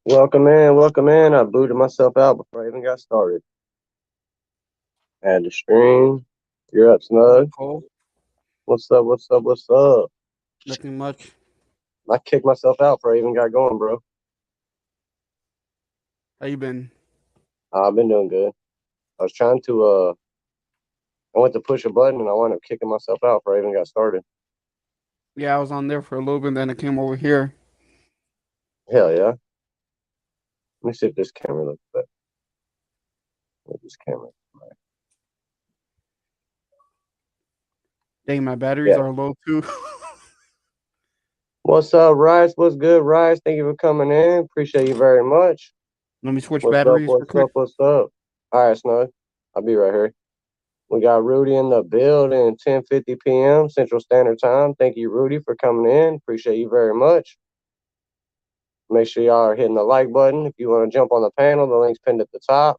Welcome in, welcome in. I booted myself out before I even got started. Had to stream. You're up, What up, Snug. Cole? What's up, what's up, what's up? Nothing much. I kicked myself out before I even got going, bro. How you been? I've been doing good. I was trying to, I went to push a button and I wound up kicking myself out before I even got started. Yeah, I was on there for a little bit, then I came over here. Hell yeah. Let me see if this camera looks better. This camera. Dang, my batteries Yeah. are low too. What's up, Rice? What's good, Rice? Thank you for coming in. Appreciate you very much. Let me switch What's up, batteries real what's quick. up, what's up? All right, Snug. I'll be right here. We got Rudy in the building, 10:50 p.m. Central Standard Time. Thank you, Rudy, for coming in. Appreciate you very much. Make sure y'all are hitting the like button. If you want to jump on the panel, the link's pinned at the top.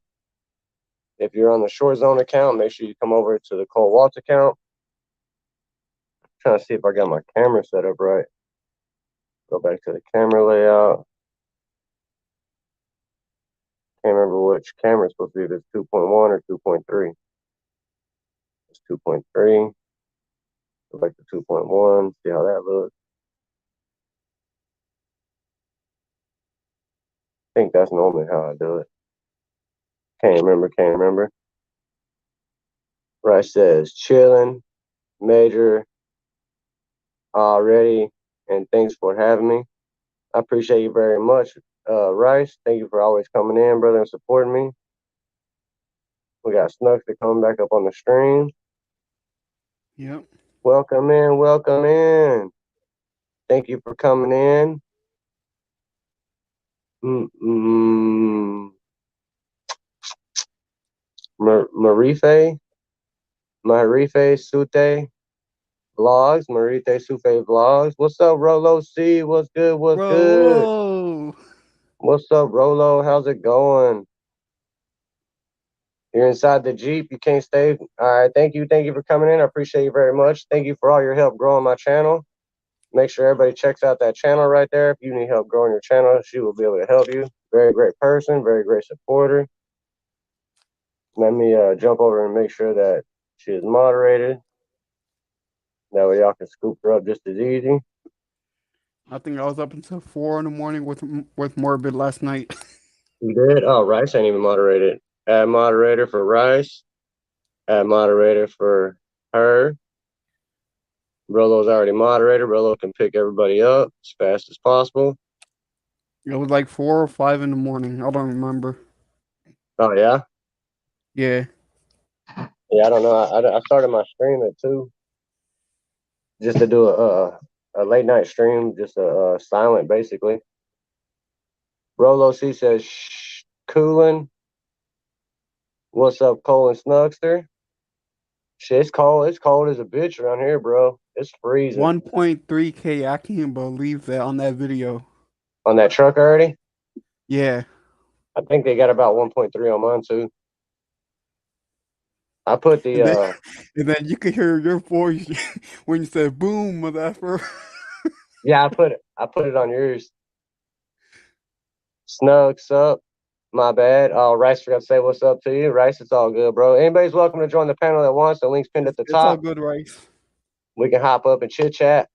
If you're on the Short Zone account, make sure you come over to the Cole Waltz account. Trying to see if I got my camera set up right. Go back to the camera layout. Can't remember which camera it's supposed to be. If it's 2.1 or 2.3. It's 2.3. Go back to 2.1. See how that looks. I think that's normally how I do it. Can't remember. Can't remember. Rice says chilling, major already, and thanks for having me. I appreciate you very much, Rice. Thank you for always coming in, brother, and supporting me. We got Snuckster coming back up on the stream. Yep. Welcome in, welcome in. Thank you for coming in. Mm-mm. Marife, Marife Sute Vlogs, Marife Sufe Vlogs. What's up, Rolo C? What's good? What's good? Whoa. What's up, Rolo? How's it going? You're inside the Jeep. You can't stay. All right. Thank you. Thank you for coming in. I appreciate you very much. Thank you for all your help growing my channel. Make sure everybody checks out that channel right there. If you need help growing your channel, she will be able to help you. Very great person, very great supporter. Let me jump over and make sure that she is moderated. That way y'all can scoop her up just as easy. I think I was up until 4 in the morning with Morbid last night. You did? Oh, Rice ain't even moderated. Add moderator for Rice. Add moderator for her. Rolo's already moderated. Rolo can pick everybody up as fast as possible. It was like 4 or 5 in the morning. I don't remember. Oh yeah, Yeah. yeah. I don't know. I started my stream at 2 just to do a late night stream, just a silent basically. Rolo C says, Shh, "Coolin, what's up, Cole and Snugster? Shit, it's cold. It's cold as a bitch around here, bro. It's freezing 1.3K. I can't believe that on that video. on that truck already. Yeah. I think they got about 1.3 on mine too. I put the And then and then you could hear your voice when you said boom, motherfucker. yeah, I put it on yours. Snugs up. My bad. Oh, Rice forgot to say what's up to you. Rice, it's all good, bro. Anybody's welcome to join the panel that wants. The link's pinned at the It's all top. good, Rice. We can hop up and chit chat.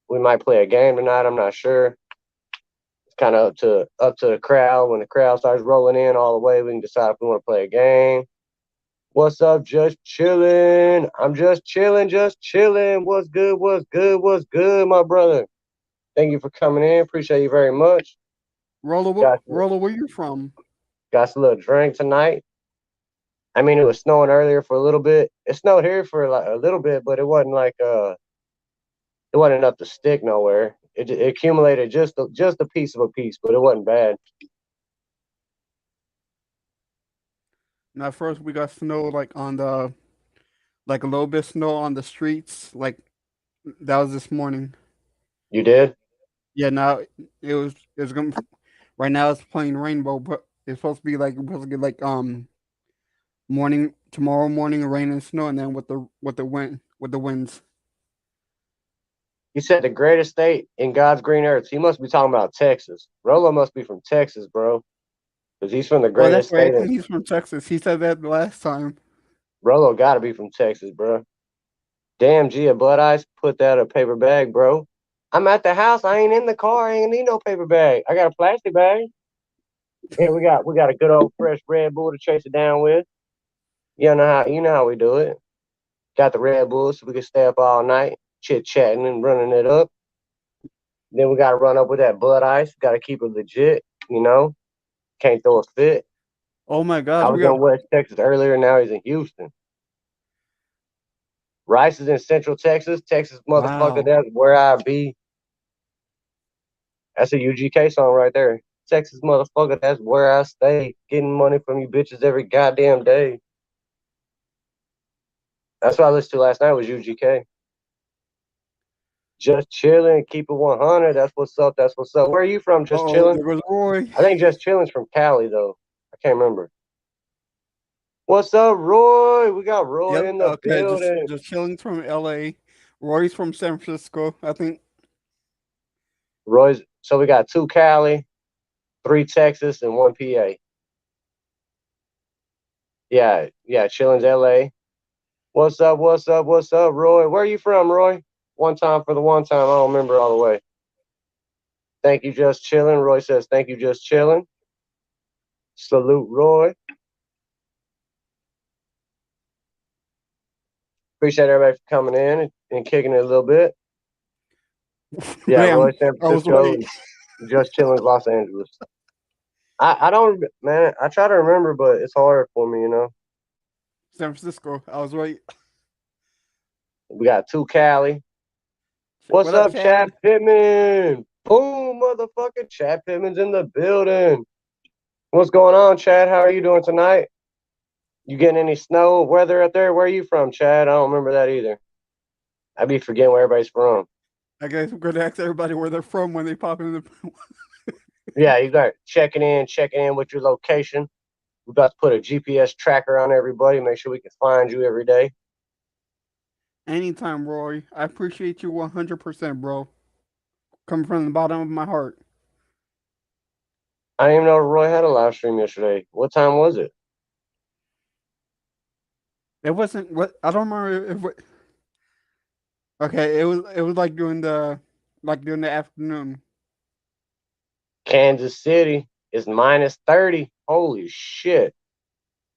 We might play a game tonight. I'm not sure. It's kind of up to the crowd. When the crowd starts rolling in all the way, we can decide if we want to play a game. What's up? Just chilling. I'm just chilling, just chilling. What's good? What's good? What's good, my brother? Thank you for coming in. Appreciate you very much. Got Roller, where you from? got a little drink tonight. I mean, it was snowing earlier for a little bit. It snowed here for like a little bit, but it wasn't enough to stick nowhere. It accumulated just a piece of a piece, but it wasn't bad. Now, first we got snow like on the like a little bit of snow on the streets. Like that was this morning. You did? Yeah, now it's gonna right now it's playing rainbow, but it's supposed to be like we're supposed to get like morning tomorrow morning rain and snow, and then with the wind with the winds. He said the greatest state in God's green earth. He must be talking about Texas. Rolo must be from Texas, bro, because he's from the Oh, that's greatest right. I state. think he's from Texas. He said that the last time. Rolo got to be from Texas, bro. Damn, Gia Bud Ice, put that in a paper bag, bro. I'm at the house. I ain't in the car. I ain't need no paper bag. I got a plastic bag. Here we got a good old fresh Red Bull to chase it down with. You know how we do it. Got the Red Bull so we can stay up all night, chit chatting and running it up. Then we gotta run up with that Bud Ice. Gotta keep it legit, you know. Can't throw a fit. Oh my gosh, I we was got in West Texas earlier. Now he's in Houston. Rice is in Central Texas. Texas, motherfucker. wow. That's where I be. That's a UGK song right there. Texas, motherfucker. That's where I stay. Getting money from you bitches every goddamn day. That's what I listened to last night was UGK. Just chilling, keep it 100. That's what's up. That's what's up. Where are you from? Just Oh, chilling. there goes Roy. I think Just Chilling's from Cali though. I can't remember. What's up, Roy? We got Yep. Roy in the Okay, building. just chilling from LA. Roy's from San Francisco. I think. Roy's so we got 2 Cali, 3 Texas, and 1 PA. Yeah, Chilling's LA. What's up? What's up? What's up, Roy? Where are you from, Roy? One time for the one time. I don't remember all the way. Thank you, Just Chilling. Roy says, thank you, Just Chilling. Salute, Roy. Appreciate everybody for coming in and kicking it a little bit. Yeah, Roy, Damn, San I was Francisco, late. and Just Chilling's Los Angeles. I don't, man, I try to remember, but it's hard for me, you know. San Francisco. I was right. We got 2 Cali. What's What up, up, Chad? Chad Pittman? Boom, motherfucker. Chad Pittman's in the building. What's going on, Chad? How are you doing tonight? You getting any snow weather up there? Where are you from, Chad? I don't remember that either. I be forgetting where everybody's from. I guess I'm gonna ask everybody where they're from when they pop in the. Yeah, you got checking in with your location. We about to put a GPS tracker on everybody, make sure we can find you every day. Anytime, Roy. I appreciate you 100%, bro. Coming from the bottom of my heart. I didn't even know Roy had a live stream yesterday. What time was it? It wasn't what I don't remember if. Okay, it was like during the afternoon. Kansas City is minus 30. Holy shit.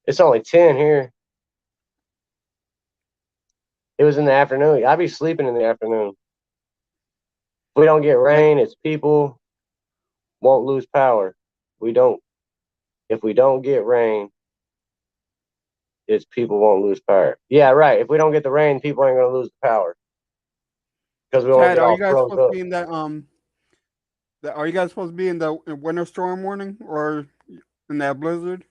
It's only 10 here. It was in the afternoon. I be sleeping in the afternoon. If we don't get Like rain, it's people won't lose power. We don't. If we don't get rain, it's people won't lose power. Yeah, right. If we don't get the rain, people ain't gonna lose the power because we won't Chad, get are you all guys froze supposed to up. be in are you guys supposed to be in the winter storm warning or in that blizzard?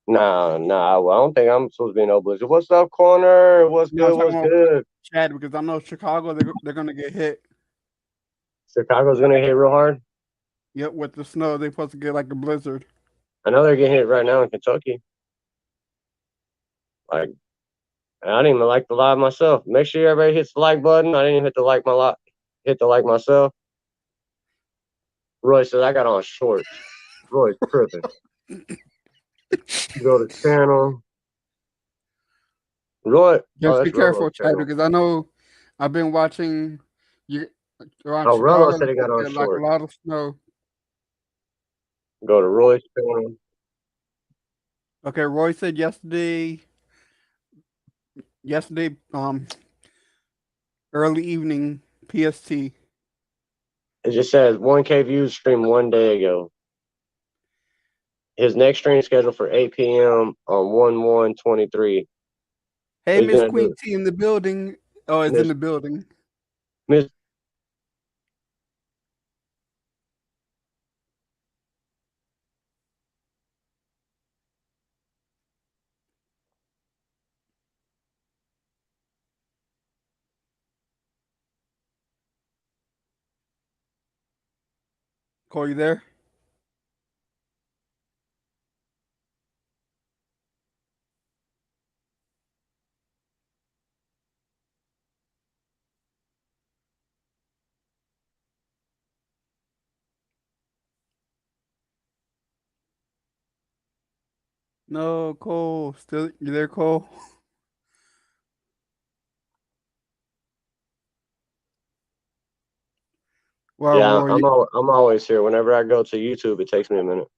Nah. Well, I don't think I'm supposed to be in no blizzard. What's up, corner? What's No, I'm good? talking What's about good? Chad because I know Chicago they're gonna get hit. Chicago's gonna hit real hard. Yep, with the snow they're supposed to get like a blizzard. I know they're getting hit right now in Kentucky. Like I didn't even like the live myself. Make sure everybody hits the like button. I didn't even hit the like my lot. Hit the like myself. Roy says I got on shorts. Roy's tripping. Go to channel. Roy. Oh, Just be that's Rolo's careful, Chad, channel. because I know I've been watching you around Oh, Rolo Chicago. said he got on They get like a shorts. lot of snow. Go to Roy's channel. Okay, Roy said yesterday, early evening PST. It just says 1K views streamed 1 day ago. His next stream scheduled for 8 p.m. on 1/1/23. Hey, He's Miss gonna do Queen T in the building. Oh, it's in Miss the building. Miss. Call you there? No, Cole. Still, you there, Cole? Wow, Yeah, Roy. I'm always here. Whenever I go to YouTube, it takes me a minute.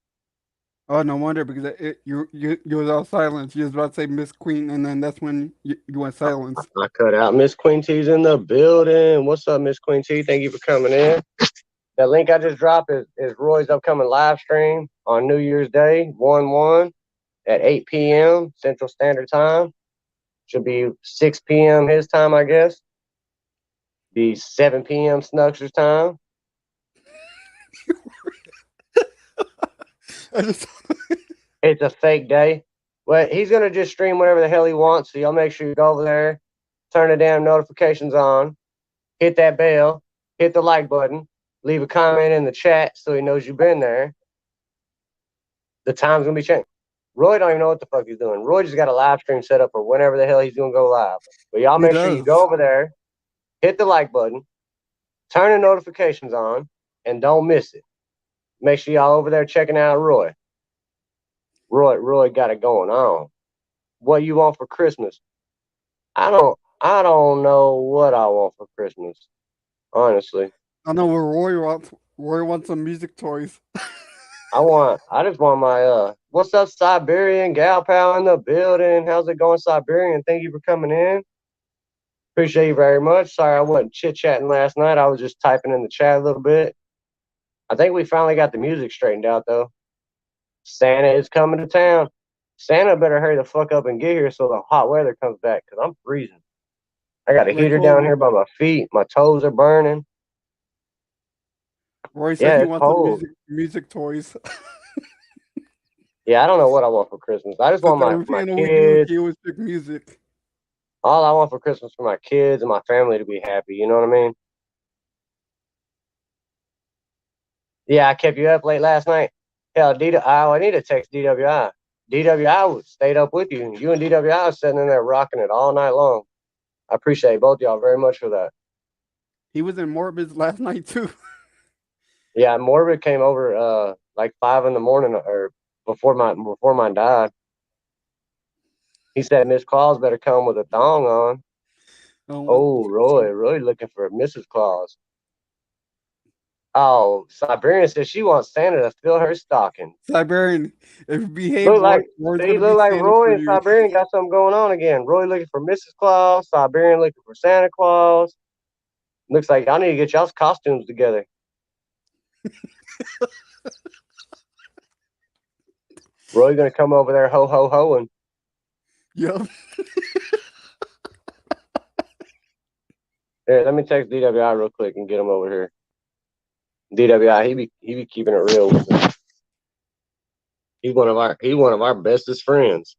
Oh, no wonder because you was all silence. You was about to say Miss Queen, and then that's when you went silence. I cut out. Miss Queen T's in the building. What's up, Miss Queen T? Thank you for coming in. That link I just dropped is Roy's upcoming live stream on New Year's Day, 1/1 at 8 p.m. Central Standard Time. Should be 6 p.m. his time, I guess. Be 7 p.m. Snuxer's time. I just It's a fake day. But he's gonna just stream whatever the hell he wants. So y'all make sure you go over there, turn the damn notifications on, hit that bell, hit the like button, leave a comment in the chat so he knows you've been there. The time's gonna be changed. Roy don't even know what the fuck he's doing. Roy just got a live stream set up for whenever the hell he's gonna go live. But y'all he make sure you does. go over there, hit the like button, turn the notifications on, and don't miss it. Make sure y'all over there checking out Roy. Roy got it going on. What you want for Christmas? I don't know what I want for Christmas. Honestly. I know what Roy wants. Roy wants some music toys. I just want my what's up, Siberian Gal Pal in the building. How's it going, Siberian? Thank you for coming in. Appreciate you very much. Sorry I wasn't chit chatting last night. I was just typing in the chat a little bit. I think we finally got the music straightened out though. Santa is coming to town. Santa better hurry the fuck up and get here so the hot weather comes back because I'm freezing. I got a Like heater down Cole, here by my feet. My toes are burning. Roy said Yeah, he it's wants some cold. music toys. Yeah, I don't know what I want for Christmas. I just Because want every my panel we do, kids. he always pick music. All I want for Christmas for my kids and my family to be happy. You know what I mean? Yeah, I kept you up late last night. Hell, I need to text DWI. DWI stayed up with you. You and DWI was sitting in there rocking it all night long. I appreciate both y'all very much for that. He was in Morbid last night too. Yeah, Morbid came over like 5 in the morning or before mine died. He said Miss Claus better come with a thong on. Oh, what? Oh, Roy looking for Mrs. Claus. Oh, Siberian says she wants Santa to fill her stocking. Siberian, if you behave, Look like Roy's see, gonna be look like Santa for Roy and you. Siberian got something going on again. Roy looking for Mrs. Claus, Siberian looking for Santa Claus. Looks like I need to get y'all's costumes together. Roy gonna come over there ho ho ho and Yep. here, let me text DWI real quick and get him over here. DWI, he be keeping it real with us. He one of our bestest friends.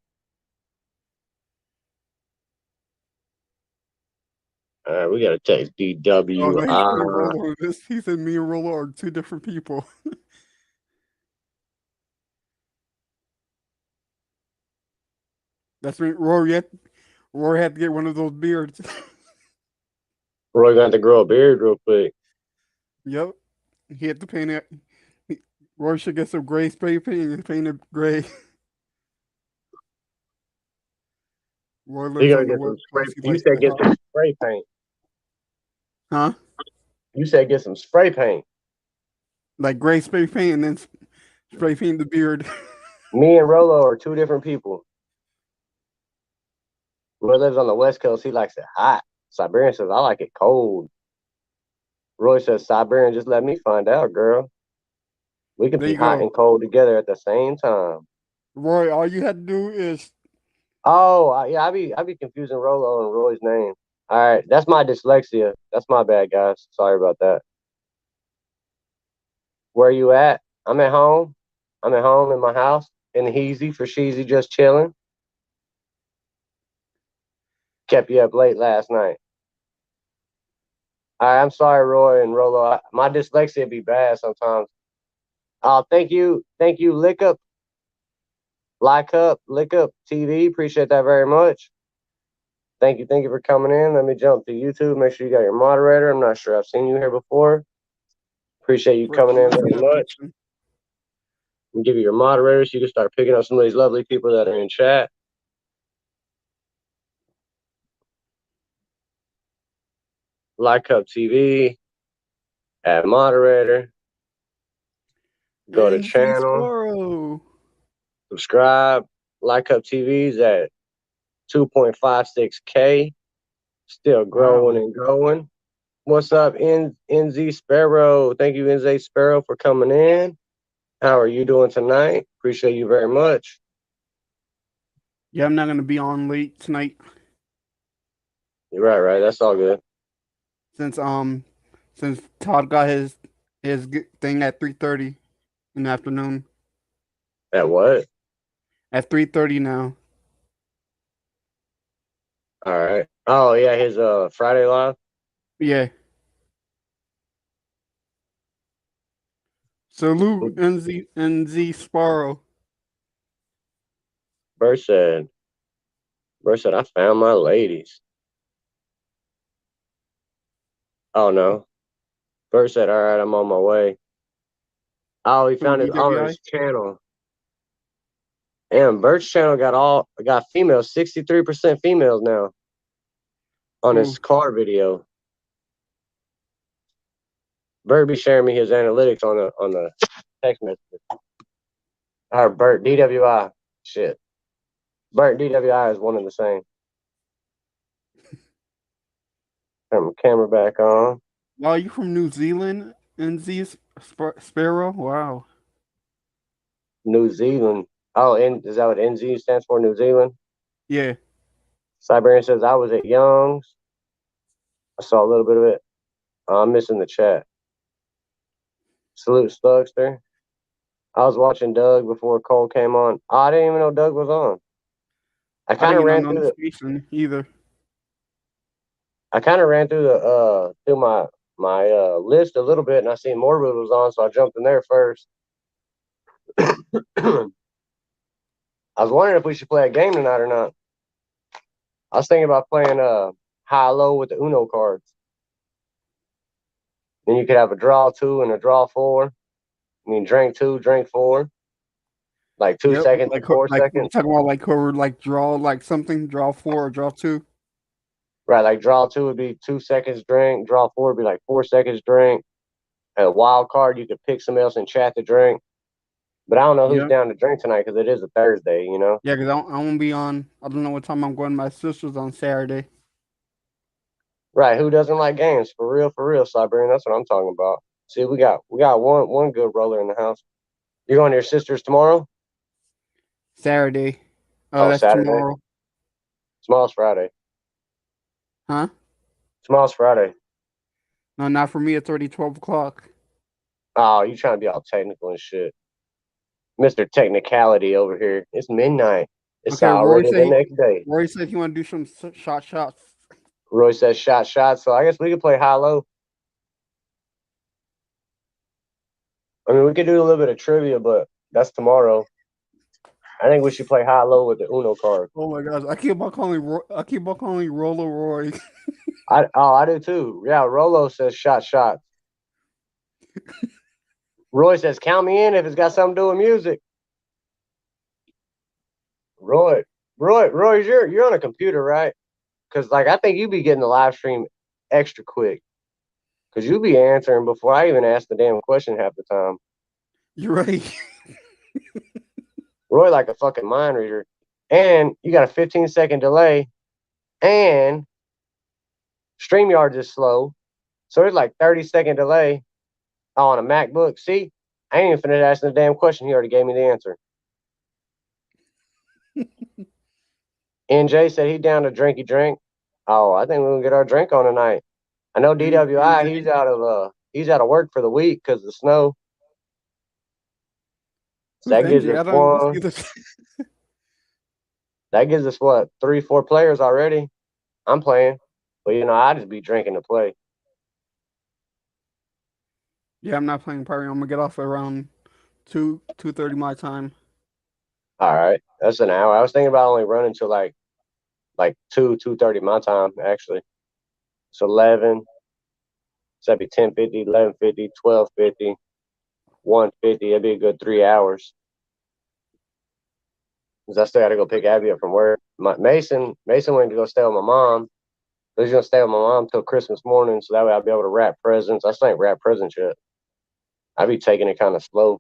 All right, we gotta text Oh no, he's putting DWI. Rolo in this. He said me and Rolo are two different people. That's when Roy had to get one of those beards. Roy got to grow a beard real quick. Yep. He had to paint it. Roy should get some gray spray paint and paint it gray. Roy He lives gotta on the get some West spray. Coast. He You likes said the get hot. some spray paint. Huh? You said get some spray paint. Like gray spray paint and then spray paint the beard. Me and Rolo are two different people. Roy lives on the West Coast. He likes it hot. Siberian says I like it cold. Roy says Siberian, just let me find out, girl. We can There be you hot go. and cold together at the same time. Roy, all you had to do is Oh, yeah, I be confusing Rolo and Roy's name. All right, that's my dyslexia. That's my bad, guys. Sorry about that. Where you at? I'm at home. I'm at home in my house in the Heezy for Sheezy, just chilling. Kept you up late last night. All right, I'm sorry, Roy and Rolo. My dyslexia be bad sometimes. Thank you, Lick Up TV. Appreciate that very much. Thank you for coming in. Let me jump to YouTube. Make sure you got your moderator. I'm not sure I've seen you here before. Appreciate you first coming time in I see very that much. person. and give you your moderators so you can start picking up some of these lovely people that are in chat. Like Up TV, add moderator, go to NZ channel, Sparrow. subscribe. Like Up TV's at 2.56K, still growing Wow. and going. What's up, NZ Sparrow? Thank you, NZ Sparrow, for coming in. How are you doing tonight? Appreciate you very much. Yeah, I'm not gonna be on late tonight You're right. That's all good. since since Todd got his thing at 3:30 in the afternoon. At what? At 3:30 now. All right. Oh yeah, his Friday live. Yeah. Salute NZ Sparrow. Bert said, I found my ladies. Oh no. Bert said, all right, I'm on my way. Oh, he Who, found DWI? his channel. And Bert's channel got females, 63% females now on his Who? car video. Bert be sharing me his analytics on the text messages. Or Bert DWI. Shit. Bert DWI is one and the same. Turn my camera back on. Wow, you from New Zealand? NZ Sparrow? Wow. New Zealand. Oh, is that what NZ stands for? New Zealand? Yeah. Siberian says I was at Young's. I saw a little bit of it. I'm missing the chat. Salute Stugster. I was watching Doug before Cole came on. Oh, I didn't even know Doug was on. I I kind didn't of get no ran through the notification either. through my list a little bit, and I seen Morbid was on, so I jumped in there first. I was wondering if we should play a game tonight or not. I was thinking about playing high low with the Uno cards. Then you could have a draw 2 and a draw 4. I mean, drink 2, drink 4, like 2 Yep. seconds and 4 Like you seconds. talking about like whoever like draw like something, draw 4 or draw 2. Right, like draw 2 would be 2 seconds drink. Draw 4 would be like 4 seconds drink. A wild card, you could pick somebody else in chat to drink. But I don't know who's Yep. down to drink tonight because it is a Thursday, you know? Yeah, because I won't be on. I don't know what time I'm going to my sister's on Saturday. Right, who doesn't like games? For real, Siberian. That's what I'm talking about. See, we got one good roller in the house. You going to your sister's tomorrow? Saturday. Oh, Oh, that's Saturday. tomorrow. Tomorrow's Friday. Huh? Tomorrow's Friday. No, not for me. It's already 12 o'clock. Oh, you trying to be all technical and shit. Mr. Technicality over here. It's midnight. It's Okay, already the next day. Roy said he want to do some shots. Roy says shot. So I guess we could play high low. I mean, we could do a little bit of trivia, but that's tomorrow. I think we should play high low with the Uno card. Oh my gosh, I keep on calling Roller Roy. I do too. Yeah, Rolo says shot. Roy says count me in if it's got something to do with music. Roy, you're on a computer, right? Because like I think you be getting the live stream extra quick. Because you be answering before I even ask the damn question half the time. You're right. Roy like a fucking mind reader. And you got a 15-second delay. And StreamYard is slow. So it's like 30-second delay on a MacBook. See, I ain't even finished asking the damn question. He already gave me the answer. NJ said he down to drinky drink. Oh, I think we're gonna get our drink on tonight. I know DWI, he's out of work for the week because of the snow. So Who's that gives NJ? us I don't one. see this. That gives us what, 3-4 players already. I'm playing. But I just be drinking to play. Yeah, I'm not playing party. I'm gonna get off around 2:30 my time. All right. That's an hour. I was thinking about only running till like 2:30 my time, actually. So 11. So that'd be 10:50, 11:50, 12:50, 1:50. That'd be a good 3 hours. because I still got to go pick Abby up from work. Mason went to go stay with my mom. So he's gonna stay with my mom till Christmas morning, so that way I'll be able to wrap presents. I still ain't wrap presents yet. I be taking it kind of slow.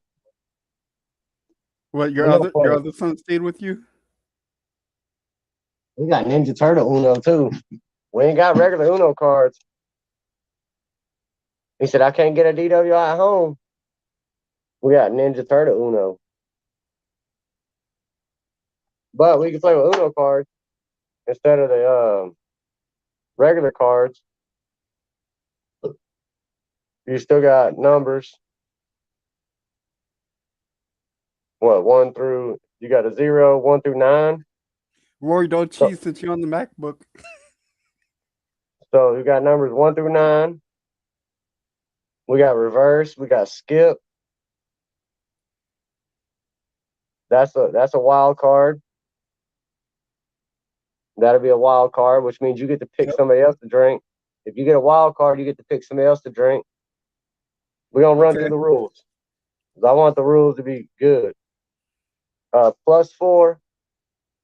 What We gonna your play. other son stayed with you? We got Ninja Turtle Uno too. We ain't got regular Uno cards. He said I can't get a DWI at home. We got Ninja Turtle Uno, but we can play with Uno cards instead of the regular cards. You still got numbers. What, one through? You got a 0, 1 through 9. Rory, don't So, cheat since you're on the MacBook. so you got numbers 1 through 9. We got reverse. We got skip. That's a wild card. That'll be a wild card, which means you get to pick Yep. somebody else to drink. If you get a wild card, you get to pick somebody else to drink. We're gonna run through Okay. the rules. I want the rules to be good. +4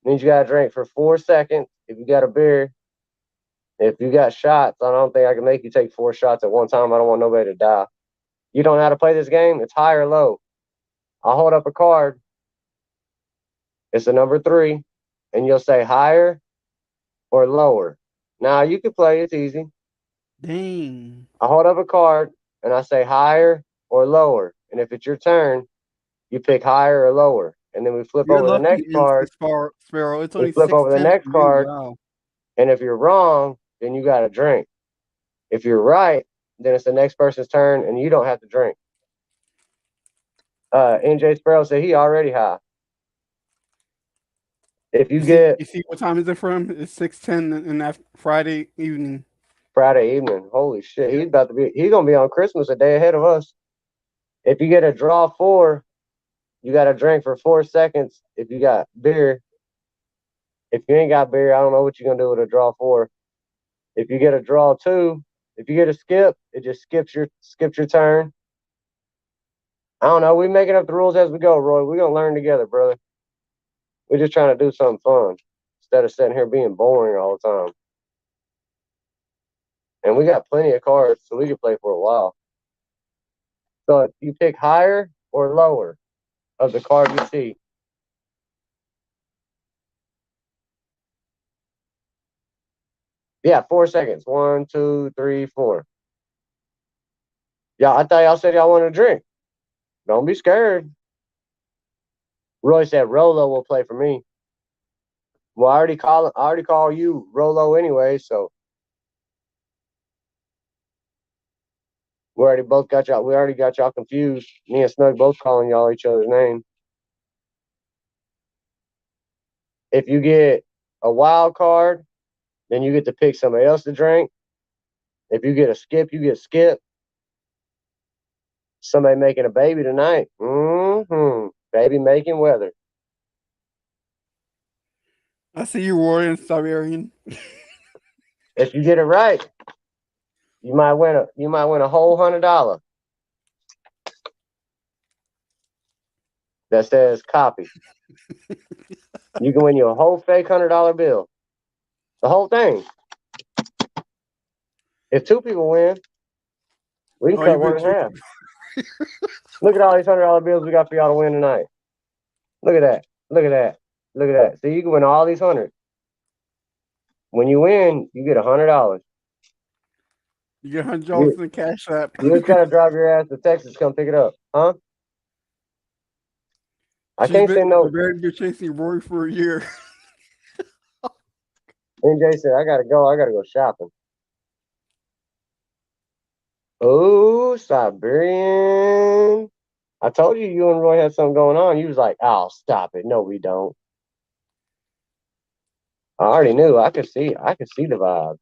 means you gotta drink for 4 seconds. If you got a beer, if you got shots, I don't think I can make you take 4 shots at one time. I don't want nobody to die. You don't know how to play this game? It's high or low. I'll hold up a card. It's a number 3, and you'll say higher or lower. Now you can play, it's easy. Dang. I hold up a card and I say higher or lower. And if it's your turn, you pick higher or lower. And then we flip You're over the lucky, next card. Sparrow. It's We only flip over the 6:10 next for you. card. Wow. And if you're wrong, then you got to drink. If you're right, then it's the next person's turn and you don't have to drink. NJ Sparrow said he already high. If you get You see what time is it from? It's 6:10 in that Friday evening. Friday evening, holy shit, Yeah. he's gonna be on Christmas a day ahead of us. If you get a draw 4, you got to drink for 4 seconds. If you got beer, if you ain't got beer, I don't know what you're gonna do with a draw 4. If you get a draw 2, if you get a skip, it just skips your turn. I don't know. We making up the rules as we go, Roy. We're gonna learn together, brother. We're just trying to do something fun instead of sitting here being boring all the time. And we got plenty of cards, so we can play for a while. So you pick higher or lower of the card you see. Yeah, 4 seconds. 1, 2, 3, 4. Yeah, I thought y'all said y'all wanted to drink. Don't be scared. Roy said Rolo will play for me. Well, I already call you Rolo anyway, so we already got y'all confused. Me and Snug both calling y'all each other's name. If you get a wild card, then you get to pick somebody else to drink. If you get a skip, you get skip. Somebody making a baby tonight. Baby making weather. I see you, Rory and Siberian. If you get it right, you might win a whole $100 that says copy. You can win you a whole fake $100 bill. The whole thing. If 2 people win, we can Oh, cut you've one been in tricked. half. Look at all these $100 bills we got for y'all to win tonight. Look at that. Look at that. Look at that. So you can win all these 100. When you win, you get $100. You get $100 You, in the cash app. you just gotta drive your ass to Texas, come pick it up, huh? I can't say no. Siberian been chasing Rory for a year. NJ said I gotta go. I gotta go shopping. Oh, Siberian. I told you you and Roy had something going on. You was like, "Oh, stop it. No, we don't." I already knew. I could see. I could see the vibe.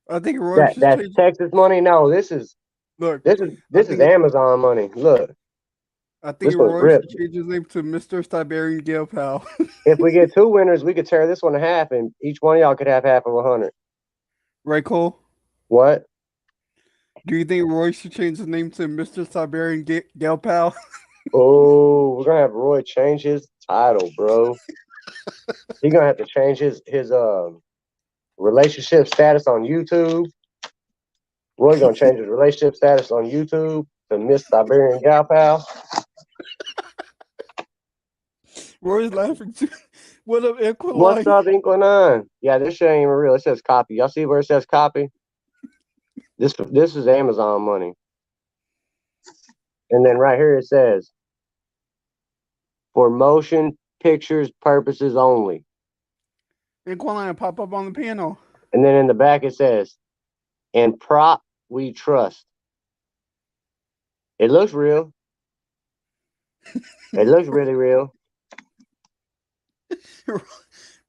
I think Rory should That's change. Texas money. No, Look, this is I this is think Amazon money. Look, I think this one's Rory should ripped. change his name to Mr. Siberian Gale Pal. If we get 2 winners, we could tear this one in half, and each one of y'all could have half of 100. Right, Cole? What? Do you think Roy should change his name to Mr. Siberian Gale Pal? Oh, we're gonna have Roy change his title, bro. He's gonna have to change his relationship status on YouTube. Roy gonna change his relationship status on YouTube to Miss Siberian Gal Pal. Roy's laughing too. What up, What's Equaline? up, Inkling? Yeah, this shit ain't even real. It says copy. Y'all see where it says copy? This is Amazon money. And then right here it says for motion pictures purposes only. Equaline pop up on the panel. And then in the back it says, "In prop we trust." It looks real. It looks really real.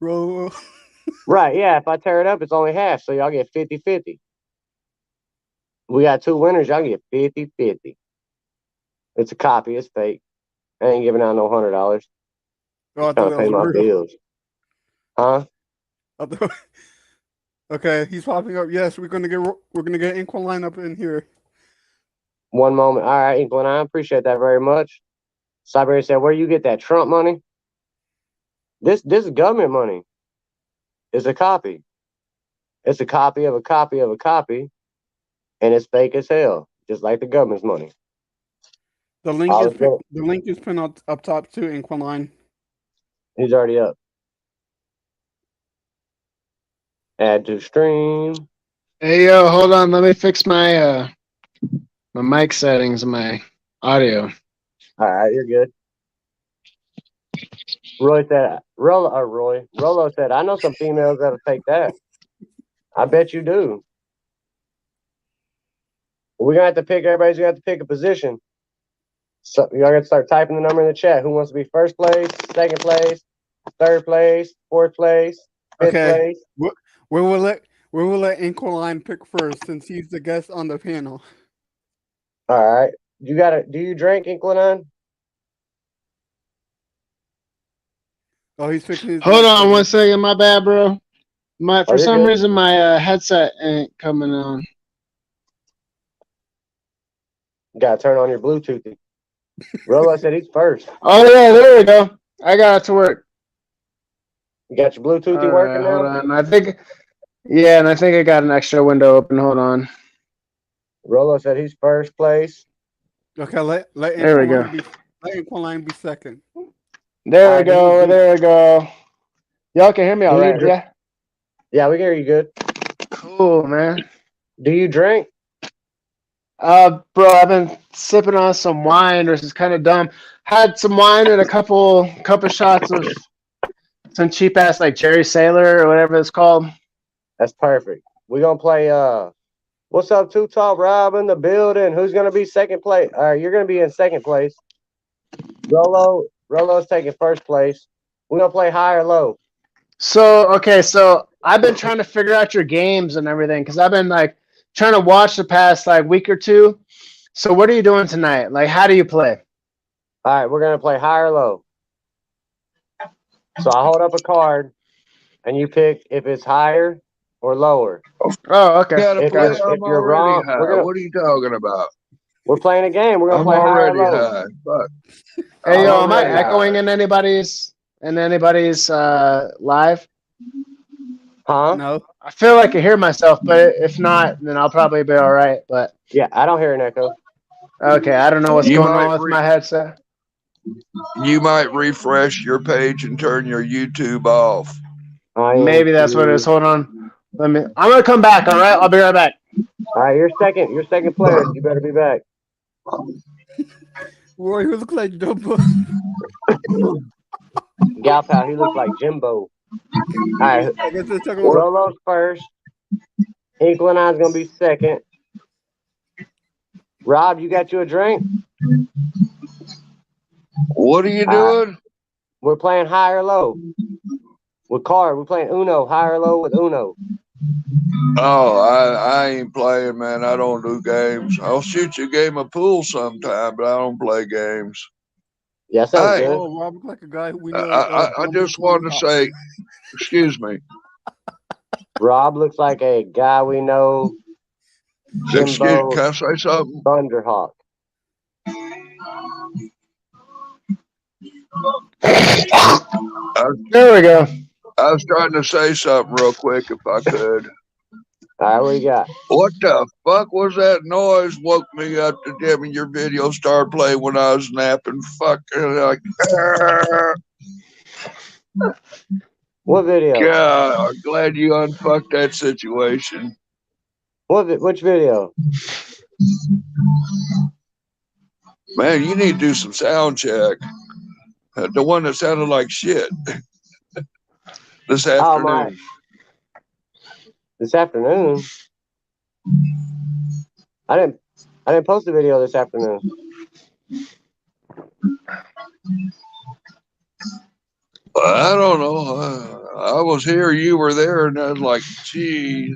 Roll. Right, yeah. If I tear it up, it's only half, so y'all get 50-50. We got two winners, y'all get 50-50. It's a copy, it's fake. I ain't giving out no $100. Oh, I Trying thought to that pay was my real. bills. Huh? Okay, he's popping up. Yes, we're gonna get Equaline up in here. One moment. All right, Inkling, I appreciate that very much. Cyber said, "Where you get that Trump money? This is government money. It's a copy. It's a copy of a copy of a copy, and it's fake as hell, just like the government's money." The link I is was gonna, the link is pinned up top too, Equaline. he's already up. Add to stream. Hey yo, hold on. Let me fix my my mic settings and my audio. All right, you're good. Roy said, Rolo said, "I know some females that'll take that. I bet you do." We're gonna have to pick. Everybody's gonna have to pick a position. So y'all got to start typing the number in the chat. Who wants to be first place, second place, third place, fourth place, fifth Okay, place? we will let Equaline pick first since he's the guest on the panel. All right. Do you drink, Inklinine? Oh, he's fixing his Hold mic on one settings. second. My bad, bro. For you're some good. reason my headset ain't coming on. You gotta turn on your Bluetooth. Rolo said he's first. Oh yeah, there we go. I got it to work. You got your Bluetooth All working right, hold now? on. I think I got an extra window open. Hold on. Rolo said he's first place. Okay, let There we go. Equaline be second. There All we right, go. There we go. Y'all can hear me all right? Yeah. Yeah, we can hear you good. Cool, man. Do you drink? Bro, I've been sipping on some wine, which is kind of dumb. Had some wine and a couple shots of some cheap ass like Jerry Sailor or whatever it's called. That's perfect. We're gonna play what's up, Two Top Rob in the building? Who's gonna be second place? All right, you're gonna be in second place. Rolo's taking first place. We're gonna play high or low. So I've been trying to figure out your games and everything because I've been like trying to watch the past like week or two. So what are you doing tonight? Like, how do you play? All right, we're gonna play high or low. So I hold up a card, and you pick if it's higher or lower. Oh, okay. Gotta play. If I'm you're already wrong, high. What are you talking about? we're playing a game. We're gonna I'm play high or already low. high. Fuck. Hey I'm yo, am I already echoing high. in anybody's live? Huh? No. I feel like I hear myself, but if not, then I'll probably be all right. But Yeah, I don't hear an echo. okay, I don't know what's You going might on with my headset. you might refresh your page and turn your YouTube off. Maybe that's what it is. Hold on. I'm gonna come back, all right? I'll be right back. All right, you're second. You're second player. You better be back. Roy, who looks like Dumbo? Gal Pal, he looks like Jimbo. All right, I guess they're talking about. Rolo's first. Inkline's gonna be second. Rob, you got you a drink? What are you doing? We're playing high or low. With card, we're playing Uno, high or low with Uno. Oh, I ain't playing, man. I don't do games. I'll shoot you a game of pool sometime, but I don't play games. Yeah, sounds Hey, good. Oh, Rob looks like a guy who we know. I just wanted to say, excuse me. Rob looks like a guy we know. Excuse, Jimbo can I say something? Thunderhawk. There we go. I was trying to say something real quick if I could. All right, what you got? What the fuck was that noise? Woke me up to damn it, your video started playing when I was napping. Fucking like, What video? God, I'm glad you unfucked that situation. Which video? Man, you need to do some sound check. The one that sounded like shit this Oh, my. afternoon. This afternoon? I didn't post a video this afternoon. I don't know. I was here, you were there, and I was like, gee,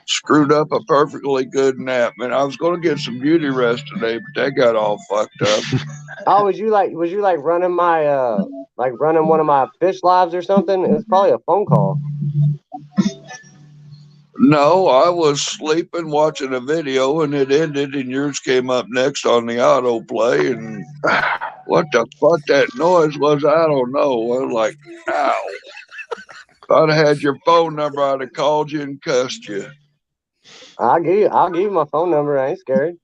screwed up a perfectly good nap. Man, I was going to get some beauty rest today, but that got all fucked up. Oh, was you like running my running one of my fish lives or something? It was probably a phone call. No, I was sleeping watching a video and it ended and yours came up next on the autoplay. And what the fuck that noise was, I don't know. I was like, ow. If I'd have had your phone number, I'd have called you and cussed you. I'll give you my phone number. I ain't scared.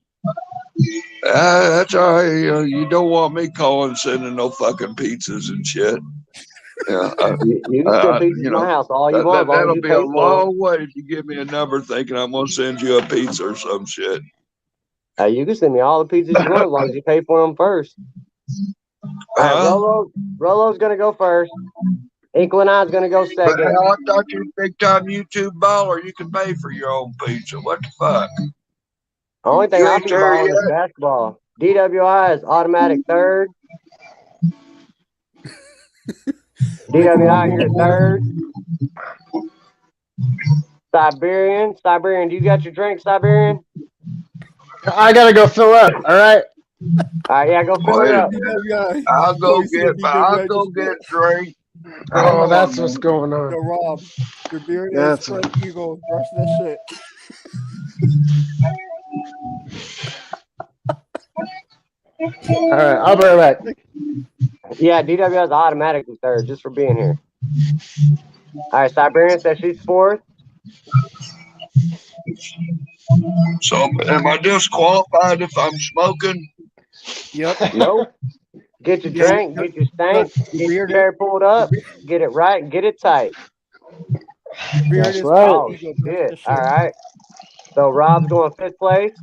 That's all right. You don't want me calling, sending no fucking pizzas and shit. Yeah, You can still pizza to my house all you want. That'll you be pay a for long way if you give me a number thinking I'm gonna send you a pizza or some shit. You can send me all the pizzas you want as long as you pay for them first. All right, Rolo's gonna go first. Inkle and I's gonna go But second. hell, I thought you were a big time YouTube baller. You can pay for your own pizza. What the fuck? Only thing You I'll ain't be there balling is yet? basketball. DWI is automatic third. DWI, you're third. Siberian, do you got your drink, Siberian? I gotta go fill up. All right. All right, yeah, go fill Wait it a up. minute. I'll go get drink. Oh, that's what's going on. Yo, Rob, your beard That's- is spread eagle. Rush that shit. All right, I'll be right back. Yeah, DWI is automatically third just for being here. All right, Siberian says she's fourth. So am I disqualified if I'm smoking? Yep. Nope. Get your drink, get your stank, get your chair pulled up, get it right, get it tight. Beard That's is right. Oh, eagle. shit. All right. So Rob's going fifth place.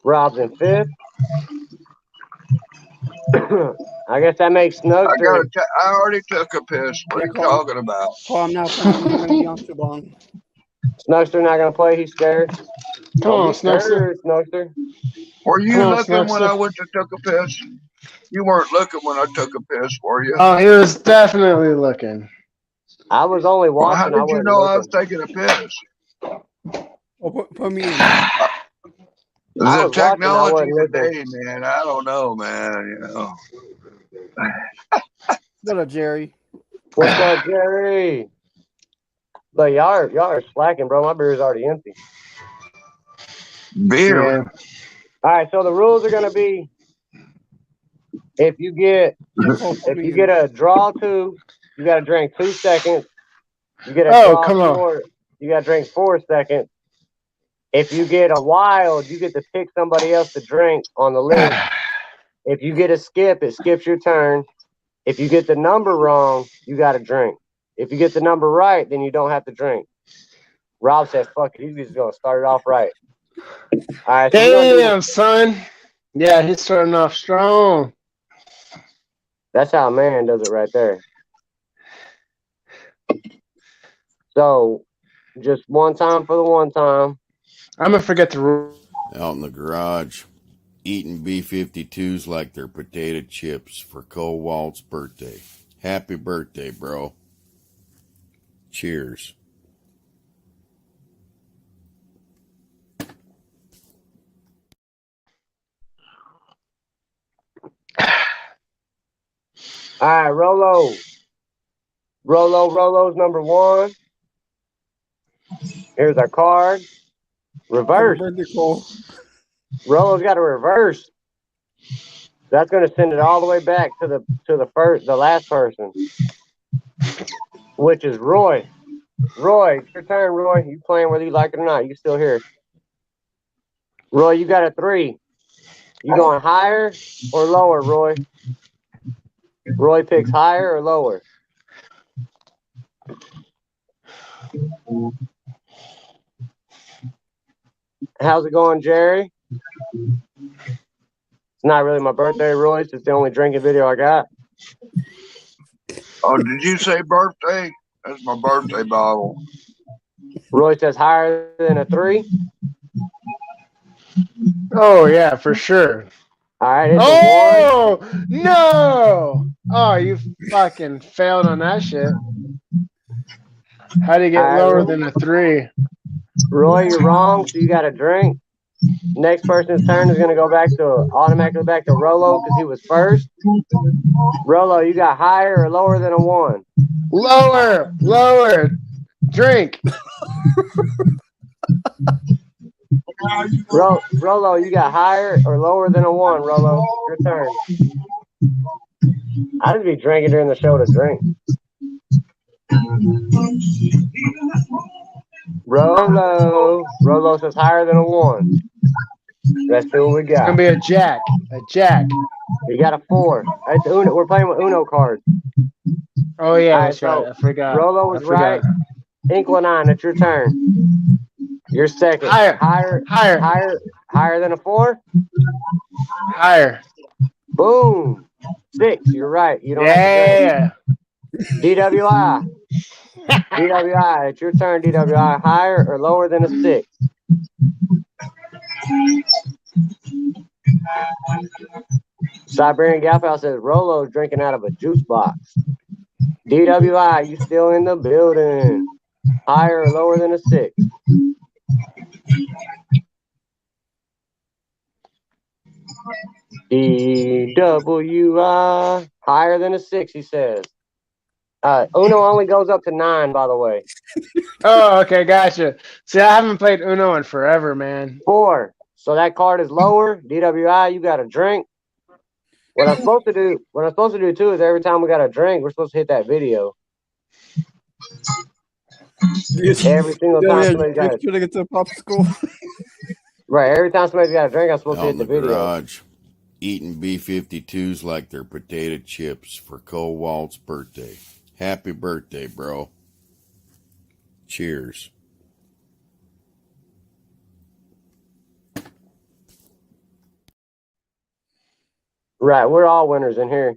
Rob's in fifth. I guess that makes Snugster. I already took a piss. What are you talking about? Call him now. He's not gonna be on too long. Snugster not gonna play. He's scared. Come on, Snugster. Scared, Snugster. Were you Come on, looking when Snugster. I went to took a piss? You weren't looking when I took a piss, were you? Oh, he was definitely looking. I was only Well, how watching. did I you wasn't know I was looking. taking a piss? Oh, put me in. The was watching, I technology wasn't looking. today, man. I don't know, man. You know. What up, Jerry? What's up, Jerry? But y'all are slacking, bro. My beer is already empty. Beer. Yeah. All right, so the rules are gonna be: if you get a draw 2, you got to drink 2 seconds. You get a draw come on. 4, you got to drink 4 seconds. If you get a wild, you get to pick somebody else to drink on the list. If you get a skip, it skips your turn. If you get the number wrong, you got to drink. If you get the number right, then you don't have to drink. Rob says, fuck it, he's just going to start it off right. All right, so Damn, son. Yeah, he's starting off strong. that's how a man does it right there. So, just one time for the one time. I'm going to forget the rule. Out in the garage, eating B-52s like they're potato chips for Cole Walt's birthday. Happy birthday, bro. Cheers. All right, Rolo's number 1. Here's our card. Reverse. Happy birthday, Cole. Rolo's got a reverse. That's going to send it all the way back to the last person, which is Roy. Roy, it's your turn, Roy. You playing whether you like it or not. You still here. Roy, you got a 3. You going higher or lower, Roy? Roy picks higher or lower. How's it going, Jerry? It's not really my birthday, Roy. It's the only drinking video I got. Oh, did you say birthday? That's my birthday bottle. Roy says higher than a 3. Oh yeah, for sure. All right, it's a 1. Oh no! Oh, you fucking failed on that shit. How do you get All right, lower Roy. than a 3? Roy, you're wrong, so you got a drink. Next person's turn is going to go automatically back to Rolo because he was first. Rolo, you got higher or lower than a 1? Lower. Drink. Rolo, you got higher or lower than a 1, Rolo? Your turn. I'd be drinking during the show to drink. Rolo says higher than a 1. Let's see what we It's got. gonna be a jack. You got a 4. It's Uno. We're playing with Uno cards. Oh yeah, All right, that's right. so I forgot. Rolo was right. Inklinine, it's your turn. You're second. Higher. Higher than a 4? Higher. Boom. 6. You're right. You don't have to drink. DWI. DWI, it's your turn, DWI. Higher or lower than a 6? Siberian Galpal says Rolo's drinking out of a juice box. DWI, you still in the building. Higher or lower than a 6? DWI, higher than a 6, he says. Uno only goes up to 9, by the way. Oh, okay, gotcha. See, I haven't played Uno in forever, man. 4. So that card is lower. DWI, you got a drink. What I'm supposed to do too is every time we got a drink, we're supposed to hit that video. Every single time somebody got a drink, it's a popsicle. Right, every time somebody's got a drink, I'm supposed to Out hit in the the video. garage, eating B-52s like they're potato chips for Cole Walt's birthday. Happy birthday, bro. Cheers. Right, we're all winners in here.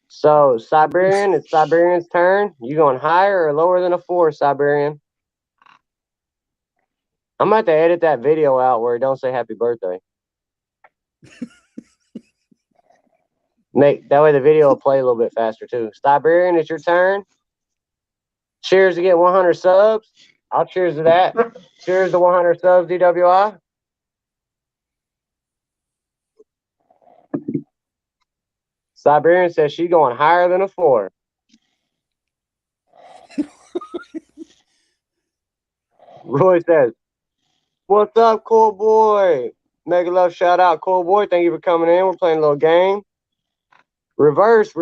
So Siberian, it's Siberian's turn. You going higher or lower than a 4, Siberian? I'm about to edit that video out where it don't say happy birthday. That way the video will play a little bit faster too. Siberian, it's your turn. Cheers to get 100 subs. I'll cheers to that. Cheers to 100 subs, DWI. Siberian says she's going higher than a 4. Roy says, "What's up, cool boy? Mega love shout out, cool boy. Thank you for coming in. We're playing a little game. Reverse.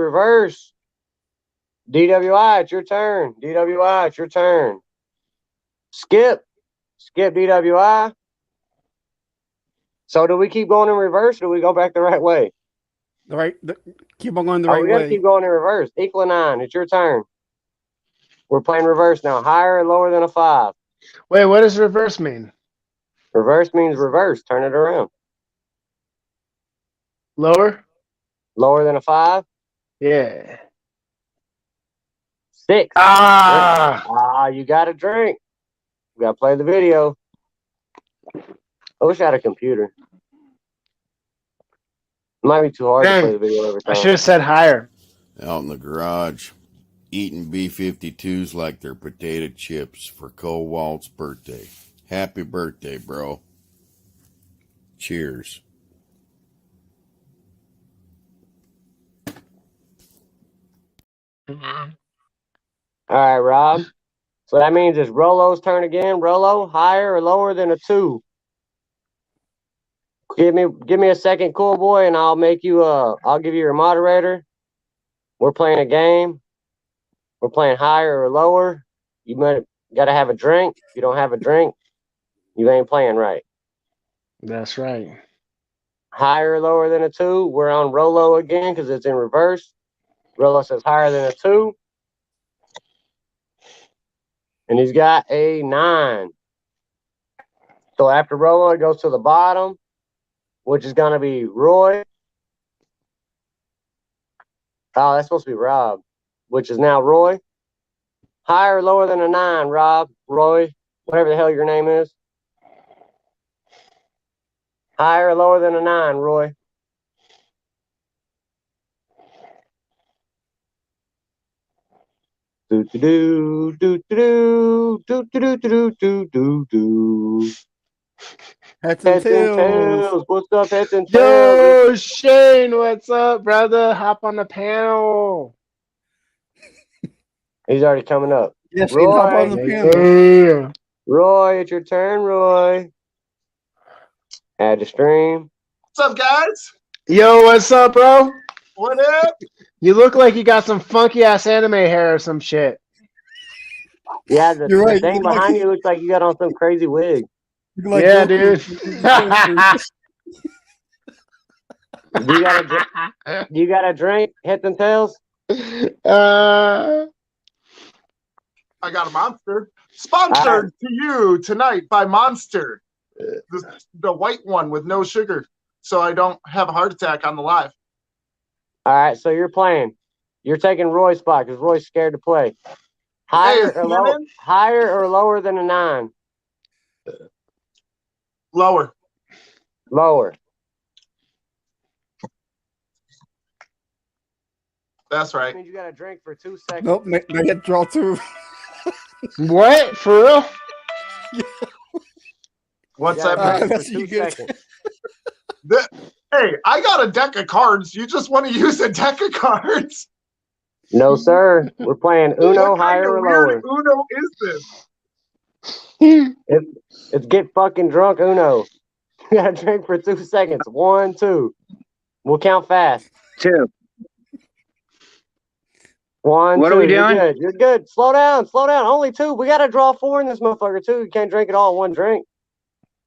DWI, it's your turn. DWI, it's your turn. Skip DWI. So do we keep going in reverse or do we go back the right way? Keep on going the right we gotta way. keep going in reverse. Equaline, it's your turn. We're playing reverse now. Higher or lower than a 5? Wait, what does reverse mean? Reverse means reverse. Turn it around. Lower? Lower than a 5? Yeah. 6. You got a drink. We gotta play the video. I wish I had a computer. It might be too hard to play the video every time. I should have said higher. Out in the garage, eating B-52s like they're potato chips for Cole Walt's birthday. Happy birthday, bro. Cheers. All right, Rob. So that means it's Rolo's turn again. Rolo, higher or lower than a 2? Give me a second, cool boy, and I'll give you your moderator. We're playing a game. We're playing higher or lower. You gotta have a drink. If you don't have a drink, you ain't playing right. That's right. Higher or lower than a 2. We're on Rolo again because it's in reverse. Rolo says higher than a 2. And he's got a 9. So after Rolo, it goes to the bottom, which is going to be Roy. Oh, that's supposed to be Rob, which is now Roy. Higher or lower than a 9, Rob, Roy, whatever the hell your name is. Higher or lower than a 9, Roy. Do do do do do do do do do do do. Heads and Heads and tails. tails. What's up, heads and tails? Yo, Shane, what's up, brother? Hop on the panel. He's already coming up. Yes, Shane, hop on the Roy. panel. Yeah. Roy, it's your turn, Roy. Add to stream. What's up, guys? Yo, what's up, bro? What up? You look like you got some funky ass anime hair or some shit. Yeah, the You're right. thing You look like behind he- you looks like you got on some crazy wig. You like Yeah, Goku. dude. You got a drink, heads and tails? uh, I got a Monster. Sponsored to you tonight by Monster. The white one with no sugar. So I don't have a heart attack on the live. All right, so you're playing. You're taking Roy's spot because Roy's scared to play. Higher Hey, or lower? Shannon? Higher or lower than a 9? Lower. Lower. That's That right. means you got a drink for 2 seconds. Nope, they get draw 2. what? For real? What's You got a that? drink That's for 2 you get. seconds. Hey, I got a deck of cards. You just want to use a deck of cards? No, sir. We're playing Uno, What kind higher of or lower. weird Uno is this? It's get fucking drunk Uno. You got a drink for 2 seconds. 1, 2. We'll count fast. 2. 1, What 2. are we You're doing? good. You're good. Slow down. Slow down. Only 2. We got to draw 4 in this motherfucker, too. You can't drink it all in one drink.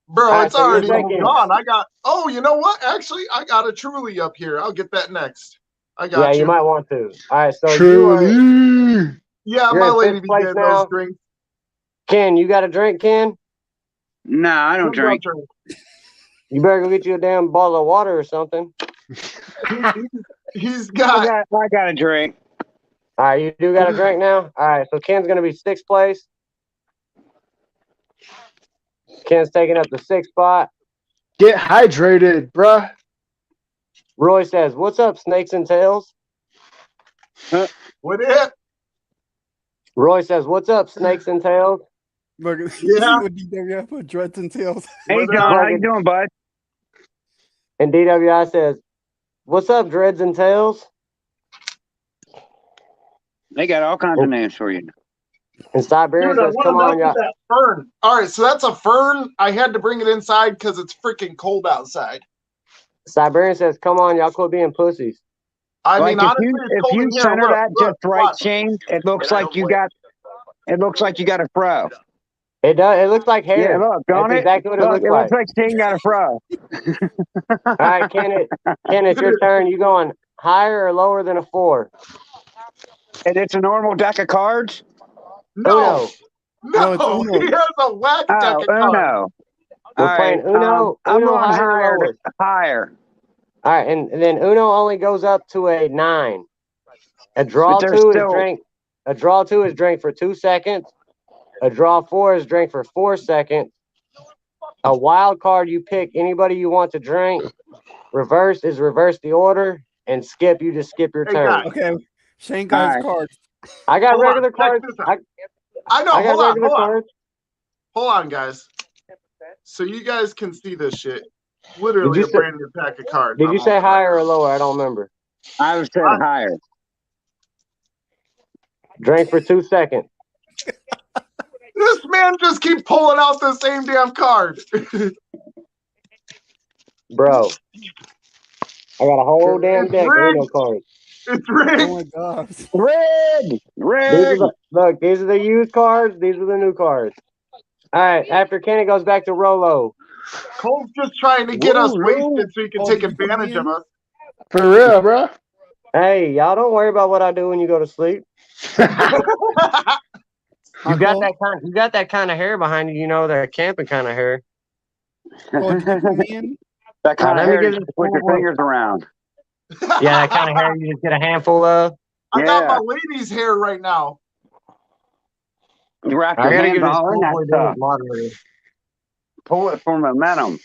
Bro, All right, it's so you're already taking- gone. You know what? Actually, I got a Truly up here. I'll get that next. I got Yeah, you. you might want to. All right, so Truly. Yeah, You're my in lady fifth be place getting now. those drinks. Ken, you got a drink, Ken? No, I don't drink. You better go get you a damn bottle of water or something. He's I got. got a drink. All right, you do got a drink now? All right, so Ken's going to be 6th place. Ken's taking up the 6th spot. Get hydrated, bruh. Roy says, "What's up, snakes and tails?" What it? Roy says, "What's up, snakes and tails?" Look, Yeah. with DWF with dreads and tails. Hey, What John, how you Fucking- doing, bud? And DWI says, "What's up, dreads and tails?" They got all kinds of names for you. And Siberian Dude, I says, want "Come to on, know y'all." that fern. All right, so that's a fern. I had to bring it inside because it's freaking cold outside. Siberian says, "Come on, y'all quit being pussies." I Like mean, honestly, it's if cold you in here. center Look, that look, just right, watch. Shane, it looks like you got a fro. It does. It looks like hair. Yeah, look, don't That's it? exactly what it Look, looks it like. looks like Shane got a fro. All right, Ken, it's your turn. You going higher or lower than a 4? And it's a normal deck of cards? No, No, it's no, Uno. he has a whack deck Oh, of cards. Uno. We're All playing right, Uno. I'm Uno going higher or higher. lower? Higher. All right, and then Uno only goes up to a 9. A draw But there's 2 is still- drink. A draw 2 is drink for 2 seconds. A draw 4 is drink for 4 seconds. A wild card, you pick anybody you want to drink. Reverse is reverse the order, and skip, you just skip your Hey, turn. guys. Okay, Shane got his Alright. cards. I got Hold on, regular check cards. this out. I I know. got Hold on, regular hold on, cards. hold on, guys. So you guys can see this shit. Literally Did you a say- brand new pack of cards. Did you I'm say opening higher right or lower? I don't remember. I was saying higher. Drink for 2 seconds. now. This man just keeps pulling out the same damn card. Bro, I got a whole damn It's deck. There ain't no rigged. cards. It's Oh rigged. my gosh. Red, red. Look, these are the used cards. These are the new cards. All right, after Kenny goes back to Rolo. Cole's just trying to get us Woo, wasted so he can Oh, take did you put me advantage of in? us. For real, bro. Hey, y'all don't worry about what I do when you go to sleep. How You got come? that kind. You got that kind of hair behind you. You know that camping kind of hair. Oh, did you put me in? That kind Let of me hair give you this put your one. fingers around. Yeah, that kind of hair you just get a handful of. I got Yeah. my lady's hair right now. You wrap I your gotta hands give this all in that boy stuff. moderator. Pull it for momentum.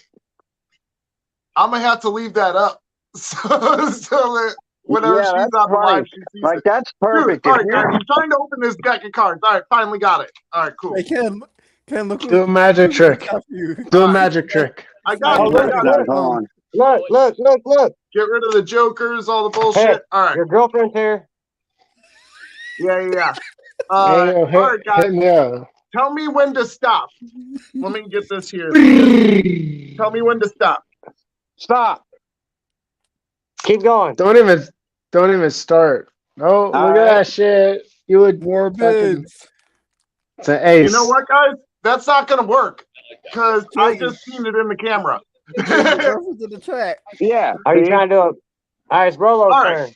I'm gonna have to leave that up so that whenever Yeah, she's that's on the funny. live, she sees Like it. that's Dude, perfect. all If right, guys, you're I'm trying to open this deck of cards. All right, finally got it. All right, cool. Hey, Ken, look Do a magic trick. after you. Do a All right. magic trick. I got Oh, it. look, I got look. it. hold on. Look. Get rid of the jokers, all the bullshit. Hey, All right. your girlfriend's here. Yeah. Hey, yo, All right, guys. hit me up. Tell me when to stop. Let me get this here. Tell me when to stop. Stop. Keep going. Don't even start. Oh, look All at right. that shit. You would More fucking. bids. It's an ace. You know what, guys? That's not gonna work because I Change. just seen it in the camera. Change the reference to the chat. Yeah. Are you see? trying to do it? All right, it's Rolo's All right. turn.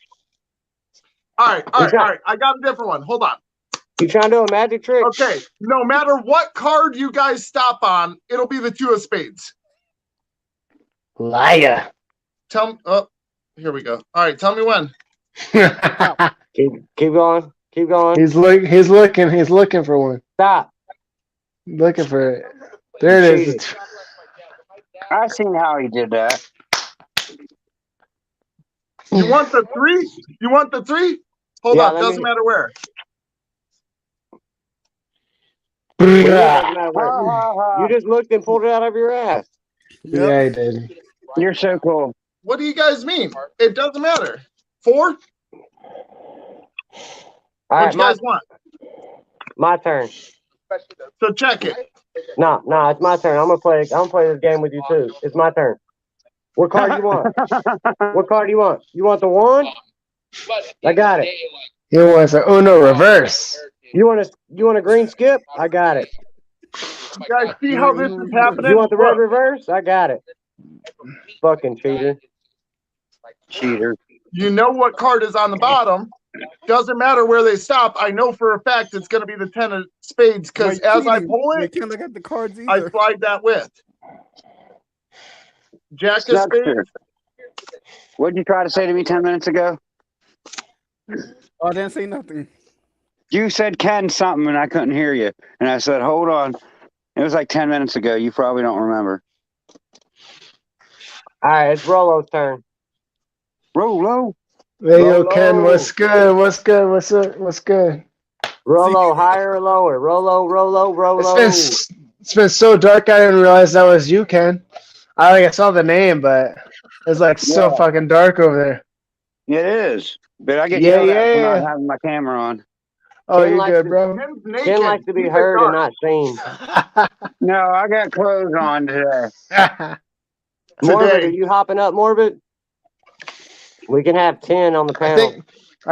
All right. I got a different one. Hold on. You trying to do a magic trick? Okay. No matter what card you guys stop on, it'll be the two of spades. Liar. Tell me. Oh, here we go. All right. Tell me when. Keep going. Keep going. He's looking for one. Stop. Looking for it. There it Cheated. is. I seen how he did that. You want the three? You want the three? Hold Yeah, on. let Doesn't me- matter where. What do you mean Yeah, doesn't matter where? You just looked and pulled it out of your ass. Yep. he did. You're so cool. What do you guys mean? It doesn't matter. 4? All What right, you guys want? my turn. So check it. No, it's my turn. I'm gonna play this game with you too. It's my turn. What card you want? What card do you want? You want the one? I got it. He wants a Uno reverse. You want a green skip? I got it. You guys see how this is happening? You want the red Look, reverse? I got it. Fucking cheater. Cheater. you know what card is on the bottom. Doesn't matter where they stop. I know for a fact it's going to be the 10 of spades because Like as I cheating. pull They it, can't look at the cards I either. slide that with. Jack of Snuckster. spades. What'd you try to say to me 10 minutes ago? Oh, I didn't say nothing. You said Ken something and I couldn't hear you. And I said, hold on. It was like 10 minutes ago. You probably don't remember. All right, it's Rolo's turn. Rolo. Hey, yo, Rolo. Ken, what's good? What's good? What's up? What's good? Rolo, higher or lower? Rolo. It's been so dark. I didn't realize that was you, Ken. I saw the name, but it's like so Yeah. fucking dark over there. It is. But I get Yeah, yelled at for yeah. not having my camera on. Oh, Ken you're likes good, to- bro. Ken's naked. Ken likes to be Keep it heard and dark. not seen. No, I got clothes on today. Morbid, Today. are you hopping up, Morbid? We can have 10 on the I panel.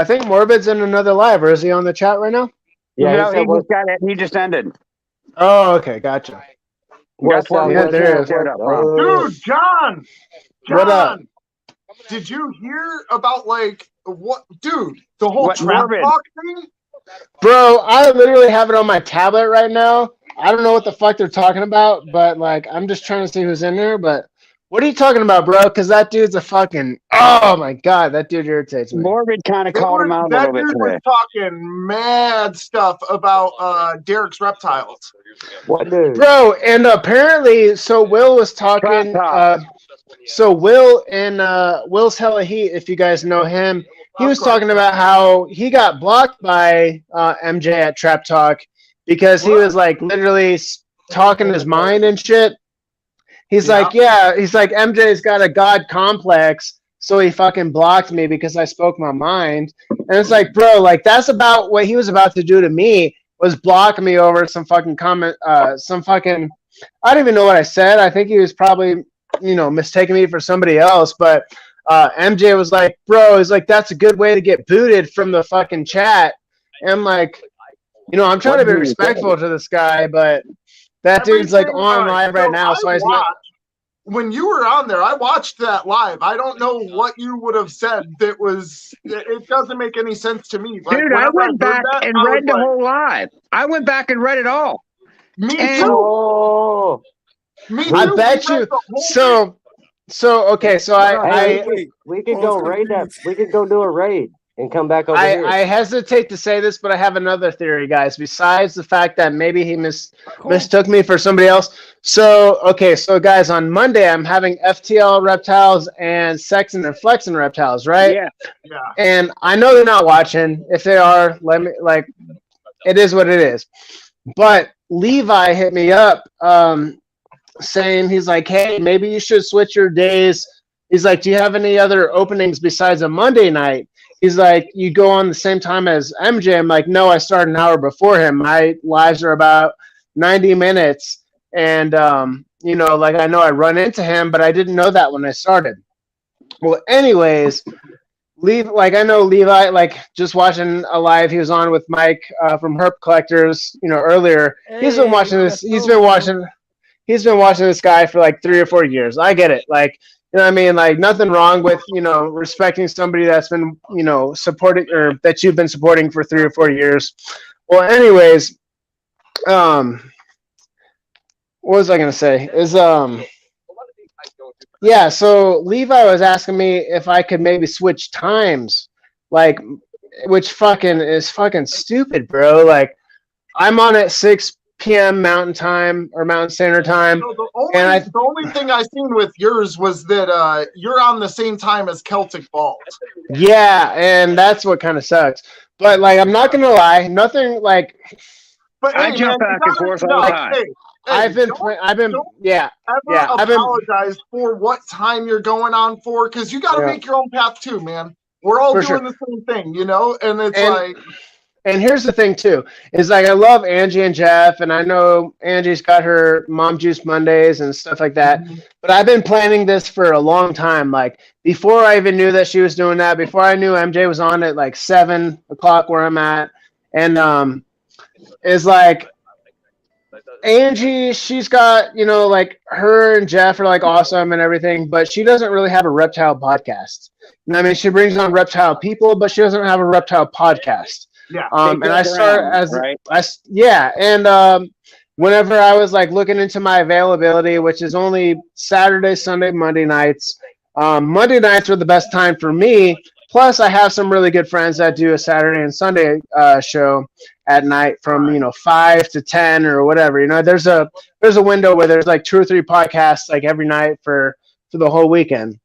think Morbid's in another live, or is he on the chat right now? Yeah, no, he said, just got it. He just ended. Oh, okay, gotcha. what's up? Yeah, there is. Dude, John! What up? Did you hear about what? Dude, the whole What, trap Morbid? talk thing? Bro, I literally have it on my tablet right now. I don't know what the fuck they're talking about, but I'm just trying to see who's in there. But what are you talking about, bro? Because that dude's a fucking. Oh my god, that dude irritates me. Morbid kind of called him out a That little bit dude today. was talking mad stuff about Derek's reptiles. What dude? Bro, and apparently, so Will was talking. Trap So Will and Will's Hella Heat, if you guys know him, he was talking about how he got blocked by MJ at Trap Talk because he was literally talking his mind and shit. He's like, MJ's got a god complex, so he fucking blocked me because I spoke my mind. And it's like, bro, that's about what he was about to do to me, was block me over some fucking comment, I don't even know what I said. I think he was probably mistaking me for somebody else, but MJ was like, bro, he's like, that's a good way to get booted from the fucking chat. And I'm like, I'm trying to be respectful to this guy, but that dude's like on live right now, so he's not. When you were on there, I watched that live. I don't know what you would have said. It doesn't make any sense to me. Dude, I went back and read the whole live. I went back and read it all. Me And- too. Oh, Me too. I bet We you. read the whole So okay, so hey, I we could go raid that. We could go do a raid and come back over here. I hesitate to say this, but I have another theory, guys. Besides the fact that maybe he mistook me for somebody else. So guys, on Monday I'm having FTL Reptiles and Sexton and Flexing Reptiles, right? Yeah. Yeah. And I know they're not watching. If they are, it is what it is. But Levi hit me up, saying he's like, hey, maybe you should switch your days. He's like, do you have any other openings besides a Monday night? He's like, you go on the same time as MJ. I'm like, no, I start an hour before him. My lives are about 90 minutes. And, I know I run into him, but I didn't know that when I started. Well, anyways, I know Levi, just watching a live he was on with Mike from Herp Collectors, earlier. He's been watching this. He's been watching this guy for 3 or 4 years. I get it. Nothing wrong with, respecting somebody that's been, supporting or that you've been supporting for 3 or 4 years. Well, anyways, what was I going to say yeah, so Levi was asking me if I could maybe switch times, which is fucking stupid, bro. I'm on at 6 p.m. Mountain Time or Mountain Standard Time. So the only thing I seen with yours was that you're on the same time as Celtic Vault. Yeah, and that's what kind of sucks. But I'm not gonna lie, nothing But I jump back and forth all the time. I've been apologize for what time you're going on for, because you got to make your own path too, man. We're all doing the same thing, and it's And here's the thing too, is I love Angie and Jeff, and I know Angie's got her Mom Juice Mondays and stuff like that. Mm-hmm. But I've been planning this for a long time. Before I even knew that she was doing that, before I knew MJ was on at 7 o'clock where I'm at. And is Angie, she's got, her and Jeff are awesome and everything, but she doesn't really have a reptile podcast. She brings on reptile people, but she doesn't have a reptile podcast. Yeah. And I start whenever I was looking into my availability, which is only Saturday, Sunday, Monday nights. Monday nights are the best time for me. Plus, I have some really good friends that do a Saturday and Sunday show at night from 5 to 10 or whatever. There's a window where there's 2 or 3 podcasts every night for the whole weekend.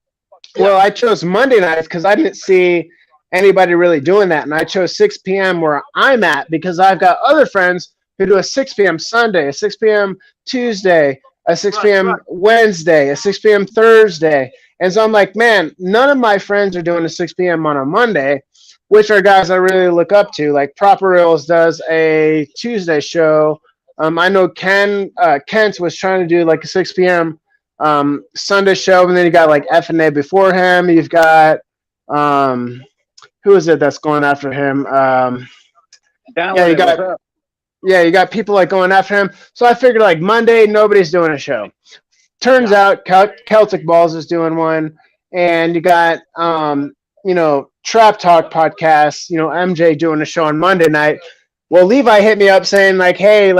Yeah. Well, I chose Monday nights because I didn't see anybody really doing that, and I chose 6 p.m. where I'm at because I've got other friends who do a 6 p.m. Sunday, a 6 p.m. Tuesday, a 6 p.m. Wednesday, a 6 p.m. Thursday. And so I'm like, man, none of my friends are doing a 6 p.m. on a Monday, which are guys I really look up to. Proper Reels does a Tuesday show. I know Kent was trying to do a 6 p.m. Sunday show, and then you got F&A before him. You've got who is it that's going after him? You got people going after him. So I figured Monday nobody's doing a show. Turns out Celtic Balls is doing one, and you got Trap Talk podcast. MJ doing a show on Monday night. Well, Levi hit me up saying hey,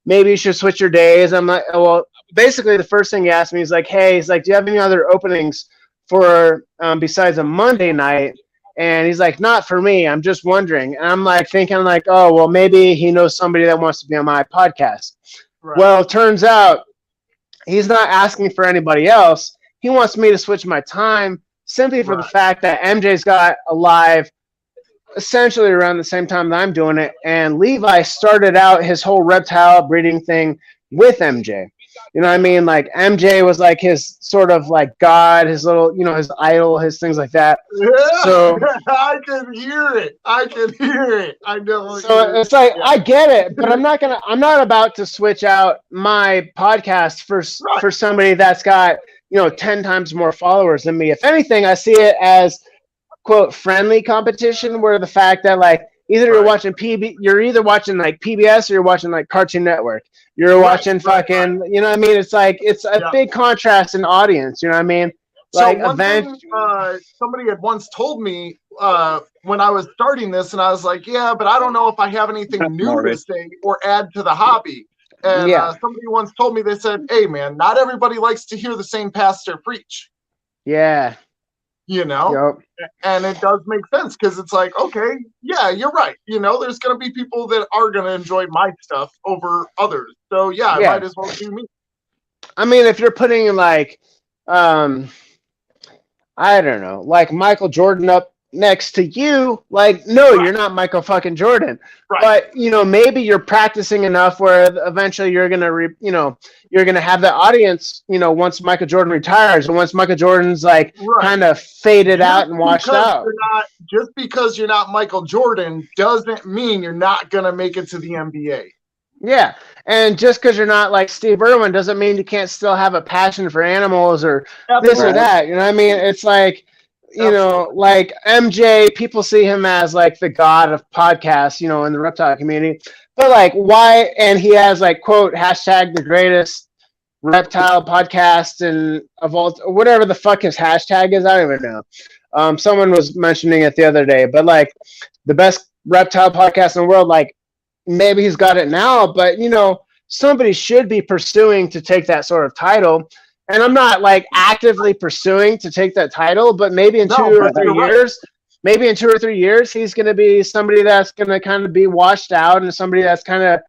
maybe you should switch your days. I'm like, well, basically the first thing he asked me is hey, he's do you have any other openings for besides a Monday night? And he's like, not for me. I'm just wondering. And I'm thinking oh, well, maybe he knows somebody that wants to be on my podcast. Right. Well, it turns out he's not asking for anybody else. He wants me to switch my time simply for the fact that MJ's got a live essentially around the same time that I'm doing it. And Levi started out his whole reptile breeding thing with MJ. MJ was his sort of God, his little, his idol, his things like that. Yeah, so I can hear it. I know. So it's I get it, but I'm not about to switch out my podcast for somebody that's got 10 times more followers than me. If anything, I see it as quote friendly competition, where the fact that like you're either watching like PBS or you're watching like Cartoon Network. You're watching fucking, you know what I mean? It's like it's a big contrast in audience. You know what I mean? Like so one thing somebody had once told me when I was starting this, and I was like, yeah, but I don't know if I have anything new to say or add to the hobby. And somebody once told me, they said, hey, man, not everybody likes to hear the same pastor preach. Yeah. You know? Yep. And it does make sense because it's like, okay, yeah, you're right. You know, there's going to be people that are going to enjoy my stuff over others. So, I might as well do me. I mean, if you're putting like, I don't know, like Michael Jordan up next to you, like, no, you're not Michael fucking Jordan. Right. But, maybe you're practicing enough where eventually you're going to, you're going to have that audience, once Michael Jordan retires and once Michael Jordan's like kind of faded out and washed out. Just because you're not Michael Jordan doesn't mean you're not going to make it to the NBA. Yeah. And just because you're not like Steve Irwin doesn't mean you can't still have a passion for animals or this or that. You know what I mean? It's like, like MJ, people see him as like the god of podcasts, in the reptile community. But like, why? And he has like, quote, hashtag the greatest reptile podcast and of all, whatever the fuck his hashtag is. I don't even know. Someone was mentioning it the other day, but like the best reptile podcast in the world, like maybe he's got it now, but somebody should be pursuing to take that sort of title. And I'm not like actively pursuing to take that title, but maybe in 2 or 3 years, he's going to be somebody that's going to kind of be washed out and somebody that's kind of,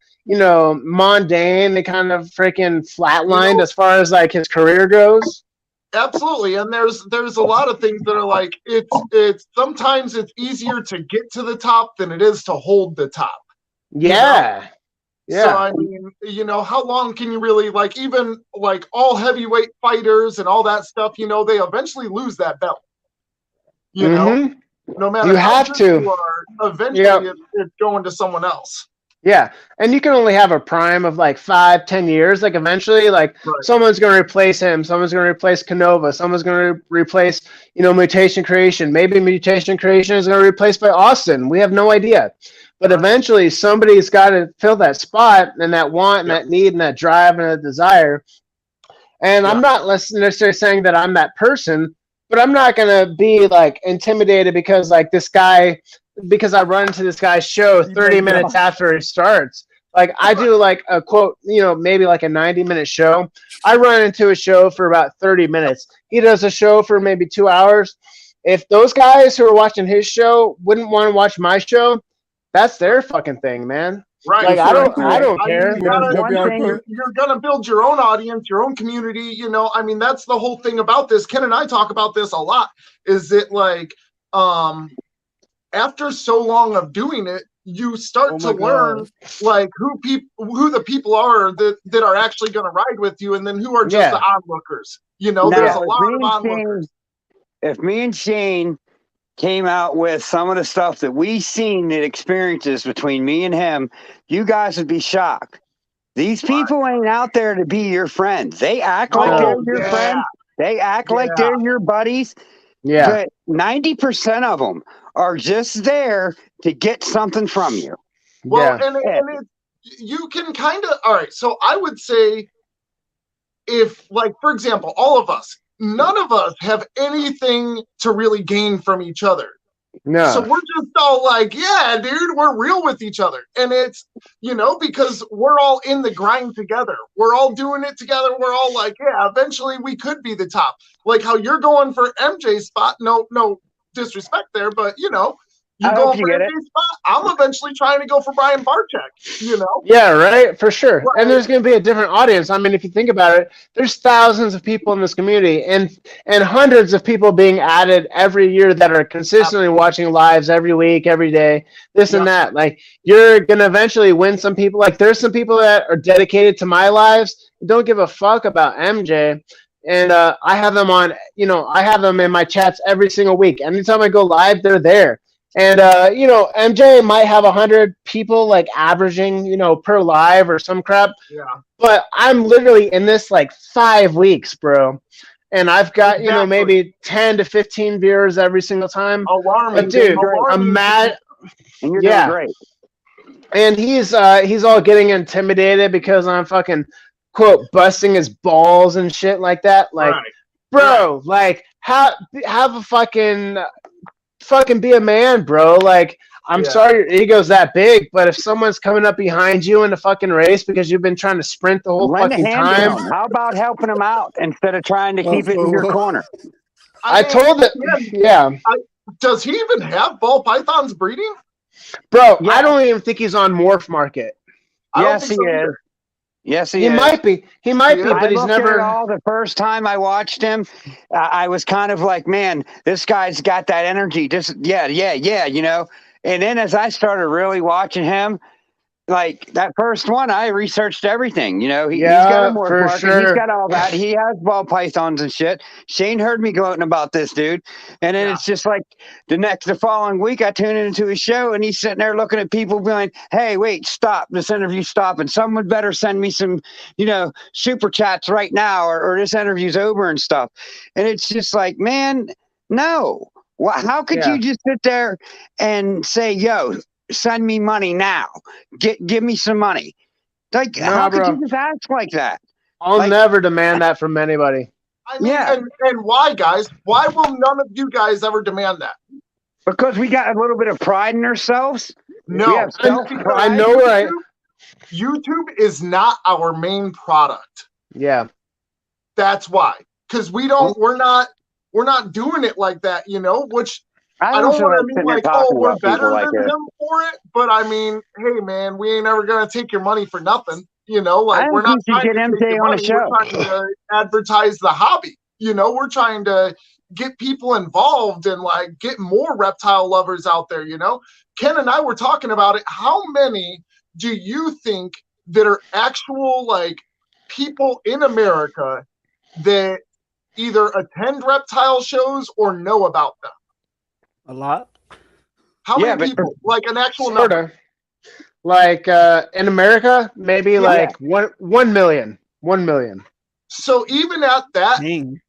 mundane and kind of freaking flatlined as far as like his career goes. Absolutely. And there's a lot of things that are like, it's sometimes it's easier to get to the top than it is to hold the top. Yeah. Yeah. So, I mean, how long can you really, like, even, like, all heavyweight fighters and all that stuff, they eventually lose that belt. You know? No matter how good you are, eventually it's going to someone else. Yeah. And you can only have a prime of, like, 5-10 years. Like, eventually, like, someone's going to replace him. Someone's going to replace Canova. Someone's going to replace, Mutation Creation. Maybe Mutation Creation is going to be replaced by Austin. We have no idea. But eventually somebody's got to fill that spot and that want and that need and that drive and that desire. And I'm not necessarily saying that I'm that person, but I'm not going to be like intimidated because like this guy, because I run into this guy's show 30 minutes after it starts. Like I do like a quote, maybe like a 90-minute show. I run into a show for about 30 minutes. He does a show for maybe 2 hours. If those guys who are watching his show wouldn't want to watch my show, that's their fucking thing, man. Right. Like, I don't care. You're gonna build your own audience, your own community. I mean, that's the whole thing about this. Ken and I talk about this a lot. Is that like, after so long of doing it, you start to learn like who the people are that are actually gonna ride with you, and then who are just the onlookers. There's a lot of onlookers. If me and Shane came out with some of the stuff that we seen, the experiences between me and him, you guys would be shocked. These people ain't out there to be your friends. They act like they're your friends. They act like they're your buddies. Yeah. But 90% of them are just there to get something from you. Well, and you can kind of, all right. So I would say if, like, for example, all of us, none of us have anything to really gain from each other. No. So we're just all like, yeah, dude, we're real with each other. And it's, because we're all in the grind together. We're all doing it together. We're all like, yeah, eventually we could be the top. Like how you're going for MJ's spot. No disrespect there, but you go for MJ's spot. I'm eventually trying to go for Brian Barczyk, Yeah, right, for sure. Right. And there's going to be a different audience. I mean, if you think about it, there's thousands of people in this community and hundreds of people being added every year that are consistently watching lives every week, every day, this and that. Like, you're going to eventually win some people. Like, there's some people that are dedicated to my lives, don't give a fuck about MJ. And I have them on, I have them in my chats every single week. Anytime I go live, they're there. And, MJ might have 100 people like averaging, per live or some crap. Yeah. But I'm literally in this like 5 weeks, bro. and I've got Exactly. maybe 10 to 15 viewers every single time. Alarming. But dude, Alarming. And you're Yeah. doing great. And he's all getting intimidated because I'm fucking quote busting his balls and shit like that. Like, Right. bro, like have a fucking be a man, bro. Like, I'm Yeah. sorry your ego's that big, but if someone's coming up behind you in a fucking race because you've been trying to sprint the whole Lend a fucking hand to time, him. How about helping him out instead of trying to keep it in your corner? I mean, told it, yeah, Does he even have ball pythons breeding? bro. Yeah. I don't even think he's on Morph Market. I don't Yes, think he so is. either. Yes, He is. might be. He might be, Yeah. but I he's looked at it never. all the first time I watched him. I was kind of like, man, this guy's got that energy. Just yeah. And then as I started really watching him, like that first one, I researched everything. He's got Yeah, a more for market. sure. He's got all that. He has ball pythons and shit. Shane heard me gloating about this dude, and then Yeah. it's just like the following week, I tune into his show, and he's sitting there looking at people, going, "Hey, wait, stop! This interview, stop! And someone better send me some, super chats right now, or this interview's over and stuff." And it's just like, man, no. How could Yeah. you just sit there and say, "Yo, send me money now. Give me some money"? Like, Nah, how could bro. you just act like that? I'll Like- never demand that from anybody. I mean, Yeah. and why, guys? Why will none of you guys ever demand that? Because we got a little bit of pride in ourselves. No. We have I self-pride. know where I. YouTube is not our main product. Yeah. That's why. Because we're not doing it like that, which I don't feel want to like be sitting there like, talking oh, we're about people better like than this. him for it. But I mean, hey man, we ain't ever gonna take your money for nothing. I We're think not you should trying get to MJ take your on a money. show. We're trying to advertise the hobby. We're trying to get people involved and like get more reptile lovers out there. Ken and I were talking about it. How many do you think that are actual like people in America that either attend reptile shows or know about them? A lot. How Yeah, many but- people? Like an actual Sort number? of. Like in America, maybe like 1 million. 1 million. So even at that, Dang.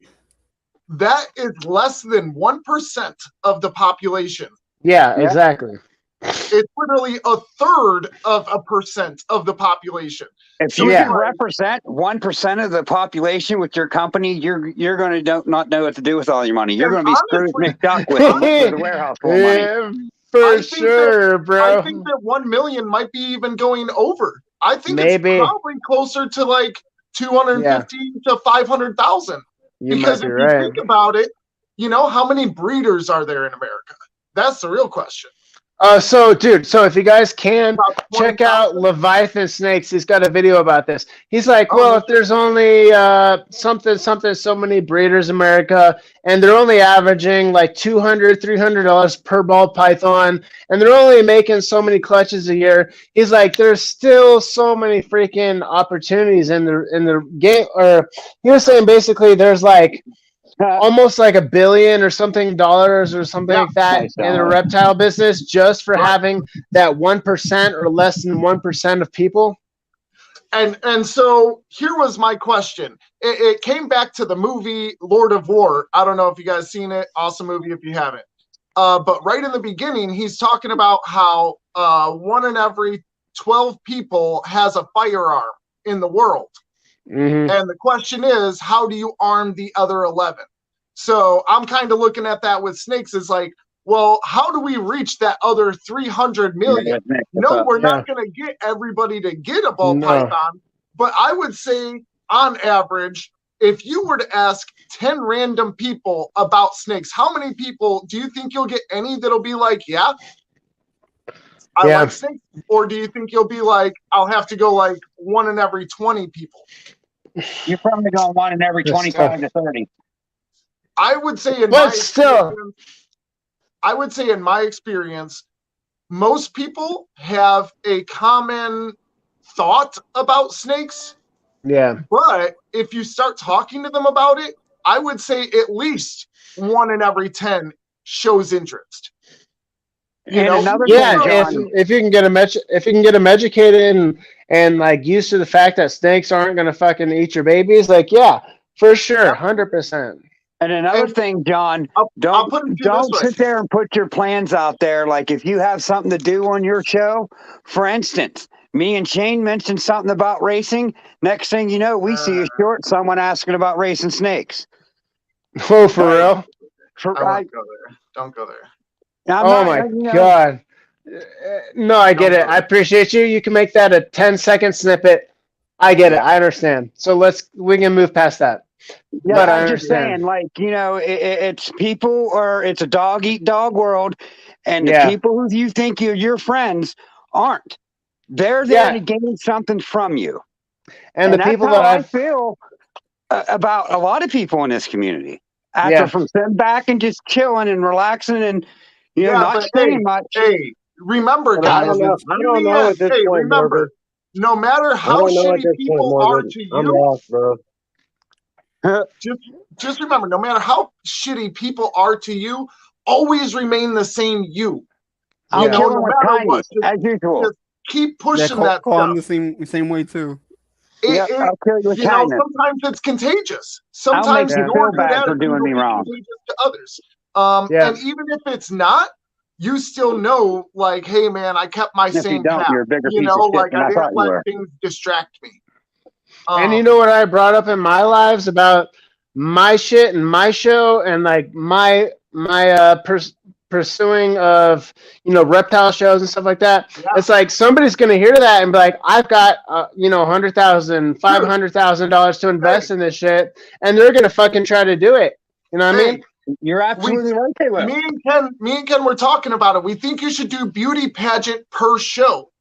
that is less than 1% of the population. Yeah, Yeah. exactly. It's literally a third of a percent of the population. If you Yeah. can represent 1% of the population with your company, you're going to not know what to do with all your money. You're And going to be Scrooge honestly- McDuck with the warehouse full of money. Yeah, I for think sure, bro. I think that 1 million might be even going over. I think Maybe. it's probably closer to like 250 to 500,000. You Because might if be you right. think about it, how many breeders are there in America? That's the real question. So if you guys can About check out 20,000. Leviathan Snakes, he's got a video about this. He's like, Oh, well, no if there's only so many breeders in America, and they're only averaging like $200-$300 per ball python, and they're only making so many clutches a year, he's like, there's still so many freaking opportunities in the game. Or he was saying basically there's like almost like $1 billion or something dollars or something like that Nice in the dollar. reptile business just for Right. having that 1% or less than 1% of people. And so here was my question. It came back to the movie Lord of War. I don't know if you guys seen it. Awesome movie if you haven't. But right in the beginning, he's talking about how 1 in every 12 people has a firearm in the world. Mm-hmm. And the question is, how do you arm the other 11? So I'm kind of looking at that with snakes as like, well, how do we reach that other 300 million? No, we're not going to get everybody to get a ball No. python. But I would say, on average, if you were to ask 10 random people about snakes, how many people do you think you'll get any that'll be like, yeah, I Yeah. like snakes? Or do you think you'll be like, I'll have to go like 1 in every 20 people? You're probably going 1 in every That's 25 to 30. I would say in But my still. experience, I would say in my experience, most people have a common thought about snakes, Yeah. but if you start talking to them about it, I would say at least 1 in every 10 shows interest. And another Yeah. thing, John, If you can get them educated and like used to the fact that snakes aren't gonna fucking eat your babies, like yeah, For sure, 100%. And another And thing, John, I'll don't put it to you this don't way. sit there and put your plans out there. Like if you have something to do on your show, for instance, me and Shane mentioned something about racing. Next thing you know, we see a short someone asking about racing snakes. Oh, for Like, real? I won't go there. Don't go there. I'm Oh not, my you know, God. No, I get Don't it. go I appreciate you. You can make that a 10-second snippet. I get it. I understand. So we can move past that. Yeah, But I I'm just understand. saying, like, you know, it's people, or it's a dog eat dog world, and the Yeah. people who you think are your friends aren't. They're there Yeah. to gain something from you, And the that's people how that I I've feel about a lot of people in this community. After Yeah. from sitting back and just chilling and relaxing and not but saying much. Hey, remember, But I guys. don't know. It's I in don't the know end. at this Hey, point, remember, Morbid. no matter I how don't know at shitty this point, people are Morbid. to I'm you, lost, bro. just remember, no matter how shitty people are to you, always remain the same you. I'll You know, kill no them with matter what. kindness, as usual. Just keep Yeah, pushing call, that call him stuff. the same way too. Yep, I'll kill you with kindness. Sometimes it's contagious. I'll make Sometimes you your feel good bad for attitude doing will me be wrong. contagious to others. Yeah. And even if it's not, you still know, like, hey, man, I kept my If you same don't, path. you're a bigger You piece know, of shit like than I I thought didn't you let were. things distract me. And you know what I brought up in my lives about my shit and my show and like my pursuing of reptile shows and stuff like that. Yeah. It's like somebody's gonna hear that and be like, I've got $100,000, $500,000 to invest in this shit, and they're gonna fucking try to do it. You know what I mean? You're absolutely right, they will. Me and Ken were talking about it. We think you should do beauty pageant per show.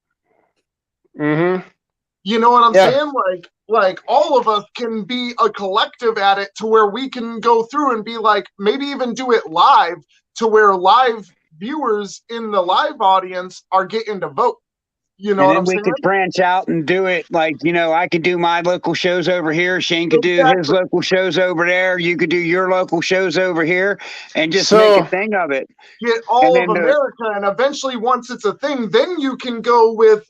Mm-hmm. You know what I'm Yeah. saying? Like all of us can be a collective at it to where we can go through and be like, maybe even do it live to where live viewers in the live audience are getting to vote. You know And what then I'm we saying? could branch out and do it like, I could do my local shows over here. Shane could do his Exactly. local shows over there. You could do your local shows over here and just So- make a thing of it. Get all And of then America, and eventually once it's a thing, then you can go with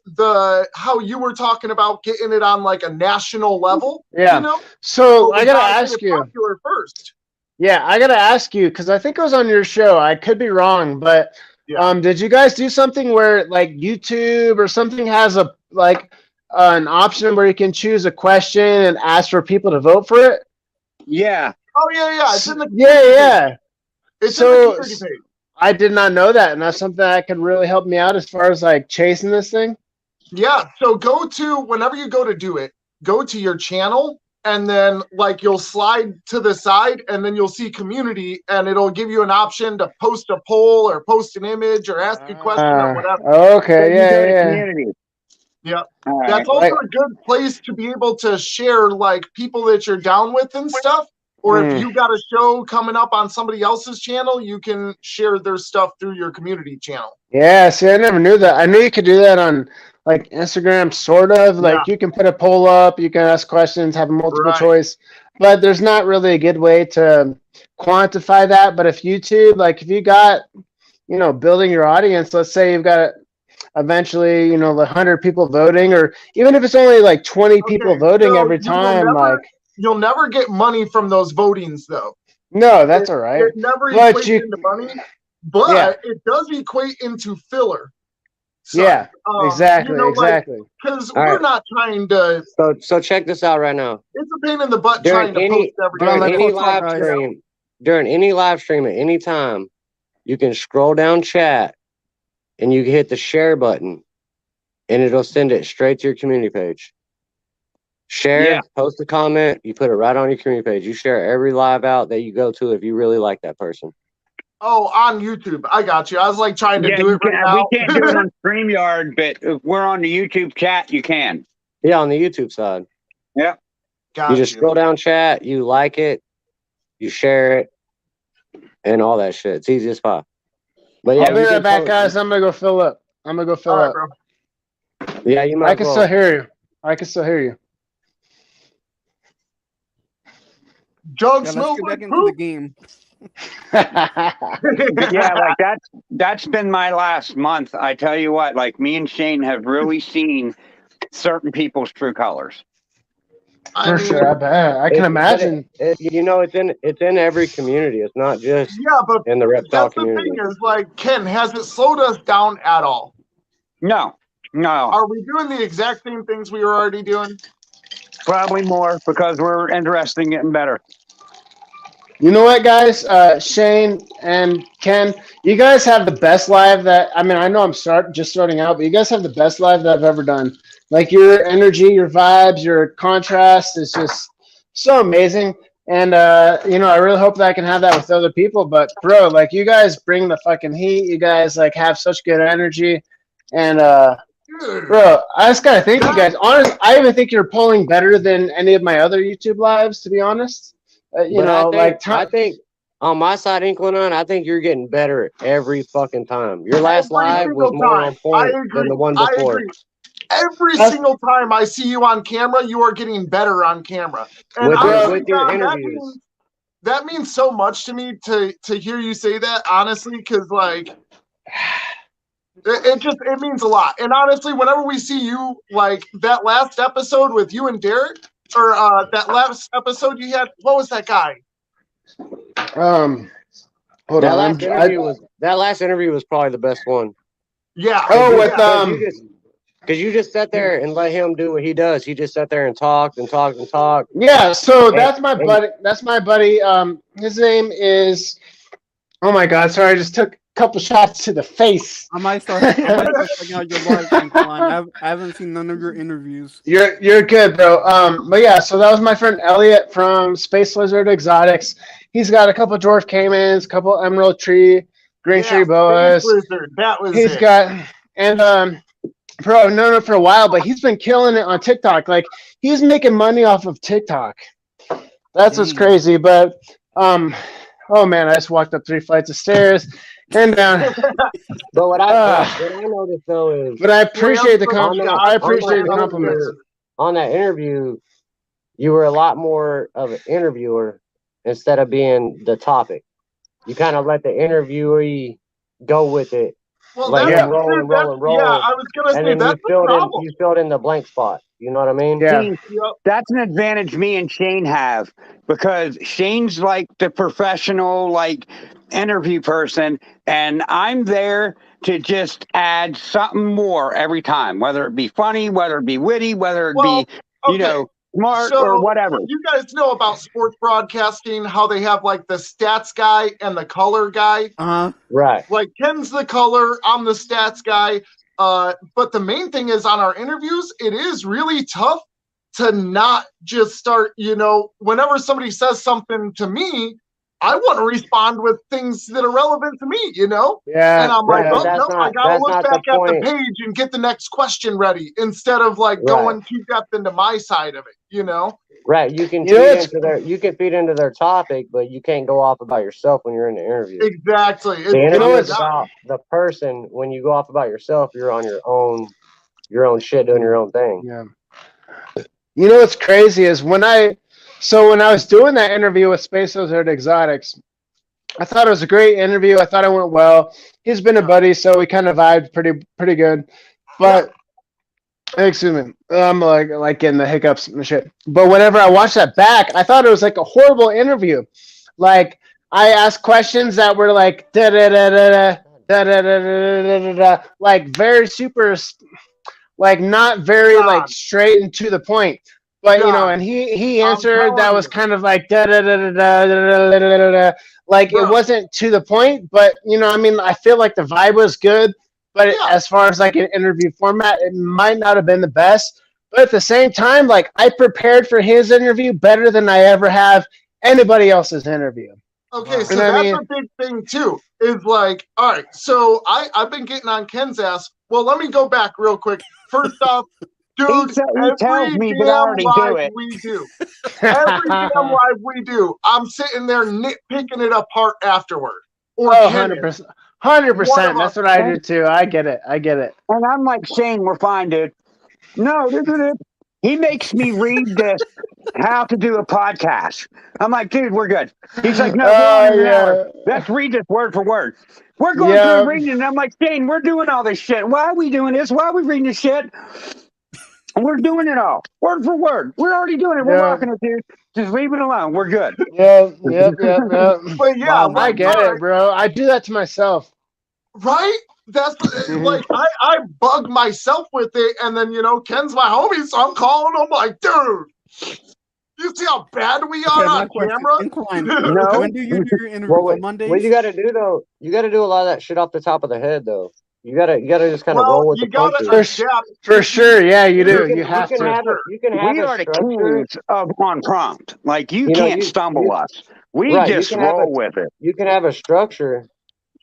how you were talking about getting it on like a national level. Yeah. You know? So But we I gotta gotta get ask it you. popular first. Yeah, I gotta ask you because I think it was on your show. I could be wrong, but Yeah. did you guys do something where like YouTube or something has an option where you can choose a question and ask for people to vote for it? yeah. Oh yeah. It's in the Yeah. It's So- in the community page. I did not know that, and that's something that could really help me out as far as like chasing this thing. Yeah. So whenever you go to do it, go to your channel, and then like you'll slide to the side, and then you'll see community, and it'll give you an option to post a poll or post an image or ask a question or whatever. So Okay, you go to yeah. community. Yeah. All right. That's also a good place to be able to share like people that you're down with and stuff. Or if you got a show coming up on somebody else's channel, you can share their stuff through your community channel. Yeah, see, I never knew that. I knew you could do that on like Instagram, sort of. Like you can put a poll up, you can ask questions, have a multiple Right. choice, but there's not really a good way to quantify that. But if YouTube, like if you got, building your audience, let's say you've got eventually, 100 people voting, or even if it's only like 20 people voting so every time, you'll never get money from those votings though. no, that's all right. It never But equates you- into money, but it does equate into filler. So, Yeah, exactly, exactly. Because All we're right. not trying to. So check this out right now. It's a pain in the butt During trying to any post every But on during that day. any close talk, live guys. stream, during any live stream at any time, you can scroll down chat, and you can hit the share button, and it'll send it straight to your community page. Share, Yeah. post a comment, you put it right on your community page. You share every live out that you go to if you really like that person. Oh, on YouTube. I got you. I was like trying to Yeah, do it right now. we can't do it on StreamYard, but if we're on the YouTube chat, you can. Yeah, on the YouTube side. Got You just you. scroll down chat, you like it, you share it, and all that shit. It's easy as pie. But yeah, I'll be you right can back, post- guys. I'm gonna go fill up. All right, bro. Yeah, you might. I can still hear you. I can still hear you. Jug Yeah, let's smells get like back into the poop. game. Yeah, like that's been my last month. I tell you what, like me and Shane have really seen certain people's true colors. For sure, I bet. I can imagine. You know, it's in every community. It's not just Yeah, but in the reptile that's the community. thing is, like, Ken, has it slowed us down at all? No. Are we doing the exact same things we were already doing? Probably more because we're interested in getting better. You know what, guys? Shane and Ken, you guys have the best live that, I mean, I know I'm just starting out, but you guys have the best live that I've ever done. Like, your energy, your vibes, your contrast is just so amazing. And, you know, I really hope that I can have that with other people. But, bro, like, you guys bring the fucking heat. You guys, like, have such good energy. And, Dude, bro, I just got to thank you guys. Honestly, I even think you're pulling better than any of my other YouTube lives, to be honest. You But know, I think on my side, Inklinun, I think you're getting better every fucking time. Your last every live was single more time. on point I agree. than the one I before. agree. Every single time I see you on camera, you are getting better on camera. And With honestly, your God, interviews. that means so much to me to hear you say that, honestly, because, like, it means a lot. And honestly, whenever we see you, like, that last episode with you and Derek, or that last episode you had, what was that guy? Hold That on. last interview was probably the best one. Yeah. Oh, with because you just sat there and let him do what he does. He just sat there and talked and talked and talked. Yeah, so that's my buddy. That's my buddy. His name is. Oh my God! Sorry, I just took a couple shots to the face. I might start checking out your live, Inklinun. I haven't seen none of your interviews. You're good, bro. But yeah, so that was my friend Elliot from Space Lizard Exotics. He's got a couple dwarf caimans, a couple emerald tree, green tree boas. That was He's got bro, I've known him for a while, but he's been killing it on TikTok. Like, he's making money off of TikTok. That's what's crazy. But oh man, I just walked up 3 flights of stairs and down. But what I noticed though is, but I appreciate the compliment. I appreciate the compliments. On that interview, you were a lot more of an interviewer instead of being the topic. You kind of let the interviewee go with it. Well, like that's roll. Yeah, I was gonna say that's the problem. You filled in the blank spot. You know what I mean? Yeah. See, that's an advantage me and Shane have because Shane's like the professional, like, interview person, and I'm there to just add something more every time, whether it be funny, whether it be witty, whether it be, you know, smart or whatever. You guys know about sports broadcasting, how they have, like, the stats guy and the color guy. Right. Like, Ken's the color, I'm the stats guy. But the main thing is, on our interviews, it is really tough to not just start, you know, whenever somebody says something to me, I want to respond with things that are relevant to me, you know? Yeah. And I'm like, right, I gotta look back at the page and get the next question ready instead of, like, going too depth into my side of it, you know? Right. You can feed into their topic, but you can't go off about yourself when you're in the interview. Exactly. The interview is about the person. When you go off about yourself, you're on your own shit, doing your own thing. Yeah. You know what's crazy is when I was doing that interview with Space Lizard Exotics, I thought it was a great interview. I thought it went well. He's been a buddy, so we kind of vibed pretty good. But excuse me, I'm like getting the hiccups and shit. But whenever I watched that back, I thought it was like a horrible interview. Like, I asked questions that were like da da da da da da da da da da, like very super, like not very like straight and to the point. But you know, and he answered that was kind of like da da da da da da da da da. Like, it wasn't to the point, but you know, I mean, I feel like the vibe was good. But as far as like an interview format, it might not have been the best. But at the same time, like, I prepared for his interview better than I ever have anybody else's interview. Okay, so that's a big thing too. Is like, all right, so I've been getting on Ken's ass. Well, let me go back real quick. First off, dude, every damn live we do, I'm sitting there nitpicking it apart afterward. Or 100%. 100%. That's what I do too. I get it. And I'm like, Shane, we're fine, dude. No, he makes me read this, how to do a podcast. I'm like, dude, we're good. He's like, no, let's read this word for word. We're going through reading, and I'm like, Shane, we're doing all this shit. Why are we doing this? Why are we reading this shit? We're doing it all, word for word. We're already doing it. We're Yeah. rocking it, dude. Just leave it alone. We're good. Yep. But yeah, Wow, I like, get all it, right, bro. I do that to myself. right? That's Mhm. like I bug myself with it, and then Ken's my homie, so I'm calling him like, dude, you see how bad we are Okay, my on question. camera? Incline. No. When do you do your interviews Well, on what Mondays? you got to do though, you got to do a lot of that shit off the top of the head though. You gotta just kind of Well, roll with you the gotta punches. adapt. For sure, yeah, you do. You You have can to. have it. You can have We a are the structure. kings of on prompt. Like you You know, can't stumble you us. We right. You just can have roll with it. you can have a structure,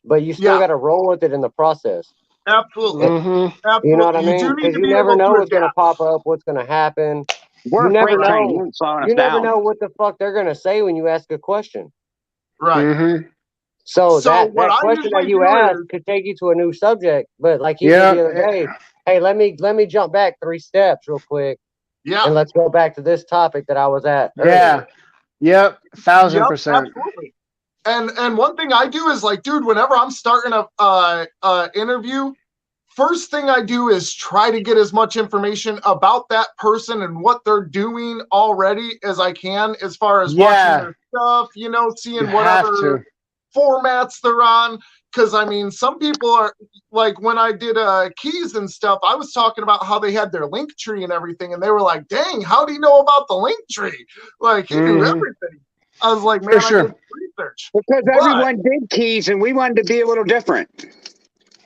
but you still Yeah. got to roll with it in the process. Absolutely, Mm-hmm. absolutely. You know what I You mean? do need Because to you be never able know to what's going to adapt. pop up, what's going to happen. We're You a never freight train. You know. ain't slowing us You never down. know what the fuck they're going to say when you ask a question. Right. Mm-hmm. So So that what I question that usually you do ask is, could take you to a new subject. But like he did Yeah. the other day, hey, let me jump back 3 steps real quick, yeah, and let's go back to this topic that I was at Yeah. earlier. Yep. 1000%. absolutely. And one thing I do is like, dude, whenever I'm starting a interview, first thing I do is try to get as much information about that person and what they're doing already as I can, as far as watching Yeah. their stuff, seeing You what have other to. formats they're on. Because I mean, some people are like, when I did keys and stuff, I was talking about how they had their link tree and everything, and they were like, "Dang, how do you know about the link tree? Like, you knew Mhm. everything." I was like, For "Man, sure. I did research." Because But everyone did keys and we wanted to be a little different.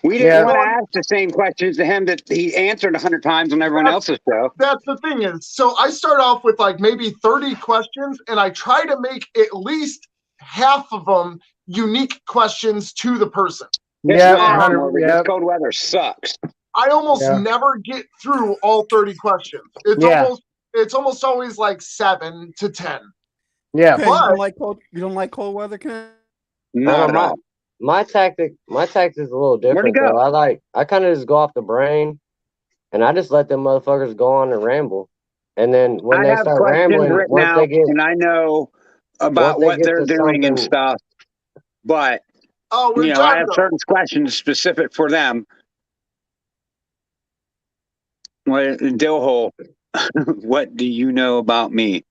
We didn't Yeah. want to ask the same questions to him that he answered 100 times on everyone else's show. that's the thing is, so I start off with like maybe 30 questions, and I try to make at least half of them unique questions to the person. It's Yeah. winter, 100. Norbert. This Yep. cold weather sucks. I almost Yeah. never get through all 30 questions. Yeah. It's almost always like 7 to 10. Yeah. Okay, But you don't like cold weather, Ken? I Not don't at know, all. my tactic is a little Where'd he different go? though. I kind of just go off the brain, and I just let them motherfuckers go on and ramble. And then when I they have start questions rambling, written out and I know about what get they're to doing and something, stuff. But, we're I done have though. certain questions specific for them. Well, Dillhole, what do you know about me?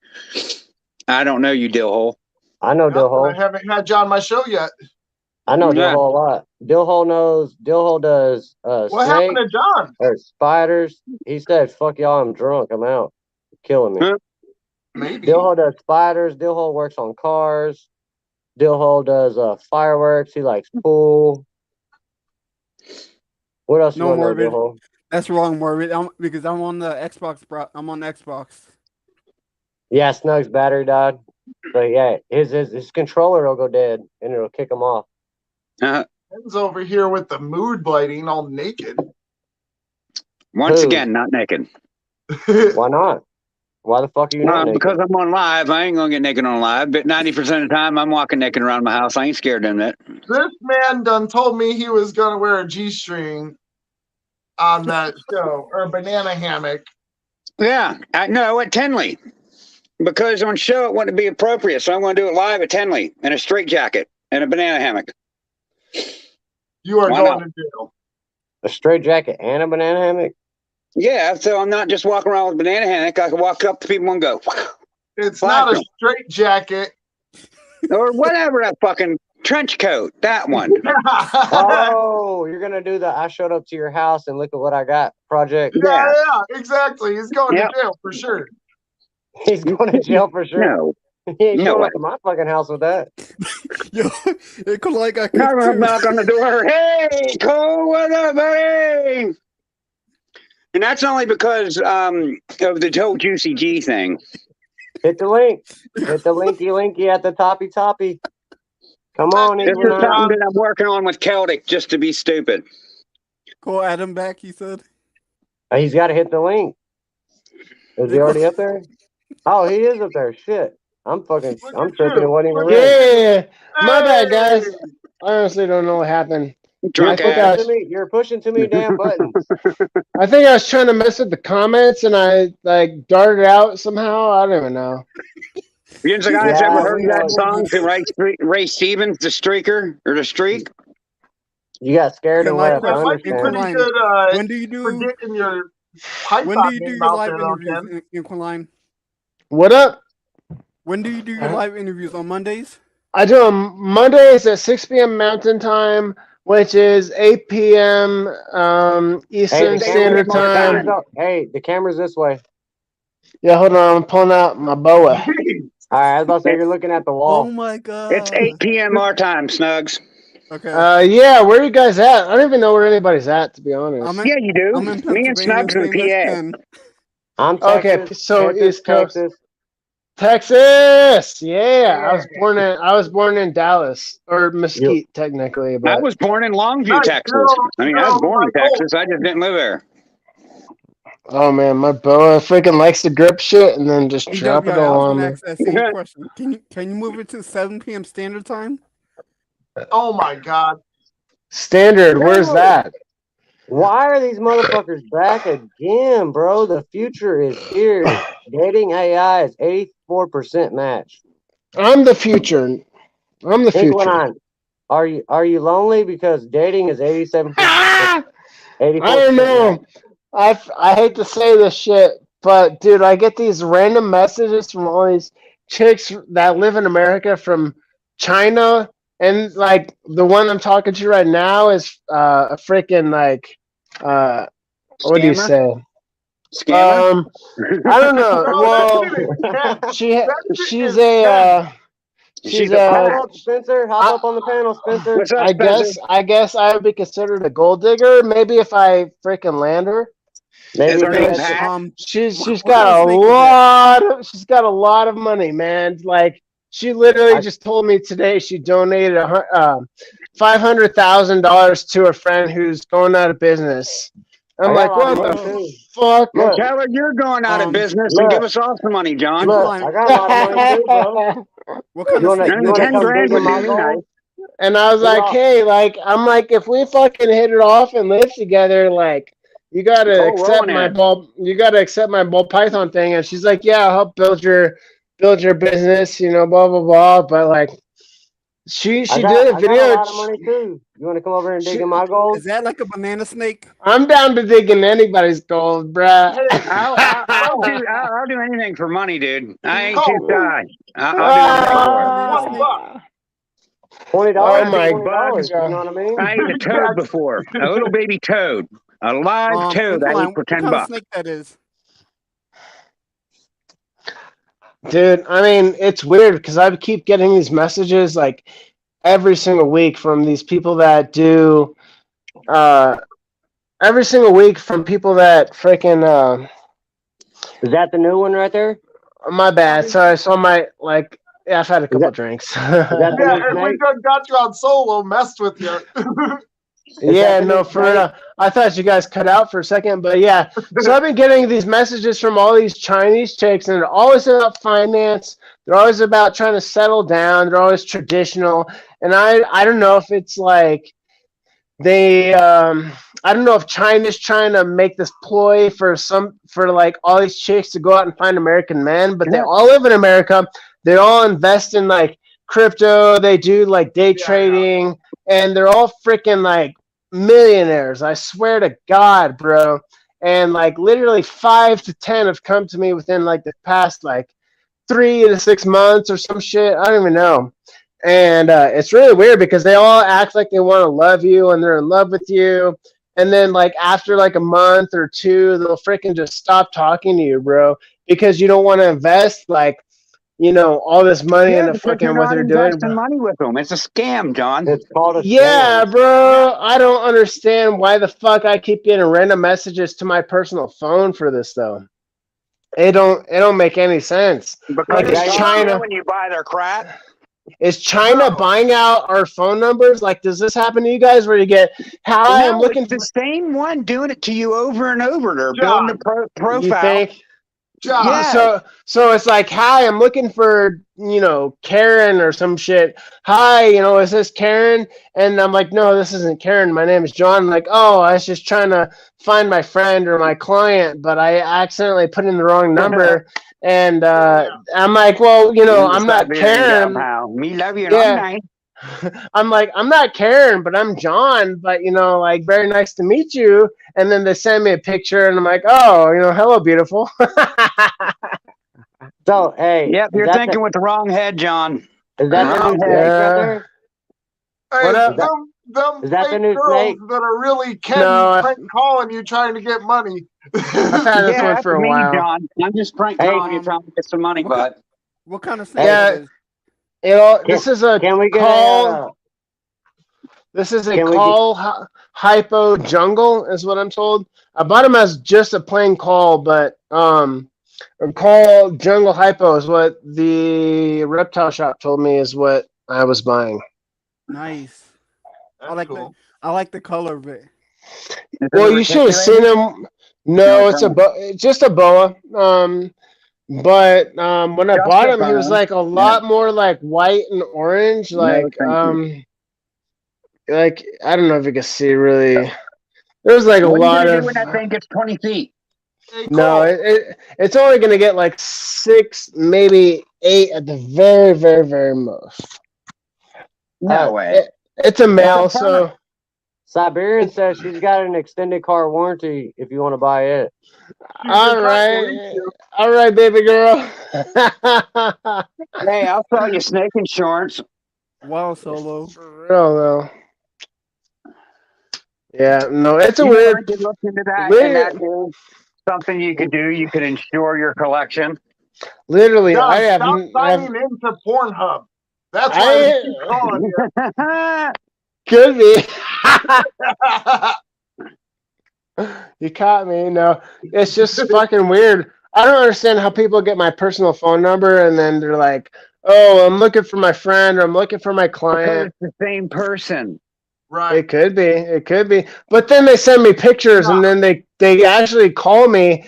I don't know you, Dillhole. I know Yep, and I Dillhole. haven't had you on my show yet. I know Yeah. Dillhole a lot. Dillhole does What happened snakes to John? or spiders. He said, "Fuck y'all, I'm drunk. I'm out." Killing me. Huh? Maybe. Dillhole does spiders. Dillhole works on cars. Dillhole does fireworks. He likes pool. What else you No, want to know, Morbid. Dillhole? That's wrong, Morbid. Because I'm on the Xbox. I'm on Xbox. Yeah, Snug's battery died. But yeah, his controller will go dead and it'll kick him off. Ken's over here with the mood lighting all naked. Once Who? again, not naked. Why not? Why the fuck are you not naked? Because I'm on live. I ain't gonna get naked on live. But 90% of the time, I'm walking naked around my house. I ain't scared of that. This man done told me he was gonna wear a G-string on that show, or a banana hammock. Yeah, no, at Tenley. Because on show it wouldn't be appropriate, so I'm going to do it live at Tenley in a straitjacket and a banana hammock. You are Why going not? to jail. A straight jacket and a banana hammock? Yeah, so I'm not just walking around with a banana hammock. I can walk up to people and go, It's Flash not a them. straight jacket. or whatever, that fucking trench coat, that one. Oh, you're gonna do the "I showed up to your house and look at what I got" project. Yeah, exactly. He's going Yep. to jail for sure. He's going to jail for sure. No, He ain't No showing way. up to my fucking house with that. Yo, it could like I not could gonna too. knock on the door. Hey, Cole, what up, buddy? And that's only because of the whole Juicy G thing. Hit the link. Hit the linky at the toppy. Come on, This is Indian. something that I'm working on with Celtic just to be stupid. Call Adam back. He said. He's got to hit the link. Is he already up there? Oh, he is up there. Shit. I'm tripping. It wasn't even ready. Yeah. My bad, guys. I honestly don't know what happened. Drunk I think ass. You're pushing too many damn buttons. I think I was trying to mess with the comments and I like darted out somehow. I don't even know. You guys Yeah, ever heard we that know. song to Ray Stevens, The Streaker, or The Streak? You got scared Okay, and my left. I question- Might be understand. pretty Line. good When do you do? forgetting your Hype When that do you do name your out live there, though, interviews, Ken. Inquiline? What up? When do you do your live interviews on Mondays? I do them Mondays at 6 p.m. Mountain Time, which is 8 p.m. Hey, Eastern the Standard camera's Time. hey, the camera's this way. Yeah, hold on. I'm pulling out my boa. All right, I was about to say you're looking at the Oh wall. my It's god. 8 p.m. our time, Snugs. Okay. Yeah, where are you guys at? I don't even know where anybody's at, to be honest. I'm in, Yeah, you do. I'm in Me and Pennsylvania, Snugs in same as PA. Ken. I'm Okay, Texas. so Texas, East Coast. Texas. Texas. Yeah, I was born in Dallas or Mesquite technically, I but was born in Longview, Nice. Texas. I mean, I was born in Texas. I just didn't live there. oh man, my boa freaking likes to grip shit and then just drop it I all was on gonna me. ask that same question. Can you move it to 7 p.m. Standard Time? Oh my God. Standard, where's that? Why are these motherfuckers back again, bro? The future is here. Dating AI is 84% match. I'm the future. I'm the future. Inquiline, are you lonely because dating is 87%? Ah! 84%. I don't know. I hate to say this shit, but dude, I get these random messages from all these chicks that live in America from China, and like the one I'm talking to right now is a freaking like what do you Scammer? say? Scammer? I don't know. No, Well, that's it. she's is a she's a Hop a up, Spencer. Hop up on the panel, Spencer. What's up, I Spencer? guess I would be considered a gold digger. Maybe if I freaking land her. Maybe Is her if name you had- Pat? She's What got kind of a snake is that? she's got a lot of money, man. Like she literally just told me today she donated $500,000 to a friend who's going out of business. I'm I like, got a lot what of the money, too. fuck? Look, Tell her you're going out of business and look. give us all some money, John. Look, I got a lot of money too, bro. What kind You of wanna snake you is wanna 10 come grand dig in would my do me gold? nice. And I was like, hey, like, I'm like, if we fucking hit it off and live together, like, you gotta Cole accept my Rowan ball python thing. And she's like, yeah, I'll help build your business, blah blah blah. But like, she I did got a a video. lot of money too. You wanna come over and dig in my gold? Is that like a banana snake? I'm down to digging anybody's gold, bruh. I'll do anything for money, dude. I ain't too Cole. shy. I'll do anything for it. Banana snake? $20. Oh my $20. You God. know what I mean? I ate a toad before, a little baby toad, a live toad. I ate Inquiline, for what kind $10. of snake that is? Dude, I mean, it's weird because I keep getting these messages like every single week from these people that do every single week from people that freaking Is that the new one right there? my bad. Sorry, so my like yeah, I've had a couple drinks. that the Yeah, new and we snake? done got you on solo, messed with you. Yeah, the no, new for snake? real. I thought you guys cut out for a second, but yeah. So I've been getting these messages from all these Chinese chicks, and they're always about finance. They're always about trying to settle down. They're always traditional, and I don't know if it's like they I don't know if China's trying to make this ploy for like all these chicks to go out and find American men, but they all live in America. They all invest in like crypto. They do like day trading, and they're all freaking like millionaires. I swear to God, bro. And like literally 5 to 10 have come to me within like the past like 3 to 6 months or some shit. I don't even know. And it's really weird because they all act like they want to love you and they're in love with you. And then like after like a month or two, they'll freaking just stop talking to you, bro, because you don't want to invest like, all this money into Because you're fucking what not they're doing. investing money with them. It's a scam, John. It's called a Yeah, scam. bro. I don't understand why the fuck I keep getting random messages to my personal phone for this though. It don't make any sense. Because Like it's is China when you buy their crap. Is China buying out our phone numbers? Like, does this happen to you guys where you get, hi, I'm looking for the same one doing it to you over and over. They're John, building a profile. You think? John. Yeah. So it's like, hi, I'm looking for, Karen or some shit. Hi, is this Karen? And I'm like, no, this isn't Karen. My name is John. I'm like, oh, I was just trying to find my friend or my client, but I accidentally put in the wrong number. And I'm like, well, I'm not Karen. Me love you. Yeah. I'm nice. I'm like, I'm not Karen, but I'm John. But like, very nice to meet you. And then they send me a picture, and I'm like, oh, hello, beautiful. So, hey, Yep, you're thinking with the wrong head, John. is that the new Wrong snake head. right there? Hey, What up? them Is that the fake new girls snake? that are really Ken No, prank calling you trying to get money. I've had this Yeah, one that's for a me, while. John. I'm just prank Hey, calling you trying to get some money, what, but what kind of snake Yeah, that is? this is a Can we get call. This is a Can we get- call hypo jungle, is what I'm told. I bought him as just a plain call, but a call jungle hypo is what the reptile shop told me is what I was buying. Nice. That's I like cool. I like the color of it. Well, you should have seen him. No, it's just a boa. But when I bought him, he was like a lot more like white and orange. Like like I don't know if you can see really. There's like what a are you lot gonna do of. when that thing gets 20 feet? Hey, No, Cole, it's only gonna get like 6, maybe 8 at the very, very, very most. No way. It's a male, What's the so Siberian says she's got an extended car warranty if you want to buy it. she's a couple weeks all right, baby girl. Hey, I'll sell you snake insurance. Wow, Solo. For real though. Yeah, no, it's a You never weird. did look into that, weird- and that is something you could do. You could insure your collection. Literally, John, I have. stop signing into Pornhub. That's why they keep calling you. Could be. You caught me. No, it's just fucking weird. I don't understand how people get my personal phone number and then they're like, "Oh, I'm looking for my friend or I'm looking for my Because client." it's the same person. Right. It could be. It could be. But then they send me pictures and then they actually call me,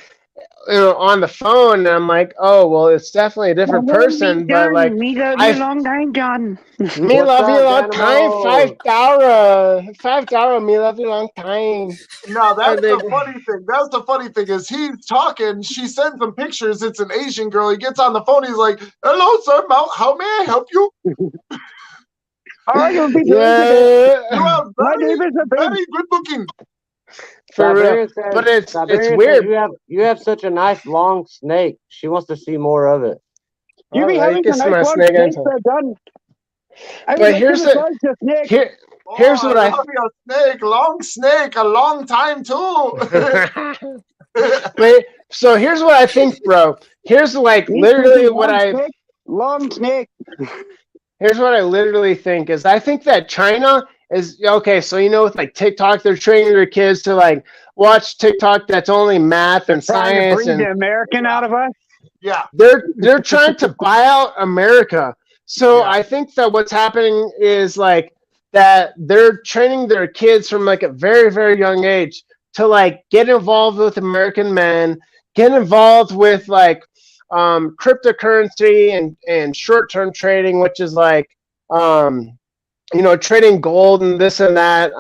on the phone, and I'm like, "Oh, well, it's definitely a different person." But like, me love I- you long time, John. me What's love you up, long time. Dynamo? $5. Me love you long time. No, that's They- the funny thing. That's the funny thing is he's talking. She sends him pictures. It's an Asian girl. He gets on the phone. He's like, "Hello, sir. How may I help you? Oh, you'll be Yeah. You are My very, neighbor's a big. very good looking." For real. Siberian says, But it's Siberian says weird. you have such a nice long snake. She wants to see more of it. You be All right, having get some my nice long snake snakes into- there, John. I But was here's looking the- at the snake. Here, Oh, here's what I love your snake, a long time too. but so here's what I think, bro. Here's like He's literally thinking what long snake. here's what I literally think is I think that China is okay. So with like TikTok, they're training their kids to like watch TikTok that's only math and Trying to science, breed the and American out of us. Yeah, they're trying to buy out America. So Yeah. I think that what's happening is like that they're training their kids from like a very, very young age to like get involved with American men, get involved with like cryptocurrency and short-term trading, which is like trading gold and this and that.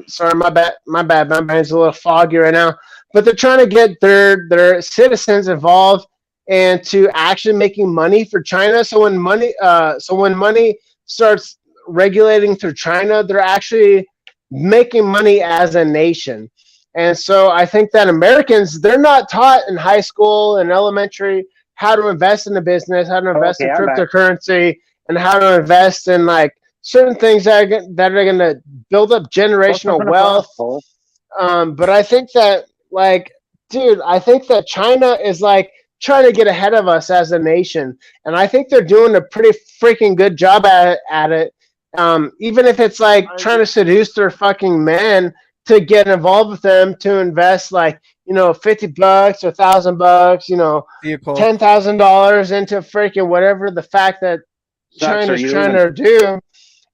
Sorry, my bad. My brain's a little foggy right now. But they're trying to get their citizens involved and to actually making money for China. So when money starts regulating through China, they're actually making money as a nation. And so I think that Americans, they're not taught in high school and elementary how to invest in the business, how to invest in cryptocurrency, and how to invest in like certain things that are going to build up generational wealth. But I think that I think that China is like trying to get ahead of us as a nation, and I think they're doing a pretty freaking good job at it. Even if it's like trying to seduce their fucking men to get involved with them to invest like $50 or $1,000, Vehicle. $10,000 into freaking whatever the fact that China's trying to do.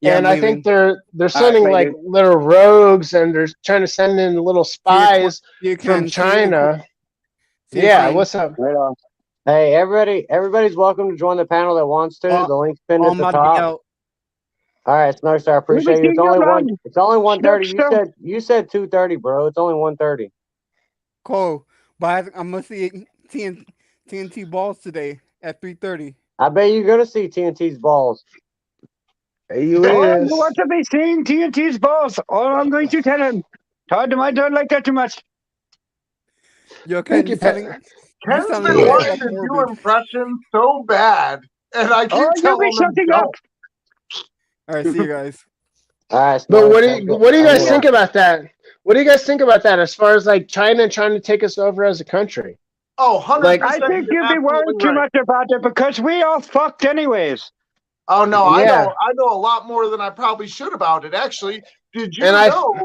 Yeah, and I think they're sending like little rogues, and they're trying to send in little spies from China. Yeah, what's up? Hey, everybody's welcome to join the panel that wants to. The link's pinned at the top. All right, Snark Star, appreciate you. It's only 1:30. You said 2:30, bro. It's only 1:30. Cool. But I'm gonna see TNT balls today at 3:30. I bet you're gonna see TNT's balls. He All I is. want to be seeing TNT's boss. All I'm going to tell him. Todd, I don't like that too much. Yo, Thank Ken, you, you sounding Pat. you Ken's sounding been a little wanting to do morbid. impressions so bad, and I keep Oh, you'll telling be him shutting don't. up. All right, see you guys. All right, But Snark, what do you guys I'm think about that? What do you guys think about that as far as like China trying to take us over as a country? Oh, 100%. Like, I think you're you'd be worried absolutely too right. much about it because we all fucked anyways. Oh no, Yeah. I know a lot more than I probably should about it. Actually, did you And I- know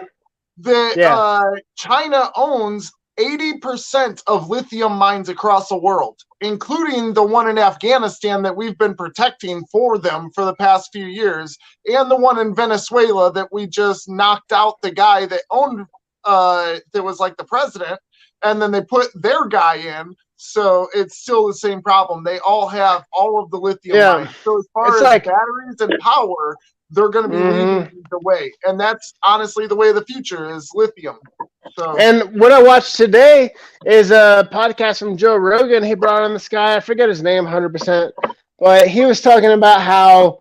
that Yeah. China owns 80% of lithium mines across the world, including the one in Afghanistan that we've been protecting for them for the past few years, and the one in Venezuela that we just knocked out the guy that owned that was like the president, and then they put their guy in. So it's still the same problem. They all have all of the lithium Yeah. mines. So as far It's as like- batteries and power, they're going to be leading the way. And that's honestly the way of the future is lithium. So And what I watched today is a podcast from Joe Rogan. He brought on this guy. I forget his name 100%, but he was talking about how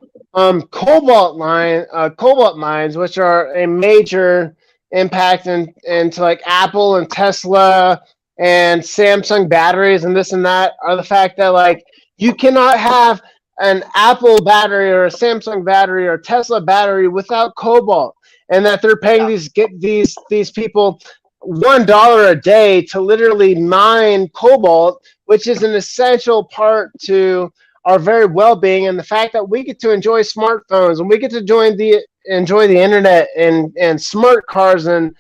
cobalt mines, which are a major impact into like Apple and Tesla and Samsung batteries and this and that, are the fact that like you cannot have an Apple battery or a Samsung battery or Tesla battery without cobalt, and that they're paying these people $1 a day to literally mine cobalt, which is an essential part to our very well-being, and the fact that we get to enjoy smartphones and we get to enjoy the internet and smart cars and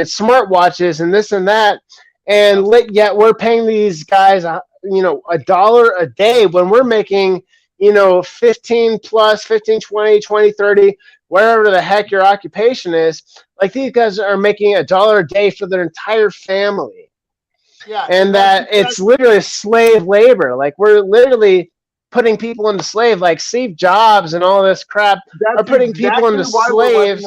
smart watches and this and that, and yet we're paying these guys $1 a day when we're making 15 plus 15 20 20 30 wherever the heck your occupation is. Like, these guys are making $1 a day for their entire family. yeah, And that it's literally slave labor. Like, we're literally putting people into slave, like Steve Jobs and all this crap are putting people into slaves.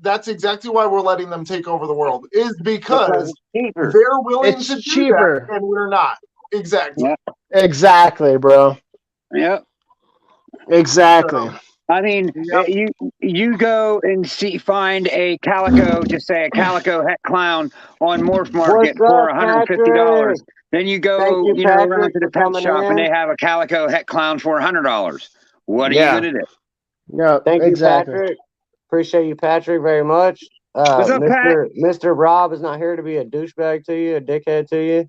That's exactly why we're letting them take over the world, is because Cheaper. they're willing It's to do cheaper. that and we're not. Exactly. Yeah. Exactly, bro. Yep. Exactly. I mean, Yep. you go and find a calico, just say a calico het clown on Morph Market What's for up, $150. Patrick? Then you go, Thank you, around Patrick, to the for pet coming shop and in. they have a calico het clown for $100. What are Yeah. you gonna do? No, Thank exactly. you, Patrick. Appreciate you, Patrick, very much. What's up, Pat? Mr. Rob is not here to be a douchebag to you, a dickhead to you.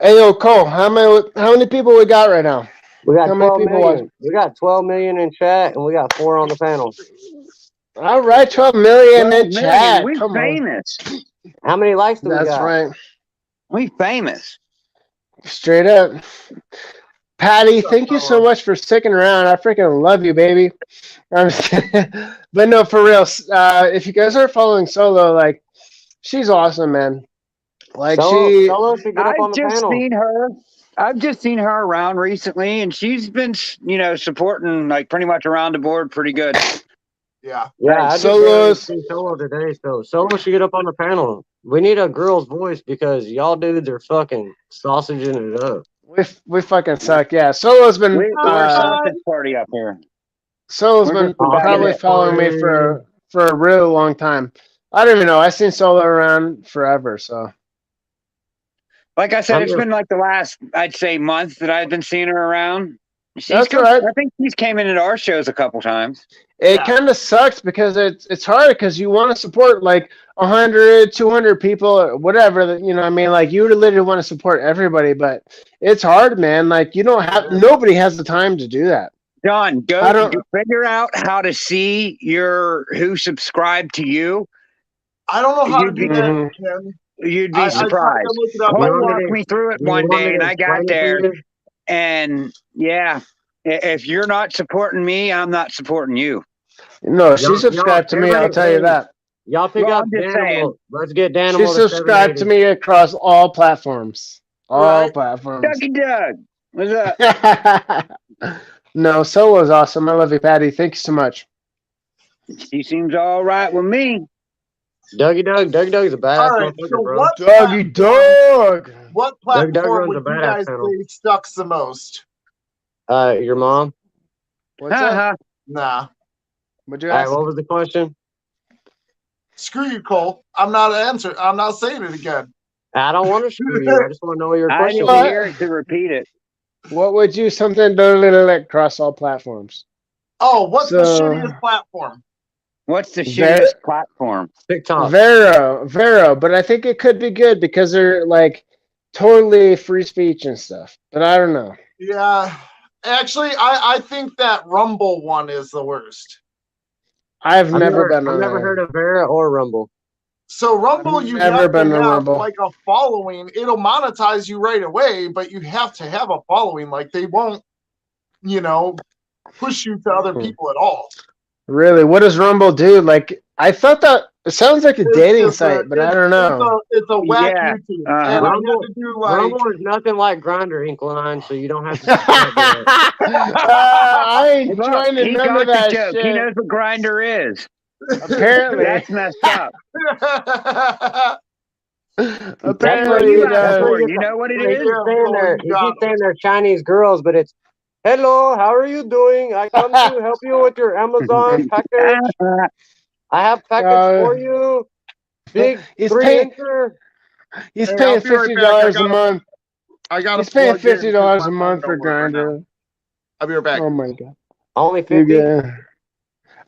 Hey, yo, Cole, how many people we got right now? We got How many 12 people million. We got 12 million in chat, and we got 4 on the panel. All right, 12 million 12 in million. chat. We Come on. famous. How many likes do we That's got? right. We famous. Straight up. Patty, thank you so much for sticking around. I freaking love you, baby. I'm just kidding. But no, for real. If you guys are following Solo, like, she's awesome, man. Like, Solo should get up on I've the just panel. seen her. I've just seen her around recently, and she's been, supporting like pretty much around the board pretty good. Yeah. Yeah, I just Solo's- see Solo today, so Solo should get up on the panel. We need a girl's voice because y'all dudes are fucking sausaging it up. we fucking suck. Yeah, Solo's been We're a sausage party up here. Solo's We're been just talking probably it. following me for a really long time. I don't even know. I've seen Solo around forever, so. Like I said, I'm it's just- been like the last, I'd say, month that I've been seeing her around. That's right. I think she's came into our shows a couple times. It Yeah. kind of sucks because it's hard because you want to support like 100, 200 people or whatever, I mean, like, you literally want to support everybody, but it's hard, man. Like, nobody has the time to do that. John, I don't- go figure out how to see who subscribed to you. I don't know how to do that, Mhm. Ken. You'd I be tried to surprised. look it up. Cole You want me walked to- me through it Do you one want me day, to and I got explain it there, to you? and yeah, if you're not supporting me, I'm not supporting you. No, she Y'all- subscribed to me, I'll everybody tell you say- that. Y'all pick Well, up I'm just Danimal. saying. Let's get Danimal. She subscribed to me across all platforms. All Right. platforms. Ducky Doug, what's up? No, Solo's awesome. I love you, Patty. Thank you so much. She seems all right with me. Dougie Doug's a badass All right, motherfucker, so bro. what Doggy dog. What Doug platform runs would a you badass guys channel. say sucks the most? Your mom? What's up? Uh-huh. Nah. Would you All right, ask? what was the question? Screw you, Cole. I'm not saying it again. I don't want to screw you. I just want to know what your I question didn't was. hear it to repeat it. What would you something totally across all platforms? Oh, what's the So- shittiest platform? What's the Ver- shittiest platform? TikTok. Vero, but I think it could be good because they're like totally free speech and stuff. But I don't know. Yeah. Actually, I think that Rumble one is the worst. I've never been on I've never there. heard of Vera or Rumble. So Rumble, you Never have been to to have Rumble. like a following. It'll monetize you right away, but you have to have a following. Like they won't, push you to other people at all. Really, what does Rumble do? Like, I thought that it sounds like a It's dating just site, but I don't know. It's a whack Yeah, YouTube, uh-huh. and I had Rumble- to do like. Rumble is nothing like Grindr, Inkline, so you don't have to subscribe to it. I ain't Look, joining he none got of the that joke. He shit. knows what Grinder is. Apparently, That's messed up. That's what apparently you he asked does. for. You know what it He is? keeps saying they're Chinese girls, but it's, hello, how are you doing? I come to help you with your Amazon package. I have package for you. Big He's 3-incher. He's Hey, paying I'll be right $50 back. I a gotta- month. I got. He's paying $50 a month for Grinder. I'll be right back. Oh my god. Only You 50. good?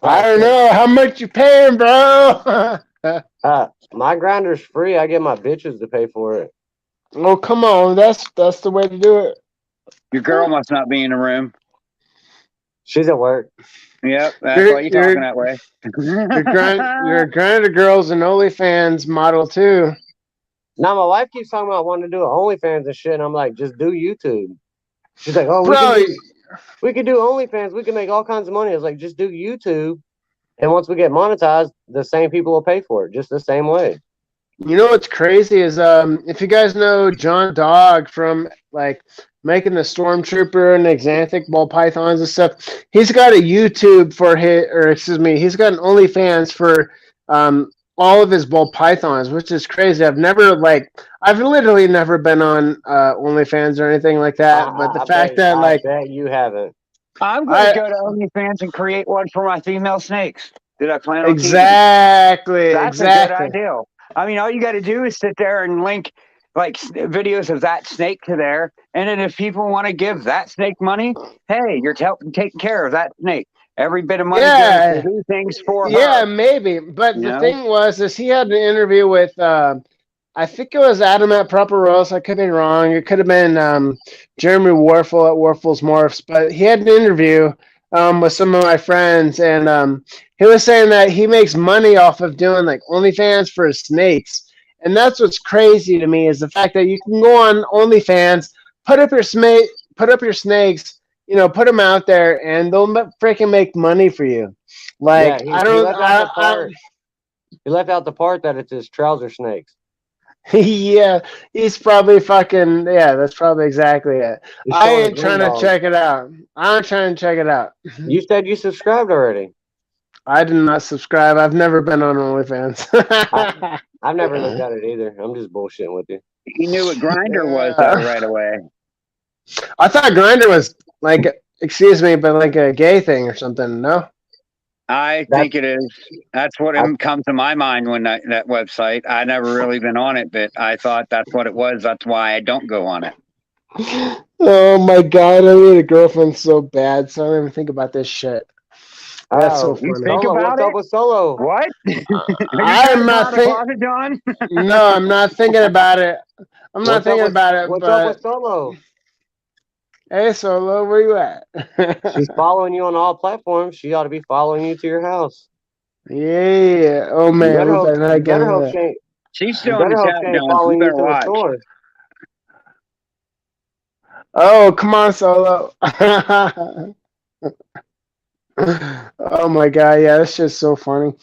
I don't know how much you paying, bro. My Grinder's free. I get my bitches to pay for it. Oh come on, that's the way to do it. Your girl must not be in the room. She's at work. Yep, that's You're- why you're you're- talking that way. Your Grinder girl's an OnlyFans model too. Now my wife keeps talking about wanting to do OnlyFans and shit, and I'm like, just do YouTube. She's like, oh, Bro, we could do OnlyFans. We can make all kinds of money. I was like, just do YouTube, and once we get monetized, the same people will pay for it, just the same way. you know what's crazy is if you guys know John Dog from like making the Stormtrooper and Exanthic ball pythons and stuff, he's got a YouTube for he's got an OnlyFans for all of his ball pythons, which is crazy. I've literally never been on OnlyFans or anything like that. But the fact that I bet you haven't. I'm going to go to OnlyFans and create one for my female snakes. Did I plan on keeping? exactly. That's a good idea. I mean, all you got to do is sit there and link like videos of that snake to there, and then if people want to give that snake money, hey, you're taking care of that snake. Every bit of money goes to do things for Yeah, her. maybe. But the know? thing was, is he had an interview with, I think it was Adam at Proper Roast. I could be wrong. It could have been Jeremy Warfel at Warfel's Morphs. But he had an interview with some of my friends, and he was saying that he makes money off of doing like OnlyFans for his snakes. And that's what's crazy to me is the fact that you can go on OnlyFans, put up your snakes, put them out there, and they'll freaking make money for you. Like Yeah, he left out the part that it's his trouser snakes. yeah, he's probably fucking that's probably exactly it. He's I showing ain't his trying to ring dog. check it out. I'm trying to check it out. You said you subscribed already. I did not subscribe. I've never been on OnlyFans. I've never looked at it either. I'm just bullshitting with you. He knew what Grinder was right away. I thought Grindr was like, excuse me, but like a gay thing or something. No. I think it is. That's what comes to my mind when that website. I never really been on it, but I thought that's what it was. That's why I don't go on it. Oh my god, I need a girlfriend so bad, so I don't even think about this shit. That's so funny. think Solo, about what's it? up with Solo? What? I'm not thinking, John. No, I'm not thinking about it. I'm not thinking about it. What's but up with Solo? Hey, Solo, where you at? She's following you on all platforms. She ought to be following you to your house. Yeah. Oh man, You better we hope, better not you get better into hope that. she ain't, She's you still in better the hope chat, she ain't John. You following you better to the watch. store. Oh, come on, Solo. Oh my god, yeah, that's just so funny.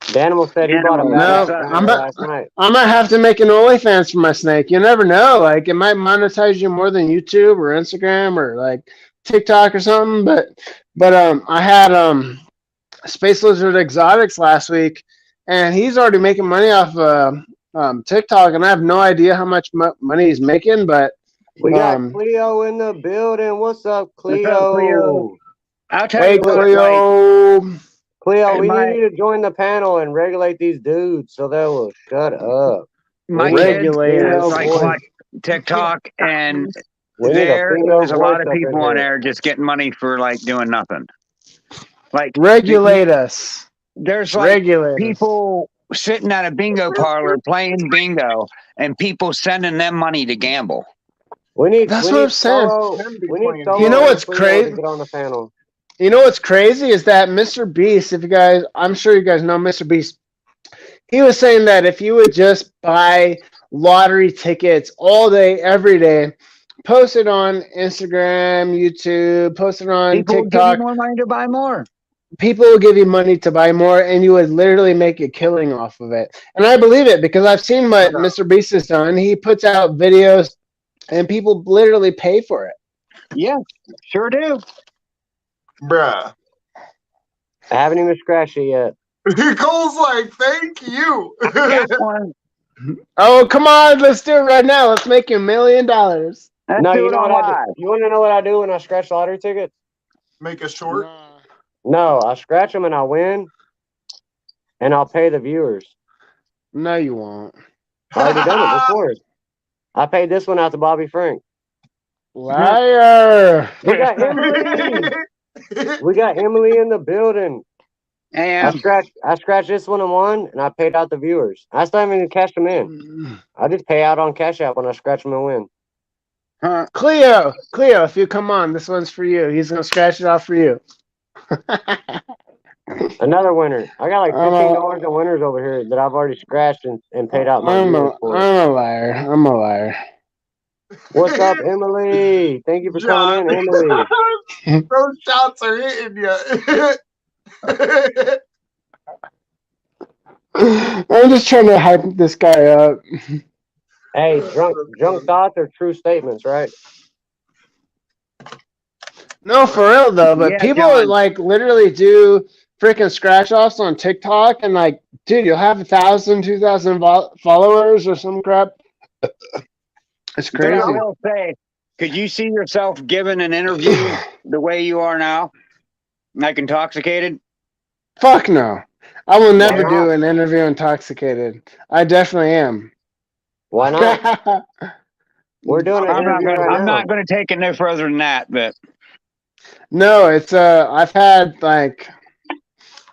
Danimal said he bought a No, badass I'm grinder last night. I might have to make an OnlyFans for my snake. You never know. Like, it might monetize you more than YouTube or Instagram or like TikTok or something. But I had Space Lizard Exotics last week, and he's already making money off TikTok, and I have no idea how much money he's making. But We got Cleo in the building. What's up, Cleo? What's up, Cleo? I'll tell Hey, you what, like, Cleo. Cleo, Hey, we my- need you to join the panel and regulate these dudes so they will shut up. my We need a kids Regulators. like voice. watch TikTok, and We need a there female is a lot voice of up in people on here. there just getting money for like doing nothing. Like Regulate us. there's like Regulate us. people sitting at a bingo parlor playing bingo, and people sending them money to gamble. We need. That's we what need I'm saying. Solo. We need Solo You know and what's Cleo crazy? to get on the panel. You know what's crazy is that Mr. Beast, if you guys, I'm sure you guys know Mr. Beast, he was saying that if you would just buy lottery tickets all day, every day, post it on Instagram, YouTube, post it on People will give TikTok, you more money to buy more. people will give you money to buy more, and you would literally make a killing off of it. And I believe it because I've seen what Mr. Beast has done. He puts out videos, and people literally pay for it. Yeah, sure do. Bruh. I haven't even scratched it yet. Cole's like, thank you. Got one. Oh, come on, let's do it right now. Let's make $1 million. Let's No, do you it know on what I do? live. You want to know what I do when I scratch lottery tickets? Make a short. No, I scratch them and I win, and I'll pay the viewers. No, you won't. I already done it before. I paid this one out to Bobby Frank. Liar. We got Emily. We got Emily in the building. I And scratched this one and won, and I paid out the viewers. I still haven't even cashed them in. I just pay out on Cash App when I scratch them and win. Cleo, if you come on, this one's for you. He's gonna scratch it off for you. Another winner. I got like I'm $15 in winners over here that I've already scratched and paid out my I'm viewers a for. I'm a liar. What's up, Emily? Thank you for coming in, Emily. Those shots are hitting you. I'm just trying to hype this guy up. Hey, drunk thoughts are true statements, right? No, for real though, but Yeah, people John. like literally do freaking scratch offs on TikTok, and like, dude, you'll have 1,000, 2,000 followers or some crap. It's but I crazy. will say, could you see yourself giving an interview the way you are now, like intoxicated? Fuck no. I will never not? do an interview intoxicated. I definitely am. Why not? We're doing an I'm not interview gonna. right I'm now. not gonna take it no further than that. But No, it's I've had like,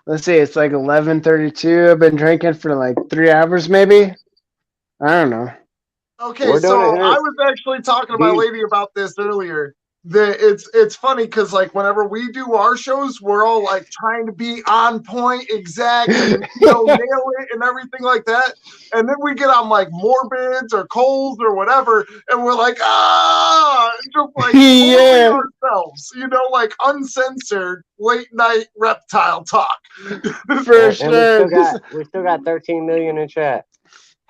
let's see, it's like 11:32. I've been drinking for like 3 hours maybe. I don't know. Okay, We're doing so it here. I was actually talking to my lady about this earlier. That it's funny because like whenever we do our shows, we're all like trying to be on point, exact, and nail it and everything like that. And then we get on like Morbids or Coles or whatever, and we're like, just like Yeah. ourselves, like uncensored late night reptile talk. For And sure. we still got 13 million in chat.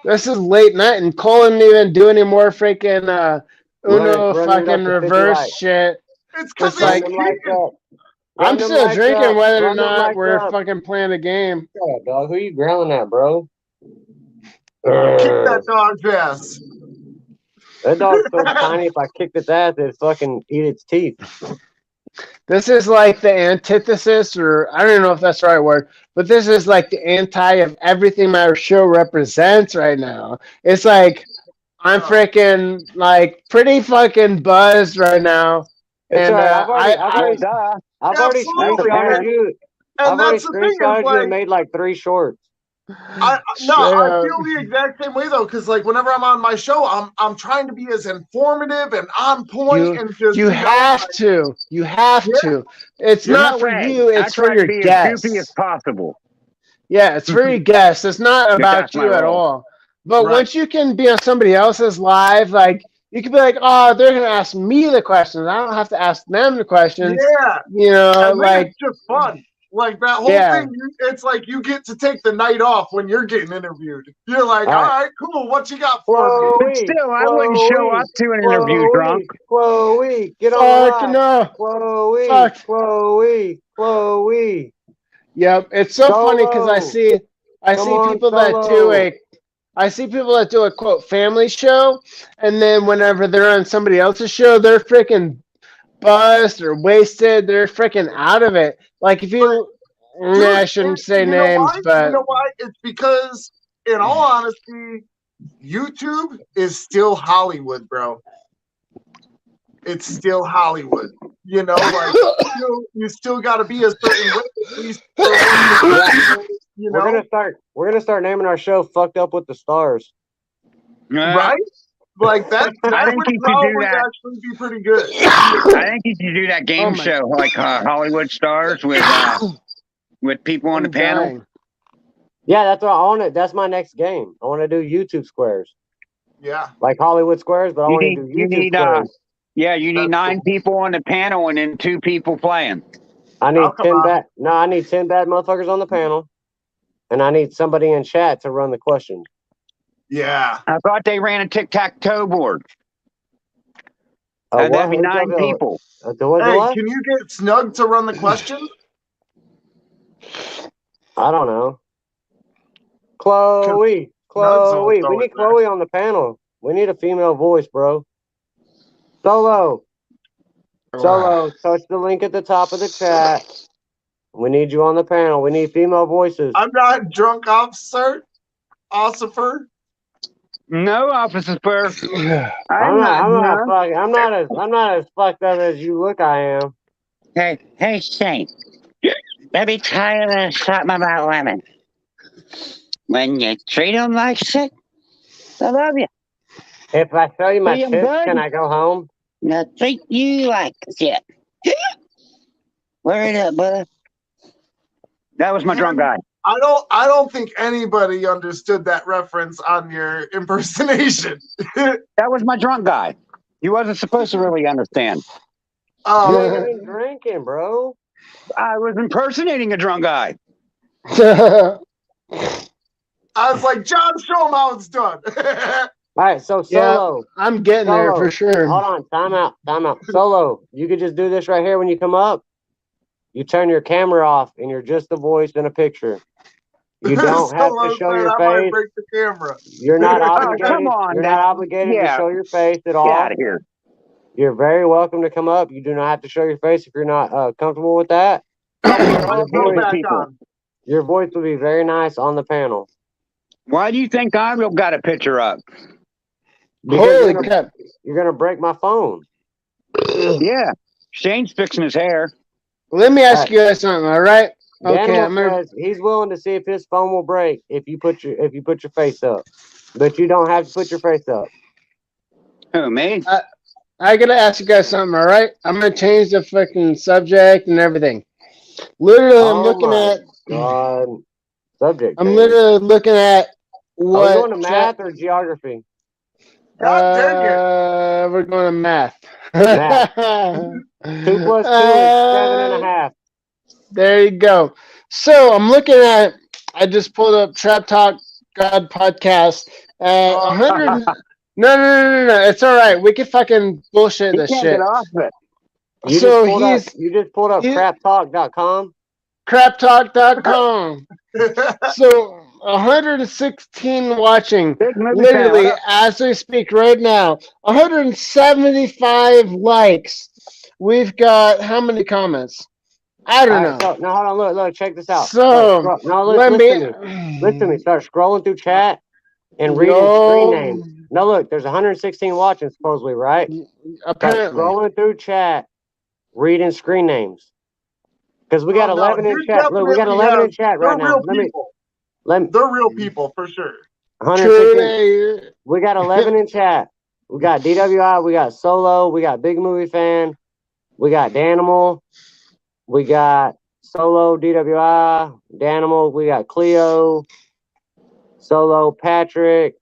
This is late night, and Cole didn't even do any more freaking Uno Run it up fucking to 50 reverse lights. shit. It's because It's like- Run them lights up. I'm Run them still lights drinking up. whether or Run them not lights we're up. fucking playing a game. Yeah, dog. Who you growling at, bro? kick that dog's ass. That dog's so tiny. If I kicked its ass, it'd fucking eat its teeth. This is like the antithesis, or I don't even know if that's the right word, but this is like the anti of everything my show represents right now. It's like I'm freaking like pretty fucking buzzed right now. It's And all right. I've already Absolutely. screenshotted you. I've And already that's the thing is screenshotted you like and made like 3 shorts. I Straight up. feel the exact same way though, because like whenever I'm on my show, I'm trying to be as informative and on point and just You have to. You have to. It's There's not no for way. you. I It's try for to your be as guests. goofy as possible. Yeah, it's for your guests. It's not about that's my you at role. all. But Right. once you can be on somebody else's live, like you can be like, oh, they're gonna ask me the questions. I don't have to ask them the questions. Yeah, You know, and then like it's just fun. Like that whole Yeah. thing, it's like you get to take the night off when you're getting interviewed. You're like, All all right. right, cool. What you got for me? But still, I wouldn't show up to an interview drunk. Chloe, get on the fuck line. no. Chloe, Fuck. Chloe. Yep. It's so funny because I Solo. see Come on, people that do Solo. I see people that do a quote family show, and then whenever they're on somebody else's show, they're freaking buzzed or wasted. They're freaking out of it. Like if you, Dude, I shouldn't say you know names, why? but You know why? It's because, in all honesty, YouTube is still Hollywood, bro. It's still Hollywood. You know, like you still got to be a certain way. At least you We're know, gonna start naming our show "Fucked Up with the Stars." right? Like that I think would you should do probably that. actually be pretty good. I think you should do that Oh game my- show like Hollywood Stars with people on the I'm panel. dying. Yeah, that's what I want to. That's my next game. I want to do YouTube squares, Yeah. like Hollywood squares, but I You want to need, do you YouTube need, squares. yeah, you need That's 9 people on the panel and then 2 people playing. I need I'll come 10 on. bad. No, I need 10 bad motherfuckers on the panel, and I need somebody in chat to run the questions. Yeah. I thought they ran a tic-tac-toe board. What? That'd be Who's 9 the- people. The what? Hey, What? can you get Snug to run the question? I don't know. Chloe, Snug's Chloe, also we in need there. Chloe on the panel. We need a female voice, bro. Solo, touch the link at the top of the chat. We need you on the panel. We need female voices. I'm not drunk, officer. Ossifer. No, Officer Spur. I'm not as fucked up as you look I am. Hey, Shane. Let me tell you something about women. When you treat them like shit, they love you. If I show you my See 'em tits, good? can I go home? They'll treat you like shit. Word up, brother. That was my drunk guy. I don't think anybody understood that reference on your impersonation. That was my drunk guy. He wasn't supposed to really understand. You ain't Oh, even drinking, bro. I was impersonating a drunk guy. I was like, John, show him how it's done. All right, so Yeah. Solo. I'm getting there Solo. for sure. Hold on, time out. Solo, you could just do this right here when you come up. You turn your camera off and you're just the voice in a picture. You don't have to show your I might face. break the camera. You're not Oh, obligated. come on, You're man. not obligated Yeah. to show your face at Get all. out of here. You're very welcome to come up. You do not have to show your face if you're not comfortable with that. I'll go back people. on. Your voice will be very nice on the panel. Why do you think I've got a picture up? Because Holy crap. you're gonna break my phone. Yeah. Shane's fixing his hair. Let me ask you guys something, all right? Okay, Daniel I'm gonna says he's willing to see if his phone will break if you put your face up, but you don't have to put your face up. Who, me? I gotta ask you guys something, all right? I'm gonna change the fucking subject and everything. Literally, I'm Oh looking my at God. Subject. I'm change. literally looking at Are we what going to math or geography? God dang it. we're going to math. Math. 2 + 2 is 7.5. There you go. So I'm looking at. I just pulled up Trap Talk God podcast. 100. No. It's all right. We can fucking bullshit He this can't shit. get off it. You So you just pulled up he- craptalk.com. craptalk.com. So 116 watching. Big movie fan. Literally, What up? as we speak right now, 175 likes. We've got how many comments? I don't know. So, no, hold on. Look, check this out. So, let listen to me. Listen to me. Start scrolling through chat and reading screen names. No, look, there's 116 watching supposedly, right? Start Apparently. scrolling through chat, reading screen names. Because we got Oh, no, 11 in you chat. Look, we got definitely 11 in have- chat They're right now. real Let me. people. They're real people for sure. 116. We got 11 in chat. We got DWI, we got Solo, we got Big Movie Fan, we got Danimal, we got Solo, DWI, Danimal, we got Cleo, Solo, Patrick,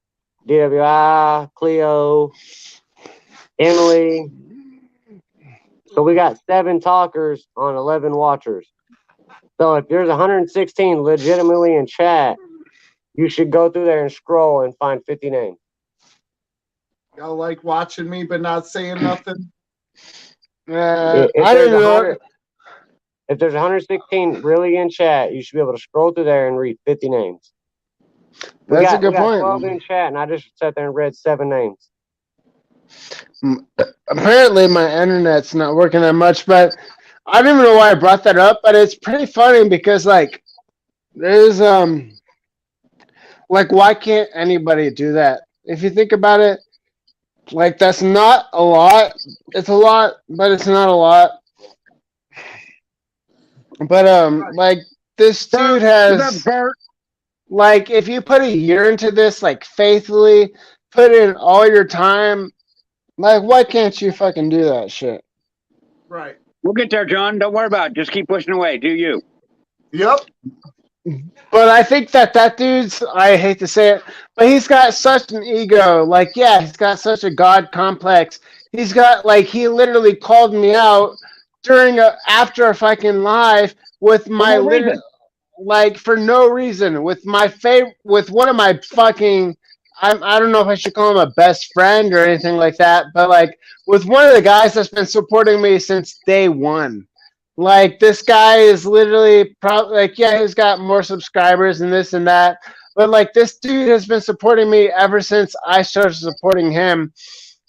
DWI, Cleo, Emily. So we got 7 talkers on 11 watchers. So if there's 116 legitimately in chat, you should go through there and scroll and find 50 names. Y'all like watching me but not saying nothing. If I there's don't know. 100 if there's 116 really in chat, you should be able to scroll through there and read 50 names. That's a good we got point. 12 in chat, and I just sat there and read 7 names. Apparently, my internet's not working that much, but I don't even know why I brought that up. But it's pretty funny because like there's like why can't anybody do that? If you think about it, like that's not a lot. It's a lot, but it's not a lot. But like this dude has like if you put a year into this, like faithfully, put in all your time, like why can't you fucking do that shit? Right. We'll get there, John. Don't worry about it. Just keep pushing away. Do you? Yep. But I think that dude's, I hate to say it, but he's got such an ego. Like, yeah, he's got such a God complex. He's got, like, he literally called me out after a fucking live with my, no reason. like, for no reason. With with one of my fucking, I don't know if I should call him a best friend or anything like that, but, like, with one of the guys that's been supporting me since day one. Like this guy is literally probably like, yeah, he's got more subscribers and this and that, but like this dude has been supporting me ever since I started supporting him.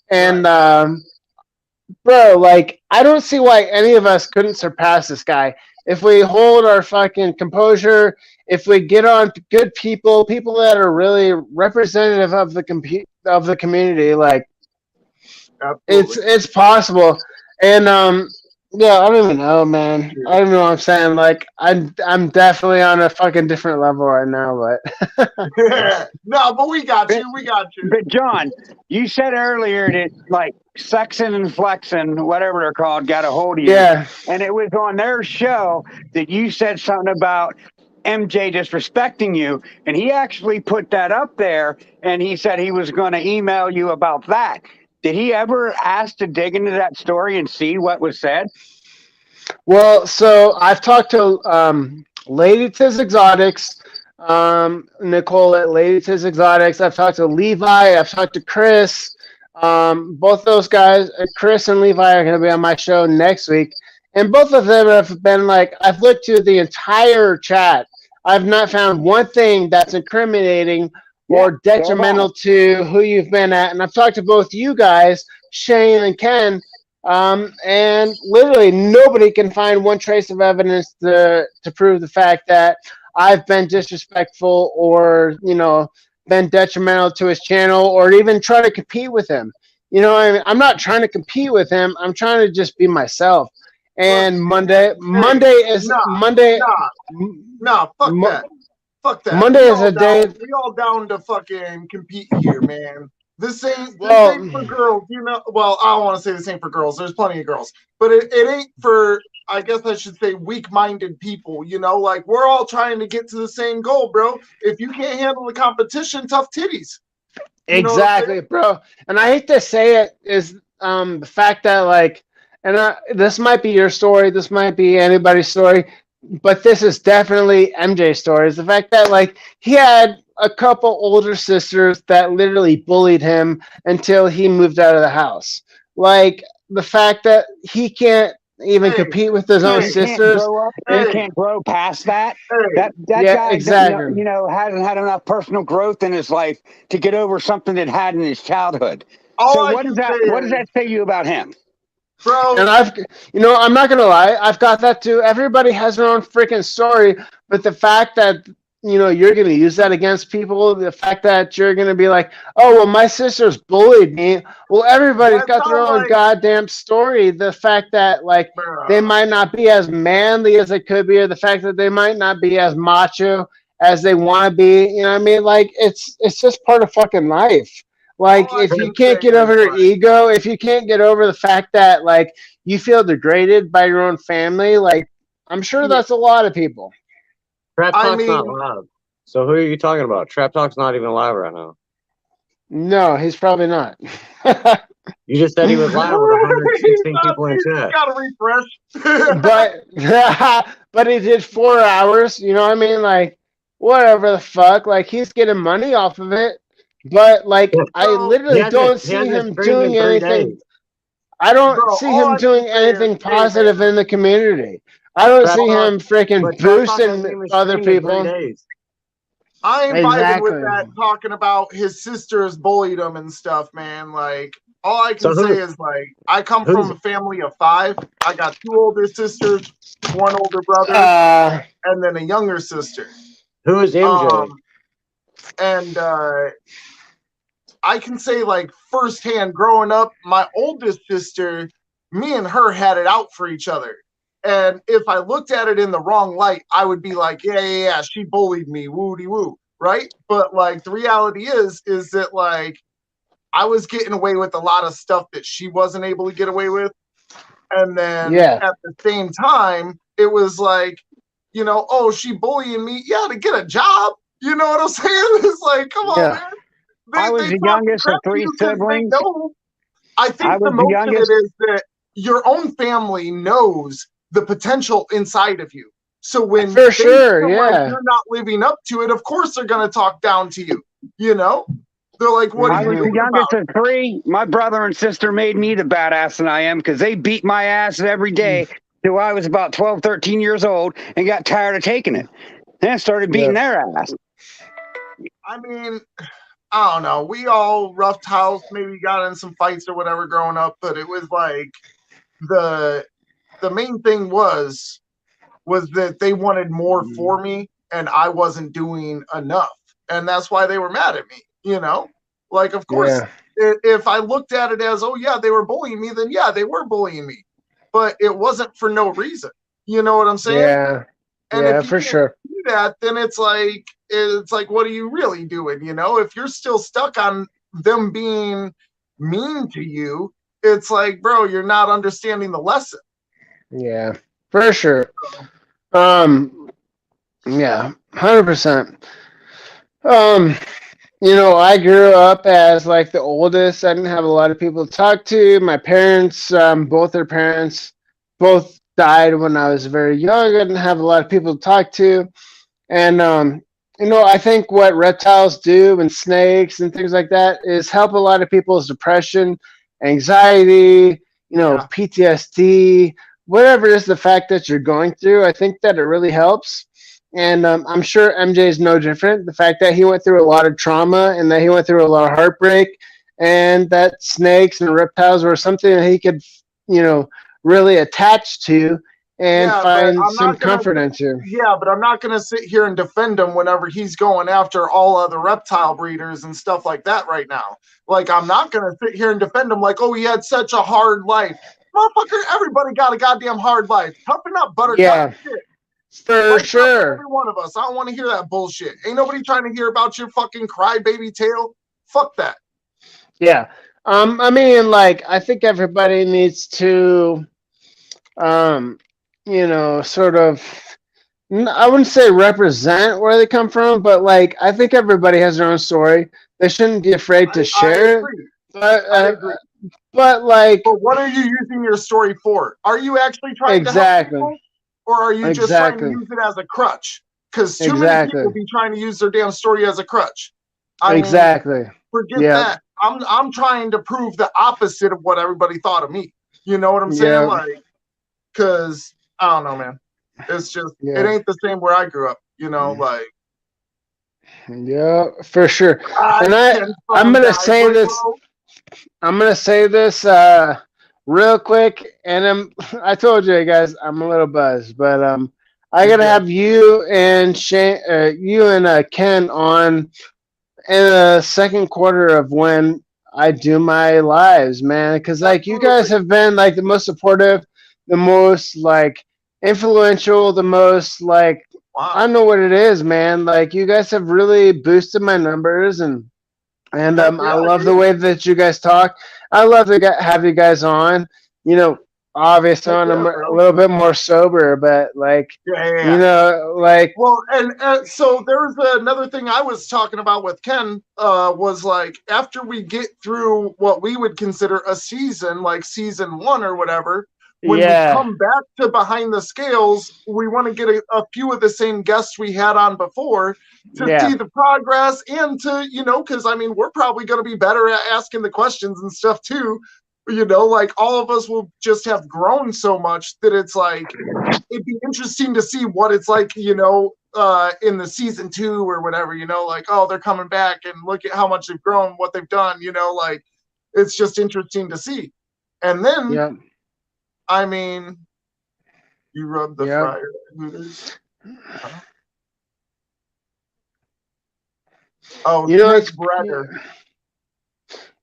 And bro, like I don't see why any of us couldn't surpass this guy if we hold our fucking composure. If we get on good people that are really representative of the community, like Absolutely. it's possible. And yeah, I don't even know, man. I don't know what I'm saying. Like, I'm definitely on a fucking different level right now, but No, but we got you. We got you. But John, you said earlier that like Sexin and Flexin, whatever they're called, got a hold of you. yeah, And it was on their show that you said something about MJ disrespecting you. And he actually put that up there and he said he was going to email you about that. Did he ever ask to dig into that story and see what was said? well, so I've talked to Lady Tiz Exotics, Nicole at Lady Tiz Exotics. I've talked to Levi. I've talked to Chris. Both those guys, Chris and Levi, are going to be on my show next week. And both of them have been like, I've looked through the entire chat. I've not found one thing that's incriminating or detrimental to who you've been at. And I've talked to both you guys, Shane and Ken, and literally nobody can find one trace of evidence to prove the fact that I've been disrespectful or, you know, been detrimental to his channel or even try to compete with him. You know, I'm not trying to compete with him. I'm trying to just be myself. And Monday is Monday. Nah, fuck that. Fuck that. Monday is a day. We all down to fucking compete here, man. This ain't for girls, you know. Well, I don't want to say this ain't for girls. There's plenty of girls, but it ain't for, I guess I should say, weak-minded people. You know, like we're all trying to get to the same goal, bro. If you can't handle the competition, tough titties. Exactly, bro. And I hate to say it, is the fact that like, and this might be your story, this might be anybody's story, but this is definitely MJ's story. Is the fact that like he had a couple older sisters that literally bullied him until he moved out of the house. Like the fact that he can't even compete with his own sisters. You can't grow past that. That yeah, guy, exactly. you know, hasn't had enough personal growth in his life to get over something that had in his childhood. So what does that say you about him? Bro. And I'm not gonna lie, I've got that too. Everybody has their own freaking story, but the fact that you're gonna use that against people, the fact that you're gonna be like, oh well, my sisters bullied me. Well, everybody's got their own goddamn story. The fact that like they might not be as manly as they could be, or the fact that they might not be as macho as they want to be. You know what I mean? Like it's just part of fucking life. Like, if you can't get over your ego, if you can't get over the fact that, like, you feel degraded by your own family, like, I'm sure that's a lot of people. Trap Talk's not live. So who are you talking about? Trap Talk's not even live right now. No, he's probably not. You just said he was live with 116 people in chat. Gotta refresh. But he did 4 hours, you know what I mean? Like, whatever the fuck. Like, he's getting money off of it. But like, I literally don't see him doing anything. I don't see him doing anything positive in the community. I don't see him freaking boosting other people. I ain't vibing with that, talking about his sisters bullied him and stuff, man. Like, All I can So say is like I come from a family of 5. I got 2 older sisters, 1 older brother, and then a younger sister. Who is MJ? And I can say like firsthand, growing up, my oldest sister, me and her had it out for each other. And if I looked at it in the wrong light, I would be like, yeah, she bullied me, woody woo, right? But like the reality is that like I was getting away with a lot of stuff that she wasn't able to get away with. And then at the same time, it was like, you know, oh, she bullying me. Yeah, to get a job. You know what I'm saying? It's like, come on, man. I was the youngest of 3 siblings. I think the most of it is that your own family knows the potential inside of you. So when for sure, you're not living up to it, of course they're going to talk down to you. You know, they're like, "What are you doing?" I was the youngest of 3. My brother and sister made me the badass that I am because they beat my ass every day till I was about 12, 13 years old and got tired of taking it. Then I started beating their ass. I mean, I don't know. We all roughed house, maybe got in some fights or whatever growing up, but it was like the main thing was that they wanted more for me and I wasn't doing enough. And that's why they were mad at me, you know? Like, of course, if I looked at it as, oh, yeah, they were bullying me, then yeah, they were bullying me. But it wasn't for no reason. You know what I'm saying? Yeah. And yeah, if you for sure. do that, then it's like, what are you really doing? You know, if you're still stuck on them being mean to you, it's like, bro, you're not understanding the lesson. Yeah, for sure. Yeah, 100%. You know, I grew up as like the oldest. I didn't have a lot of people to talk to. My parents, both their parents, both died when I was very young. I didn't have a lot of people to talk to. And, you know, I think what reptiles do and snakes and things like that is help a lot of people's depression, anxiety, you know, PTSD, whatever is the fact that you're going through. I think that it really helps. And I'm sure MJ is no different. The fact that he went through a lot of trauma and that he went through a lot of heartbreak and that snakes and reptiles were something that he could, you know, really attach to and find some comfort into. Yeah, but I'm not going to sit here and defend him whenever he's going after all other reptile breeders and stuff like that right now. Like, I'm not going to sit here and defend him like, oh, he had such a hard life. Motherfucker, everybody got a goddamn hard life. Toughen up, buttercup. Yeah. Shit. For sure. Every one of us. I don't want to hear that bullshit. Ain't nobody trying to hear about your fucking crybaby tale. Fuck that. Yeah. I mean, like, I think everybody needs to, you know, sort of, I wouldn't say represent where they come from, but like, I think everybody has their own story. They shouldn't be afraid to share it. But like, but what are you using your story for? Are you actually trying to help people? Or are you just trying to use it as a crutch? Because too many people be trying to use their damn story as a crutch. I mean, forget that. I'm trying to prove the opposite of what everybody thought of me. You know what I'm saying? Like, because I don't know, man. It's just it ain't the same where I grew up. You know, like. Yeah, for sure. And I'm gonna say this. I'm gonna say this real quick, and I told you guys I'm a little buzzed, but I gotta have you and Shane, you and Ken on in the second quarter of when I do my lives, man, because like you guys have been like the most supportive, the most like influential, the most like I don't know what it is, man. Like you guys have really boosted my numbers and I love the way that you guys talk. I love to have you guys on. You know, obviously I'm a little bit more sober, but like, you know, like. Well, and so there's another thing I was talking about with Ken was like after we get through what we would consider a season, like season 1 or whatever. When we come back to Behind the Scales, we want to get a few of the same guests we had on before to see the progress and to, you know, because I mean, we're probably going to be better at asking the questions and stuff too. You know, like all of us will just have grown so much that it's like, it'd be interesting to see what it's like, you know, in the season 2 or whatever, you know, like, oh, they're coming back and look at how much they've grown, what they've done, you know, like, It's just interesting to see. And then, Yep. I mean, you rub the Yep. fryer hooters. Oh, You know, Nick it's Brother.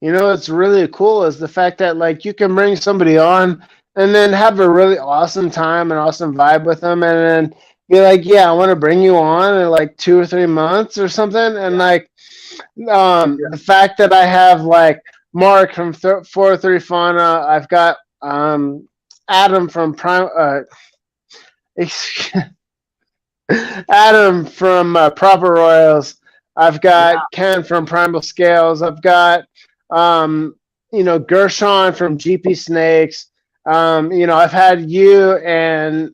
You know, what's really cool is the fact that like you can bring somebody on and then have a really awesome time and awesome vibe with them, and then be like, yeah, I want to bring you on in like 2 or 3 months or something, and like the fact that I have like Mark from 403 Fauna, I've got Adam from Prime. Adam from Proper Royals. I've got Ken from Primal Scales. I've got Gershon from GP Snakes. I've had you and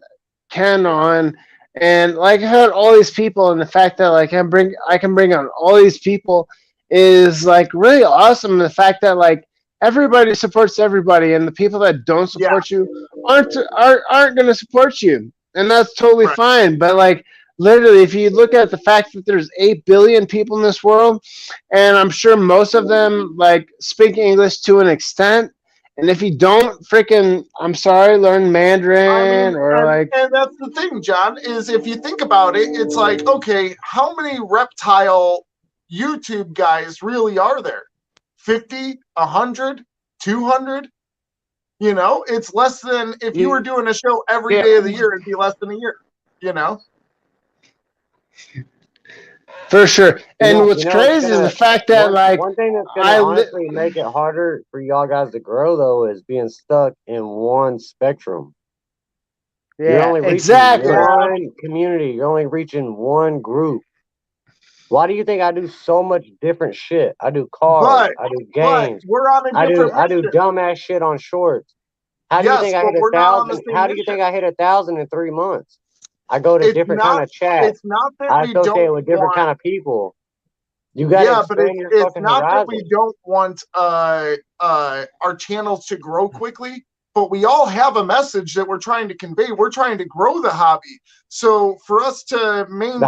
Ken on, and like I've had all these people, and the fact that like I can bring on all these people is like really awesome. The fact that like everybody supports everybody, and the people that don't support you aren't going to support you, and that's totally fine. But like literally, if you look at the fact that there's 8 billion people in this world, and I'm sure most of them like speak English to an extent, and if you don't freaking, I'm sorry, learn Mandarin and that's the thing, John, is if you think about it, it's like, okay, how many reptile YouTube guys really are there? 50, 100, 200? You know, it's less than if you were doing a show every day of the year, it'd be less than a year, you know? For sure. And what's crazy is the fact that one thing that's gonna honestly make it harder for y'all guys to grow though is being stuck in one spectrum. Yeah, you're only reaching exactly. one community. You're only reaching one group. Why do you think I do so much different shit? I do cars, I do games, we're on a different I do dumbass shit on shorts. How do you think I hit 1,000? How do you think I hit 1,000 in 3 months? I go to different kind of chats. It's not that I we associate don't with different want, kind of people. You gotta but expand your it's fucking not horizon. that we don't want our channels to grow quickly, but we all have a message that we're trying to convey. We're trying to grow the hobby. So for us to maintain the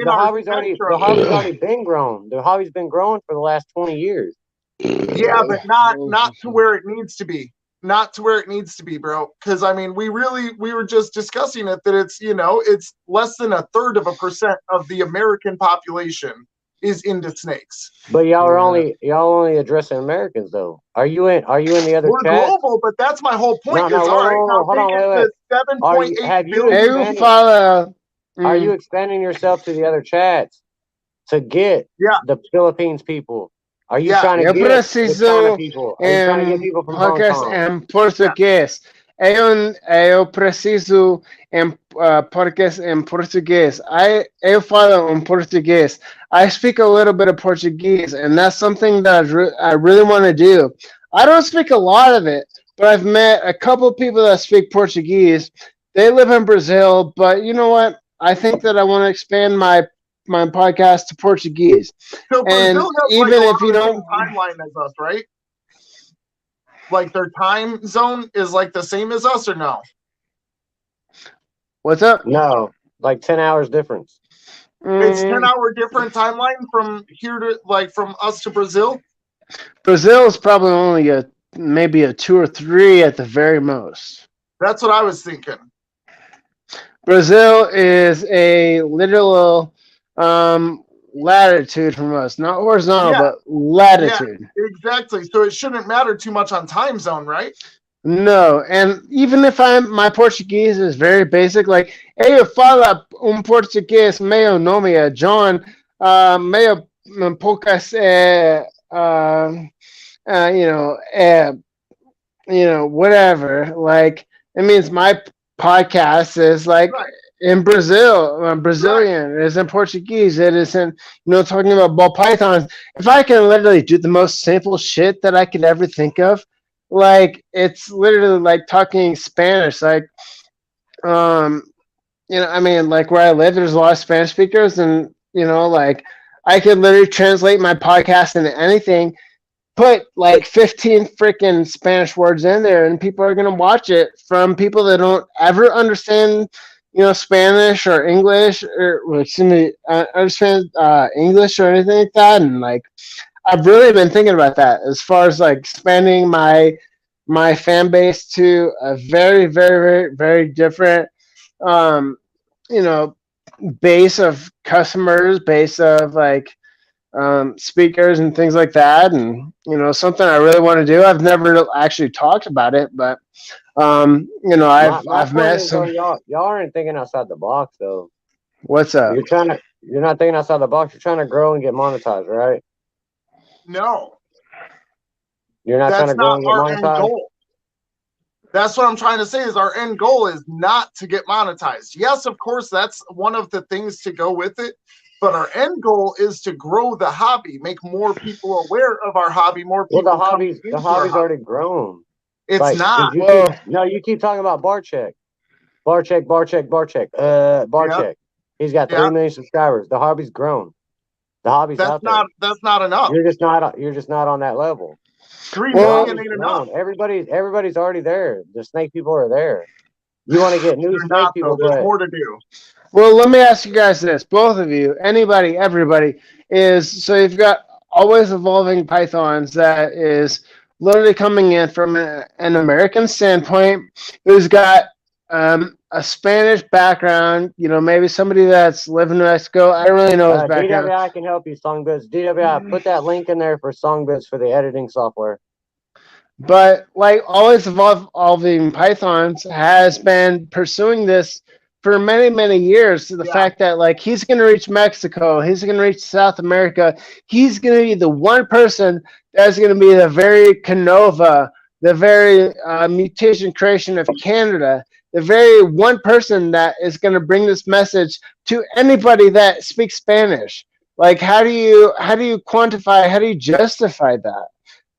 hobby's already been grown. The hobby's been growing for the last 20 years. Yeah, but not to where it needs to be. Not to where it needs to be, bro. Because I mean, we were just discussing it that it's it's less than 1/3% of the American population is into snakes. But y'all only addressing Americans though. Are you in the other We're chats? global, but that's my whole point. No, hold on, wait. 7.8 billion. Are you expanding yourself to the other chats to get the Philippines people? Are you trying to get the China people? Are you trying to get people from Hong Kong? Em português. Eu preciso podcast em português. Eu falo em português. I speak a little bit of Portuguese, and that's something that I really want to do. I don't speak a lot of it, but I've met a couple of people that speak Portuguese. They live in Brazil, but you know what? I think that I want to expand my podcast to Portuguese. So and Brazil has even if you don't timeline as us, right? Like their time zone is like the same as us, or no? What's up? No, like 10 hours difference. It's 10-hour different timeline from here to from us to Brazil. Brazil is probably only maybe a 2 or 3 at the very most. That's what I was thinking. Brazil is a literal latitude from us, not horizontal, but latitude. Yeah, exactly. So it shouldn't matter too much on time zone, right? No, and even if my Portuguese is very basic, like eu falo português meio nome é John, meio poucas whatever. Like it means my podcast is like in Brazil, Brazilian. It is in Portuguese. It is in talking about ball pythons. If I can literally do the most simple shit that I could ever think of. Like it's literally like talking Spanish, like I mean, like where I live, there's a lot of Spanish speakers, and like I could literally translate my podcast into anything, put like 15 freaking Spanish words in there, and people are gonna watch it from people that don't ever understand, Spanish or English or understand English or anything like that, and like I've really been thinking about that as far as like expanding my fan base to a very, very, very, very different, um, you know, base of customers, base of like speakers and things like that, and something I really want to do. I've never actually talked about it, but My I've point met is though, some. y'all aren't thinking outside the box though. What's up? You're not thinking outside the box. You're trying to grow and get monetized, right? No, You're not trying that's to grow not and get our end monetized. goal. That's what I'm trying to say is our end goal is not to get monetized. Yes, of course, that's one of the things to go with it. But our end goal is to grow the hobby, make more people aware of our hobby, more Well, people the coming hobby's into our hobby. already grown. It's Like, not. you keep talking about Barcheck. Barcheck. He's got 3 million subscribers. The hobby's grown. The hobby's out there. That's not enough. You're just not on that level. 3 The million hobby's ain't grown. enough. Everybody's already there. The snake people are there. You want to get new They're snake not, people, though. There's but more to do. Well, let me ask you guys this, both of you, anybody, everybody, is so you've got always evolving pythons that is literally coming in from an American standpoint, who's got a Spanish background, maybe somebody that's living in Mexico. I don't really know his background. DWI can help you, Songbits. DWI, put that link in there for Songbits for the editing software. But like always evolving pythons has been pursuing this for many, many years, to the fact that like he's going to reach Mexico, he's going to reach South America, he's going to be the one person that's going to be the very Canova, the very mutation creation of Canada, the very one person that is going to bring this message to anybody that speaks Spanish. Like, how do you quantify, how do you justify that?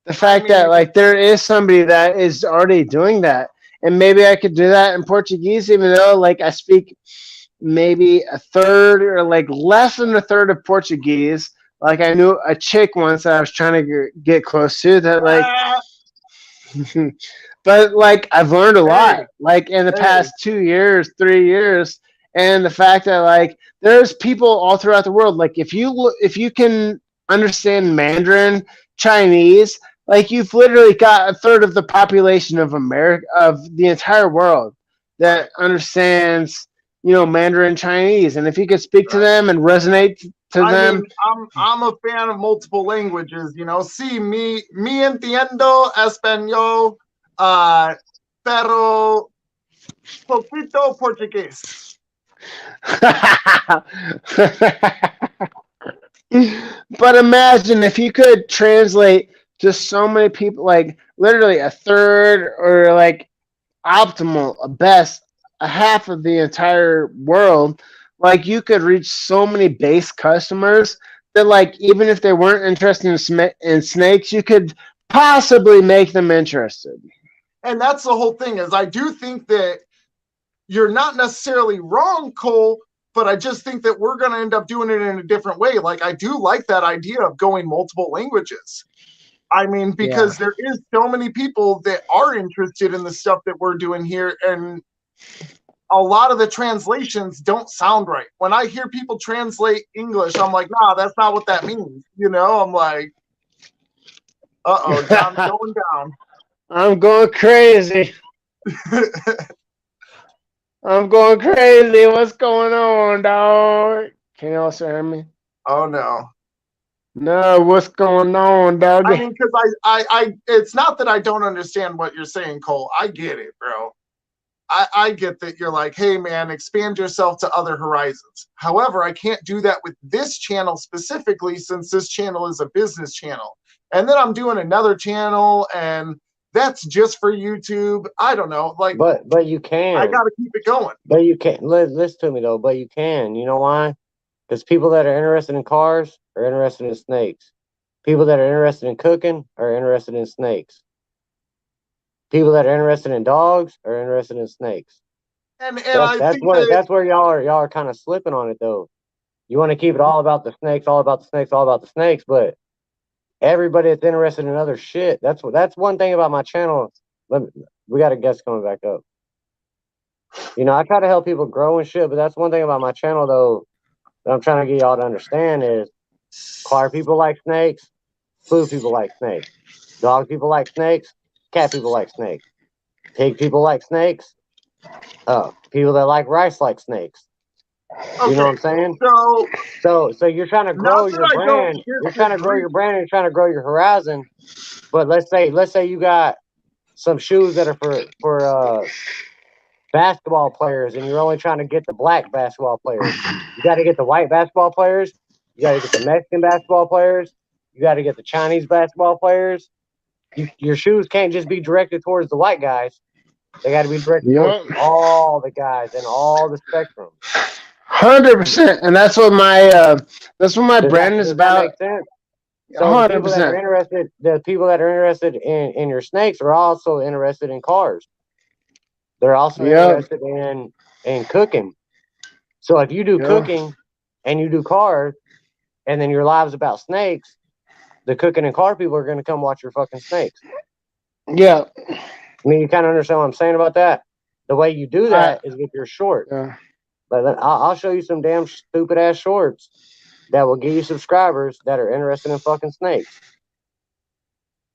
The fact that like there is somebody that is already doing that, and maybe I could do that in Portuguese, even though like I speak maybe a third or like less than a third of Portuguese. Like I knew a chick once that I was trying to get close to that like. But like I've learned a lot like in the past 2 years, 3 years, and the fact that like there's people all throughout the world. Like if you can understand Mandarin, Chinese, like you've literally got a third of the population of America, of the entire world, that understands, Mandarin Chinese. And if you could speak to them and resonate to them. I'm a fan of multiple languages, Sí, mi entiendo español, pero poquito Portugués. But imagine if you could translate to so many people, like literally a third or like optimal, a best, a half of the entire world. Like you could reach so many base customers that like even if they weren't interested in snakes, you could possibly make them interested. And that's the whole thing, is I do think that you're not necessarily wrong, Cole, but I just think that we're going to end up doing it in a different way. Like I do like that idea of going multiple languages. I mean, because there is so many people that are interested in the stuff that we're doing here, and a lot of the translations don't sound right. When I hear people translate English, I'm like, nah, that's not what that means. I'm like, uh-oh, John's going down. I'm going crazy. I'm going crazy. What's going on, dog? Can you also hear me? Oh, no. No, what's going on, dog? I mean, because I it's not that I don't understand what you're saying, Cole. I get it, bro. I get that you're like, hey, man, expand yourself to other horizons. However, I can't do that with this channel specifically, since this channel is a business channel. And then I'm doing another channel, and that's just for YouTube. I don't know. Like, but you can. I got to keep it going. But you can't. Listen to me, though. But you can. You know why? Because people that are interested in cars are interested in snakes. People that are interested in cooking are interested in snakes. People that are interested in dogs are interested in snakes. And that's where y'all are kind of slipping on it, though. You want to keep it all about the snakes, all about the snakes, all about the snakes, but everybody that's interested in other shit. That's one thing about my channel. We got a guest coming back up. I try to help people grow and shit, but that's one thing about my channel, though, that I'm trying to get y'all to understand is car people like snakes, Food people like snakes. Dog people like snakes. Cat people like snakes. Pig people like snakes. People that like rice like snakes. You know what I'm saying? So you're trying to grow your brand. You're trying to grow your brand and you're trying to grow your horizon. But let's say you got some shoes that are for basketball players, and you're only trying to get the black basketball players. You got to get the white basketball players. You got to get the Mexican basketball players. You got to get the Chinese basketball players. Your shoes can't just be directed towards the white guys. They got to be directed towards all the guys in all the spectrum. 100%, and that's what my brand is about. That make sense? So 100%. The people that are interested in your snakes are also interested in cars. They're also interested in cooking. So if you do cooking and you do cars, and then your live's about snakes, the cooking and car people are going to come watch your fucking snakes. Yeah. I mean, you kind of understand what I'm saying about that? The way you do that is with your short. Yeah. But I'll show you some damn stupid ass shorts that will get you subscribers that are interested in fucking snakes.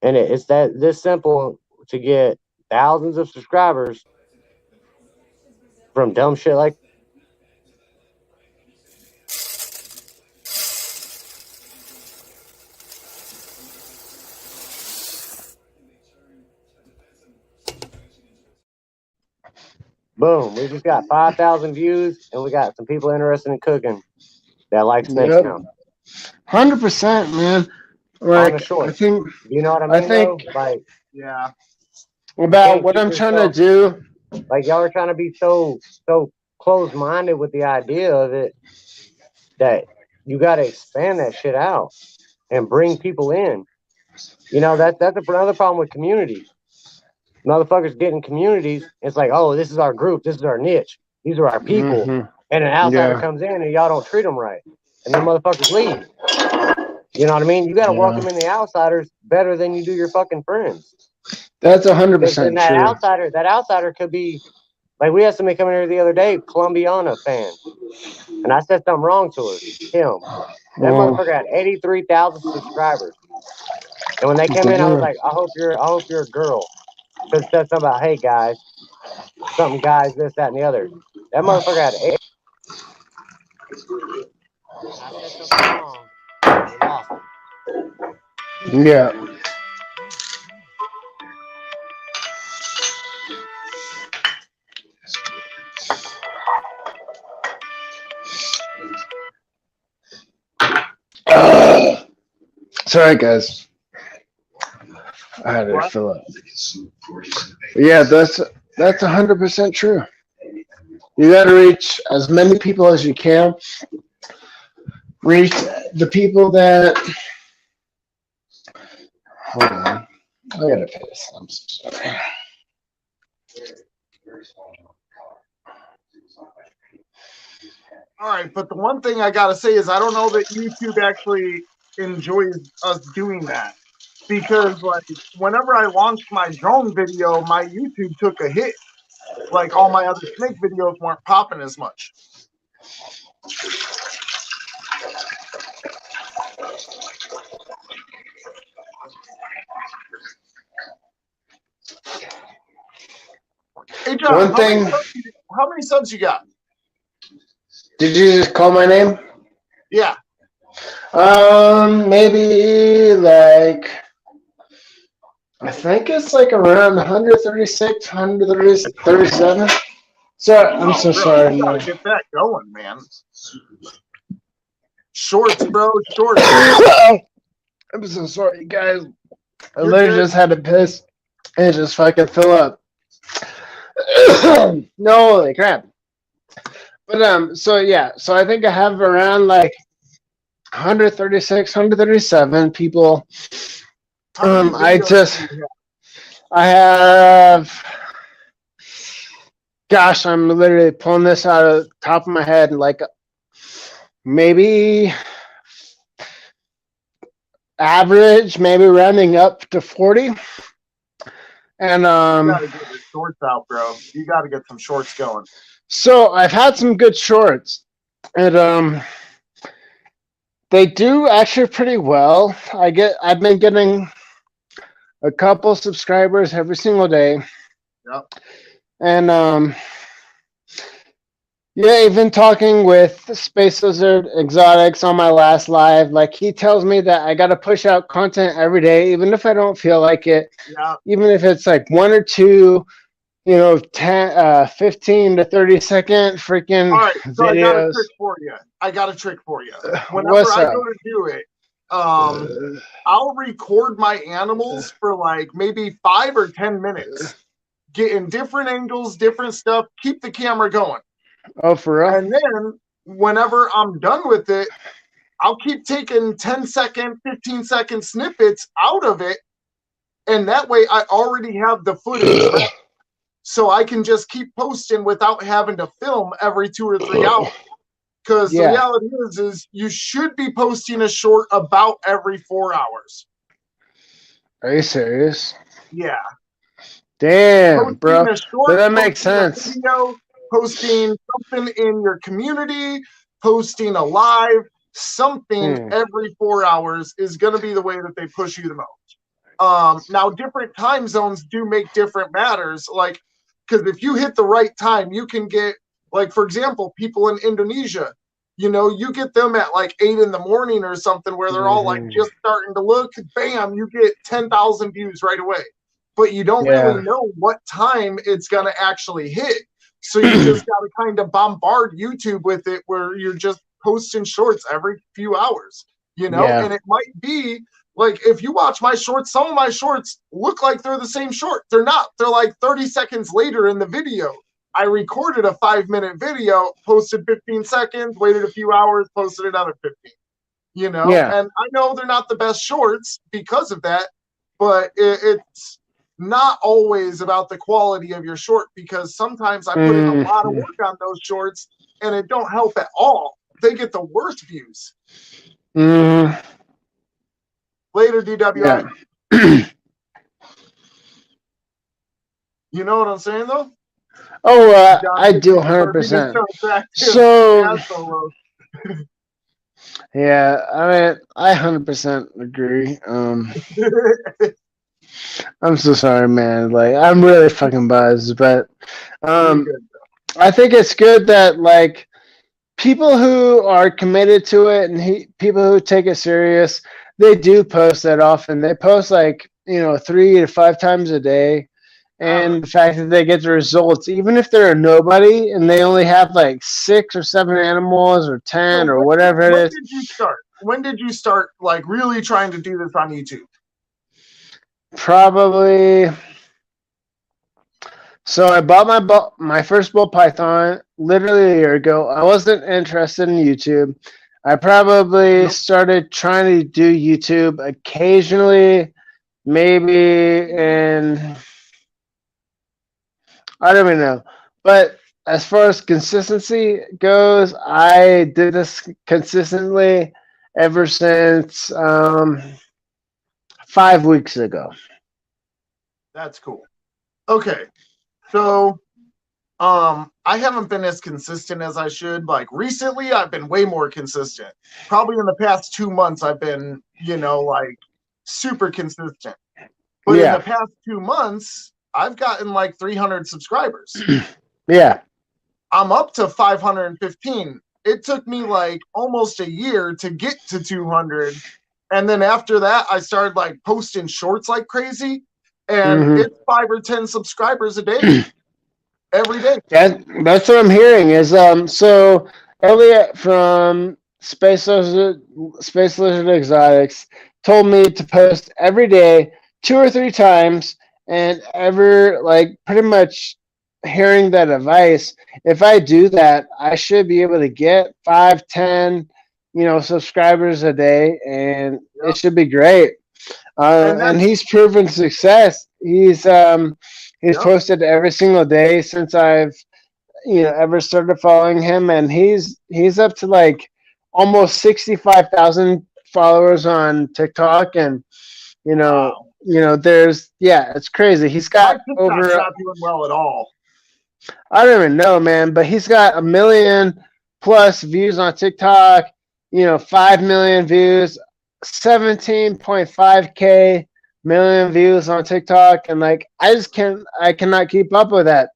And it's this simple to get thousands of subscribers from dumb shit like. Boom, we just got 5,000 views, and we got some people interested in cooking that like snakes now. 100%, man. Like, I think, you know what I mean? I think, yeah. About what I'm trying to do. Like, y'all are trying to be so closed-minded with the idea of it that you got to expand that shit out and bring people in. You know, that's another problem with communities. Motherfuckers get in communities. It's like, oh, this is our group. This is our niche. These are our people. And an outsider comes in and y'all don't treat them right. And then motherfuckers leave. You know what I mean? You got to welcome in the outsiders better than you do your fucking friends. That's 100% true. That outsider could be, like, we had somebody come in here the other day, Colombiana fan. And I said something wrong to him. That motherfucker had 83,000 subscribers. And when they came in, I was like, I hope you're a girl. Because it said something about, hey, guys, this, that, and the other. That motherfucker had 8. I said something wrong. We lost him. Yeah. Sorry, guys. I had to fill up. Yeah, that's 100% true. You got to reach as many people as you can. Reach the people that. Hold on, I gotta piss. I'm so sorry. All right, but the one thing I gotta say is I don't know that YouTube actually enjoys us doing that, because like whenever I launched my drone video, my YouTube took a hit. Like all my other snake videos weren't popping as much. Hey John, how many subs you got? Did you just call my name? Yeah. Maybe like, I think it's like around 136, 137. So I'm so sorry. You gotta get that going, man. Shorts, bro. Shorts. I'm so sorry, guys. I literally just had to piss and just fucking fill up. No, holy crap. But so yeah, so I think I have around like 136, 137 I have, gosh, I'm literally pulling this out of the top of my head, like maybe average, maybe rounding up to 40. And you gotta get your shorts out, bro. You gotta get some shorts going. So I've had some good shorts, and They do actually pretty well. I've been getting a couple subscribers every single day. Yep. And yeah, even talking with Space Lizard Exotics on my last live, like he tells me that I got to push out content every day, even if I don't feel like it, Yeah. even if it's like one or two, 15 to 30-second freaking All right. So I got a videos. trick for you. Whenever What's I up? go to do it, I'll record my animals for like maybe 5 or 10 minutes, getting different angles, different stuff, keep the camera going. Oh, for real? And then whenever I'm done with it, I'll keep taking 10-second, 15-second snippets out of it. And that way I already have the footage ready. So I can just keep posting without having to film every 2 or 3 hours. Because Yeah. the reality is you should be posting a short about every 4 hours. Are you serious? Yeah. Damn, Posting bro. a short, But that makes posting a sense. video, posting something in your community, posting a live, something every 4 hours is going to be the way that they push you the most. Now, different time zones do make different matters. Like, because if you hit the right time, you can get, like, for example, people in Indonesia, you get them at like 8 in the morning or something where they're all like just starting to look, bam, you get 10,000 views right away. But you don't really know what time it's going to actually hit. So you just got to kind of bombard YouTube with it where you're just posting shorts every few hours, Yeah. And it might be like, if you watch my shorts, some of my shorts look like they're the same short. They're not. They're like 30 seconds later in the video. I recorded a 5-minute video, posted 15 seconds, waited a few hours, posted another 15, Yeah. And I know they're not the best shorts because of that, but it's not always about the quality of your short, because sometimes I put in a lot of work on those shorts and it don't help at all. They get the worst views. Later, DWI. Yeah. You know what I'm saying, though? Oh, John, I do or if you 100%. can start back to So, Jazz Solo. yeah, I mean, I 100% agree. I'm so sorry, man. Like, I'm really fucking buzzed, but I think it's good that like people who are committed to it and people who take it serious, they do post that often. They post like 3 to 5 times a day, and the fact that they get the results, even if they're a nobody and they only have like 6 or 7 animals or 10 or whatever it is. When did you start? When did you start like really trying to do this on YouTube? Probably. So I bought my first bull python literally a year ago. I wasn't interested in YouTube. I probably started trying to do YouTube occasionally, maybe in, I don't even know. But as far as consistency goes, I did this consistently ever since 5 weeks ago. That's cool. Okay. So, I haven't been as consistent as I should. Like recently, I've been way more consistent. Probably in the past 2 months, I've been, like super consistent. But in the past 2 months, I've gotten like 300 subscribers. Yeah. I'm up to 515. It took me like almost a year to get to 200. And then after that, I started like posting shorts like crazy. And it's 5 or 10 subscribers a day, every day. That's what I'm hearing. Is so Elliot from Space Lizard Exotics told me to post every day 2 or 3 times, and like pretty much hearing that advice. If I do that, I should be able to get 5, 10, subscribers a day, and it should be great. And he's proven success. He's posted every single day since I've ever started following him, and he's up to like almost 65,000 followers on TikTok, and there's it's crazy. He's got over not doing well at all. I don't even know, man, but he's got 1 million plus views on TikTok. 5 million views, 17.5K million views on TikTok, and like I cannot keep up with that.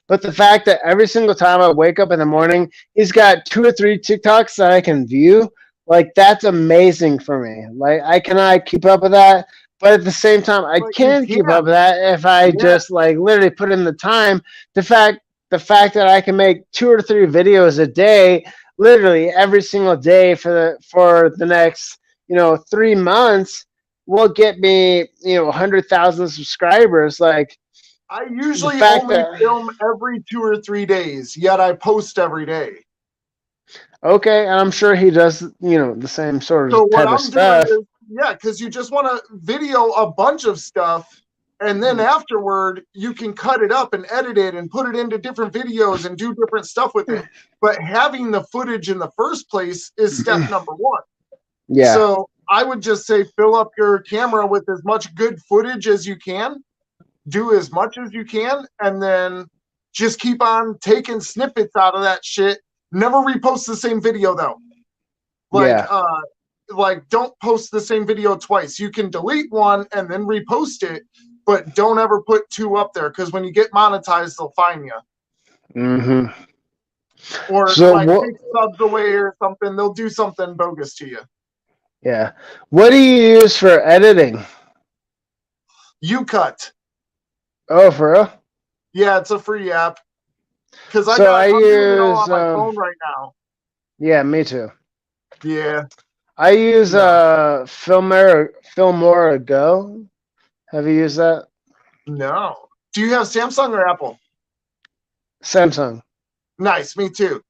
But the fact that every single time I wake up in the morning, he's got 2 or 3 TikToks that I can view, like that's amazing for me. Like I cannot keep up with that, but at the same time, I But you can keep can. up with that if I Yeah. just like literally put in the time. The fact that I can make 2 or 3 videos a day, literally every single day for the next 3 months, will get me 100,000 subscribers. Like I the usually fact only that film every 2 or 3 days, yet I post every day. okay, and I'm sure he does the same sort So of what type of I'm doing stuff. is, yeah, because you just want to video a bunch of stuff, and then afterward you can cut it up and edit it and put it into different videos and do different stuff with it. But having the footage in the first place is step number 1. Yeah. So I would just say fill up your camera with as much good footage as you can, do as much as you can, and then just keep on taking snippets out of that shit. Never repost the same video though. Like don't post the same video twice. You can delete one and then repost it, but don't ever put 2 up there, because when you get monetized, they'll fine you. Mm-hmm. Or So like what? take subs away or something. They'll do something bogus to you. Yeah. What do you use for editing? YouCut. Oh, for real? Yeah, it's a free app. Because So I I'm doing it all use on my phone right now. yeah, me too. Yeah. I use No. Filmora Go. Have you used that? No. Do you have Samsung or Apple? Samsung. Nice, me too.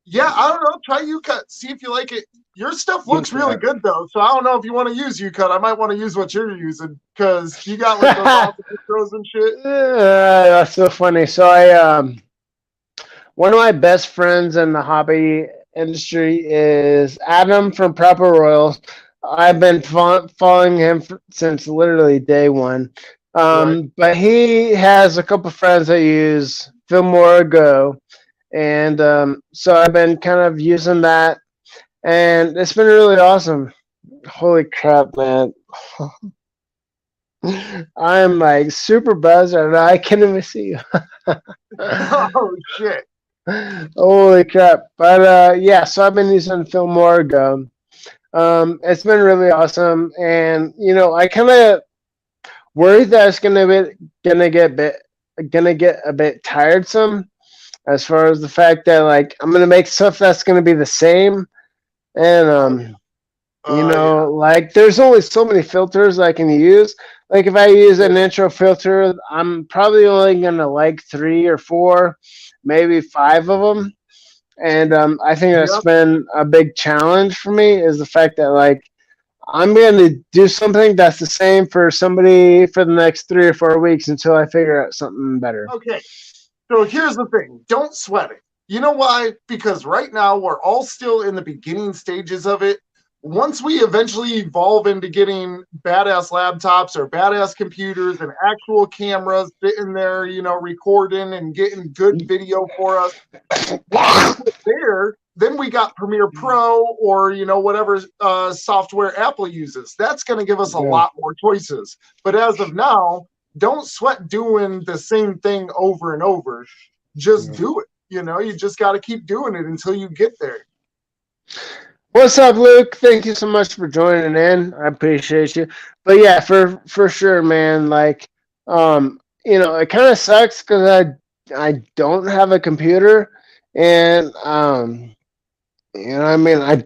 Yeah, I don't know. Try YouCut. See if you like it. Your stuff looks really good though, so I don't know if you want to use YouCut. I might want to use what you're using, because you got like those awesome intros and shit. That's so funny. So one of my best friends in the hobby industry is Adam from Proper Royals. I've been following him since literally day one. But he has a couple friends that use Filmora Go, and so I've been kind of using that, and it's been really awesome. Holy crap, man. I'm like super buzzed right now. I can't even see you. Oh shit. Holy crap. But yeah, so I've been using Filmora Go. It's been really awesome, and I kind of worried that it's gonna get a bit tiresome, as far as the fact that like I'm gonna make stuff that's gonna be the same, and like there's only so many filters I can use. Like if I use an intro filter, I'm probably only gonna like 3 or 4, maybe 5 of them. And I think that's been a big challenge for me, is the fact that like I'm going to do something that's the same for somebody for the next 3 or 4 weeks until I figure out something better. Okay. So here's the thing. Don't sweat it. You know why? Because right now we're all still in the beginning stages of it. Once we eventually evolve into getting badass laptops or badass computers and actual cameras sitting there, recording and getting good video for us, there, then we got Premiere Pro or whatever software Apple uses. That's going to give us a lot more choices. But as of now, don't sweat doing the same thing over and over. Just do it. You just got to keep doing it until you get there. What's up, Luke? Thank you so much for joining in. I appreciate you. But yeah, for sure, man. Like, it kind of sucks because I don't have a computer, and I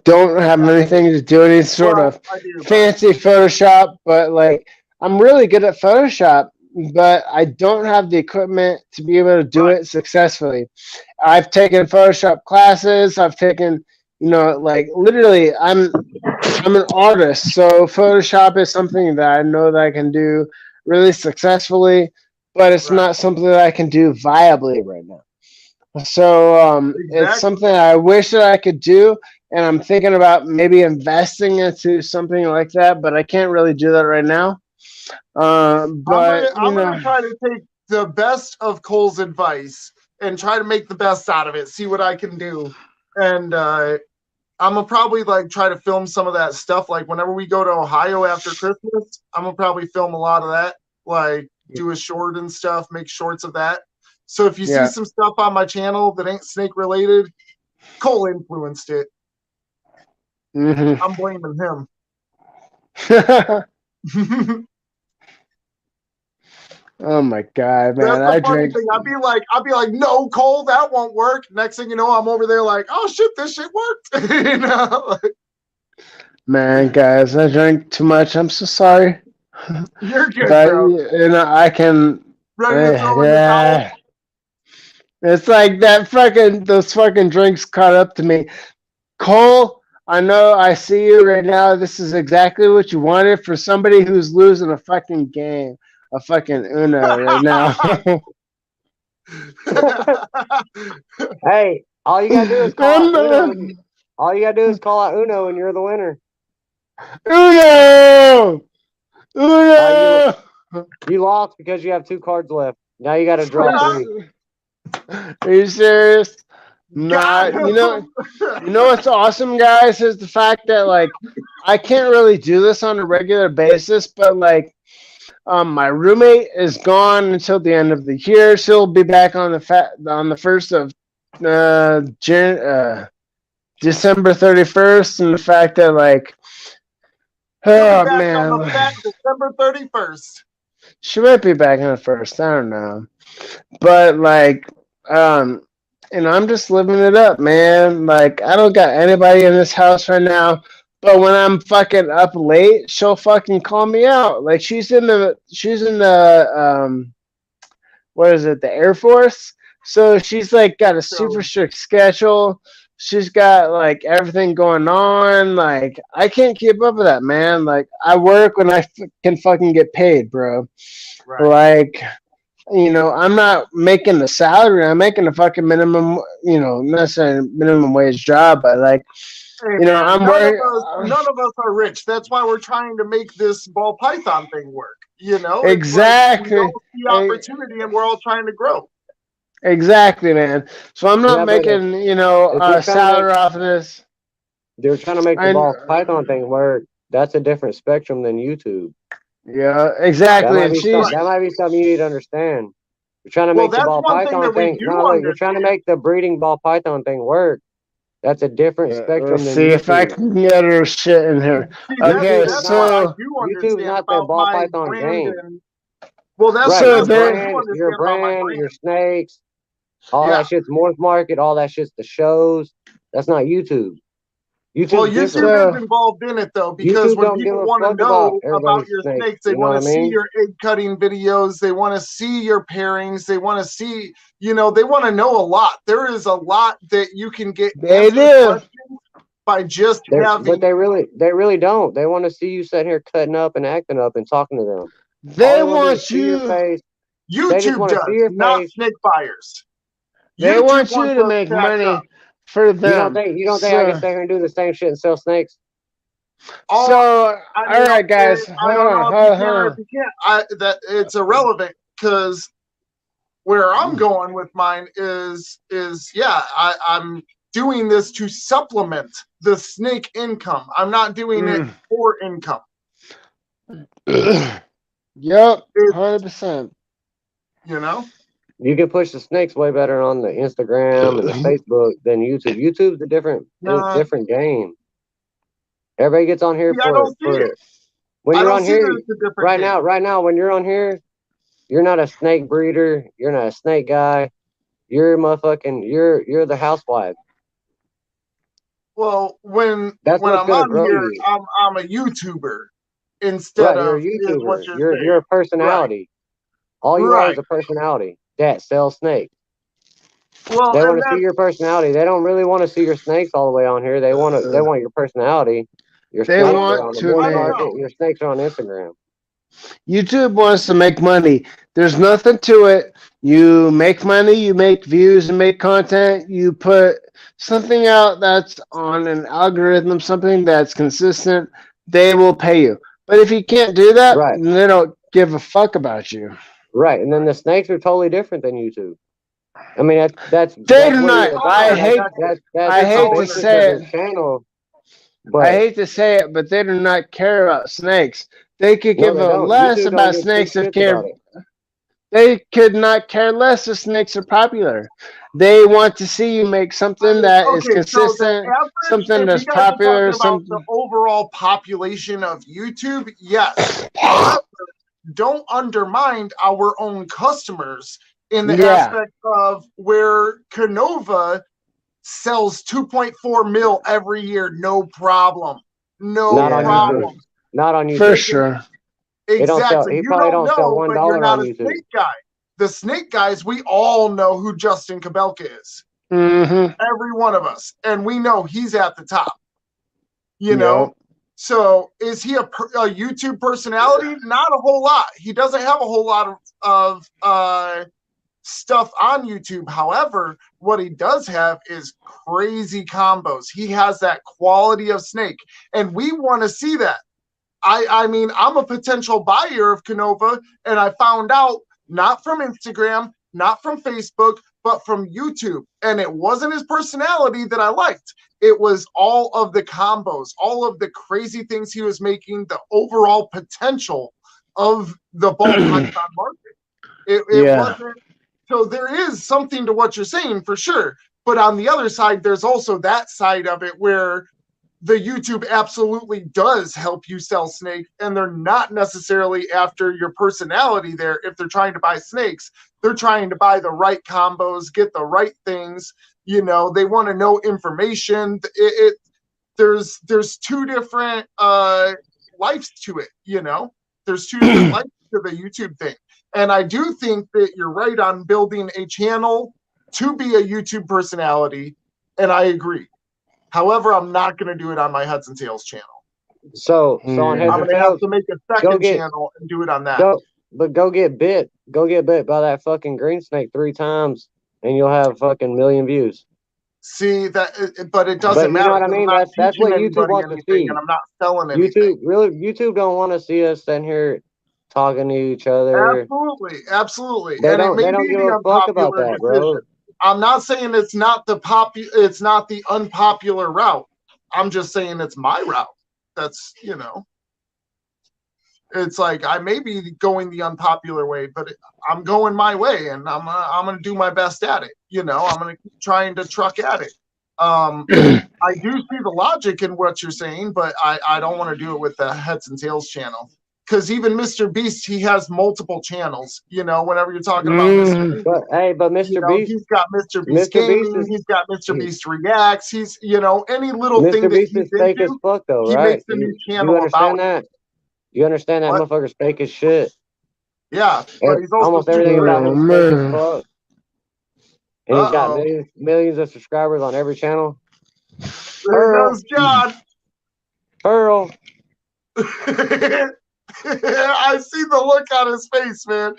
don't have anything to do any sort of fancy Photoshop. But like, I'm really good at Photoshop, but I don't have the equipment to be able to do it successfully. I've taken Photoshop classes. I've taken like literally I'm an artist, so Photoshop is something that I know that I can do really successfully, but it's not something that I can do viably right now. So it's something I wish that I could do, and I'm thinking about maybe investing into something like that, but I can't really do that right now. But I'm gonna try to take the best of Cole's advice and try to make the best out of it. See what I can do. And I'm gonna probably like try to film some of that stuff. Like whenever we go to Ohio after Christmas, I'm gonna probably film a lot of that. Like do a short and stuff, make shorts of that. So if you see some stuff on my channel that ain't snake related, Cole influenced it. Mhm. I'm blaming him. Oh my god, man! That's I the funny drink. thing. I'd be like, no, Cole, that won't work. Next thing you know, I'm over there like, oh shit, this shit worked. You know, Man, guys, I drank too much. I'm so sorry. you're good, But bro. you know, I can. Ready to throw in the towel? It's like those fucking drinks caught up to me. Cole, I know I see you right now. This is exactly what you wanted for somebody who's losing a fucking game, a fucking Uno right now. Hey, all you gotta do is call out Uno. Uno! All you gotta do is call out Uno, and you're the winner. Uno! Uno! You lost because you have 2 cards left. Now you gotta draw 3. Are you serious? Nah, you know what's awesome, guys, is the fact that like I can't really do this on a regular basis, but like my roommate is gone until the end of the year. She'll be back on the 1st of December 31st, and the fact that like You'll be back on the fat December 31st. she might be back on the 1st. I don't know, but like and I'm just living it up, man. Like I don't got anybody in this house right now. But when I'm fucking up late, she'll fucking call me out. Like she's in the what is it, the Air Force? So she's like got a super strict schedule. She's got like everything going on. Like I can't keep up with that, man. Like I work when I can fucking get paid, bro. Right. Like, you know, I'm not making the salary. I'm making a fucking minimum, you know, not necessarily minimum wage job, but like, Hey, you know, I'm worried. none of us are rich. That's why we're trying to make this ball python thing work. You know, Exactly. It's like we all see opportunity, and we're all trying to grow. Exactly, man. So I'm not making, you know, a salary off of this. They're trying to make the ball python thing work. That's a different spectrum than YouTube. Yeah, exactly. That might be something you need to understand. You're trying to make the ball python thing. No, look, you're trying to make the breeding ball python thing work. That's a different spectrum than see YouTube. if I can get her shit in here. Okay, so YouTube's not the ball python game. Well, that's right. Your brand, your snakes, all that shit's Morse Market, all that shit's the shows. That's not YouTube. YouTube is involved in it though, because YouTube when people want to know about your snakes, they want to see your egg cutting videos, they want to see your pairings, they want to see, you know, they want to know a lot. There is a lot that you can get. They do by just having. But they really don't. They want to see you sitting here cutting up and acting up and talking to them. They want you. YouTube does, not snake buyers. They want you to make money. For them. You don't think I can stay here and do the same shit and sell snakes? All right, guys. Hold on. It's irrelevant because where I'm going with mine is I'm doing this to supplement the snake income. I'm not doing it for income. Yep, 100%. You know? You can push the snakes way better on the Instagram and the Facebook than YouTube. YouTube's a different game. Everybody gets on here when you're on here right now. When you're on here, you're not a snake breeder. You're not a snake guy. You're you're the housewife. Well, when I'm on here, I'm a YouTuber instead of you're a personality. Right. All you are is a personality that sells snakes. Well, they want to see your personality. They don't really want to see your snakes all the way on here. They want your personality. Your snakes are on the market. Your snakes are on Instagram. YouTube wants to make money. There's nothing to it. You make money, you make views, and make content. You put something out that's on an algorithm, something that's consistent. They will pay you. But if you can't do that, they don't give a fuck about you. Right, and then the snakes are totally different than YouTube. I mean, that's They that's do what not. it is. I hate. I hate to business say of it. his channel, I but hate to say it, but they do not care about snakes. They could no, give they a don't. less YouTube don't about give two snakes if shits about care. it. They could not care less if snakes are popular. They want to see you make something that is Okay, so the consistent, average, something if that's you guys are popular, talking about the something. overall population of YouTube, yes. However, don't undermine our own customers in the Yeah. aspect of where Canova sells 2.4 mil every year, no problem. No Not on problem. YouTube. Not on YouTube. For sure. It don't sell. Exactly. He You probably don't don't sell know, but you're $1 not on a YouTube. snake guy. The snake guys, we all know who Justin Kabelka is. Mm-hmm. Every one of us. And we know he's at the top. You know? Yep. So is he a YouTube personality? Not a whole lot. He doesn't have a whole lot of stuff on YouTube. However, what he does have is crazy combos. He has that quality of snake, and we want to see that. I mean, I'm a potential buyer of Canova, and I found out not from Instagram, not from Facebook, but from YouTube. And it wasn't his personality that I liked. It was all of the combos, all of the crazy things he was making, the overall potential of the ball python market. It wasn't. So there is something to what you're saying for sure. But on the other side, there's also that side of it where the YouTube absolutely does help you sell snake, and they're not necessarily after your personality there. If they're trying to buy snakes, they're trying to buy the right combos, get the right things. You know, they want to know information. There's two different lives to it. You know, there's two different lives to the YouTube thing. And I do think that you're right on building a channel to be a YouTube personality, and I agree. However, I'm not going to do it on my Heads and Tails channel. So on Heads I'm and going to have Tails, to make a second channel and do it on that. go get bit. Go get bit by that fucking green snake 3 times, and you'll have fucking 1 million views. See that, but it doesn't But you matter. know what I mean? That's what YouTube wants to see. And I'm not selling anything. YouTube don't want to see us sitting here talking to each other. Absolutely. They don't give a fuck about that, bro. I'm not saying it's not the unpopular route. I'm just saying it's my route. That's, you know, it's like I may be going the unpopular way, but I'm going my way, and I'm going to do my best at it. You know, I'm going to keep trying to truck at it. I do see the logic in what you're saying, but I don't want to do it with the Heads and Tails channel. Because even Mr. Beast, he has multiple channels. You know, whenever you're talking about Mr. Beast, but Mr. Beast, he's got Mr. Beast Gaming, he's got Mr. Beast Reacts. He's, you know, any little Mr. thing Beast that he's is fake as into, fuck, though, he right? makes a new You channel understand about. that? You understand that What? motherfucker's fake as shit? Yeah, but he's also almost everything super about him is fake as fuck. And he's got Uh-oh. millions of subscribers on every channel. There goes John. Pearl. I see the look on his face, man.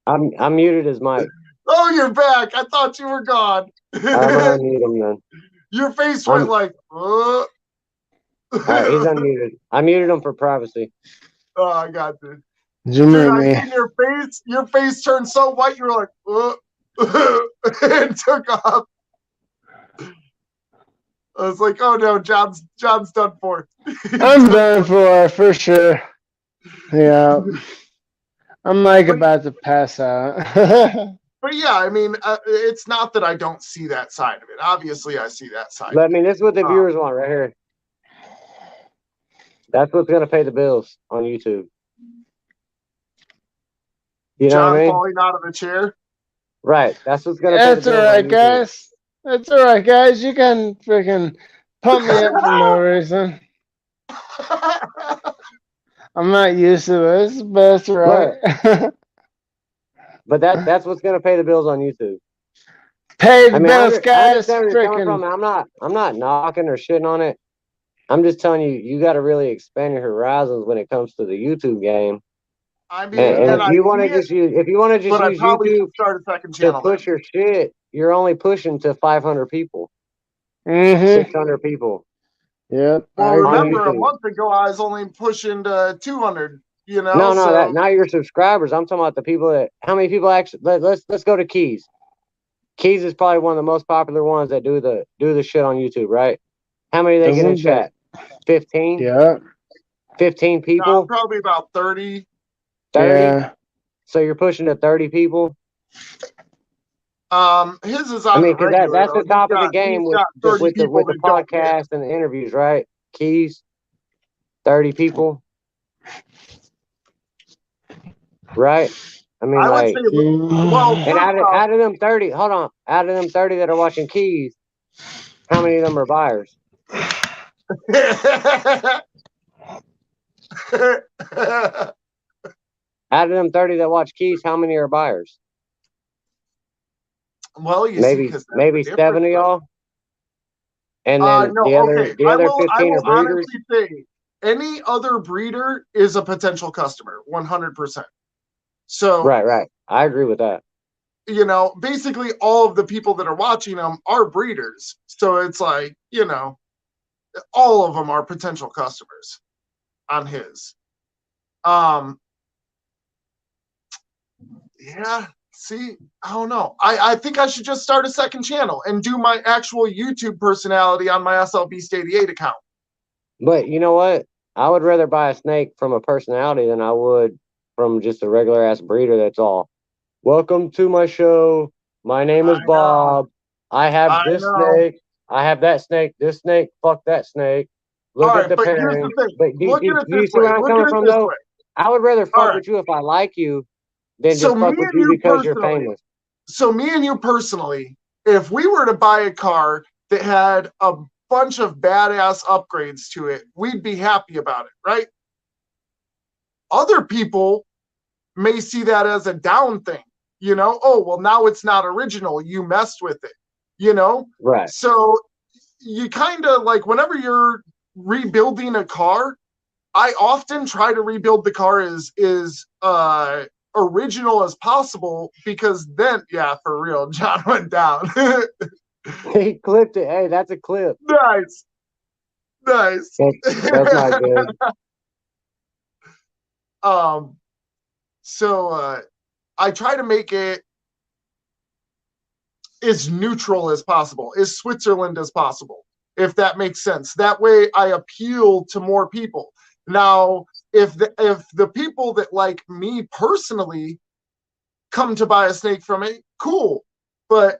I muted his mic. Oh, you're back. I thought you were gone. I'm gonna unmute him then. Your face went like, All right, he's unmuted. I muted him for privacy. Oh, I got this. Zoom Dude, in, I man. seen your face turned so white, you were like, and took off. I was like, oh no, John's done for. I'm done for sure. Yeah. I'm like about to pass out. But yeah, I mean, it's not that I don't see that side of it. Obviously, I see that side. But I mean, this is what the viewers want right here. That's what's gonna pay the bills on YouTube. You know John what I mean? falling out of the chair. Right. That's what's gonna pay the That's bills. all right, guys. That's all right, guys. You can freaking pump me up for no reason. I'm not used to this, but that's all right. But that's what's gonna pay the bills on YouTube. Pay the I mean, bills, I guys. understand where you're coming Freaking. from. I'm not knocking or shitting on it. I'm just telling you, you got to really expand your horizons when it comes to the YouTube game. I mean, and if you want to just use YouTube start a second to channel push your shit, you're only pushing to 500 people, 600 people. Yep. Well, remember a month ago I was only pushing to 200. You know. No, not your subscribers. I'm talking about the people that. How many people actually? Let's go to Keys. Keys is probably one of the most popular ones that do the shit on YouTube, right? How many they Those get in ones that- chat? 15? Yeah. 15 No, people? probably about 30. 30? Yeah. So you're pushing to 30 people? His is I on mean, the because regular. that's the though. top of the game he's got 30 with people the that don't hit. podcast and the interviews, right? Keys, 30 people, right? I mean, I would like, say, well, and first out of them 30, hold on, out of them 30 that are watching Keys, how many of them are buyers? Out of them 30 that watch Keys, how many are buyers? well, you see, Maybe 'cause that's the maybe difference, 7 of though. y'all, and then No, okay. the I other will 15 are breeders. honestly say any other breeder is a potential customer, 100%. So, Right. I agree with that. you know, basically all of the people that are watching them are breeders. So it's like, you know, all of them are potential customers on his. Yeah, see, I don't know. I think I should just start a second channel and do my actual YouTube personality on my SLB State 88 account. But you know what? I would rather buy a snake from a personality than I would from just a regular ass breeder that's all. Welcome to my show. My name is I know. Bob. I have I this know. snake. I have that snake. This snake. Fuck that snake. Look All at right, the but here's parents. the thing. But Look at it do you this see way. where I'm Look coming at it from, this though? way. I would rather All fuck right. with you if I like you than So just fuck me with and you you because you're personally, famous. so me and you personally, if we were to buy a car that had a bunch of badass upgrades to it, we'd be happy about it, right? Other people may see that as a down thing, you know? Oh, well, now it's not original. You messed with it, you know? Right. So you kind of like whenever you're rebuilding a car, I often try to rebuild the car as original as possible because then, yeah, for real, John went down. He clipped it. Hey, that's a clip. Nice. That's not good. So I try to make it as neutral as possible, as Switzerland as possible, if that makes sense. That way I appeal to more people. Now, if the people that like me personally come to buy a snake from it, cool. But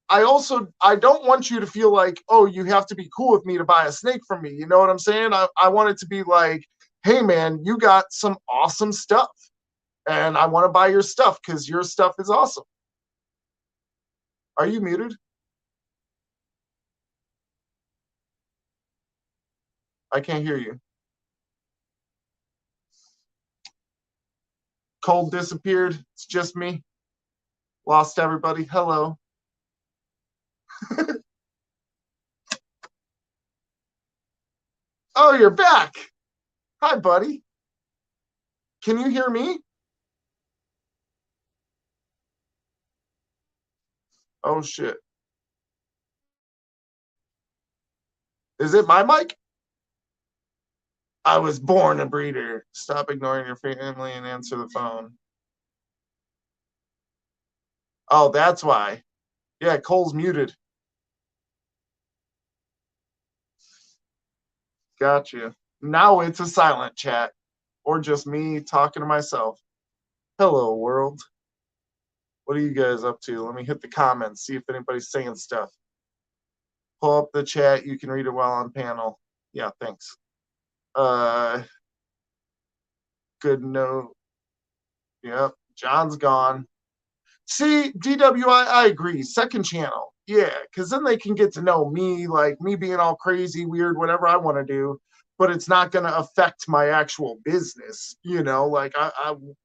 I don't want you to feel like, oh, you have to be cool with me to buy a snake from me. You know what I'm saying? I want it to be like, hey man, you got some awesome stuff. And I want to buy your stuff because your stuff is awesome. Are you muted? I can't hear you. Cold disappeared. It's just me. Lost everybody. Hello. Oh, you're back. Hi, buddy. Can you hear me? Oh, shit. Is it my mic? I was born a breeder. Stop ignoring your family and answer the phone. Oh, that's why. Yeah, Cole's muted. Gotcha. Now it's a silent chat or just me talking to myself. Hello, world. What are you guys up to? Let me hit the comments, see if anybody's saying stuff. Pull up the chat. You can read it while on panel. Yeah, thanks. Good note. Yep, John's gone. See, DWI, I agree. Second channel. Yeah, because then they can get to know me, like me being all crazy, weird, whatever I want to do, but it's not going to affect my actual business. You know, like I'm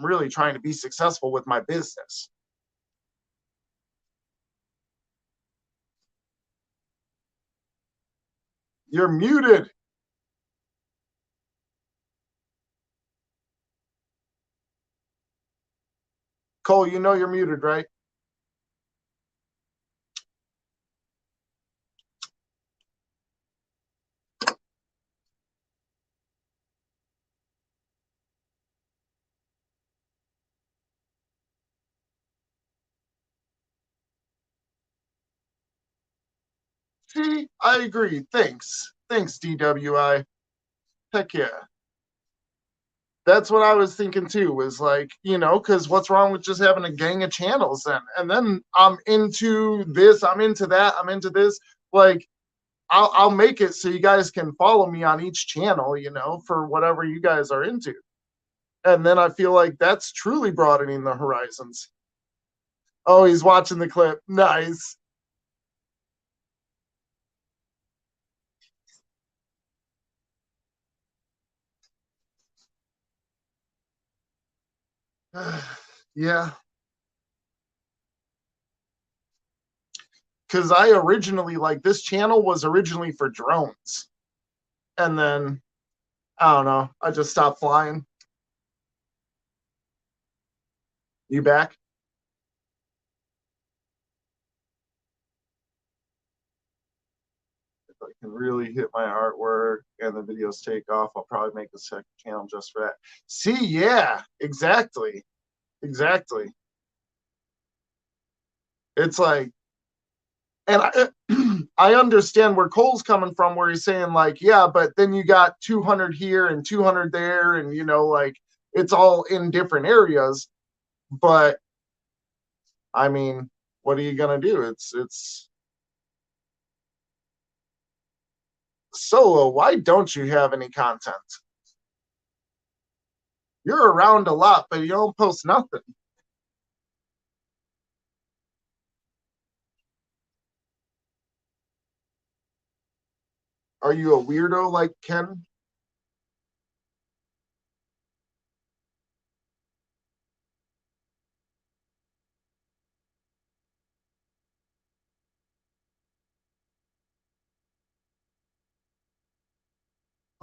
really trying to be successful with my business. You're muted. Cole, you know you're muted, right? See, I agree. Thanks, DWI. Heck yeah. That's what I was thinking too, was like, because what's wrong with just having a gang of channels then? And then I'm into this, I'm into that, I'm into this. Like, I'll make it so you guys can follow me on each channel, for whatever you guys are into. And then I feel like that's truly broadening the horizons. Oh, he's watching the clip. Nice. Yeah. Because I originally, this channel was originally for drones. And then, I don't know, I just stopped flying. You back? If I can really hit my artwork and the videos take off, I'll probably make a second channel just for that. See, yeah, exactly. Exactly. It's like, and I understand where Cole's coming from, where he's saying, yeah, but then you got 200 here and 200 there, and, it's all in different areas. But, I mean, what are you going to do? It's Solo, why don't you have any content? You're around a lot, but you don't post nothing. Are you a weirdo like Ken?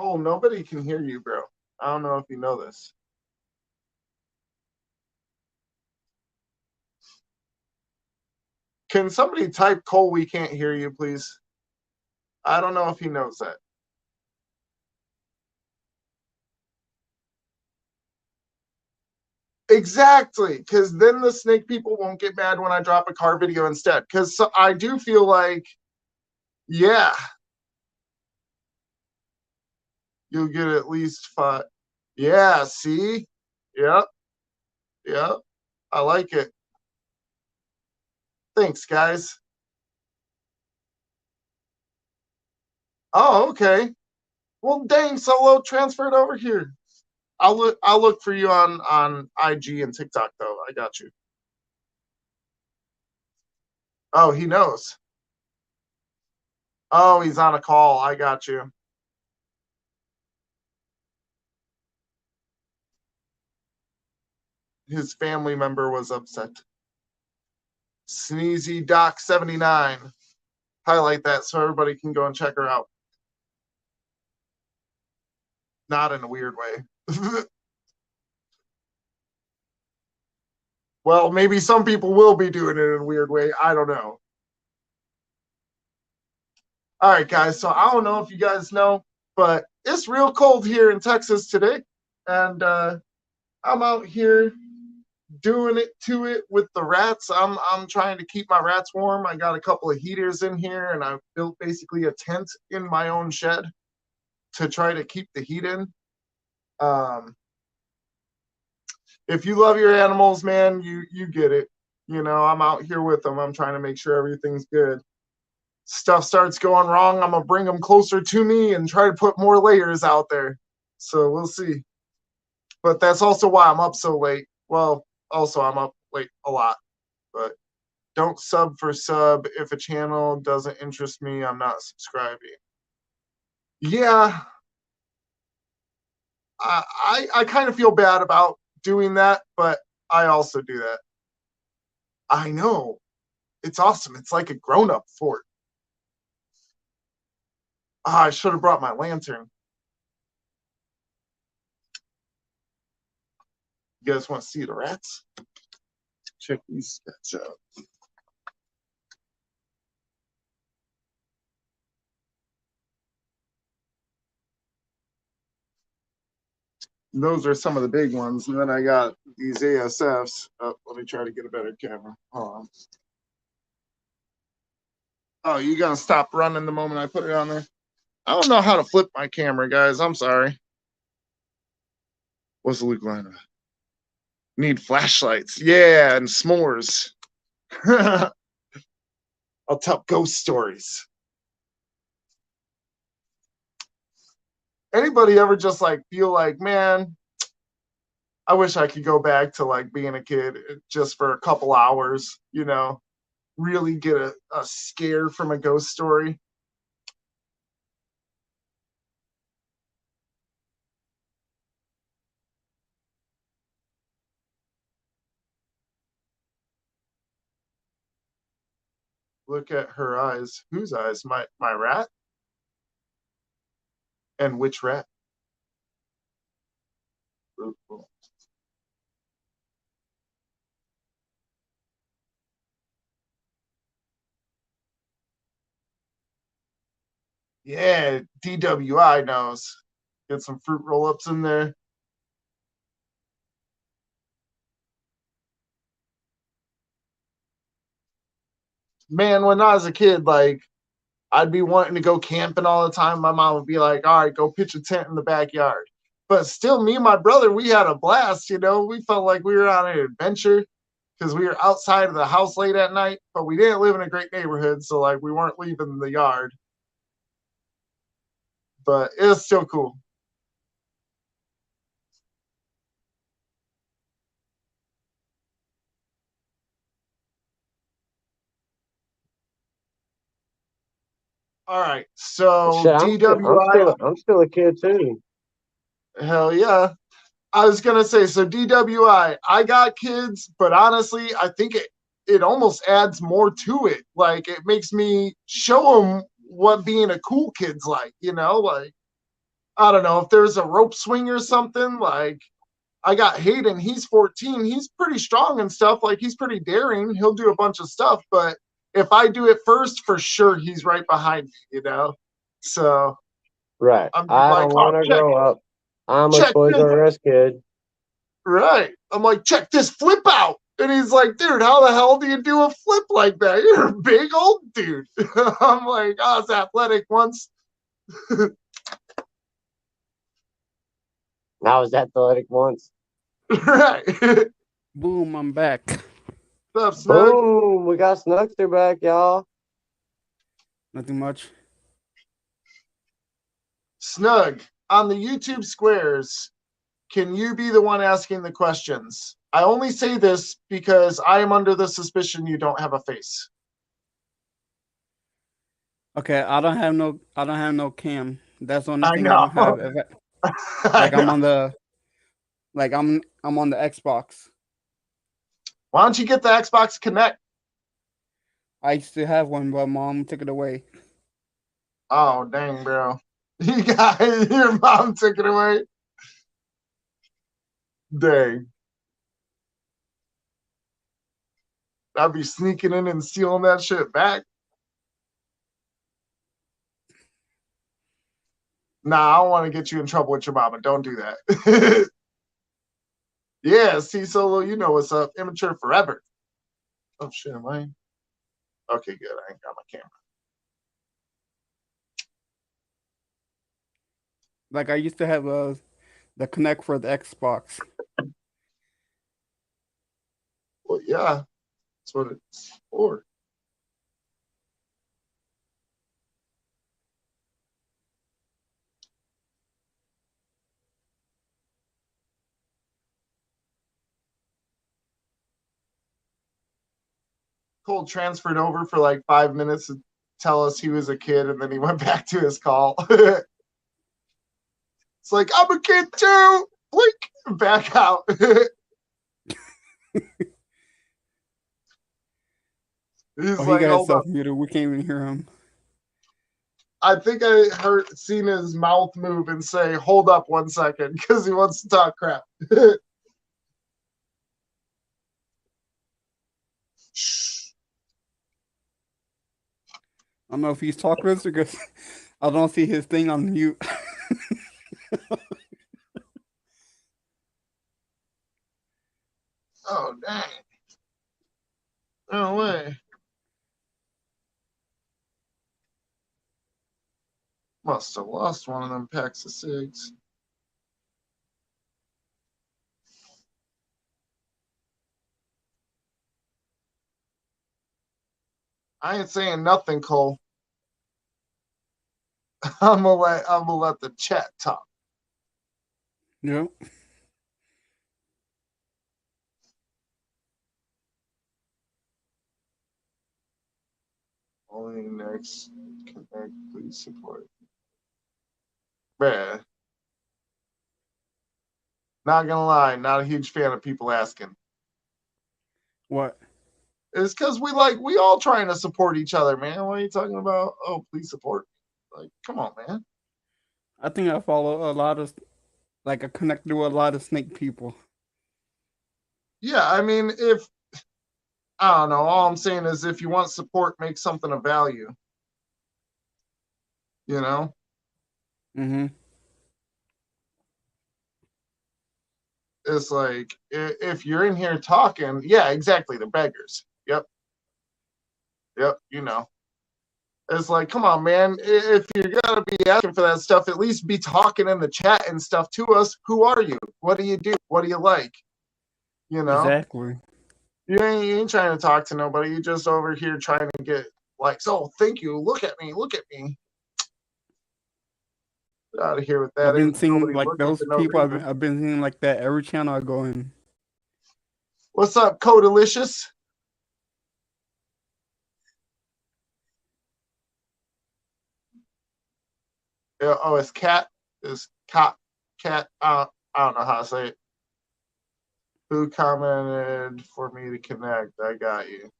Oh, nobody can hear you, bro. I don't know if you know this. Can somebody type Cole, we can't hear you, please? I don't know if he knows that. Exactly, because then the snake people won't get mad when I drop a car video instead. Because I do feel like, yeah, you'll get at least 5. Yeah, see? Yep, yep. I like it. Thanks, guys. Oh, okay. Well, dang, Solo transferred over here. I'll look for you on IG and TikTok though. I got you. Oh, he knows. Oh, he's on a call. I got you. His family member was upset. Sneezy Doc 79. Highlight that so everybody can go and check her out. Not in a weird way. Well, maybe some people will be doing it in a weird way. I don't know. All right, guys. So I don't know if you guys know, but it's real cold here in Texas today. And I'm out here doing it to it with the rats. I'm trying to keep my rats warm. I got a couple of heaters in here, and I've built basically a tent in my own shed to try to keep the heat in. If you love your animals, man, you get it. I'm out here with them. I'm trying to make sure everything's good. Stuff starts going wrong, I'm gonna bring them closer to me and try to put more layers out there. So we'll see. But that's also why I'm up so late. Well, also I'm up late a lot. But don't sub for sub. If a channel doesn't interest me, I'm not subscribing. Yeah. I kind of feel bad about doing that, but I also do that. I know. It's awesome. It's like a grown-up fort. I should have brought my lantern. You guys want to see the rats? Check these stats out. Those are some of the big ones. And then I got these ASFs. Oh, let me try to get a better camera. Hold Oh, you gonna stop running the moment I put it on there? I don't know how to flip my camera, guys. I'm sorry. What's the Luke line? Need flashlights. Yeah, and s'mores. I'll tell ghost stories. Anybody ever just like feel like, man, I wish I could go back to like being a kid just for a couple hours, you know, really get a scare from a ghost story? Look at her eyes. Whose eyes? My rat? And which rat? Ooh, ooh. Yeah, DWI knows. Get some fruit roll-ups in there. Man, when I was a kid, like I'd be wanting to go camping all the time. My mom would be like, all right, go pitch a tent in the backyard. But still, me and my brother, we had a blast, you know. We felt like we were on an adventure because we were outside of the house late at night, but we didn't live in a great neighborhood, so like we weren't leaving the yard. But it was still cool. All right, so Shit, DWI, I'm still a kid too. hell yeah. I was gonna say, so DWI, I got kids, but honestly, I think it almost adds more to it. Like it makes me show them what being a cool kid's like, you know? Like I don't know if there's a rope swing or something. Like I got Hayden, he's 14, he's pretty strong and stuff. Like he's pretty daring. He'll do a bunch of stuff, but if I do it first, for sure he's right behind me, you know? So Right. I'm I like, don't oh, want to grow up. I'm a check Toys this. R Us kid. Right. I'm like, check this flip out. And he's like, dude, how the hell do you do a flip like that? You're a big old dude. I'm like, I was athletic once. I was athletic once. Right. Boom, I'm back. What's up, Snug? Boom, we got Snuckster back, y'all. Nothing much. Snug, on the YouTube squares, can you be the one asking the questions? I only say this because I am under the suspicion you don't have a face. Okay, I don't have no cam. That's the only I thing I know. don't have. Like I'm on the I'm on the Xbox. Why don't you get the Xbox Connect? I used to have one, but mom took it away. Oh, dang, bro. You got your mom took it away. Dang. I'd be sneaking in and stealing that shit back. Nah, I don't want to get you in trouble with your mama. Don't do that. Yeah, C Solo, you know what's up. Immature forever. Oh shit, am I? Okay, good. I ain't got my camera. Like I used to have the Connect for the Xbox. Well, yeah, that's what it's for. Cole transferred over for like 5 minutes to tell us he was a kid, and then he went back to his call. It's like, I'm a kid too. Blink, back out. He's Oh, he like, got hold himself on. muted. We can't even hear him. I think I seen his mouth move and say, hold up 1 second, because he wants to talk crap. I don't know if he's talking to us because I don't see his thing on mute. Oh, dang. No way. Must have lost one of them packs of cigs. I ain't saying nothing, Cole. I'm gonna let the chat talk. Yep. Only next connect, please support. Bruh. Not gonna lie, not a huge fan of people asking. What? It's because we all trying to support each other, man. What are you talking about? Oh, please support me. Like, come on, man. I think I follow a lot of, like, I connect with a lot of snake people. Yeah, I mean, I don't know, all I'm saying is if you want support, make something of value. You know? Mm-hmm. It's like, if you're in here talking, yeah, exactly, the beggars. Yep, you know. It's like, come on, man. If you're gonna be asking for that stuff, at least be talking in the chat and stuff to us. Who are you? What do you do? What do you like? You know? Exactly. You ain't trying to talk to nobody. You're just over here trying to get likes. Oh, thank you. Look at me. Look at me. Get out of here with that. I've been Ain't seeing nobody like looking those for no people. reason. I've been seeing like that every channel I go in. What's up, Codalicious? Oh, it's cat. It's cat. I don't know how to say it. Who commented for me to connect? I got you.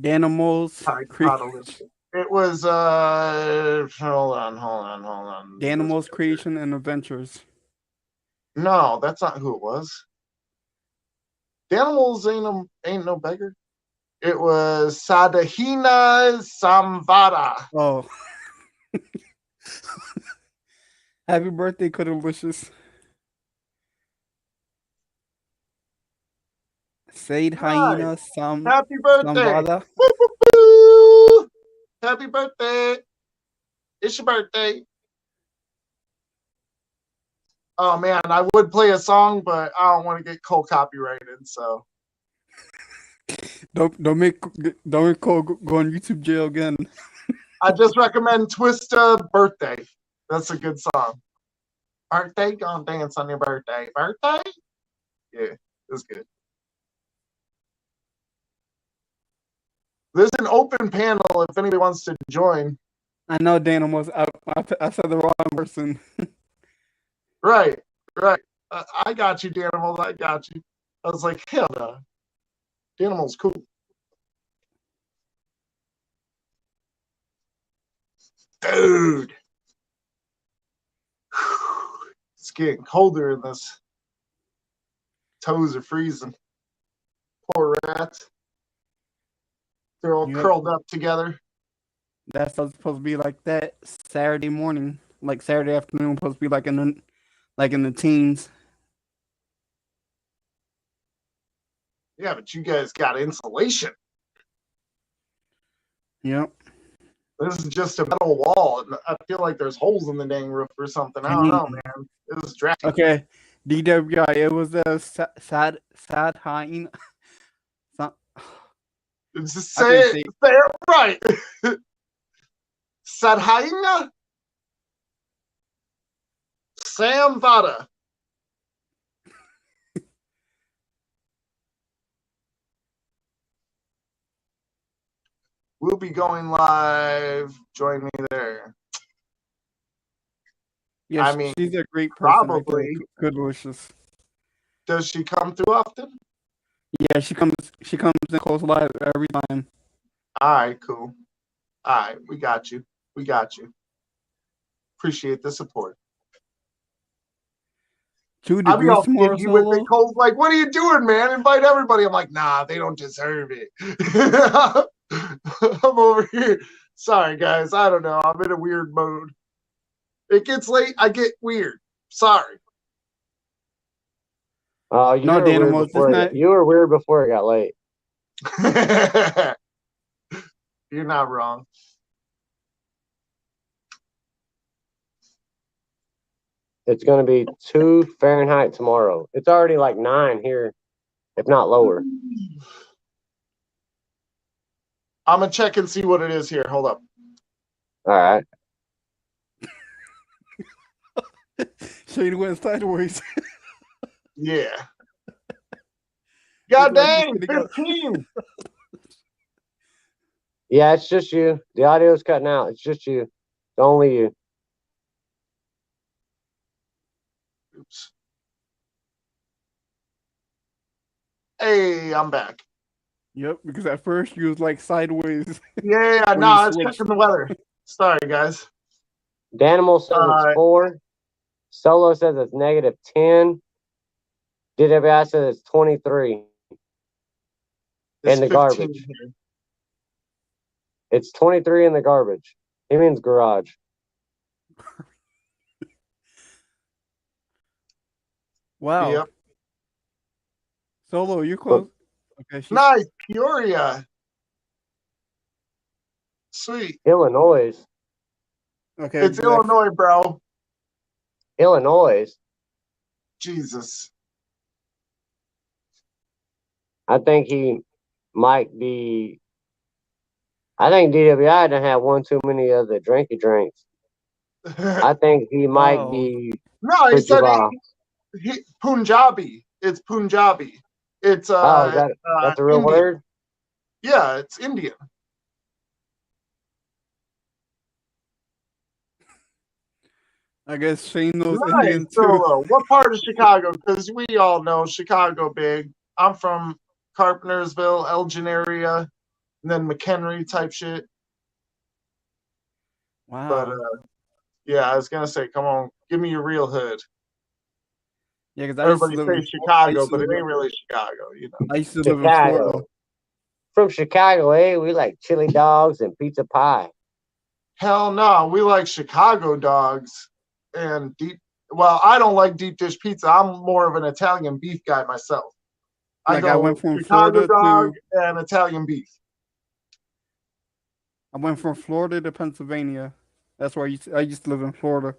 Danimals. Codalicious. It was hold on. Danimals Creation and Adventures. No, that's not who it was. Danimals ain't no beggar. It was Sadahina Samvada. Oh. Happy birthday, Codalicious. Said Hyena Happy birthday. Samvada. Woo, woo, woo. Happy birthday. It's your birthday. Oh man, I would play a song, but I don't want to get Cole copyrighted, so Don't make Cole go on YouTube jail again. I just recommend Twista Birthday. That's a good song. Birthday, gonna dance on your birthday. Birthday? Yeah, it's good. There's an open panel if anybody wants to join. I know Danimals. I said the wrong person. Right. I got you, Danimals. I got you. I was like, hell no. Danimals cool. Dude. It's getting colder in this. Toes are freezing. Poor rats. They're all curled up together. That's supposed to be like that Saturday morning, like Saturday afternoon. Supposed to be like in the teens. Yeah, but you guys got insulation. Yep. This is just a metal wall, and I feel like there's holes in the dang roof or something. I don't know, man. This is drastic. Okay, DWI. It was a sad hyena. Just say it right. Sadhaina Samvada. We'll be going live. Join me there. Yeah, I mean, she's a great person. probably. Good wishes. Does she come through often? Yeah, she comes in close live every time. All right, cool. All right, we got you. Appreciate the support. 2 I'll be degrees all tomorrow stingy with solo. it. Cole's like, what are you doing, man? Invite everybody. I'm like, nah, they don't deserve it. I'm over here. Sorry, guys. I don't know. I'm in a weird mode. It gets late. I get weird. Sorry. Oh, you were weird before it got late. You're not wrong. It's going to be 2 Fahrenheit tomorrow. It's already like 9 here, if not lower. I'm gonna check and see what it is here. Hold up. All right. Shane went sideways. Yeah. God Looked like he's dang, gonna go- 15. Yeah, it's just you. The audio's cutting out. It's just you. It's only you. Oops. Hey, I'm back. Yep, because at first you was like sideways. Yeah, When no, you I was switched. checking the weather. Sorry, guys. Danimal says it's 4. Solo says it's -10. DWI says it's 23. It's In the 15 garbage. here. It's 23 in the garbage. He means garage. Wow. Yep. Solo, you're close. Okay, she's Nice, Peoria. Sweet. Illinois. okay. It's good. Illinois, bro. Illinois. Jesus. I think he might be. I think DWI done had one too many of the drinky drinks. I think he might Wow. be No, he said Pujaba. Punjabi. It's Punjabi. It's Oh, that's a real Indian. word? Yeah, it's Indian. I guess Shane knows Nice, Indian too. Solo. What part of Chicago? Because we all know Chicago big. I'm from Carpentersville, Elgin area, and then McHenry type shit. Wow. But yeah, I was gonna say, come on, give me your real hood. yeah, because I used to Everybody live say in Chicago, used to but it live- ain't really Chicago, you know. I used to live in Chicago. Florida. From Chicago, eh? We like chili dogs and pizza pie. Hell no, we like Chicago dogs and deep. Well, I don't like deep dish pizza. I'm more of an Italian beef guy myself. Like, I went from Chicago Florida dog to- and Italian beef. I went from Florida to Pennsylvania. That's where I used to live in Florida.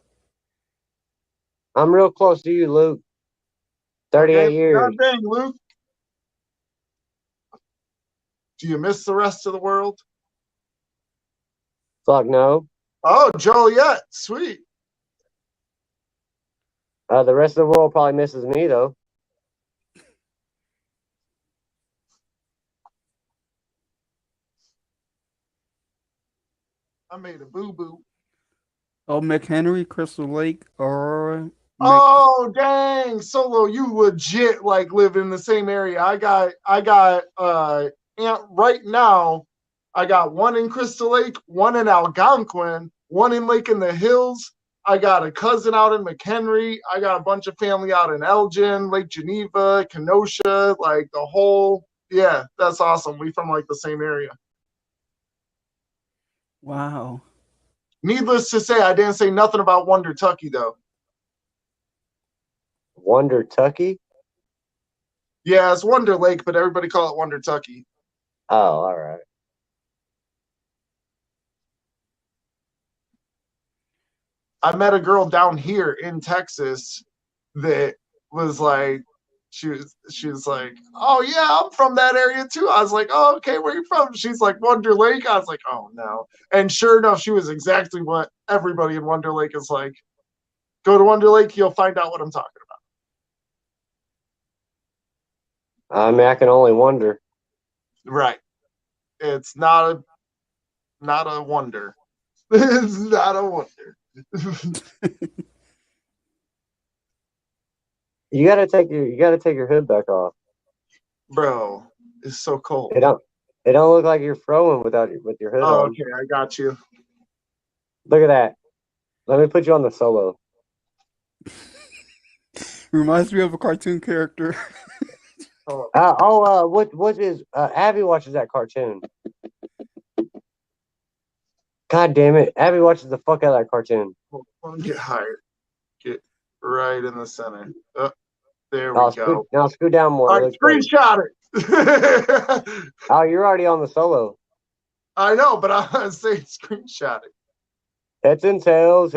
I'm real close to you, Luke. 38 Okay? years. God dang, Luke. Do you miss the rest of the world? Fuck no. Oh, Joliet, sweet. The rest of the world probably misses me, though. I made a boo boo. Oh, McHenry, Crystal Lake, or Oh dang, Solo, you legit like live in the same area. I got aunt right now. I got one in Crystal Lake, one in Algonquin, one in Lake in the Hills. I got a cousin out in McHenry. I got a bunch of family out in Elgin, Lake Geneva, Kenosha, like the whole. Yeah, that's awesome. We from like the same area. wow. Needless to say, I didn't say nothing about Wonder Tucky though. Wonder Tucky? Yeah, it's Wonder Lake, but everybody call it Wonder Tucky. Oh, all right. I met a girl down here in Texas that was like, she was like, oh yeah, I'm from that area too. I was like, oh okay, where you from? She's like Wonder Lake. I was like, oh no. And sure enough, she was exactly what everybody in Wonder Lake is like. Go to Wonder Lake, you'll find out what I'm talking about. I mean, I can only wonder. Right. It's not a wonder. It's not a wonder. You gotta take your hood back off. Bro, it's so cold. It don't look like you're throwing with your hood Oh, on. okay, I got you. Look at that. Let me put you on the Solo. Reminds me of a cartoon character. What is Abby watches that cartoon? God damn it. Abby watches the fuck out of that cartoon. Let me get higher. Get right in the center. Oh, there we go. Now scoot down more. All right, screenshot it. Oh, you're already on the Solo. I know, but I'm saying screenshot it. Heads and tails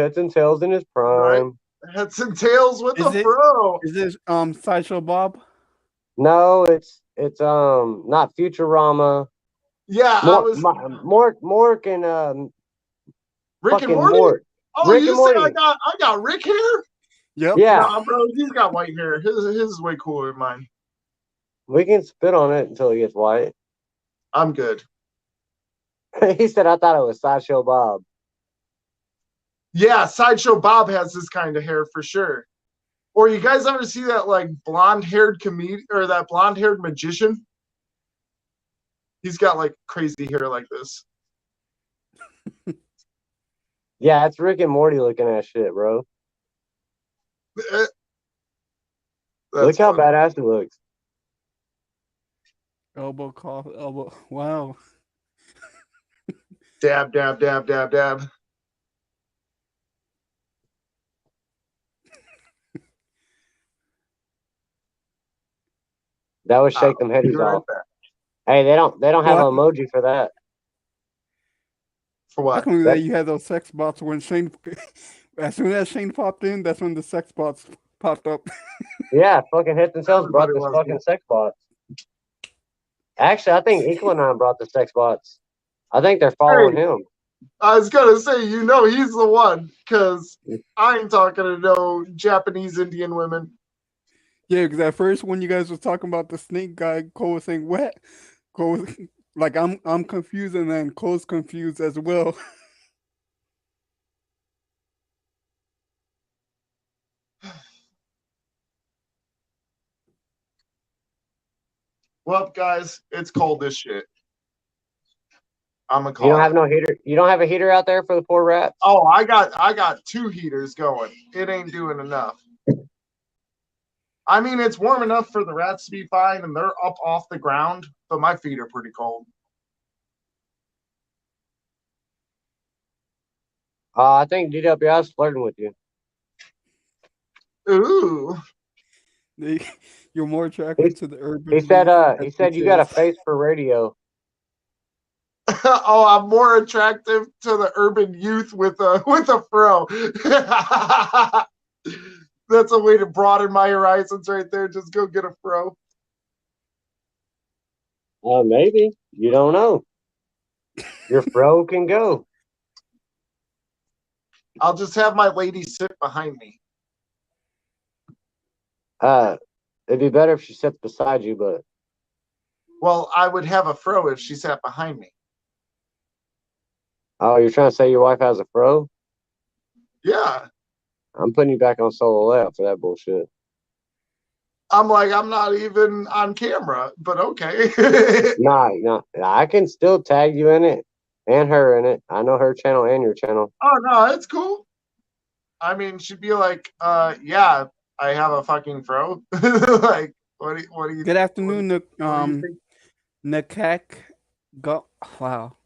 in his prime. Right. Heads and tails with Is the it- fro. Is this Sideshow Bob? No, it's not Futurama. Yeah, I was Mork and Rick and fucking Morty. Mort. Oh, Rick you and say Morty. I got Rick hair? Yep. Yeah, Nah, bro, he's got white hair. His is way cooler than mine. we can spit on it until it gets white. I'm good. He said, "I thought it was Sideshow Bob." Yeah, Sideshow Bob has this kind of hair for sure. Or you guys ever see that like blonde-haired comedian or that blonde-haired magician? He's got like crazy hair like this. Yeah, it's Rick and Morty looking at shit, bro. That's Look how funny. badass it looks. Elbow cough. Elbow. Wow. Dab, dab, dab, dab, dab. That would shake them Be headies right off. back. Hey, they don't have an What? emoji for that. For Not what? only that, you had those sex bots when Shane. As soon as Shane popped in, that's when the sex bots popped up. Yeah, fucking Heads and Tails brought Everybody this loves fucking it. sex bots. Actually, I think Equinine brought the sex bots. I think they're following him. I was gonna say, you know, he's the one, cause I ain't talking to no Japanese Indian women. Yeah, because at first when you guys were talking about the snake guy, Cole was saying what? Cole was, like I'm confused, and then Cole's confused as well. Well, guys, it's cold as shit. I'm a You don't call. have no heater. You don't have a heater out there for the poor rats. Oh, I got 2 heaters going. It ain't doing enough. I mean, it's warm enough for the rats to be fine, and they're up off the ground, but my feet are pretty cold. I think DWI's flirting with you. Ooh. You're more attracted to the urban. He said, youth, he as said he you got a says. face for radio. Oh, I'm more attractive to the urban youth with a fro. That's a way to broaden my horizons right there. Just go get a fro. Maybe. You don't know. Your fro can go. I'll just have my lady sit behind me. It'd be better if she sits beside you, but Well, I would have a fro if she sat behind me. oh, you're trying to say your wife has a fro? Yeah. I'm putting you back on solo layout for that bullshit. I'm like, I'm not even on camera, but okay. Nah, I can still tag you in it and her in it. I know her channel and your channel. Oh no, it's cool. I mean, she'd be like, yeah, I have a fucking fro. Like, what do you Good afternoon, what do you think? Nakak. Go. Wow.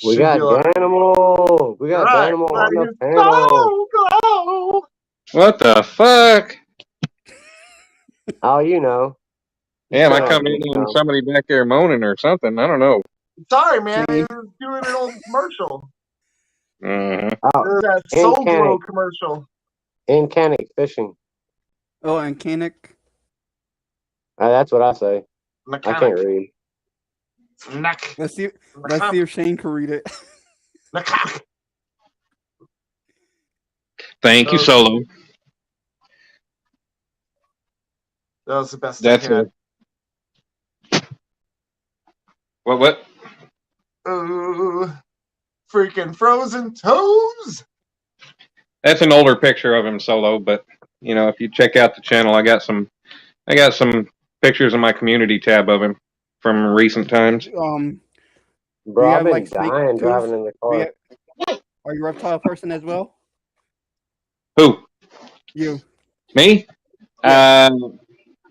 We She'd got be like, Danimal. We got right, Danimal on the let's panel. go. What the fuck? Oh, you know. Yeah, am I Yeah, coming in and somebody back there moaning or something? I don't know. Sorry, man. Shane. He was doing an old commercial. Mhm. That and Soul Glow Canic. commercial. Incanic fishing. Oh, and Kanik. That's what I say. I can't Mechanic. read. Neck. Let's see if Shane can read it. Neck. Thank you, Solo. That was the best That's I had. What? Ooh, freaking frozen toes. That's an older picture of him, Solo. But you know, if you check out the channel, I got some pictures in my community tab of him from recent times. Bro, you I've have, been like, snake dying tooth? driving in the car. Are you a reptile person as well? Who? You. Me? I mean,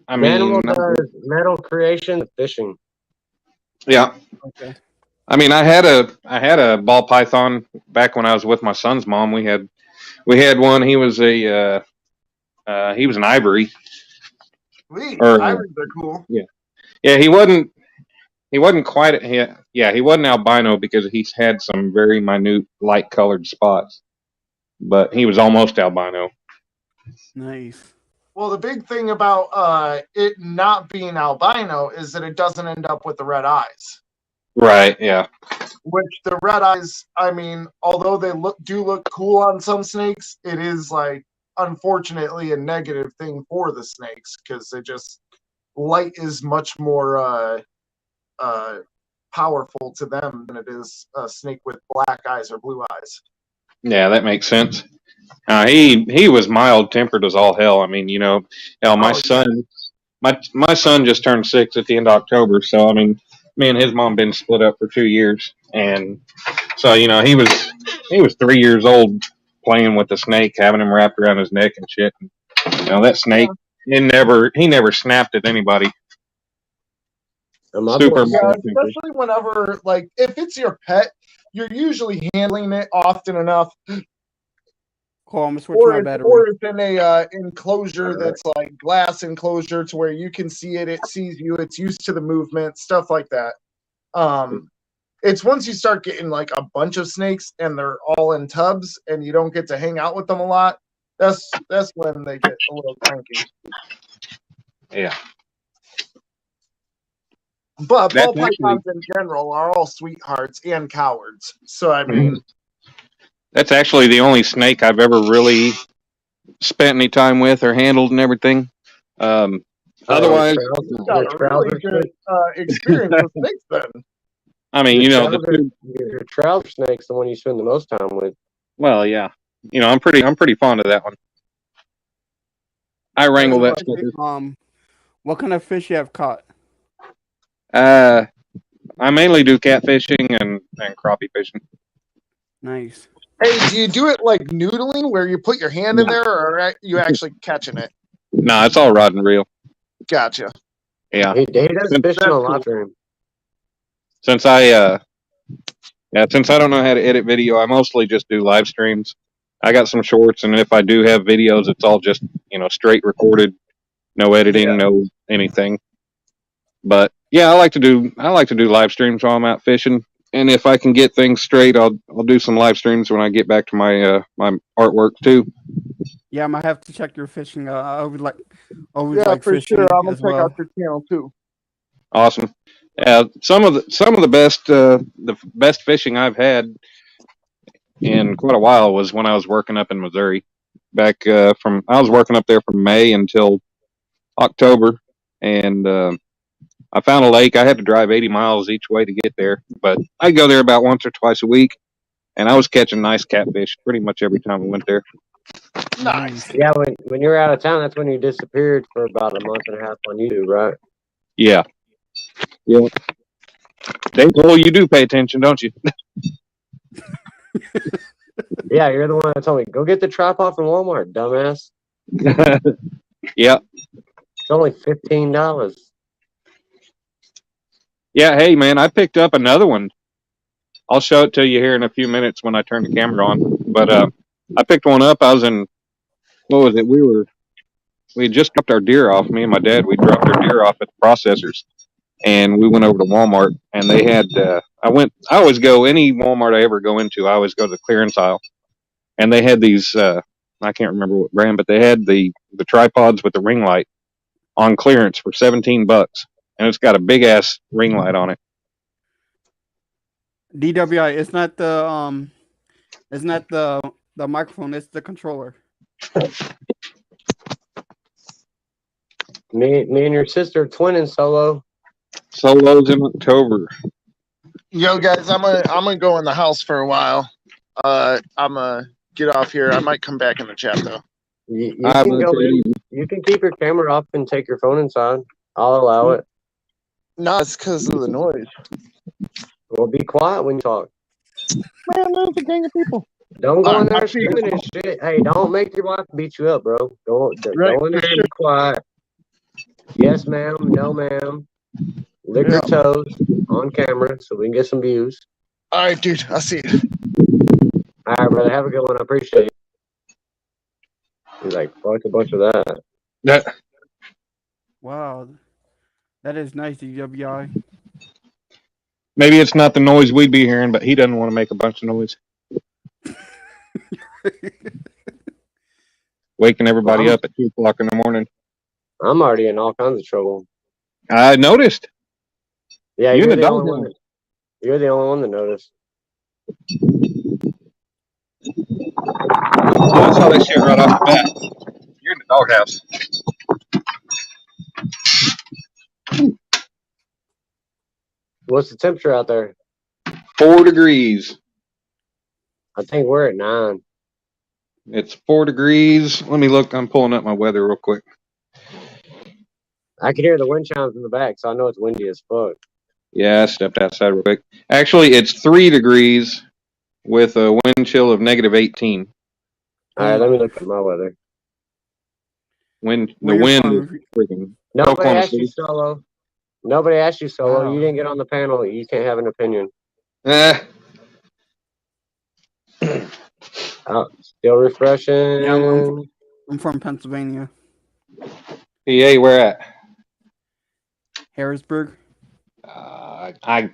Danimal does metal creation fishing. yeah. Okay. I mean, I had a ball python back when I was with my son's mom. We had one. He was an ivory. Sweet. Or- Ivories are cool. Yeah, he wasn't. he wasn't quite he wasn't albino because he's had some very minute light colored spots, but he was almost albino. Nice. Well, the big thing about it not being albino is that it doesn't end up with the red eyes. Right, yeah. Which the red eyes, I mean, although they do look cool on some snakes, it is like unfortunately a negative thing for the snakes because it just light is much more powerful to them than it is a snake with black eyes or blue eyes. Yeah, that makes sense. He was mild tempered as all hell. I mean, hell, my son just turned 6 at the end of October, so I mean, me and his mom been split up for 2 years, and so he was 3 years old playing with the snake, having him wrapped around his neck and shit. And, that snake, he never snapped at anybody. Super. Yeah, especially whenever, like, if it's your pet, you're usually handling it often enough. Cool, I'm switching my battery. Or it's in a enclosure that's like glass enclosure to where you can see it, it sees you, it's used to the movement, stuff like that. It's once you start getting like a bunch of snakes and they're all in tubs and you don't get to hang out with them a lot, that's when they get a little cranky. Yeah. But ball pythons in general are all sweethearts and cowards. So I mean, that's actually the only snake I've ever really spent any time with or handled and everything. Otherwise, you've got a really good experience with snakes then. I mean, your trouser snake's the one you spend the most time with. Well, yeah, I'm pretty fond of that one. I wrangle that stuff. What kind of fish you have caught? I mainly do catfishing and crappie fishing. Nice. Hey, do you do it like noodling where you put your hand in there, or are you actually catching it? No, it's all rod and reel. Gotcha. Yeah. He does fishing a lot for him. Since I don't know how to edit video, I mostly just do live streams. I got some shorts, and if I do have videos, it's all just straight recorded, no editing, no anything. But yeah, I like to do live streams while I'm out fishing, and if I can get things straight, I'll do some live streams when I get back to my my artwork too. Yeah, I might have to check your fishing. I would like for fishing sure. I'm gonna as check well. out your channel too. Awesome. Some of the best fishing I've had in quite a while was when I was working up in Missouri. I was working up there from May until October, and I found a lake. I had to drive 80 miles each way to get there, but I go there about once or twice a week, and I was catching nice catfish pretty much every time I went there. Nice. Yeah, when you were out of town, that's when you disappeared for about a month and a half on YouTube, right? Yeah. Yeah. Dave, well, you do pay attention, don't you? Yeah, you're the one that told me, go get the tripod from Walmart, dumbass. Yeah. It's only $15. Yeah, hey, man, I picked up another one. I'll show it to you here in a few minutes when I turn the camera on. But I picked one up. I was in, what was it? We had just dropped our deer off. Me and my dad, we dropped our deer off at the processors. And we went over to Walmart, and they had, I always go, any Walmart I ever go into, I always go to the clearance aisle. And they had these, I can't remember what brand, but they had the tripods with the ring light on clearance for $17. And it's got a big ass ring light on it. DWI, it's not the microphone, it's the controller. Me and your sister twinning solo. Solo's in October. Yo, guys, I'm gonna go in the house for a while. I'm gonna get off here. I might come back in the chat though. You can go in. You can keep your camera off and take your phone inside. I'll allow it. No, it's because of the noise. Well, be quiet when you talk. Man, there's a gang of people. Don't go in there screaming and shit. Hey, don't make your wife beat you up, bro. Go in there and be quiet. Yes, ma'am. No, ma'am. Lick your toes on camera so we can get some views. All right, dude. I see you. All right, brother. Have a good one. I appreciate it. He's like, fuck a bunch of that. Wow. That is nice, DWI. Maybe it's not the noise we'd be hearing, but he doesn't want to make a bunch of noise. Waking everybody Well, up at 2 o'clock in the morning. I'm already in all kinds of trouble. I noticed. Yeah, You you're and the the only one. dog. You're the only one that noticed. I saw that shit right off the bat. You're in the doghouse. What's the temperature out there? 4 degrees. I think we're at 9. It's 4 degrees. Let me look. I'm pulling up my weather real quick. I can hear the wind chimes in the back, so I know it's windy as fuck. Yeah, I stepped outside real quick. Actually, it's 3 degrees with a wind chill of negative 18. All right, let me look at my weather. The Where you're wind from, is freaking. Nobody Oklahoma asked you, City. Solo. Nobody asked you, Solo. Wow. You didn't get on the panel. You can't have an opinion. Still refreshing. Yeah, I'm from Pennsylvania, PA, where at? Harrisburg. I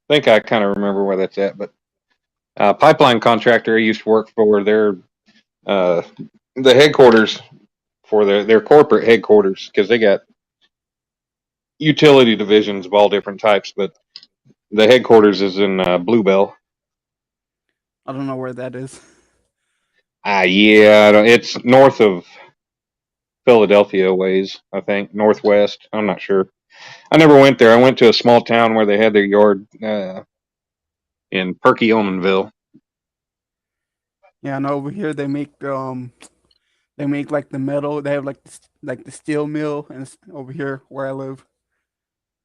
think I kind of remember where that's at, but pipeline contractor I used to work for their the headquarters for their corporate headquarters, because they got utility divisions of all different types, but the headquarters is in Bluebell. I don't know where that is. Yeah, it's north of Philadelphia ways, I think, northwest. I'm not sure. I never went there. I went to a small town where they had their yard in Perkiomenville. Yeah, and over here they make like the metal. They have like the steel mill, and it's over here where I live.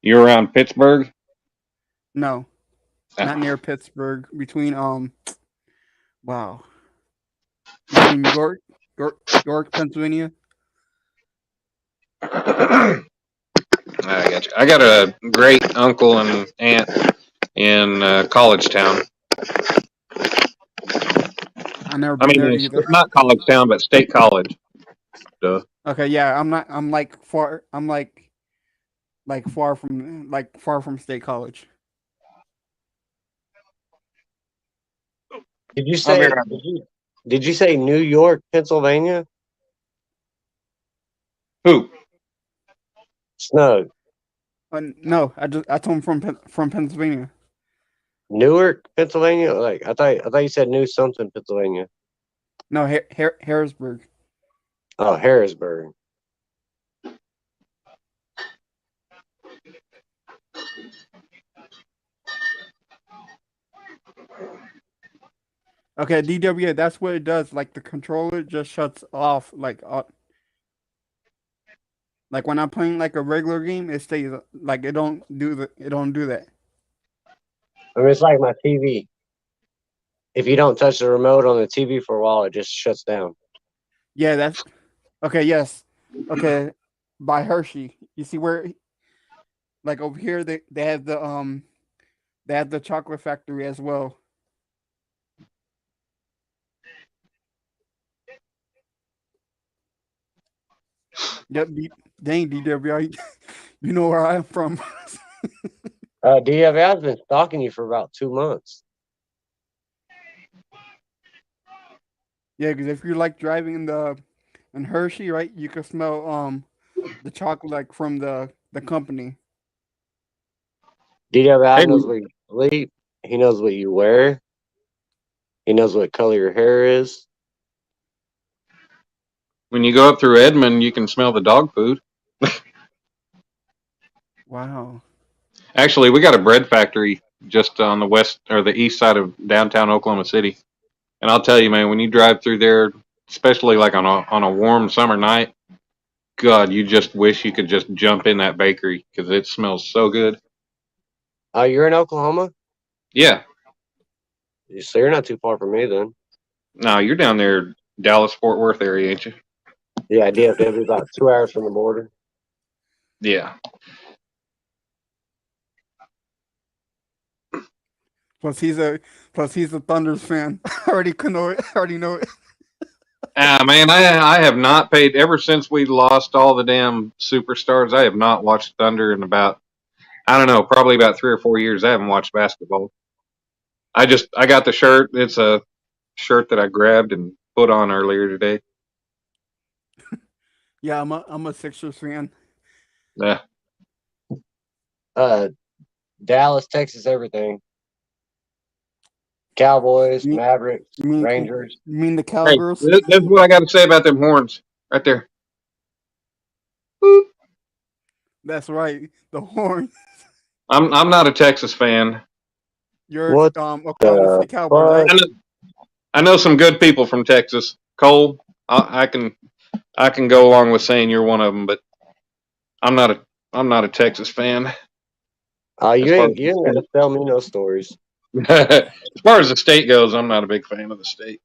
You're around Pittsburgh? No, not near Pittsburgh. Between between York, Pennsylvania. I got you. I got a great uncle and aunt in College Town. I never been there either. Not College Town, but State College. Duh. Okay, yeah, I'm not. I'm like far. I'm like far from State College. Did you say? Did you say New York, Pennsylvania? Who? Snug. No, I told him from Pennsylvania. Newark, Pennsylvania. Like I thought you said New something, Pennsylvania. No, Harrisburg. Oh, Harrisburg. Okay, DWA. That's what it does. Like the controller just shuts off. Like when I'm playing like a regular game, it stays like it don't do that. I mean, it's like my TV. If you don't touch the remote on the TV for a while, it just shuts down. Yeah, that's okay. Yes, okay. By Hershey, you see where, like over here, they have the chocolate factory as well. Yep, dang DWI, you know where I'm from. DWI's been stalking you for about 2 months. Yeah, because if you're like driving in Hershey, right, you can smell the chocolate like from the company. DWI knows where you sleep. He knows what you wear. He knows what color your hair is. When you go up through Edmond, you can smell the dog food. Wow. Actually, we got a bread factory just on the west or the east side of downtown Oklahoma City. And I'll tell you, man, when you drive through there, especially like on a warm summer night, God, you just wish you could just jump in that bakery because it smells so good. You're in Oklahoma? Yeah. So you're not too far from me then. No, you're down there, Dallas, Fort Worth area, ain't you? Yeah, DFW, about 2 hours from the border. Yeah. Plus he's a Thunders fan. I already know it. Man, I have not paid ever since we lost all the damn superstars. I have not watched Thunder in about I don't know, probably about 3 or 4 years. I haven't watched basketball. I got the shirt. It's a shirt that I grabbed and put on earlier today. Yeah, I'm a Sixers fan. Yeah. Dallas, Texas, everything. Cowboys, You Mavericks, you mean Rangers. you mean the Hey, Cowgirls? this is what I got to say about them horns right there. That's right. The horn. I'm not a Texas fan. You're What Oklahoma City Cowboy, fuck? right? I know some good people from Texas. Cole, I can go along with saying you're one of them, but I'm not a Texas fan. You As far ain't gonna tell me no stories. as far as the state goes, I'm not a big fan of the state.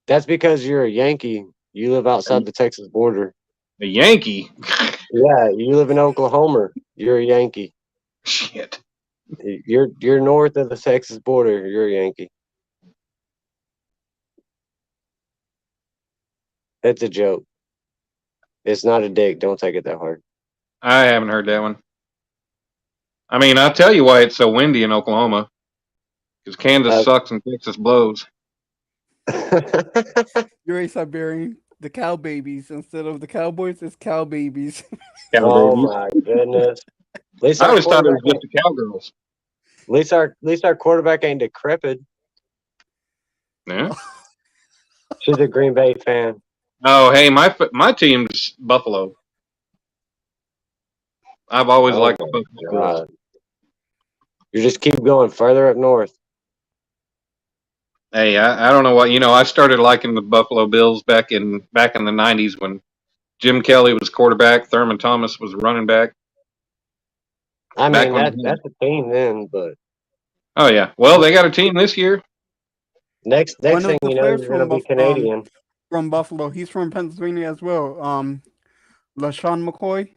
That's because you're a Yankee. You live outside the Texas border. A Yankee? Yeah, you live in Oklahoma. You're a Yankee. Shit. You're north of the Texas border. You're a Yankee. It's a joke. It's not a dick. Don't take it that hard. I haven't heard that one. I mean, I'll tell you why it's so windy in Oklahoma. Because Kansas sucks and Texas blows. You're a Siberian. The cow babies instead of the Cowboys, it's cow babies. Oh my goodness! At least I our always thought it was quarterback just the Cowgirls. At least our quarterback ain't decrepit. Yeah. She's a Green Bay fan. Oh, hey, my team's Buffalo. I've always Oh liked the my Buffalo Bills. God! You just keep going further up north. Hey, I don't know what I started liking the Buffalo Bills back in the '90s when Jim Kelly was quarterback, Thurman Thomas was running back. I Back mean when that's a team then, but oh yeah, well they got a team this year. next One thing of the you know, players you're gonna be Canadian. from Buffalo. He's from Pennsylvania as well. LaShawn McCoy.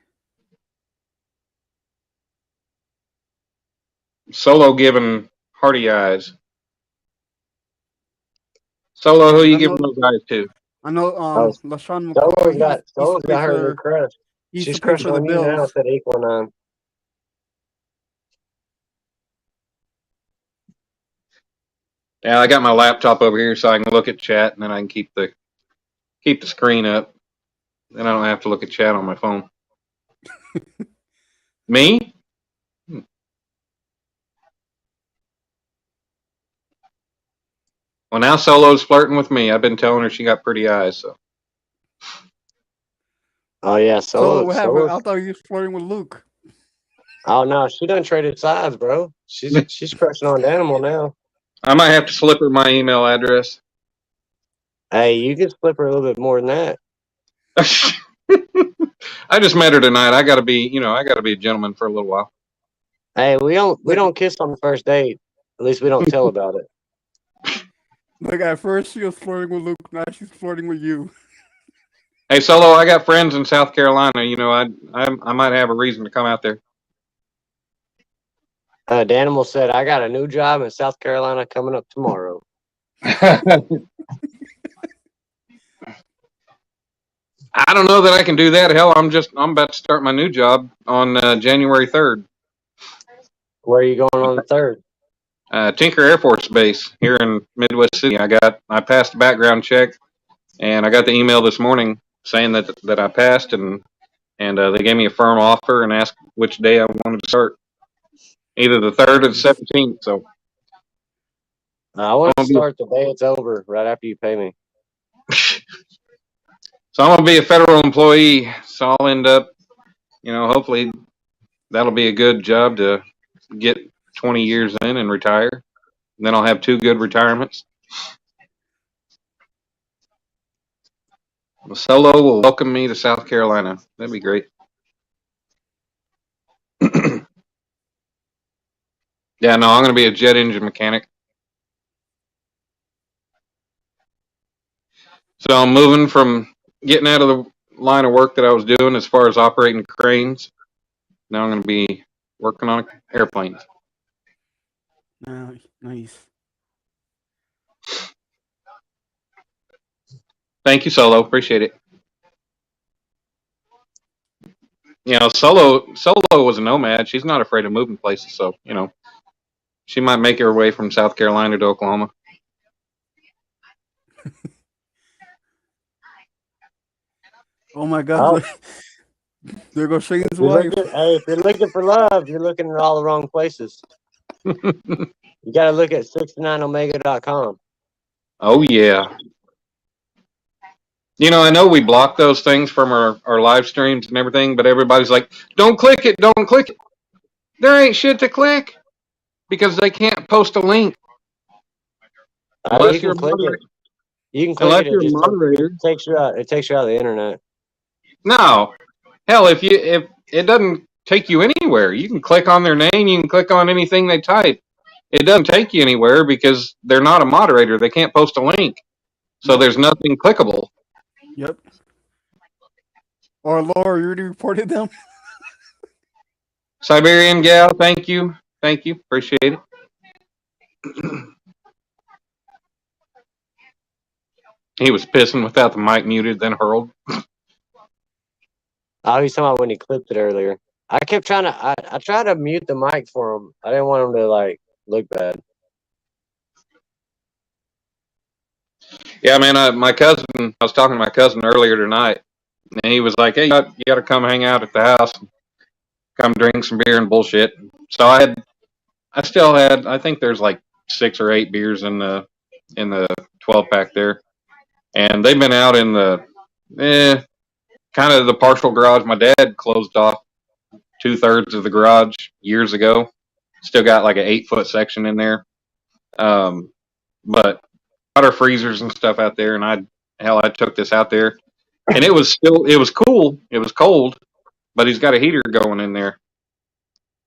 Solo giving hearty eyes. Solo, who I you know. giving those eyes to? I know. Oh, LaShawn McCoy. Solo's got her new crush. He used She's to play crushing for the on you now Bills. at Equine. Yeah, I got my laptop over here so I can look at chat and then I can keep the screen up. Then I don't have to look at chat on my phone. Me? Well, now Solo's flirting with me. I've been telling her she got pretty eyes. So. Oh yeah, So what happened? Solo. I thought you was flirting with Luke. Oh no, she done traded sides, bro. She's crushing on Animal now. I might have to slip her my email address. Hey, you can slip her a little bit more than that. I just met her tonight. I gotta be a gentleman for a little while. Hey, we don't kiss on the first date. At least we don't tell about it. Like at first she was flirting with Luke, now she's flirting with you. Hey, Solo, I got friends in South Carolina. You know, I might have a reason to come out there. Danimal said, "I got a new job in South Carolina coming up tomorrow." I don't know that I can do that. Hell, I'm about to start my new job on January 3rd. Where are you going on the 3rd? Tinker Air Force Base here in Midwest City. I passed the background check, and I got the email this morning saying that I passed, and they gave me a firm offer and asked which day I wanted to start, either the 3rd or the 17th. So I want to start the day it's over, right after you pay me. So I'm gonna be a federal employee. So I'll end up, hopefully that'll be a good job to get 20 years in and retire. And then I'll have 2 good retirements. Solo will welcome me to South Carolina. That'd be great. Yeah, no, I'm going to be a jet engine mechanic. So I'm moving from getting out of the line of work that I was doing as far as operating cranes. Now I'm going to be working on airplanes. Nice. Thank you, Solo. Appreciate it. Solo was a nomad. She's not afraid of moving places, so she might make her way from South Carolina to Oklahoma. Oh my God! There goes Shane's wife. If you're looking for love, you're looking in all the wrong places. You got to look at 69omega.com. Oh yeah. I know we block those things from our live streams and everything, but everybody's like, don't click it, don't click it. There ain't shit to click because they can't post a link. Unless you can click it. You can click unless it. you're a moderator. It takes you out. It takes you out of the internet. No. Hell, if it doesn't take you anywhere, you can click on their name, you can click on anything they type. It doesn't take you anywhere because they're not a moderator. They can't post a link. So there's nothing clickable. Yep. Or Laura, you already reported them? Siberian Gal, thank you. Thank you. Appreciate it. He was pissing without the mic muted, then hurled. Oh, he's talking about when he clipped it earlier. I kept trying to, I tried to mute the mic for him. I didn't want him to, look bad. Yeah, man, my cousin, I was talking to my cousin earlier tonight, and he was like, hey, you got to come hang out at the house, come drink some beer and bullshit. So I still had, I think there's like 6 or 8 beers in the 12-pack there. And they've been out in the, kind of the partial garage. My dad closed off 2/3 of the garage years ago. Still got like an 8-foot section in there. But water freezers and stuff out there, and I took this out there, and it was cool. It was cold, but he's got a heater going in there.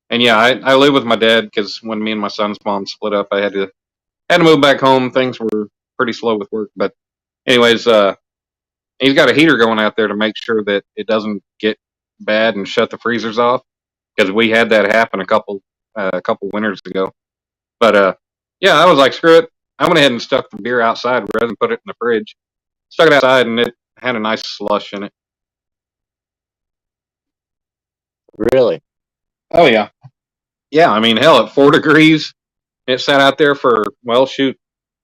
And yeah, I live with my dad because when me and my son's mom split up, I had to move back home. Things were pretty slow with work, but anyways, he's got a heater going out there to make sure that it doesn't get bad and shut the freezers off, because we had that happen a couple winters ago. But yeah, I was like, screw it. I went ahead and stuck the beer outside rather than put it in the fridge. Stuck it outside, and it had a nice slush in it. Really? Oh yeah. Yeah, I mean, hell, at 4 degrees, it sat out there for, well, shoot,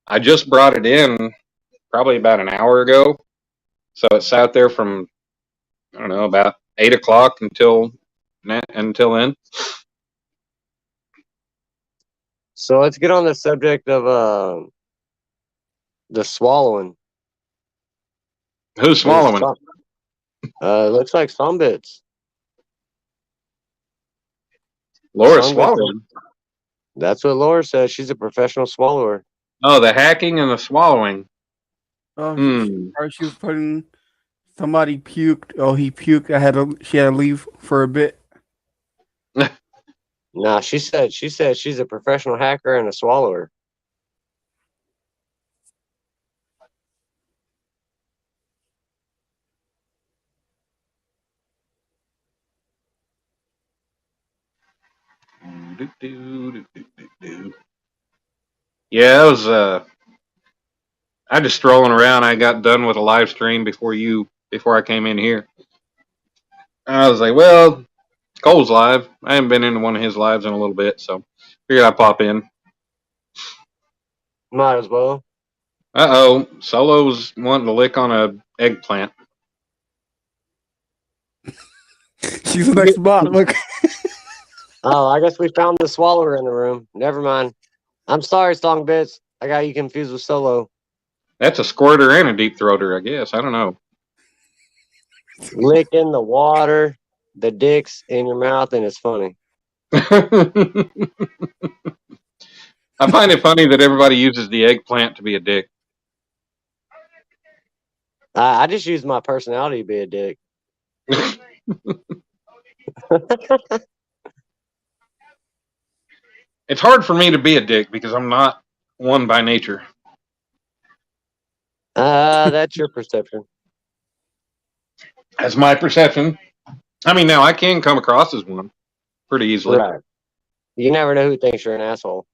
I just brought it in probably about an hour ago. So it sat there from, I don't know, about 8 o'clock until then. So let's get on the subject of the swallowing. Who's swallowing? Looks like Sombits. Laura's swallowing. That's what Laura says. She's a professional swallower. Oh, the hacking and the swallowing. Oh, she was putting, somebody puked. Oh, he puked. She had to leave for a bit. Nah, she said she's a professional hacker and a swallower. Yeah, it was I just strolling around. I got done with a live stream before I came in here. I was like, well, Cole's live. I haven't been into one of his lives in a little bit, so figured I'd pop in. Might as well. Uh-oh, Solo's wanting to lick on a eggplant. She's the next bot. Look. Oh, I guess we found the swallower in the room. Never mind. I'm sorry, Songbits. I got you confused with Solo. That's a squirter and a deep throater, I guess. I don't know. Licking the water, the dicks in your mouth, and it's funny. I find it funny that everybody uses the eggplant to be a dick. I just use my personality to be a dick. It's hard for me to be a dick because I'm not one by nature. That's your perception. That's my perception. I mean, now I can come across as one pretty easily. Right. You never know who thinks you're an asshole.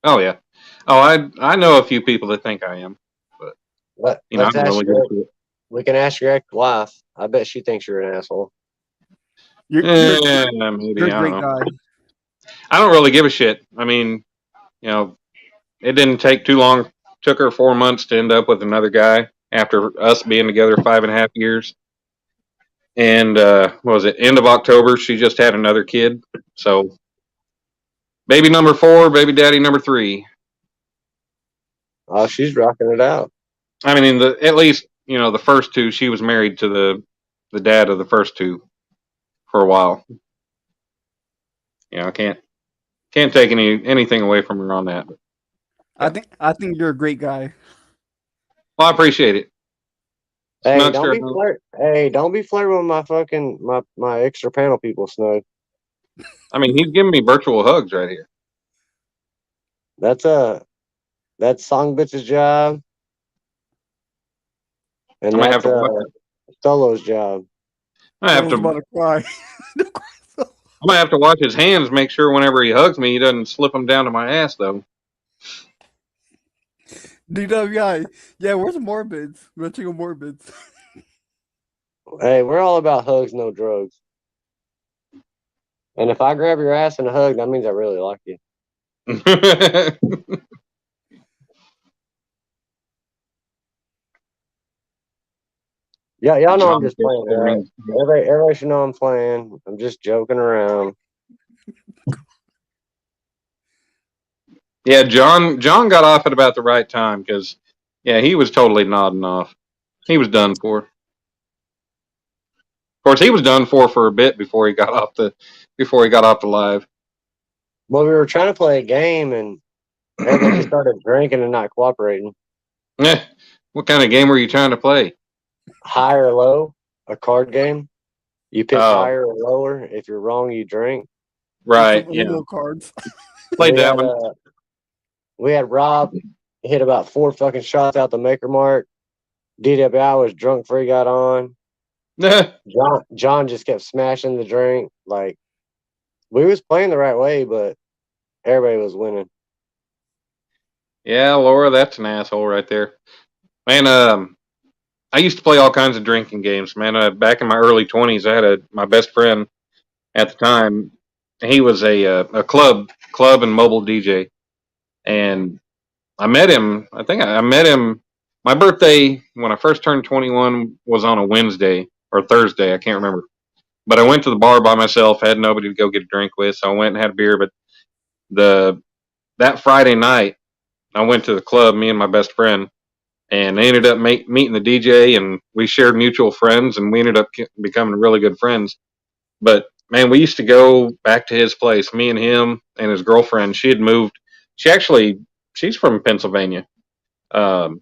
Oh yeah. Oh, I know a few people that think I am, but I'm really good at it. We can ask your ex-wife. I bet she thinks you're an asshole. You're Maybe you're a I don't great know. guy. I don't really give a shit. I mean, you know, it didn't take too long. Took her 4 months to end up with another guy after us being together 5.5 years. And what was it? End of October, she just had another kid. So, baby number 4, baby daddy number 3. Oh, she's rocking it out. I mean, at least the first 2, she was married to the dad of the first 2 for a while. I can't take anything away from her on that. I think you're a great guy. Well, I appreciate it. Hey, Snugster, don't be flirting with my fucking my extra panel people, Snug. I mean, he's giving me virtual hugs right here. That's Song Bitch's job. And I might that's have to watch Solo's job. I have was about to. to cry. I might have to watch his hands, make sure whenever he hugs me, he doesn't slip them down to my ass, though. DWI. Yeah, where's the Morbids? Retching of Morbids. Hey, we're all about hugs, no drugs. And if I grab your ass in a hug, that means I really like you. Yeah, y'all know I'm just playing, right? Everybody should know I'm playing. I'm just joking around. Yeah, John got off at about the right time because, he was totally nodding off. He was done for. Of course, he was done for a bit before he got off the live. Well, we were trying to play a game, and everybody just started drinking and not cooperating. What kind of game were you trying to play? High or low, a card game. You pick higher or lower. If you're wrong, you drink. Right. Some Yeah. Uno cards. Played that one. We had Rob hit about 4 fucking shots out the maker mark. DWI was drunk before he got on. John just kept smashing the drink. Like, we was playing the right way, but everybody was winning. Yeah, Laura, that's an asshole right there. Man, I used to play all kinds of drinking games, man. Back in my early 20s, I had my best friend at the time. He was a club and mobile DJ. And I met him, I met him, my birthday, when I first turned 21, was on a Wednesday or Thursday, I can't remember. But I went to the bar by myself, had nobody to go get a drink with, so I went and had a beer. But that Friday night, I went to the club, me and my best friend, and they ended up meeting the DJ, and we shared mutual friends, and we ended up becoming really good friends. But, man, we used to go back to his place, me and him and his girlfriend. She had moved. She's from Pennsylvania, but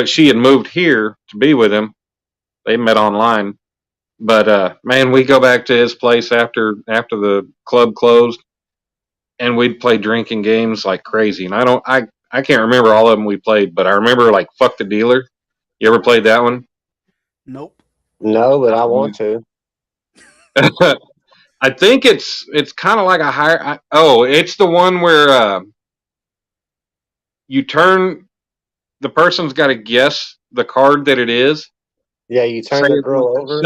she had moved here to be with him. They met online. But, man, we go back to his place after the club closed, and we'd play drinking games like crazy. And I can't remember all of them we played, but I remember like Fuck the Dealer. You ever played that one? Nope. No, but I want to. I think it's kind of like a higher. It's the one where you turn. The person's got to guess the card that it is. Yeah, you turn the girl over,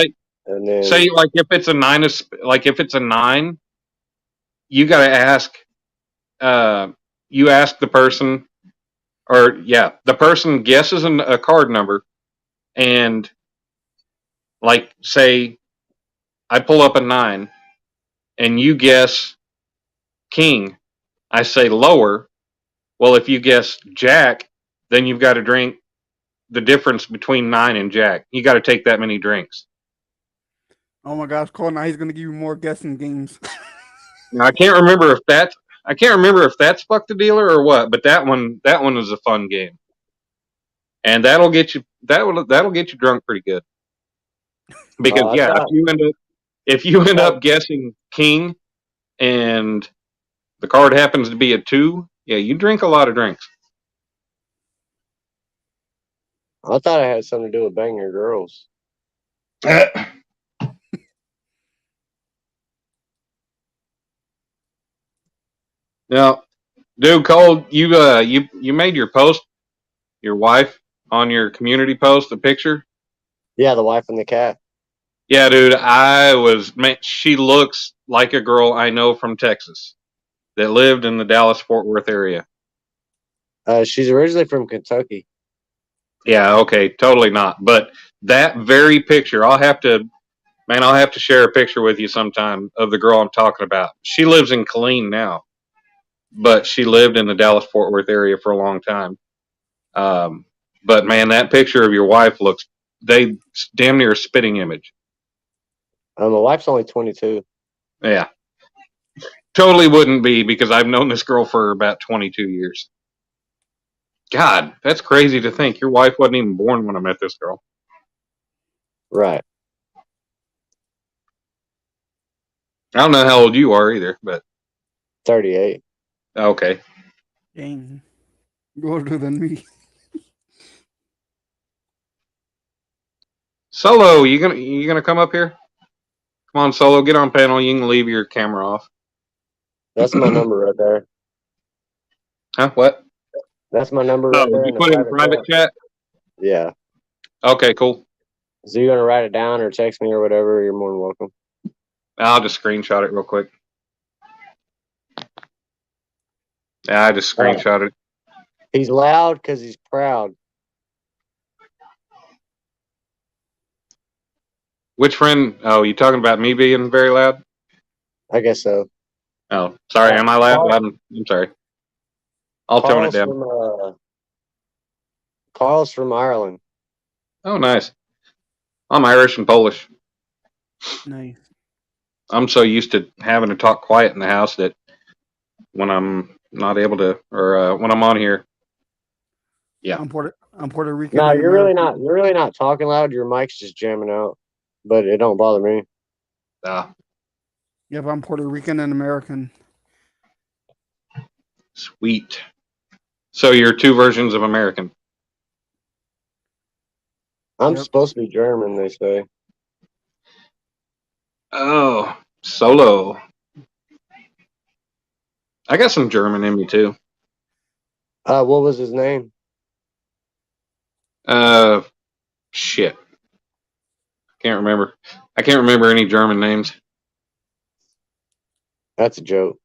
and then say like if it's a 9, you got to ask. You ask the person. The person guesses a card number, and like say, I pull up a 9, and you guess king. I say lower. Well, if you guess jack, then you've got to drink the difference between 9 and jack. You got to take that many drinks. Oh my gosh, Cole! Now he's gonna give you more guessing games. Now, I can't remember if that's Fuck the Dealer or what, but that one is a fun game, and that'll get you drunk pretty good. Because if you end up guessing king, and the card happens to be a 2, you drink a lot of drinks. I thought it had something to do with banging your girls. Now, dude, Cole, you made your post, your wife, on your community post, a picture? Yeah, the wife and the cat. Yeah, dude, man, she looks like a girl I know from Texas that lived in the Dallas-Fort Worth area. She's originally from Kentucky. Yeah, okay, totally not. But that very picture, I'll have to share a picture with you sometime of the girl I'm talking about. She lives in Killeen now, but she lived in the Dallas-Fort Worth area for a long time. But man, that picture of your wife looks damn near a spitting image. My wife's only 22. Yeah. Totally wouldn't be, because I've known this girl for about 22 years. God, that's crazy to think. Your wife wasn't even born when I met this girl. Right. I don't know how old you are either, but 38. okay. Dang. You're older than me. Solo, you gonna come up here? Come on, Solo, get on panel. You can leave your camera off. That's my number right there. Huh? What? That's my number Oh, right there. you put it in private chat? Yeah. Okay, cool. So you're gonna write it down or text me or whatever? You're more than welcome. I'll just screenshot it real quick. Yeah, I just screenshot it. He's loud because he's proud. Which friend? Oh, you talking about me being very loud? I guess so. Oh, sorry. Am I loud? I'm sorry. I'll tone it down. Carl's from Ireland. Oh, nice. I'm Irish and Polish. Nice. I'm so used to having to talk quiet in the house that when I'm not able to, or when I'm on here, yeah. I'm Puerto Rican. No, and you're really not. American. You're really not talking loud. Your mic's just jamming out, but it don't bother me. Yep, I'm Puerto Rican and American. Sweet. So you're two versions of American. I'm supposed to be German, they say. Oh, Solo. I got some German in me too. What was his name? Shit. Can't remember. I can't remember any German names. That's a joke.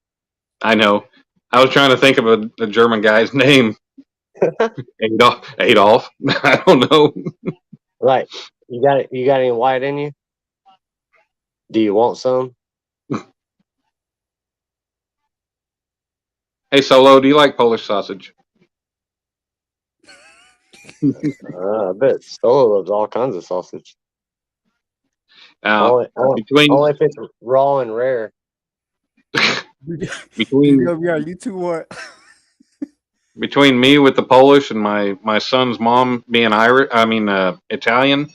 I know. I was trying to think of a German guy's name. Adolf. I don't know. Right. You got any white in you? Do you want some? Hey, Solo, do you like Polish sausage? I bet Solo loves all kinds of sausage. Only if it's raw and rare. Between yeah, you two what? Between me with the Polish and my son's mom being Italian,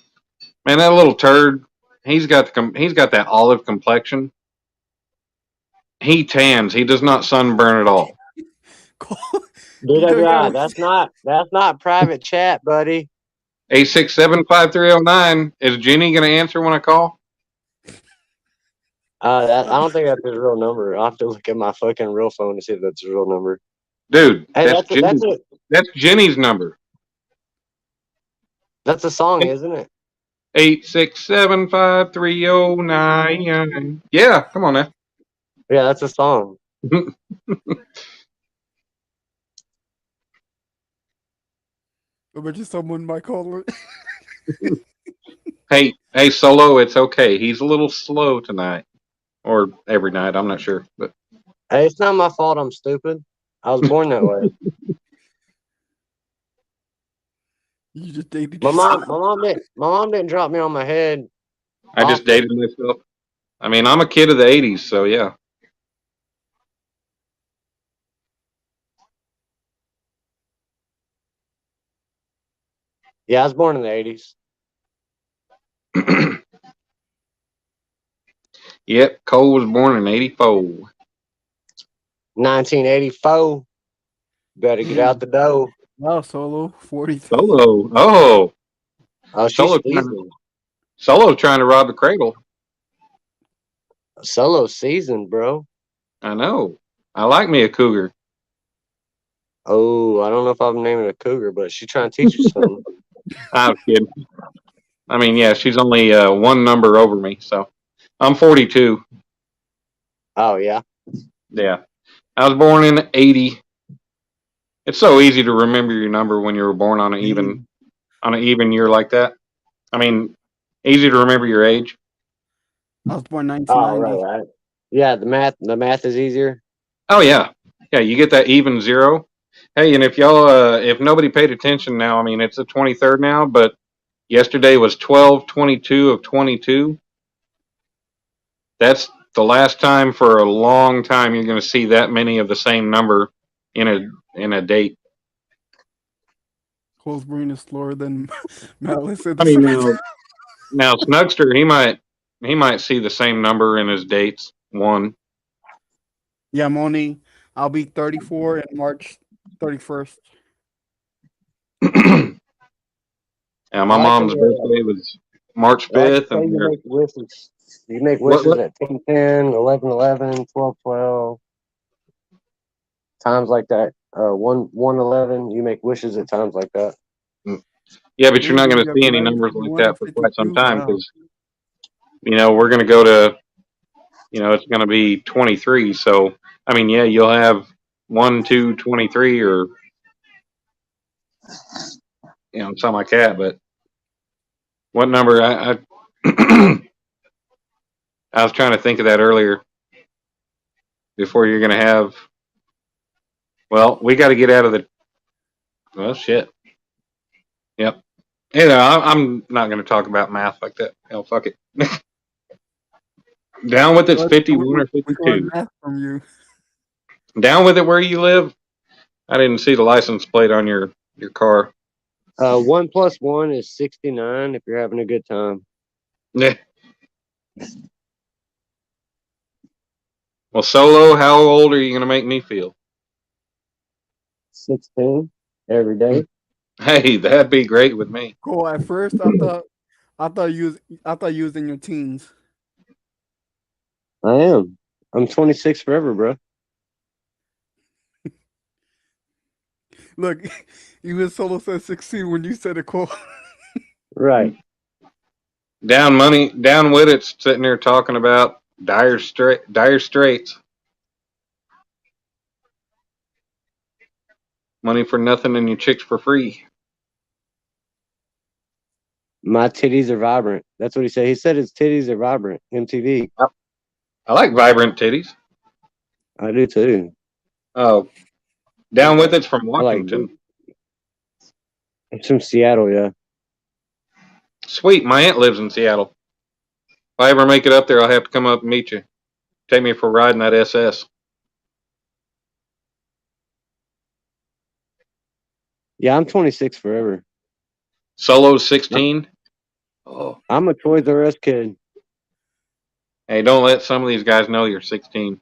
man, that little turd, he's got that olive complexion. He tans. He does not sunburn at all. DWI, that's not private chat, buddy. 867-5309. Is Jenny gonna answer when I call? I don't think that's his real number. I'll have to look at my fucking real phone to see if that's his real number. Dude, hey, that's Jenny's number. That's a song, isn't it? 867-5309. Yeah, come on now. Yeah, that's a song. I bet you someone might call it. Hey, Solo, it's okay. He's a little slow tonight. Or every night, I'm not sure. But hey, it's not my fault I'm stupid. I was born that way. You just dated my mom didn't drop me on my head. I just dated myself. I mean, I'm a kid of the 80s, so yeah. Yeah, I was born in the 80s. Yep, Cole was born in 84. 1984. Better get out the door. Wow, Solo 42. Solo. Oh. Solo trying to rob the cradle. Solo seasoned, bro. I know. I like me a cougar. Oh, I don't know if I'm naming a cougar, but she's trying to teach you something. I'm kidding. I mean, yeah, she's only one number over me, so I'm 42. Oh yeah. Yeah, I was born in '80. It's so easy to remember your number when you were born on an even year like that. I mean, easy to remember your age. I was born Oh 1990. right. Yeah, the math is easier. Oh yeah, yeah. You get that even zero. Hey, and if if nobody paid attention now, I mean, it's the 23rd now, but yesterday was 12/22 of 22. That's the last time for a long time you're going to see that many of the same number in a date. Cole's brain is slower than Malice at I the mean, same now Snugster, he might see the same number in his dates. One. Yeah, I'll be 34 in March 31st. Yeah, my I like mom's the birthday was March I like to 5th, say and you make wishes. You make what, wishes what? at 10, 10, 11, 11, 12, 12. Times like that. 1, 1, 11. You make wishes at times like that. Yeah, but you're not Ooh, going you to got see any 11, numbers like 51, that and for quite some 52. time Wow. because we're going to go to it's going to be 23. So I mean, yeah, you'll have 1, 2, 23, or something like that. But what number? I I was trying to think of that earlier before you're going to have. Well, we got to get out of the. Well, shit. Yep. I'm not going to talk about math like that. Hell, fuck it. Down with it's But 51 or we learned 52. math from you. Down with it where you live. I didn't see the license plate on your car. 1 plus 1 is 69 if you're having a good time. Yeah. Well, Solo, how old are you going to make me feel? 16 every day. Hey, that'd be great with me. Cool. At first, I thought you was in your teens. I am. I'm 26 forever, bro. Look, even Solo said 16 when you said it, Cole. Right. Down with it's sitting there talking about dire straits. Money for nothing and your chicks for free. My titties are vibrant. That's what he said. He said his titties are vibrant. MTV. I like vibrant titties. I do too. Oh, down with it's from I like. Washington. It's from Seattle, yeah. Sweet, my aunt lives in Seattle. If I ever make it up there, I'll have to come up and meet you. Take me for a ride in that SS. Yeah, I'm 26 forever. Solo's 16. Oh, I'm a Toys R Us kid. hey, don't let some of these guys know you're 16.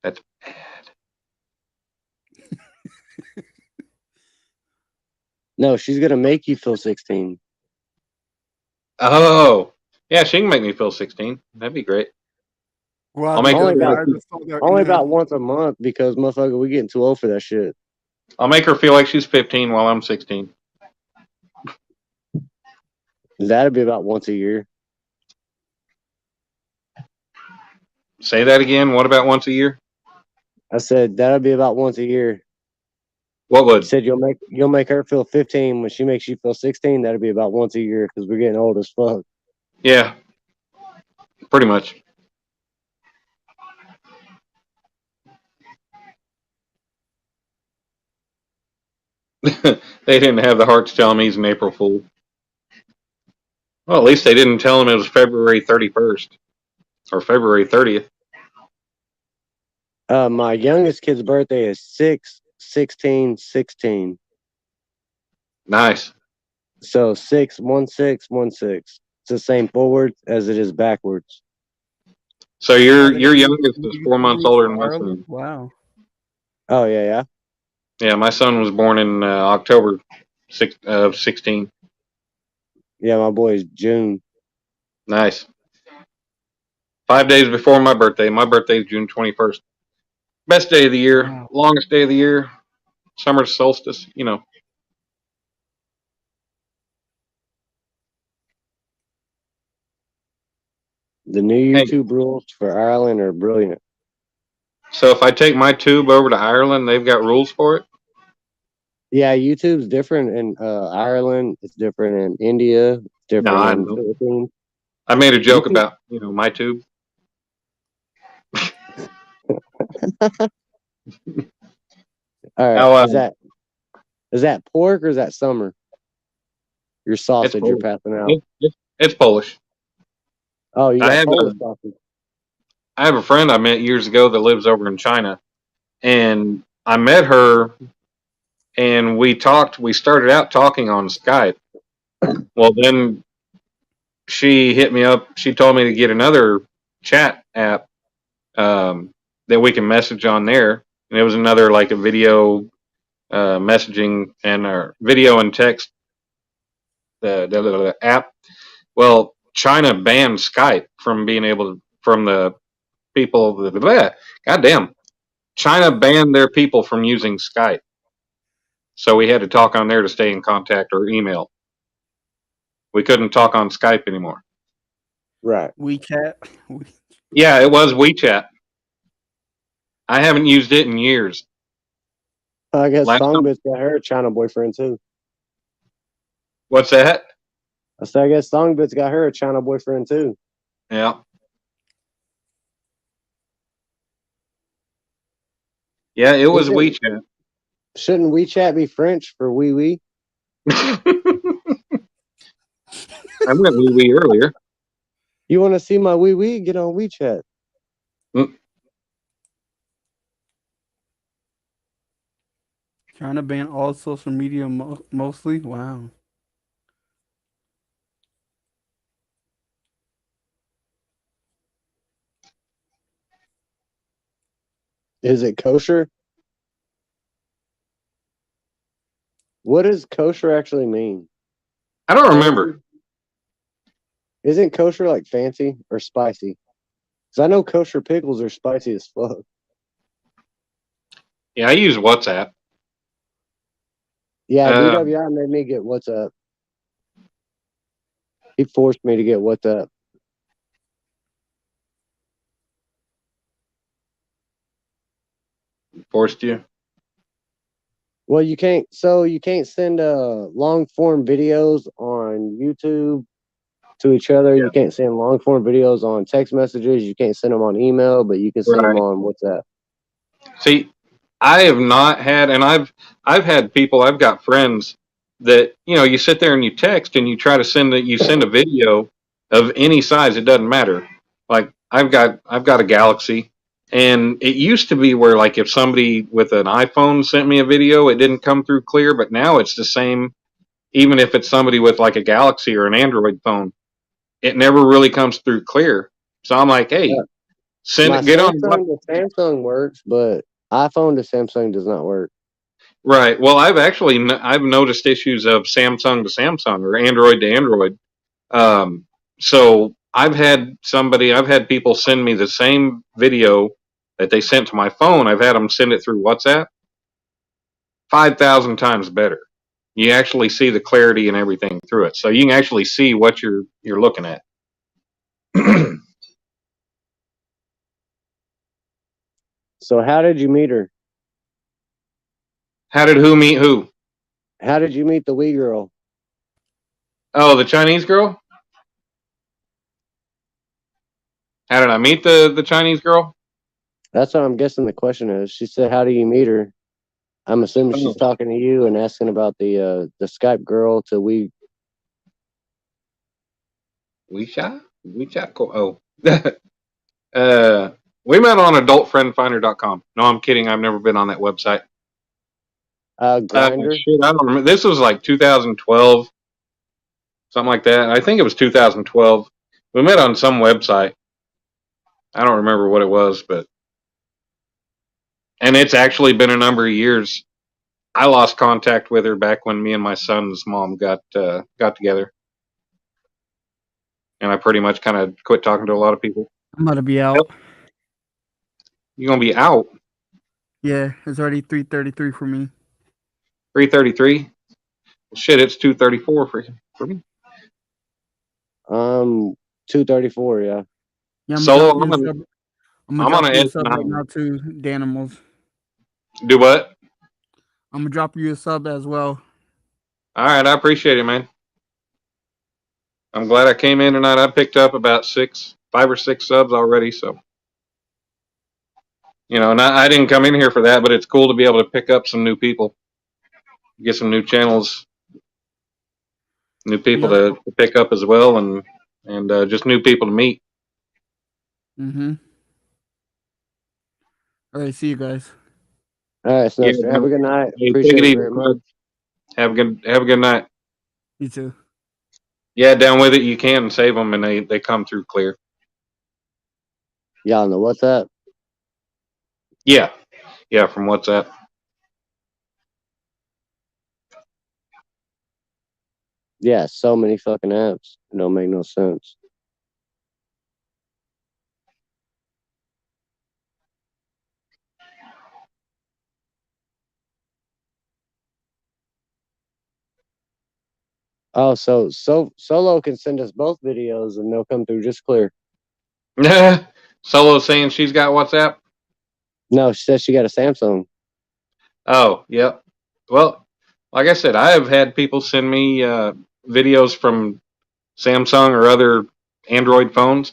That's bad. No, she's gonna make you feel 16. Oh, yeah, she can make me feel 16. That'd be great. Well, I'll make her only feel about, like only about once a month because motherfucker, we getting too old for that shit. I'll make her feel like she's 15 while I'm 16. That'd be about once a year. Say that again. What about once a year? I said that'd be about once a year. What You would? said you'll make her feel 15 when she makes you feel 16. That'd be about once a year because we're getting old as fuck. Yeah, pretty much. They didn't have the heart to tell him he's an April Fool. Well, at least they didn't tell him it was February 31st or February 30th. My youngest kid's birthday is 6/16/16. Nice. So 6/16/16. It's the same forward as it is backwards. So your youngest is 4 months older than my son. Wow. Oh yeah. Yeah, my son was born in October 16. Yeah, my boy's June. Nice. 5 days before my birthday. My birthday is June 21st. Best day of the year. Wow. Longest day of the year. Summer solstice. The new Hey. YouTube rules for Ireland are brilliant. So if I take my tube over to Ireland, they've got rules for it? Yeah, YouTube's different in Ireland. It's different in India. It's No, different I in know. Philippines. I made a joke YouTube- about, my tube. All right, How, is that pork or is that summer? Your sausage you're Polish. passing out. It's Polish. Oh, you I got have Polish sausage. I have a friend I met years ago that lives over in China, and I met her, and we started out talking on Skype. Well, then she hit me up. She told me to get another chat app that we can message on there, and it was another like a video messaging and video and text the app. Well, China banned Skype from being able to from the people. Goddamn, China banned their people from using Skype, so we had to talk on there to stay in contact or email. We couldn't talk on Skype anymore. Right. WeChat. Yeah, it was WeChat. I haven't used it in years. I guess Last time- Songbit's got her a China boyfriend too. What's that? I said, I guess Songbit's got her a China boyfriend too. Yeah. Yeah, it was Isn't- WeChat. Shouldn't WeChat be French for wee wee? I went wee wee earlier. You want to see my wee wee? Get on WeChat. Trying to ban all social media mostly. Wow. Is it kosher? What does kosher actually mean? I don't remember. Isn't kosher like fancy or spicy? Because I know kosher pickles are spicy as fuck. Yeah, I use WhatsApp. Yeah, Uh, DWI made me get WhatsApp. He forced me to get WhatsApp. Forced you. Well, you can't send long form videos on YouTube to each other. Yeah. You can't send long form videos on text messages. You can't send them on email, but you can send them Right. on WhatsApp. See, I have not had, and I've had people. I've got friends that you sit there and you text and you try to send a video of any size. It doesn't matter. Like I've got a Galaxy, and it used to be where like if somebody with an iPhone sent me a video, it didn't come through clear. But now it's the same. Even if it's somebody with like a Galaxy or an Android phone, it never really comes through clear. So I'm like, hey, My get on. Samsung to Samsung works, but iPhone to Samsung does not work. Right. Well, I've noticed issues of Samsung to Samsung or Android to Android. So I've had people send me the same video that they sent to my phone. I've had them send it through WhatsApp. 5,000 times better. You actually see the clarity and everything through it, so you can actually see what you're looking at. So how did you meet her? How did who meet who? How did you meet the wee girl? Oh, the Chinese girl. How did I meet the Chinese girl? That's what I'm guessing the question is. She said, "How do you meet her?" I'm assuming she's talking to you and asking about the Skype girl to we. WeChat. Oh, we met on AdultFriendFinder.com. No, I'm kidding. I've never been on that website. Grinder. Shit, I don't remember. This was like 2012, something like that. I think it was 2012. We met on some website. I don't remember what it was, and it's actually been a number of years. I lost contact with her back when me and my son's mom got together, and I pretty much kind of quit talking to a lot of people. I'm about to be out. You gonna be out? Yeah, it's already 3:33 for me. 3:33. Shit, it's 2:34 for me. 2:34. Yeah. Yeah, I'm Solo, gonna drop you a sub. I'm I'm gonna gonna drop you a edit sub right mine. now too, Danimals. Do what? I'm gonna drop you a sub as well. All right, I appreciate it, man. I'm glad I came in tonight. I picked up about 5 or 6 subs already, so and I didn't come in here for that, but it's cool to be able to pick up some new people, get some new channels, new people Yep. to pick up as well, and just new people to meet. Mm-hmm. All right, see you guys. All right, Yeah, Snuster. Have a good night. hey, take Appreciate it you easy, very much. bud. Have a good night. You too. Yeah, down with it. You can save them, and they come through clear. Y'all know what's up. Yeah, from WhatsApp. Yeah, so many fucking apps. It don't make no sense. Oh, so Solo can send us both videos and they'll come through just clear. Solo saying she's got WhatsApp. No, she said she got a Samsung. Oh, yep. Well, like I said, I have had people send me videos from Samsung or other Android phones,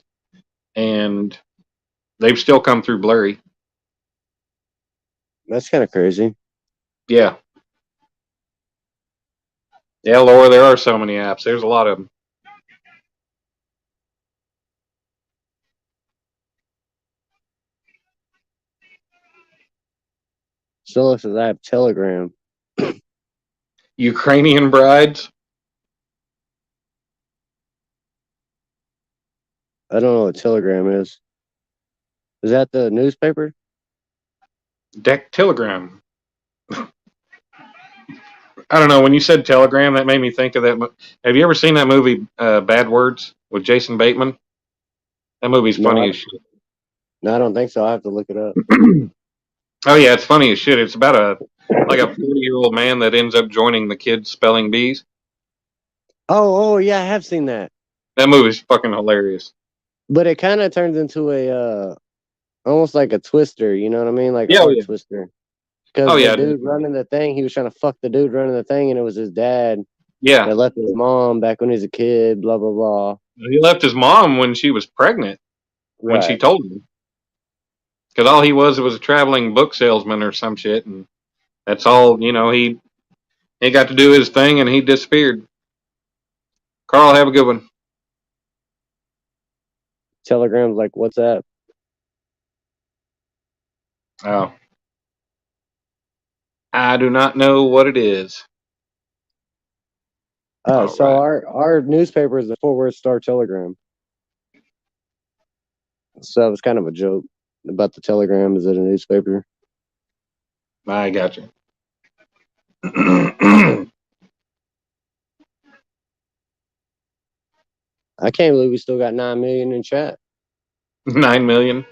and they've still come through blurry. That's kind of crazy. Yeah. Yeah, Laura, there are so many apps. There's a lot of them. Solo says I have Telegram. Ukrainian brides. I don't know what Telegram is. Is that the newspaper? Deck Telegram. I don't know. When you said Telegram, that made me think of that. Have you ever seen that movie, Bad Words, with Jason Bateman? That movie's No, funny as shit. No, I don't think so. I have to look it up. Oh yeah, it's funny as shit. It's about a 40-year-old man that ends up joining the kids spelling bees. Oh, yeah, I have seen that. That movie's fucking hilarious. But it kind of turns into a almost like a twister. You know what I mean? Like a Yeah, heart yeah. twister. Because Oh the yeah, dude running the thing, he was trying to fuck the dude running the thing, and it was his dad yeah. that left his mom back when he was a kid. Blah blah blah. He left his mom when she was pregnant. When she Right. told him, because all he was a traveling book salesman or some shit, and that's all. He got to do his thing, and he disappeared. Carl, have a good one. Telegram's like WhatsApp. Oh, I do not know what it is. All So right. our newspaper is the Fort Worth Star Telegram. So it was kind of a joke about the Telegram. Is it a newspaper? I got you. I can't believe we still got 9 million in chat. 9 million.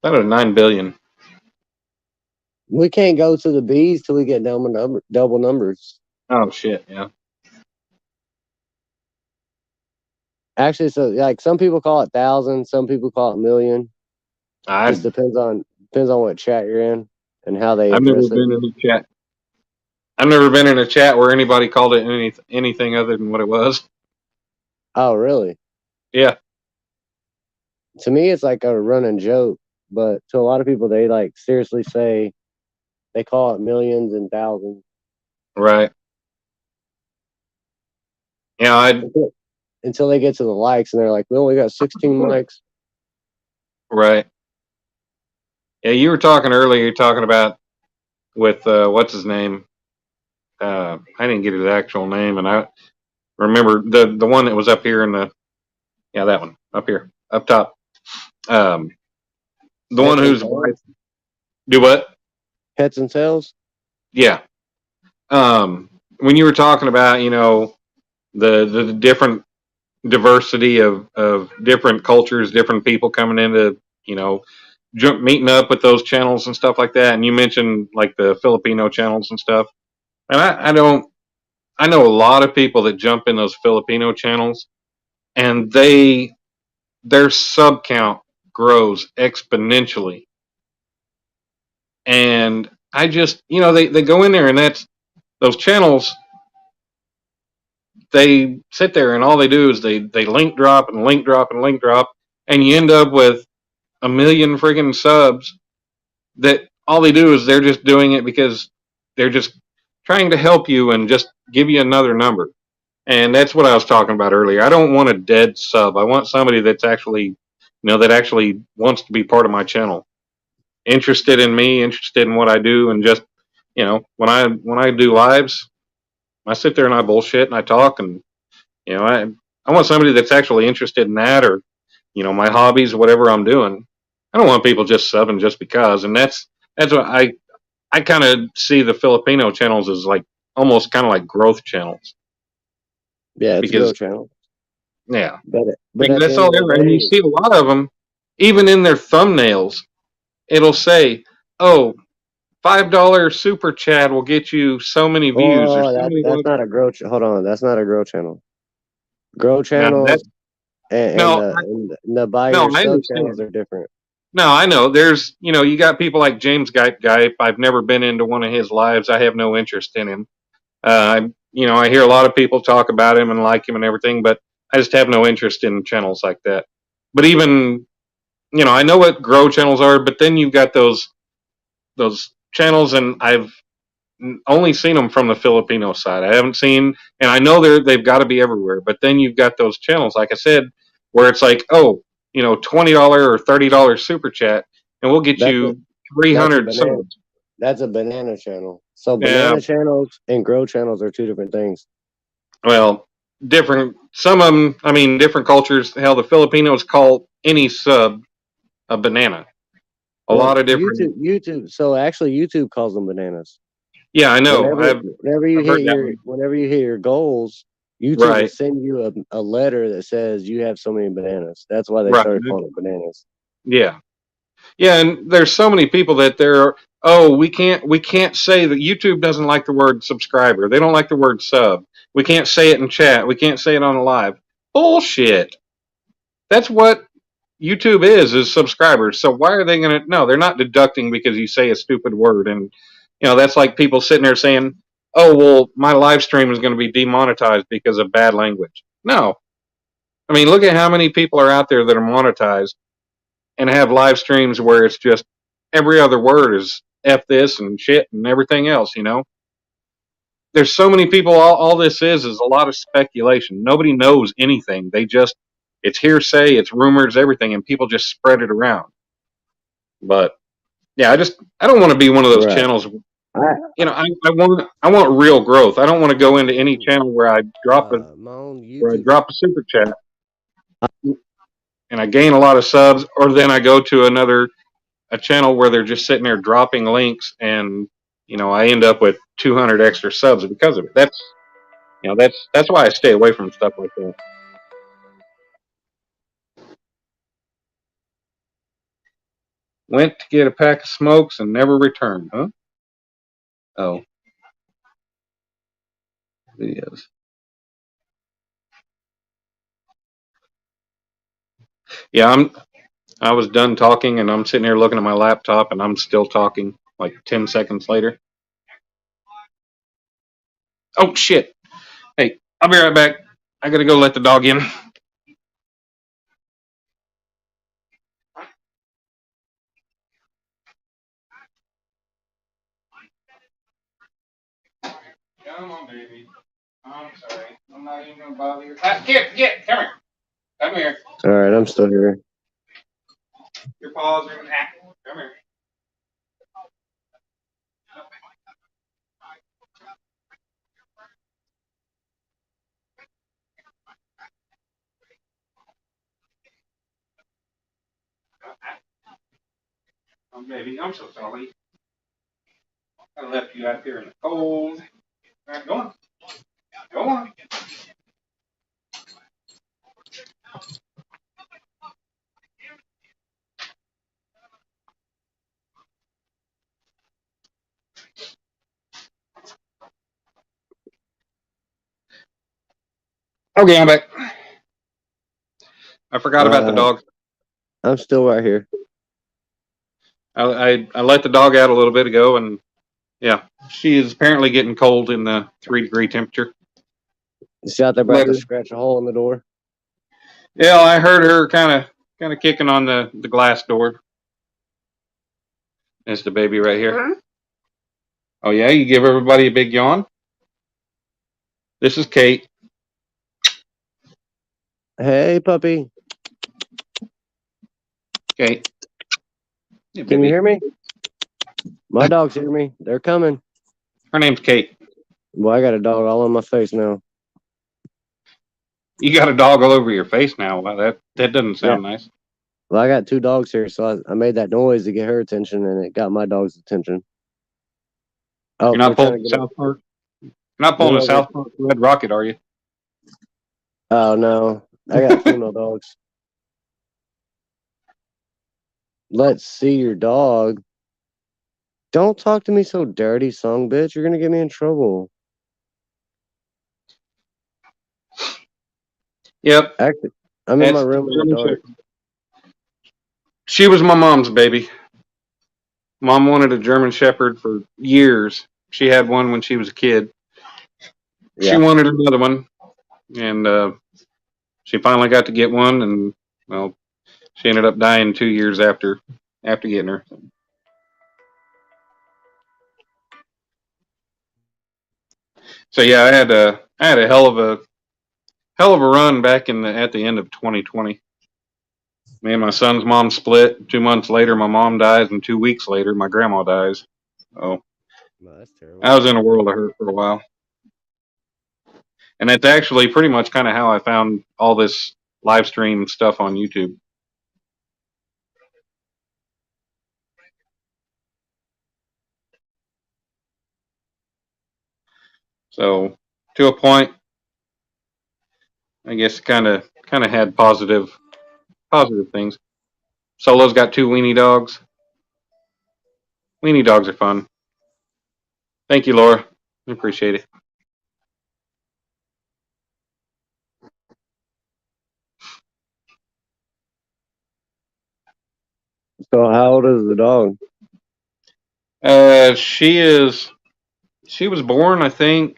That was 9 billion. We can't go to the B's till we get double numbers. Oh shit! Yeah. Actually, so like some people call it thousand, some people call it million. Just depends on what chat you're in and how they I've never address it. been in a chat. I've never been in a chat where anybody called it anything other than what it was. Oh, really? Yeah. To me, it's like a running joke, but to a lot of people, they like seriously say they call it millions and thousands. Right. Yeah. Until they get to the likes and they're like, we only got 16 likes. Right. Yeah, you were talking earlier. You're talking about with what's his name? I didn't get his actual name, and I remember the one that was up here in that one up here up top. The one whose wife. Do what? Heads and tails. Yeah. When you were talking about the different diversity of different cultures, different people coming into meeting up with those channels and stuff like that, and you mentioned like the Filipino channels and stuff, and I know a lot of people that jump in those Filipino channels, and they their sub count grows exponentially. And I just, they go in there and those channels, they sit there and all they do is they link drop and link drop and link drop. And you end up with a million friggin' subs that all they do is they're just doing it because they're just trying to help you and just give you another number. And that's what I was talking about earlier. I don't want a dead sub. I want somebody that's actually, that actually wants to be part of my channel, interested in me, interested in what I do, and just, when I do lives, I sit there and I bullshit and I talk, and I want somebody that's actually interested in that, or my hobbies, whatever I'm doing. I don't want people just subbing just because, and that's what I kind of see the Filipino channels as like almost kind of like growth channels. Yeah, it's a Because growth channel. yeah, But at the that's end all of the ever. And you day, see a lot of them, even in their thumbnails, it'll say, "Oh, $5 super chat will get you so many views or oh, so many." that's not a growth. Hold on, that's not a growth channel. Grow Now that channels and no, the buy no, your I sub channels understand. are different. No, I know. There's, you got people like James Guy. I've never been into one of his lives. I have no interest in him. I hear a lot of people talk about him and like him and everything, but I just have no interest in channels like that. But even, I know what grow channels are, but then you've got those channels, and I've only seen them from the Filipino side. I haven't seen, and I know they've got to be everywhere. But then you've got those channels, like I said, where it's like, oh, $20 or $30 super chat, and we'll get That's a you that's a 300 banana. subs. That's a banana channel. So Yeah, banana channels and grow channels are two different things. well, different. Some of them, I mean, different cultures. Hell, the Filipinos call any sub a banana. A Well, lot of different. YouTube. So actually, YouTube calls them bananas. Yeah, I know. I've heard that one. Whenever you hit your goals, YouTube will Right, send you a letter that says you have so many bananas. That's why they right. started calling it bananas. Yeah. Yeah, and there's so many people that we can't say that. YouTube doesn't like the word subscriber. They don't like the word sub. We can't say it in chat. We can't say it on a live. Bullshit. That's what YouTube is subscribers. So why are they gonna no, they're not deducting because you say a stupid word. And that's like people sitting there saying, "Oh, well, my live stream is going to be demonetized because of bad language." No. I mean, look at how many people are out there that are monetized and have live streams where it's just every other word is F this and shit and everything else. There's so many people, all this is a lot of speculation. Nobody knows anything. It's hearsay, it's rumors, everything, and people just spread it around. But yeah, I don't want to be one of those Right. channels. I I want real growth. I don't want to go into any channel where I drop my own YouTube. a super chat and I gain a lot of subs, or then I go to a channel where they're just sitting there dropping links, and I end up with 200 extra subs because of it. That's why I stay away from stuff like that. Went to get a pack of smokes and never returned, huh? Oh, videos. Yeah, I was done talking, and I'm sitting here looking at my laptop, and I'm still talking like 10 seconds later. Oh shit! Hey, I'll be right back. I gotta go let the dog in. Come on, baby. I'm sorry. I'm not even gonna bother you. Come here. Come here. All right, I'm still here. Your paws are gonna act. Come here. Oh, baby, I'm so sorry. I left you out there in the cold. All right, go on. Go on. Okay, I'm back. I forgot about the dog. I'm still right here. I let the dog out a little bit ago, and yeah, she is apparently getting cold in the 3-degree temperature. Is she out there about Let to her- scratch a hole in the door? Yeah, I heard her kind of kicking on the glass door. There's the baby right here. Oh yeah, you give everybody a big yawn. This is Kate. Hey, puppy. Kate. Yeah, Can baby. you hear me? My dogs hear me. They're coming. Her name's Kate. Well, I got a dog all on my face now. You got a dog all over your face now. Wow, that doesn't sound nice. Well, I got 2 dogs here, so I made that noise to get her attention, and it got my dog's attention. Oh, You're not they're trying pulling to get South Park. You're not pulling a South Park Red Rocket, are you? Oh no, I got female dogs. Let's see your dog. Don't talk to me so dirty, son bitch. You're gonna get me in trouble. Yep. Actually, I'm in my That's room in the dark. She was my mom's baby. Mom wanted a German Shepherd for years. She had one when she was a kid. She Yeah. wanted another one, and she finally got to get one, and well, she ended up dying 2 years after getting her. So yeah, I had a hell of a run back at the end of 2020. Me and my son's mom split. 2 months later, my mom dies, and 2 weeks later, my grandma dies. Oh, No, that's terrible. I was in a world of hurt for a while. And that's actually pretty much kind of how I found all this live stream stuff on YouTube. So to a point, I guess kind of had positive things. Solo's got 2 weenie dogs. Weenie dogs are fun. Thank you, Laura. I appreciate it. So how old is the dog? She was born, I think.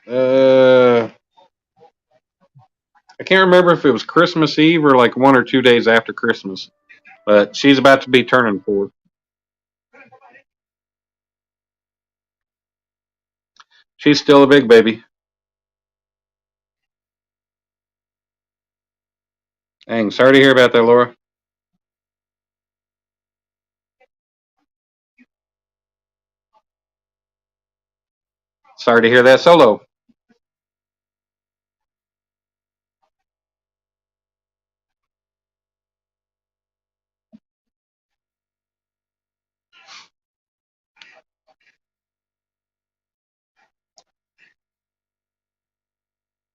I can't remember if it was Christmas Eve or like 1 or 2 days after Christmas, but she's about to be turning 4. She's still a big baby. Dang, sorry to hear about that, Laura. Sorry to hear that, Solo.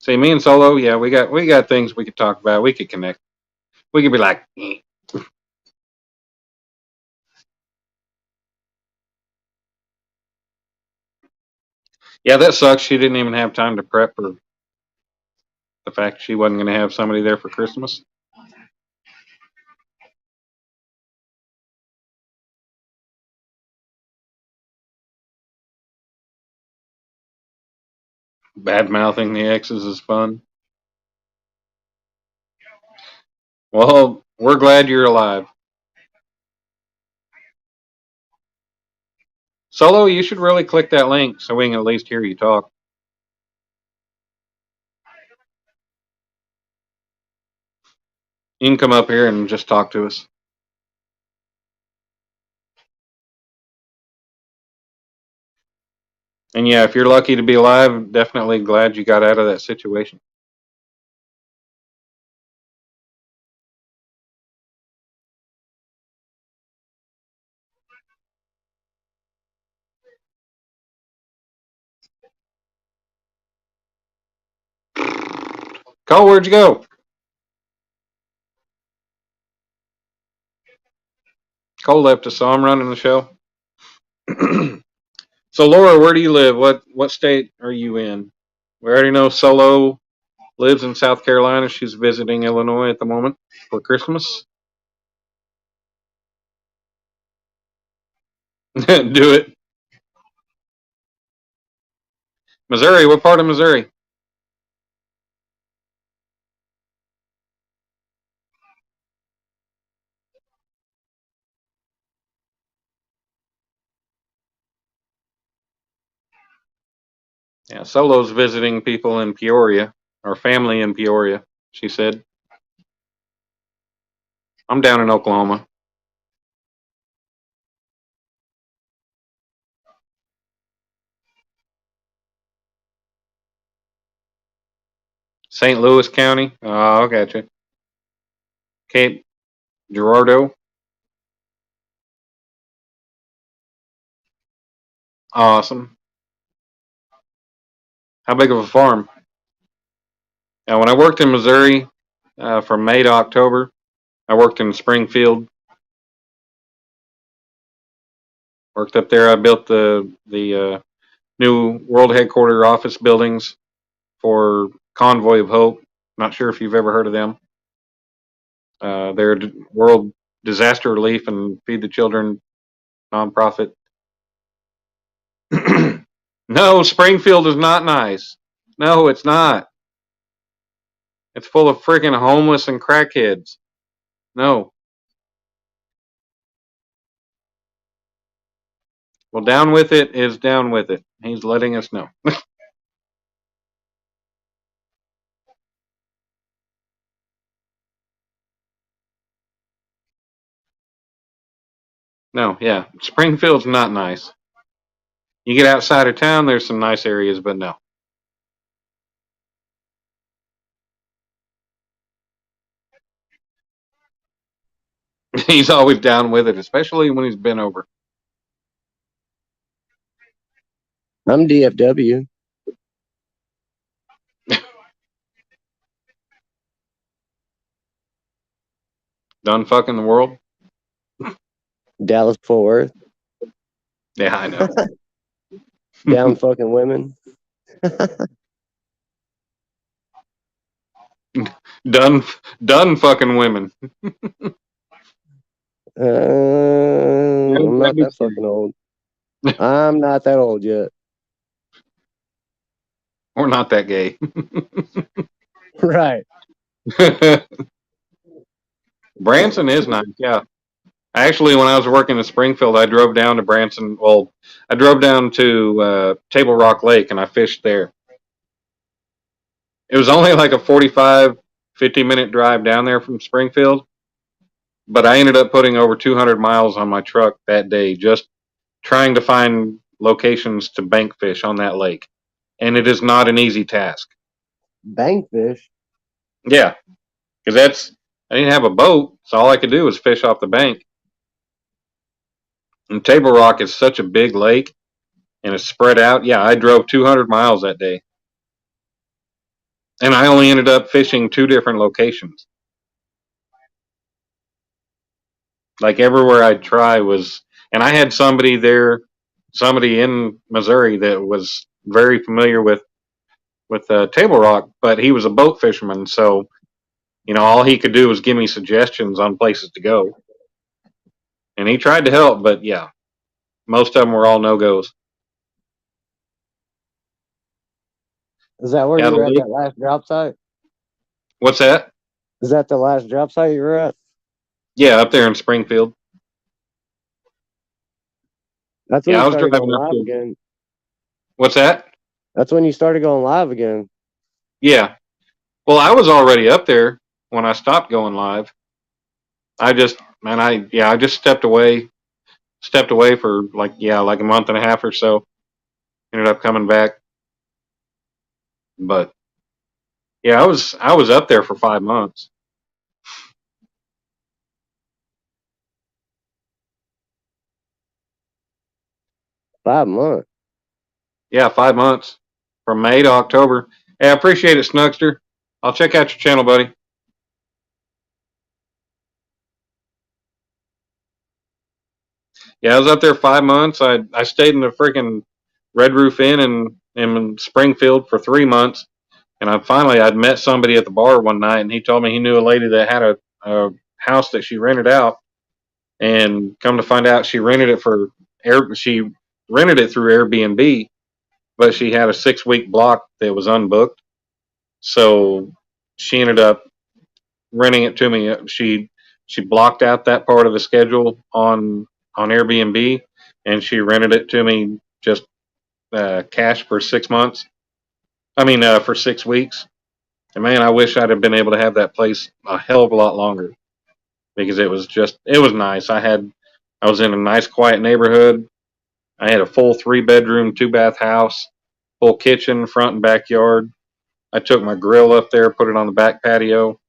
See, me and Solo, yeah, we got things we could talk about. We could connect. We could be like, yeah, that sucks. She didn't even have time to prep for the fact she wasn't going to have somebody there for Christmas. Bad mouthing the exes is fun. Well, we're glad you're alive. Solo, you should really click that link so we can at least hear you talk. You can come up here and just talk to us. And yeah, if you're lucky to be alive, definitely glad you got out of that situation. Cole, where'd you go? Cole left us, so I'm running the show. So, Laura, where do you live? What state are you in? We already know Solo lives in South Carolina. She's visiting Illinois at the moment for Christmas. Do it. Missouri. What part of Missouri? Yeah, Solo's visiting people in Peoria, or family in Peoria, she said. I'm down in Oklahoma. St. Louis County. Oh, I gotcha. Cape Girardeau. Awesome. How big of a farm? When I worked in Missouri from May to October, I worked in Springfield. Worked up there. I built the new world headquarter office buildings for Convoy of Hope. Not sure if you've ever heard of them. They're a world disaster relief and feed the children nonprofit. No, Springfield is not nice. No, it's not. It's full of freaking homeless and crackheads. No. Well, Down With It is Down With It. He's letting us know. No, yeah. Springfield's not nice. You get outside of town, there's some nice areas, but no. He's always down with it, especially when he's been over. I'm DFW. Done fucking the world? Dallas Fort Worth. Yeah, I know. Down fucking women. Done fucking women. I'm not that fucking old. I'm not that old yet. Or not that gay. Right. Branson is nice, yeah. Actually, when I was working in Springfield, I drove down to Branson. Well, I drove down to Table Rock Lake and I fished there. It was only like a 45, 50-minute drive down there from Springfield, but I ended up putting over 200 miles on my truck that day just trying to find locations to bank fish on that lake. And it is not an easy task. Bank fish? Yeah, because I didn't have a boat, so all I could do was fish off the bank. And Table Rock is such a big lake, and it's spread out. Yeah, I drove 200 miles that day. And I only ended up fishing 2 different locations. Like everywhere I'd try was, and I had somebody there, somebody in Missouri that was very familiar with Table Rock, but he was a boat fisherman, so all he could do was give me suggestions on places to go. And he tried to help, but yeah, most of them were all no-goes. Is that where you were at that last drop site? What's that? Is that the last drop site you were at? Yeah, up there in Springfield. That's when Yeah, I you was started driving going up live to. again. What's that? That's when you started going live again. Yeah. Well, I was already up there when I stopped going live. I just stepped away for like a month and a half or so. Ended up coming back. But yeah, I was up there for 5 months. Yeah, 5 months. From May to October. Hey, I appreciate it, Snugster. I'll check out your channel, buddy. Yeah, I was up there 5 months. I stayed in the freaking Red Roof Inn in Springfield for 3 months. And I'd met somebody at the bar one night, and he told me he knew a lady that had a house that she rented out, and come to find out, she rented it through Airbnb, but she had a 6-week block that was unbooked. So she ended up renting it to me. She blocked out that part of the schedule on Airbnb, and she rented it to me just cash for 6 months. For 6 weeks. And man, I wish I'd have been able to have that place a hell of a lot longer, because it was nice. I was in a nice quiet neighborhood. I had a full 3-bedroom, 2-bath house, full kitchen, front and backyard. I took my grill up there, put it on the back patio.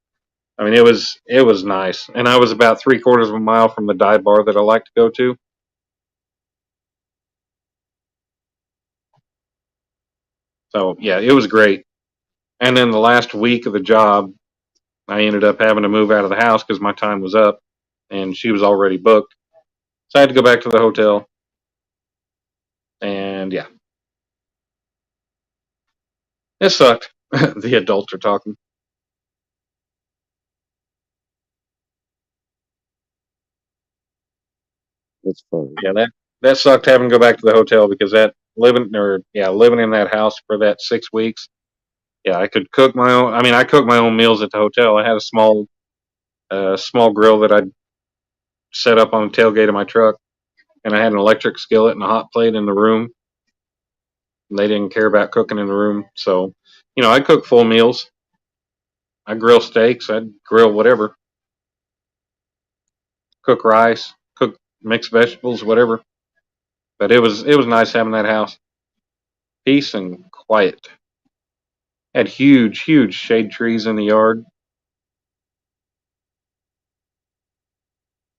It was nice. And I was about 3/4 of a mile from the dive bar that I like to go to. So yeah, it was great. And then the last week of the job, I ended up having to move out of the house because my time was up and she was already booked. So I had to go back to the hotel. And yeah, it sucked. The adults are talking. That's funny. Yeah, that sucked having to go back to the hotel, because living in that house for that 6 weeks. Yeah, I could cook my own. I cooked my own meals at the hotel. I had a small grill that I'd set up on the tailgate of my truck, and I had an electric skillet and a hot plate in the room. And they didn't care about cooking in the room, so I cook full meals. I grill steaks. I'd grill whatever. Cook rice. Cook mixed vegetables, whatever. But it was nice having that house. Peace and quiet. Had huge shade trees in the yard.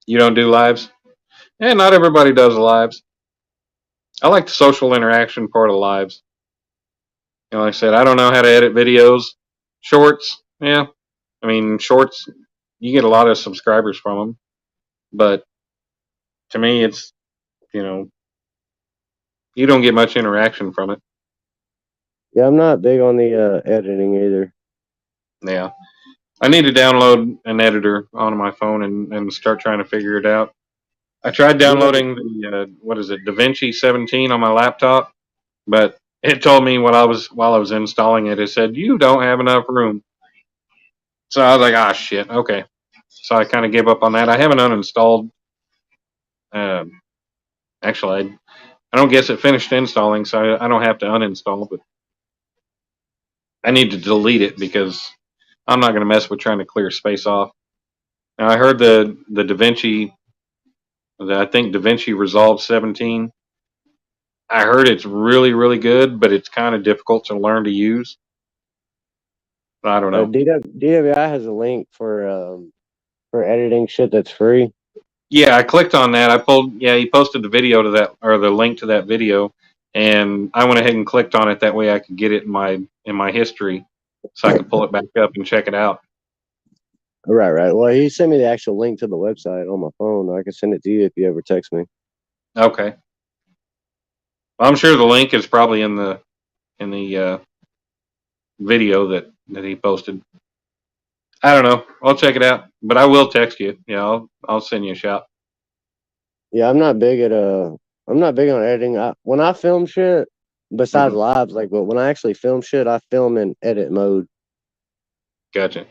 You don't do lives? Yeah, not everybody does lives. I like the social interaction part of lives. Like I said, I don't know how to edit videos. Shorts, yeah. Shorts, you get a lot of subscribers from them. But to me, it's, you don't get much interaction from it. Yeah, I'm not big on the editing either. Yeah. I need to download an editor onto my phone and start trying to figure it out. I tried downloading the DaVinci 17 on my laptop, but it told me while I was installing it, it said you don't have enough room. So I was like, ah, shit, okay. So I kind of gave up on that. I haven't uninstalled. Actually, I don't guess it finished installing, so I don't have to uninstall, but I need to delete it because I'm not going to mess with trying to clear space off. Now I heard the DaVinci. I think DaVinci Resolve 17. I heard it's really, really good, but it's kind of difficult to learn to use. I don't know. DWI has a link for editing shit that's free. Yeah, I clicked on that. He posted the video to that, or the link to that video, and I went ahead and clicked on it. That way I could get it in my history, so I could pull it back up and check it out. Right. Well, he sent me the actual link to the website on my phone. I can send it to you if you ever text me. Okay. Well, I'm sure the link is probably in the video that he posted. I don't know. I'll check it out, but I will text you. Yeah, I'll send you a shout. Yeah, I'm not big on editing. When I film shit, besides lives, but when I actually film shit, I film in edit mode. Gotcha.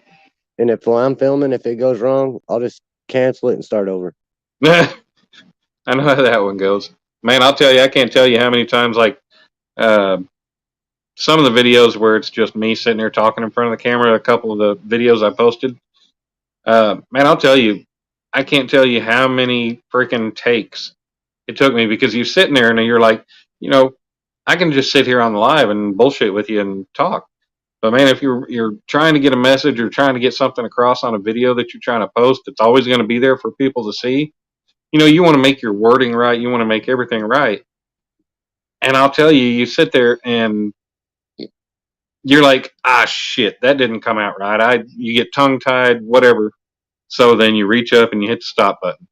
And while I'm filming, if it goes wrong, I'll just cancel it and start over. I know how that one goes. Man, I'll tell you, I can't tell you how many times, some of the videos where it's just me sitting there talking in front of the camera, a couple of the videos I posted, man, I'll tell you, I can't tell you how many freaking takes it took me, because you're sitting there and you're like, I can just sit here on the live and bullshit with you and talk. But man, if you're trying to get a message or trying to get something across on a video that you're trying to post, it's always going to be there for people to see. You want to make your wording right. You want to make everything right. And I'll tell you, you sit there and you're like, ah, shit, that didn't come out right. You get tongue tied, whatever. So then you reach up and you hit the stop button.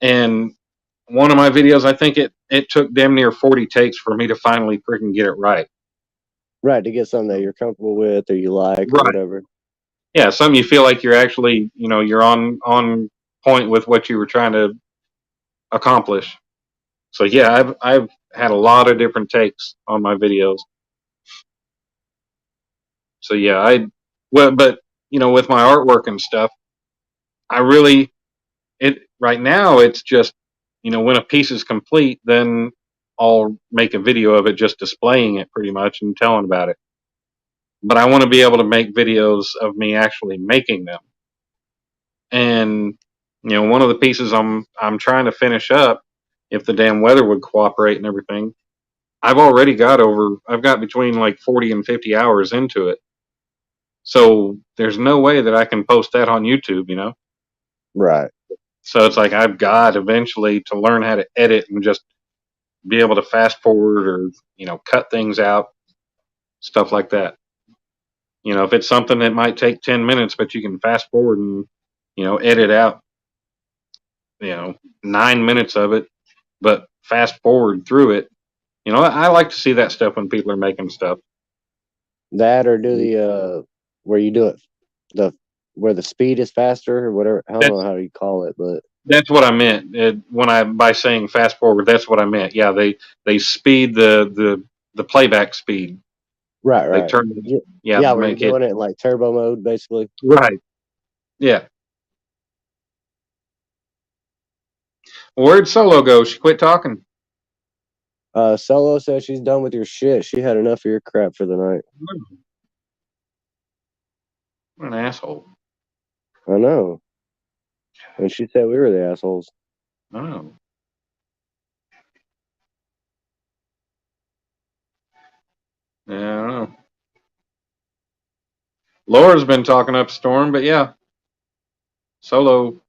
And one of my videos, I think it took damn near 40 takes for me to finally freaking get it right. Right, to get something that you're comfortable with or you like or Right. whatever. Yeah, something you feel like you're actually, you're on point with what you were trying to accomplish. So yeah, I've had a lot of different takes on my videos. So yeah, but with my artwork and stuff, I really right now it's just, when a piece is complete, then I'll make a video of it just displaying it pretty much and telling about it. But I want to be able to make videos of me actually making them. And one of the pieces I'm trying to finish up, if the damn weather would cooperate and everything, I've got between like 40 and 50 hours into it. So there's no way that I can post that on YouTube. Right. So it's like I've got eventually to learn how to edit and just be able to fast forward or, cut things out, stuff like that. If it's something that might take 10 minutes, but you can fast forward and, edit out, 9 minutes of it, but fast forward through it. I like to see that stuff when people are making stuff. That or do the where you do it where the speed is faster or whatever. I don't know how you call it, but That's what I meant by saying fast forward. That's what I meant. Yeah, they speed the playback speed. right. They turn yeah, they we're make doing it in like turbo mode, basically. right. Yeah. Where'd Solo go? She quit talking. Solo says she's done with your shit. She had enough of your crap for the night. What an asshole. I know. And she said we were the assholes. Oh. Yeah, I don't know. Laura's been talking up a storm, but yeah. Solo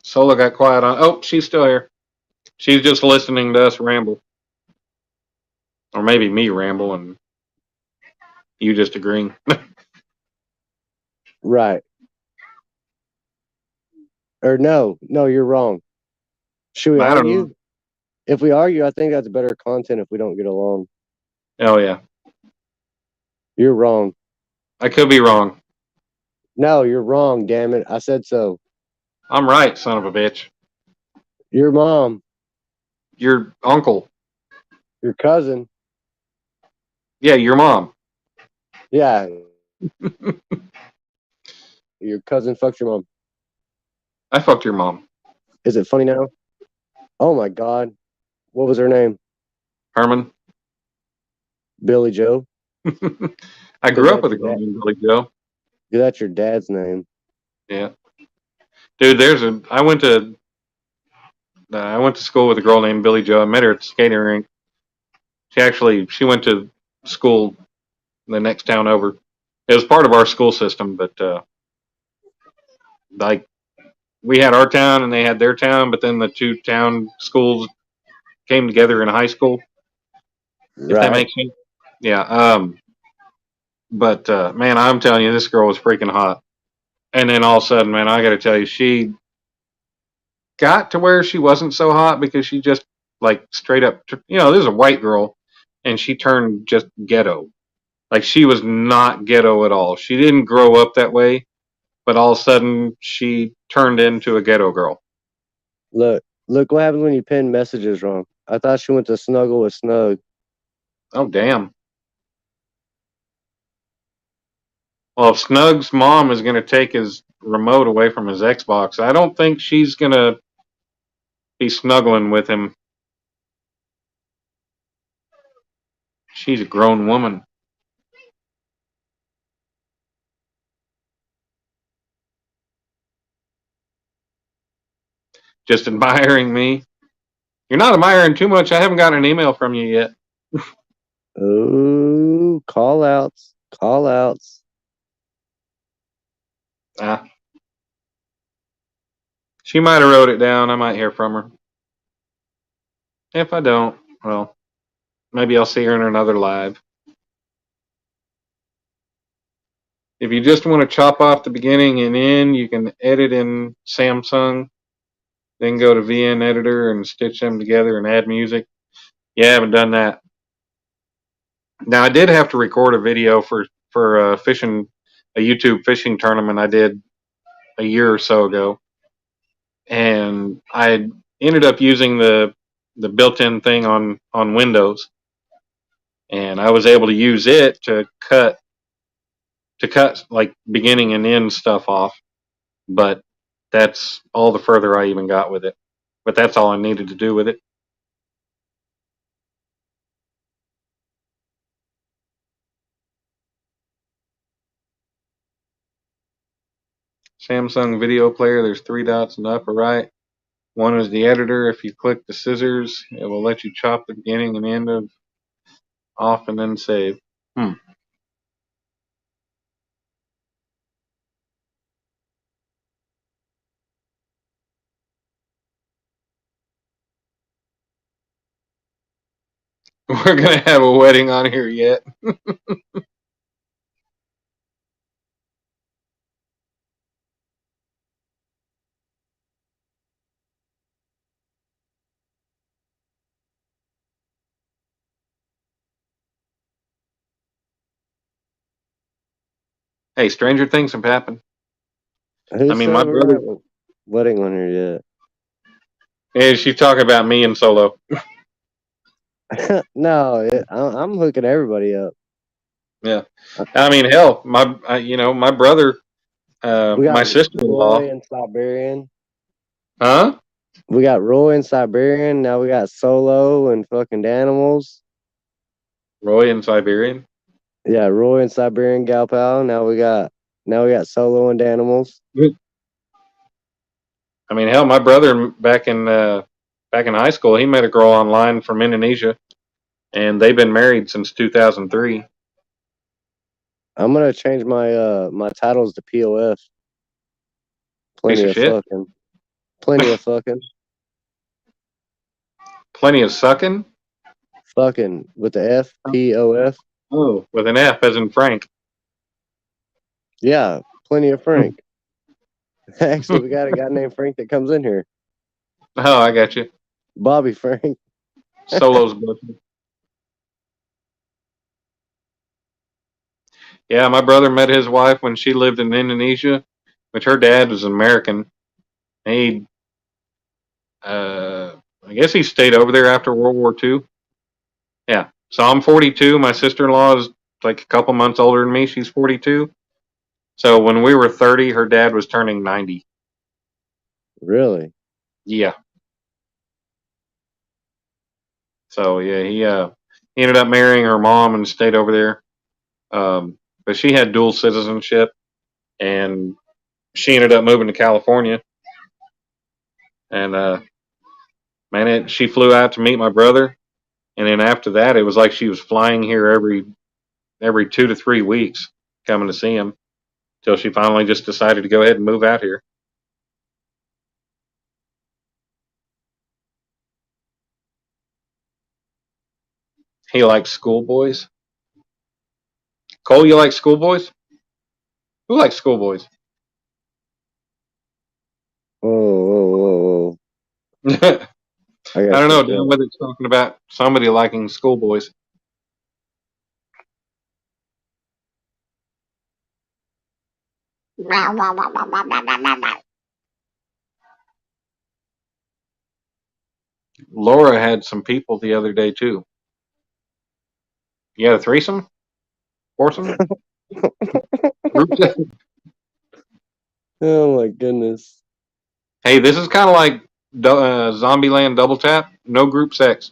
got quiet on. Oh, she's still here. She's just listening to us ramble. Or maybe me ramble and you just agreeing. Right. Or no, you're wrong. Should we I don't argue? know. If we argue, I think that's better content if we don't get along. Oh, yeah. You're wrong. I could be wrong. No, you're wrong, damn it. I said so. I'm right, son of a bitch. Your mom. Your uncle. Your cousin. Yeah, your mom. Yeah. Your cousin fucked your mom. I fucked your mom. Is it funny now? Oh my God. What was her name? Herman. Billy Joe. I grew up with a girl named Billy Joe. Yeah, that's your dad's name. Yeah. Dude, I went to school with a girl named Billy Joe. I met her at the skating rink. She went to school the next town over. It was part of our school system, but like we had our town and they had their town, but then the two town schools came together in a high school. If that makes sense. Yeah. But man, I'm telling you, this girl was freaking hot. And then all of a sudden, man, I got to tell you, she got to where she wasn't so hot because she just like straight up, this is a white girl, and she turned just ghetto. Like she was not ghetto at all. She didn't grow up that way, but all of a sudden she turned into a ghetto girl. Look what happens when you pin messages wrong. I thought she went to snuggle with Snug. Oh, damn. Well, if Snug's mom is going to take his remote away from his Xbox, I don't think she's going to be snuggling with him. She's a grown woman. Just admiring me. You're not admiring too much. I haven't gotten an email from you yet. Oh, call outs. She might have wrote it down. I might hear from her. If I don't, well, maybe I'll see her in another live. If you just want to chop off the beginning and end, you can edit in Samsung, then go to VN Editor and stitch them together and add music. Yeah, I haven't done that. Now I did have to record a video for fishing, a YouTube fishing tournament I did a year or so ago, and I ended up using the built-in thing on Windows, and I was able to use it to cut like beginning and end stuff off. But that's all the further I even got with it. But that's all I needed to do with it. Samsung video player, there's 3 dots in the upper right. One is the editor. If you click the scissors, it will let you chop the beginning and end of off and then save. We're gonna have a wedding on here yet. Hey, stranger things have happened. Who I mean, said my we're brother. not wedding on here Hey, she's talking about me and Solo. yet? No, I'm hooking everybody up. Yeah, I mean, hell, my brother, We got my sister-in-law, Roy and Siberian. huh? We got Roy and Siberian. Now we got Solo and fucking Danimals. Roy and Siberian. Yeah, Roy and Siberian Gal Pal. Now we got Solo and Danimals. I mean, hell, my brother back in high school, he met a girl online from Indonesia, and they've been married since 2003. I'm gonna change my titles to POF. Piece Plenty of of shit. fucking. Plenty of fucking. Plenty of sucking. Fucking with the F, POF. Oh, with an F as in Frank. Yeah, plenty of Frank. Actually, we got a guy named Frank that comes in here. Oh, I got you. Bobby Frank. Solo's blessing. Yeah, my brother met his wife when she lived in Indonesia, which her dad was American. He, I guess he stayed over there after World War II. Yeah. So I'm 42. My sister-in-law is like a couple months older than me. She's 42. So when we were 30, her dad was turning 90. Really? Yeah. So yeah, he ended up marrying her mom and stayed over there. But she had dual citizenship, and she ended up moving to California. And she flew out to meet my brother, and then after that, it was like she was flying here every 2 to 3 weeks, coming to see him, till she finally just decided to go ahead and move out here. He likes schoolboys. Cole, you like schoolboys? Who likes schoolboys? Whoa. I I gotta don't know. catch up. Whether it's talking about somebody liking schoolboys. Laura had some people the other day too. You had a threesome? Foursome? Group sex? Oh my goodness. Hey, this is kind of like Zombieland Double Tap. No group sex.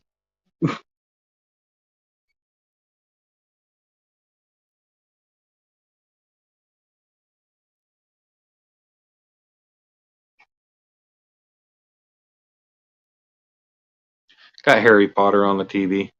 Got Harry Potter on the TV.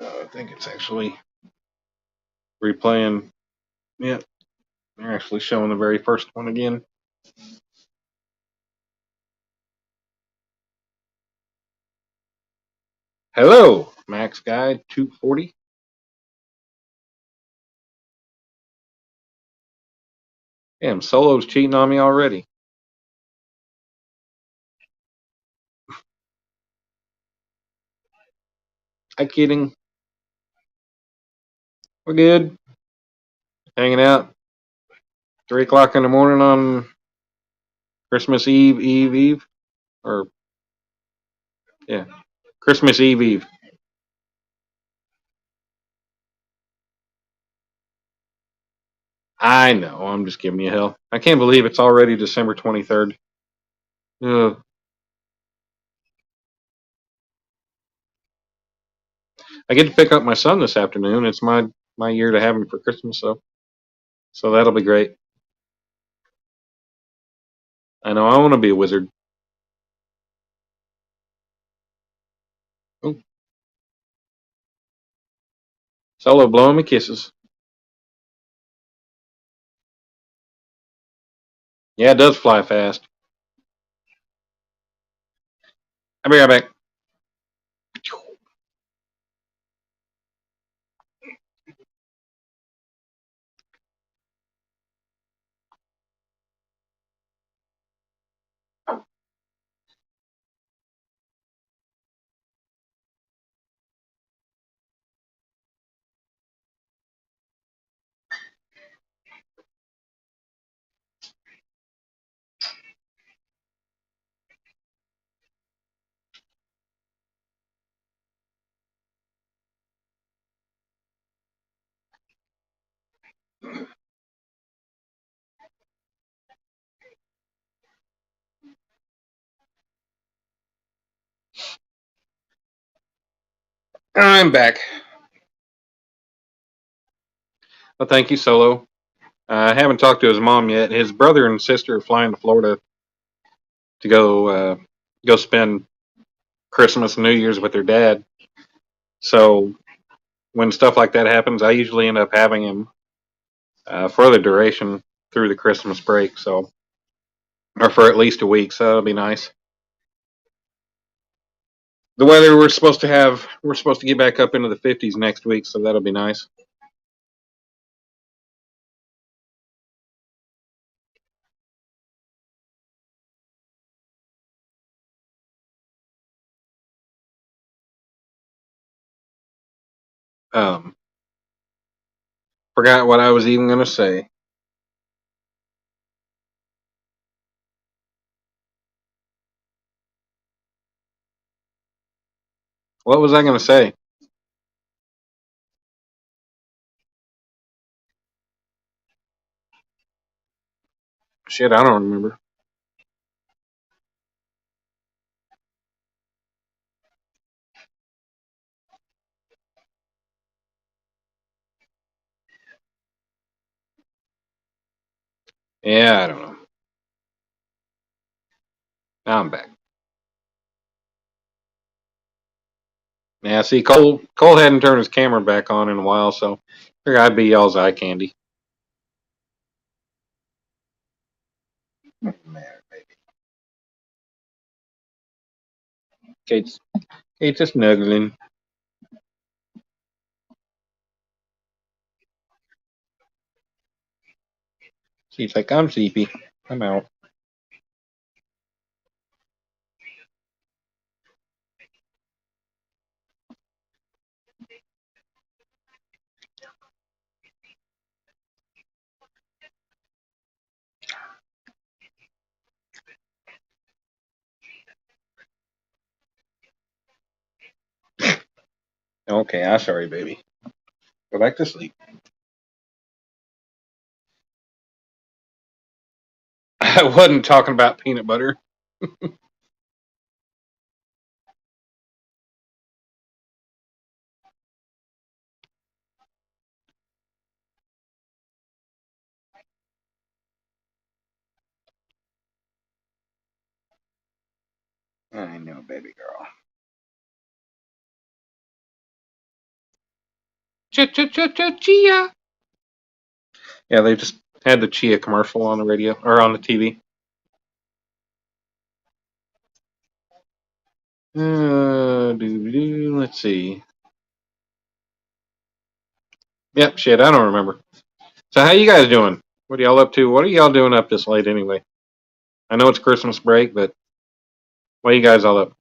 I think it's actually replaying. Yeah, they're actually showing the very first one again. Hello, Max Guy 240. Damn, Solo's cheating on me already. Hi, kidding. We're good. Hanging out. 3 o'clock in the morning on Christmas Eve. Or, yeah, Christmas Eve. I know, I'm just giving you hell. I can't believe it's already December 23rd. Ugh. I get to pick up my son this afternoon. It's my year to have him for Christmas, so that'll be great. I know I want to be a wizard. Ooh. Solo blowing me kisses. Yeah, it does fly fast. I'll be right back. I'm back. Well, thank you, Solo. I haven't talked to his mom yet. His brother and sister are flying to Florida to go spend Christmas and New Year's with their dad. So when stuff like that happens, I usually end up having him for the duration through the Christmas break. So, or for at least a week. So that'll be nice. The weather we're supposed to get back up into the 50s next week. So that'll be nice. Forgot what I was even going to say. What was I going to say? Shit, I don't remember. Yeah, I don't know. Now I'm back. Yeah, see, Cole hadn't turned his camera back on in a while, so I figured I'd be y'all's eye candy. Kate's just snuggling. She's like, I'm sleepy. I'm out. Okay, I'm sorry, baby. Go back to sleep. I wasn't talking about peanut butter. I know, baby girl. Chia. Yeah, they just had the Chia commercial on the radio or on the TV. Let's see. Yep, shit, I don't remember. So how you guys doing? What are y'all up to? What are y'all doing up this late anyway? I know it's Christmas break, but what are you guys all up?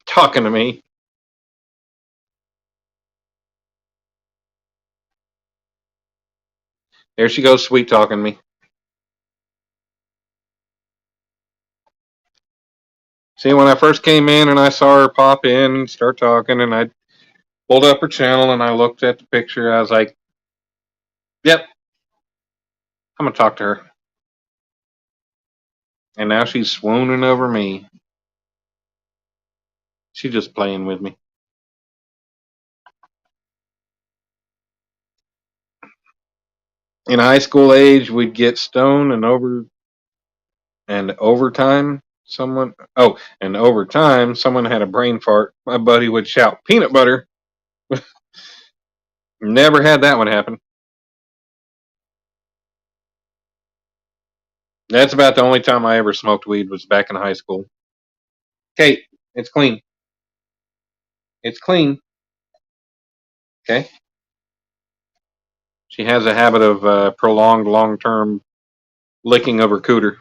Talking to me. There she goes, sweet talking me. See, when I first came in and I saw her pop in and start talking, and I pulled up her channel and I looked at the picture, I was like, yep, I'm going to talk to her. And now she's swooning over me. She's just playing with me. In high school age, we'd get stoned and overtime, someone had a brain fart. My buddy would shout, peanut butter. Never had that one happen. That's about the only time I ever smoked weed was back in high school. Kate, it's clean. It's clean. Okay. She has a habit of prolonged long-term licking of her cooter.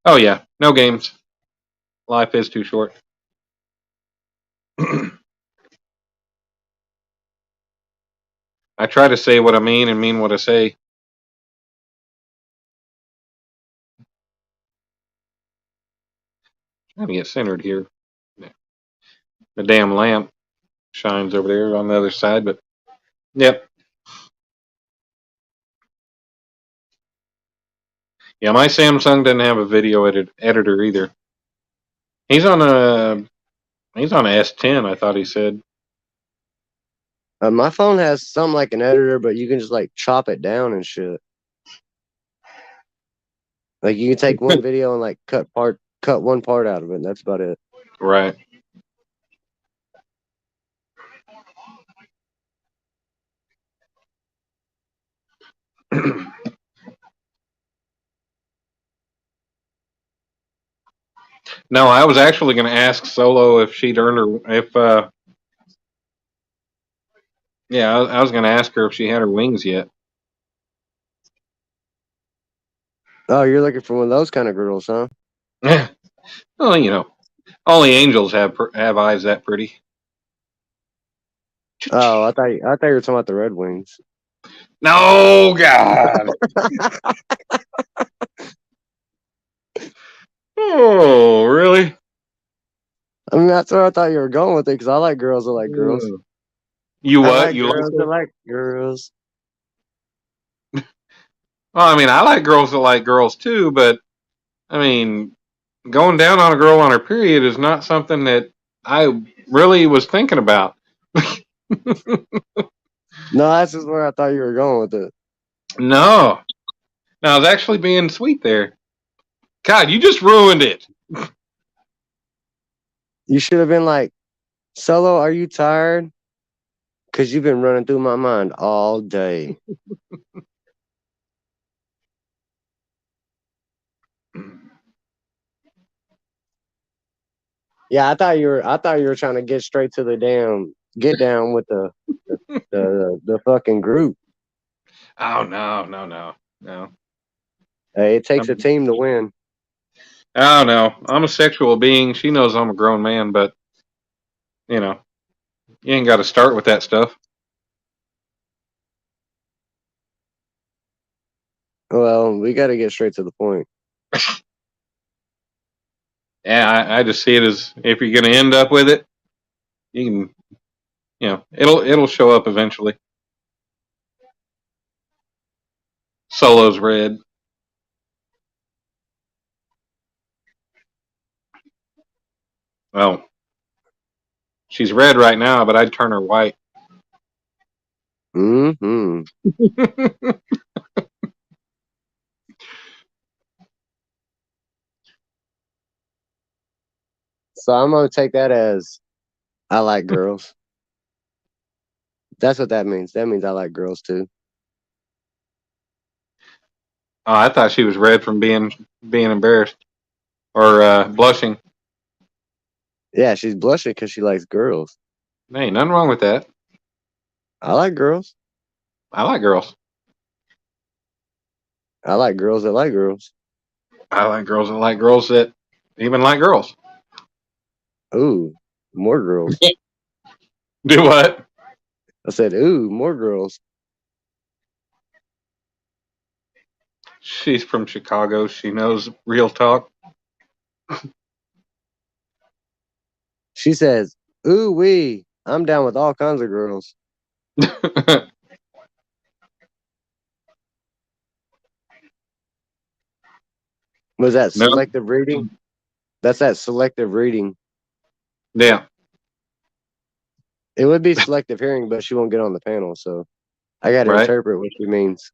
Oh yeah, no games. Life is too short. I try to say what I mean and mean what I say. Trying to get centered here. The damn lamp shines over there on the other side, but yep. Yeah, my Samsung doesn't have a video editor either. He's on a S10, I thought he said. My phone has something like an editor, but you can just like chop it down and shit. Like you can take one video and like cut one part out of it, and that's about it. Right. No, I was actually going to ask Solo if she'd earned her, I was going to ask her if she had her wings yet. Oh, you're looking for one of those kind of girls, huh? Well, you know, only angels have eyes that pretty. Oh, I thought you were talking about the Red Wings. No, God. Oh, really? I mean, that's where I thought you were going with it, because I like girls that like girls. You I what? like You girls that like? like girls. Well, I mean, I like girls that like girls too, but I mean, going down on a girl on her period is not something that I really was thinking about. No, that's just where I thought you were going with it. No, I was actually being sweet there. God, you just ruined it. You should have been like, Solo, are you tired? Because you've been running through my mind all day. Yeah, I thought you were trying to get straight to the get down with the fucking group. Oh no. Hey, it takes a team to win. Oh no, I'm a sexual being. She knows I'm a grown man, but you know, you ain't got to start with that stuff. Well, we got to get straight to the point. Yeah, I just see it as if you're going to end up with it, you can, it'll show up eventually. Solo's red. Well, she's red right now, but I'd turn her white. Mm-hmm. So I'm gonna take that as I like girls. That's what that means. That means I like girls too. Oh, I thought she was red from being embarrassed or blushing. Yeah, she's blushing because she likes girls. There ain't nothing wrong with that. I like girls. I like girls. I like girls that like girls. I like girls that like girls that even like girls. Ooh, more girls. Do what? I said, ooh, more girls. She's from Chicago. She knows real talk. She says, ooh wee, I'm down with all kinds of girls. Was that No. selective reading? That's that selective reading. Yeah. It would be selective hearing, but she won't get on the panel, so I got to Right. interpret what she means.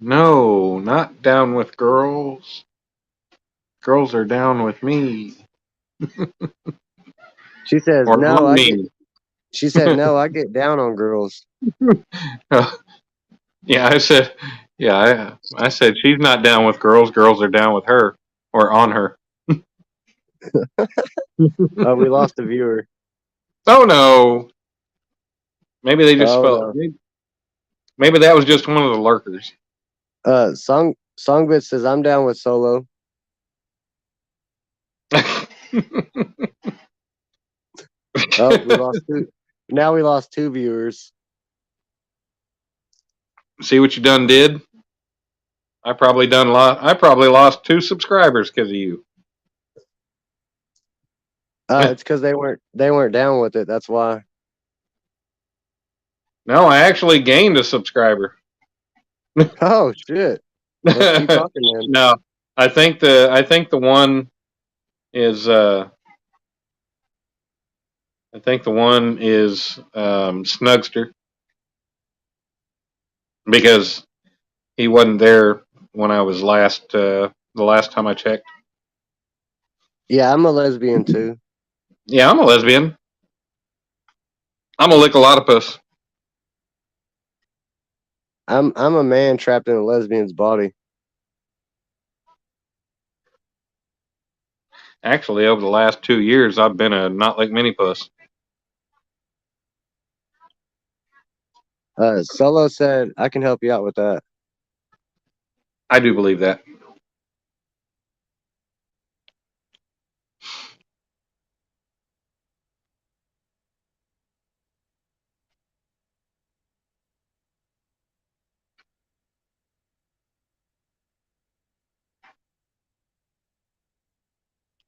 No, not down with girls. Girls are down with me. She says, Or no, on I me. get. She said, no, I get down on girls. Yeah, I said. Yeah, I said she's not down with girls. Girls are down with her or on her. Oh, we lost a viewer. Oh no. Maybe they just Oh felt. no. Maybe that was just one of the lurkers. Songbit says, I'm down with Solo. Oh, we lost two. Now we lost two viewers. See what you done did? I probably lost 2 subscribers because of you. It's because they weren't down with it. That's why. No, I actually gained a subscriber. Oh shit. Let's keep talking, man. No, I think the one is Snugster because he wasn't there when I was the last time I checked. Yeah, I'm a lesbian too. Yeah, I'm a lesbian. I'm a lick a lot of puss. I'm a man trapped in a lesbian's body. Actually, over the last 2 years, I've been a not like mini puss. Solo said I can help you out with that. I do believe that.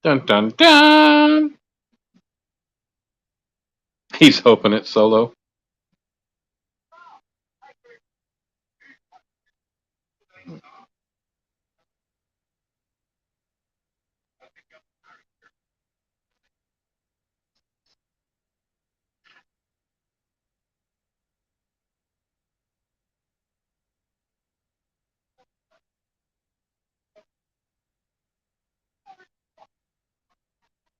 Dun dun dun. He's hoping it's Solo.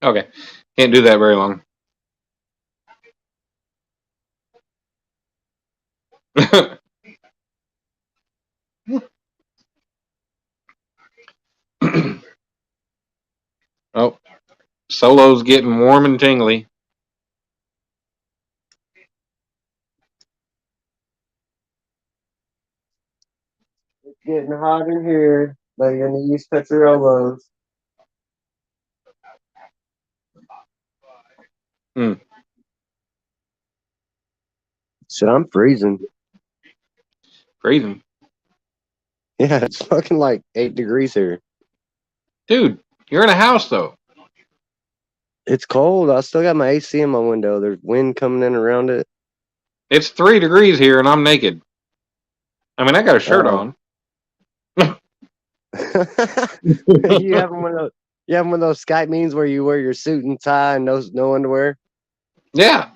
Okay, can't do that very long. Oh, Solo's getting warm and tingly. It's getting hot in here. Lay your knees, touch your elbows. Hmm. Shit, I'm freezing. Freezing. Yeah, it's fucking like 8 degrees here. Dude, you're in a house though. It's cold. I still got my AC in my window. There's wind coming in around it. It's 3 degrees here and I'm naked. I mean, I got a shirt on. You having one of those? You having one of those Skype meetings where you wear your suit and tie and no underwear? Yeah.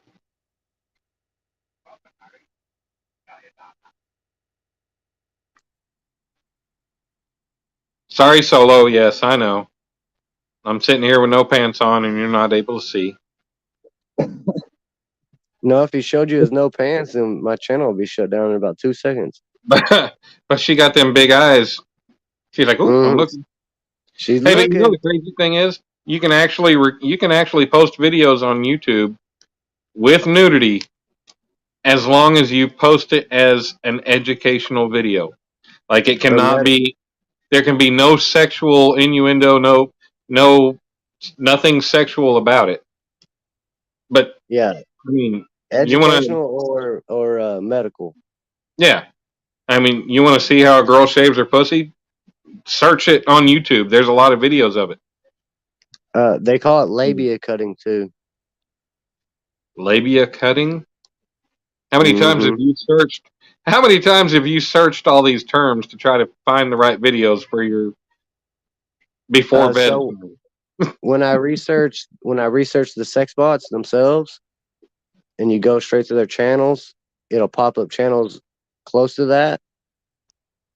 Sorry, Solo. Yes, I know. I'm sitting here with no pants on, and you're not able to see. No, if he showed you his no pants, then my channel would be shut down in about 2 seconds. But she got them big eyes. She's like, "Oh, I'm looking." She's Hey, but you know looking. the crazy thing is, you can actually post videos on YouTube with nudity, as long as you post it as an educational video. Like it cannot be. There can be no sexual innuendo. Nothing sexual about it. But Yeah, I mean, you want to. educational or medical. Yeah, I mean, you want to see how a girl shaves her pussy? Search it on YouTube. There's a lot of videos of it. They call it labia cutting too. Labia cutting. How many times have you searched? How many times have you searched all these terms to try to find the right videos for your before bed? So when I research the sex bots themselves, and you go straight to their channels, it'll pop up channels close to that,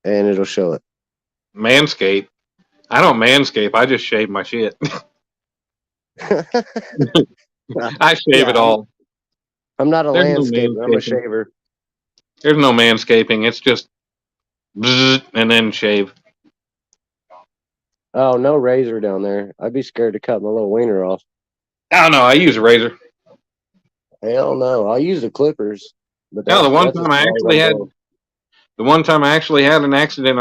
and it'll show it. Manscape. I don't manscape. I just shave my shit. I shave it all. I'm not a There's no landscaper. I'm a manscaping. shaver. There's no manscaping. It's just bzzz, and then shave. Oh, no razor down there. I'd be scared to cut my little wiener off. I don't know. I use a razor. Hell no. I'll use the clippers. But No, the one that's time as I far as actually I'm had going. an accident,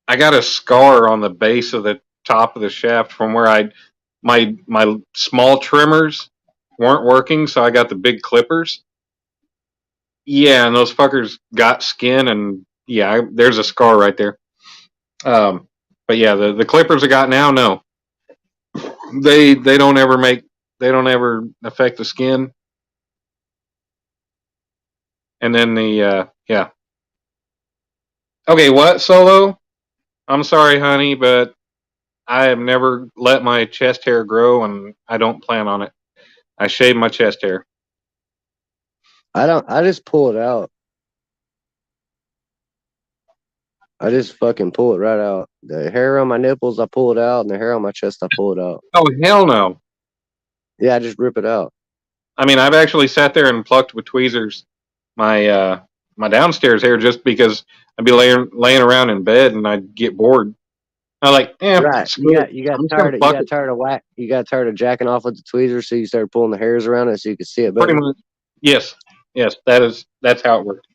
I got a scar on the base of the top of the shaft from where my small trimmers weren't working, so I got the big clippers. Yeah, and those fuckers got skin, and yeah, there's a scar right there. But yeah, the clippers I got now, no, they don't ever affect the skin. And then yeah. Okay, what, Solo? I'm sorry, honey, but I have never let my chest hair grow, and I don't plan on it. I shave my chest hair. I just pull it out. I just fucking pull it right out. The hair on my nipples, I pull it out, and the hair on my chest, I pull it out. Oh, hell no. Yeah, I just rip it out. I mean, I've actually sat there and plucked with tweezers my my downstairs hair just because I'd be laying around in bed and I'd get bored. I'm like, Right. screw it. You got I'm just gonna pluck it. You got tired of jacking off with the tweezers, so you started pulling the hairs around it so you could see it better. Pretty much. Yes. That's how it worked.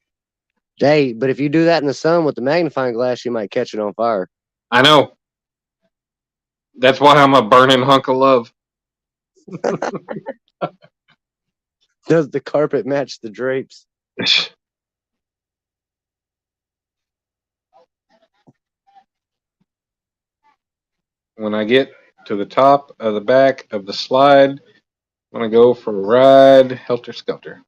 Hey, but if you do that in the sun with the magnifying glass, you might catch it on fire. I know. That's why I'm a burning hunk of love. Does the carpet match the drapes? When I get to the top of the back of the slide, I'm going to go for a ride, helter skelter.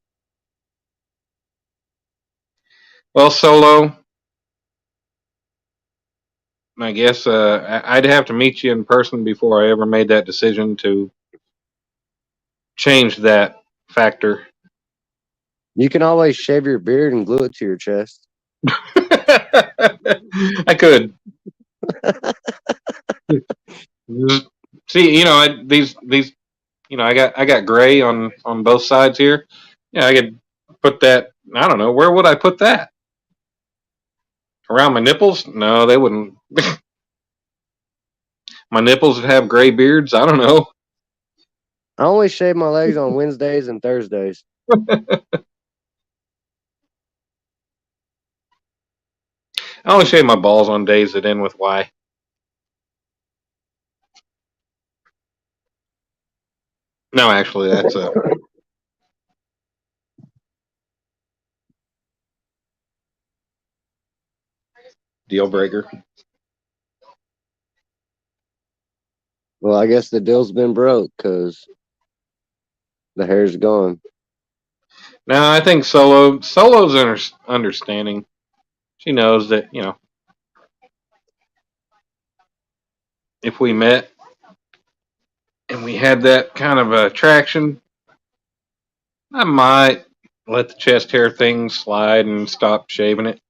Well, Solo, I guess I'd have to meet you in person before I ever made that decision to change that factor. You can always shave your beard and glue it to your chest. I could. See, these I got gray on both sides here. Yeah, I could put that. I don't know, where would I put that? Around my nipples? No, they wouldn't. My nipples would have gray beards. I don't know. I only shave my legs on Wednesdays and Thursdays. I only shave my balls on days that end with Y. No, actually, that's a deal breaker. Well, I guess the deal's been broke because the hair's gone. No, I think Solo's understanding. She knows that, if we met and we had that kind of attraction, I might let the chest hair thing slide and stop shaving it.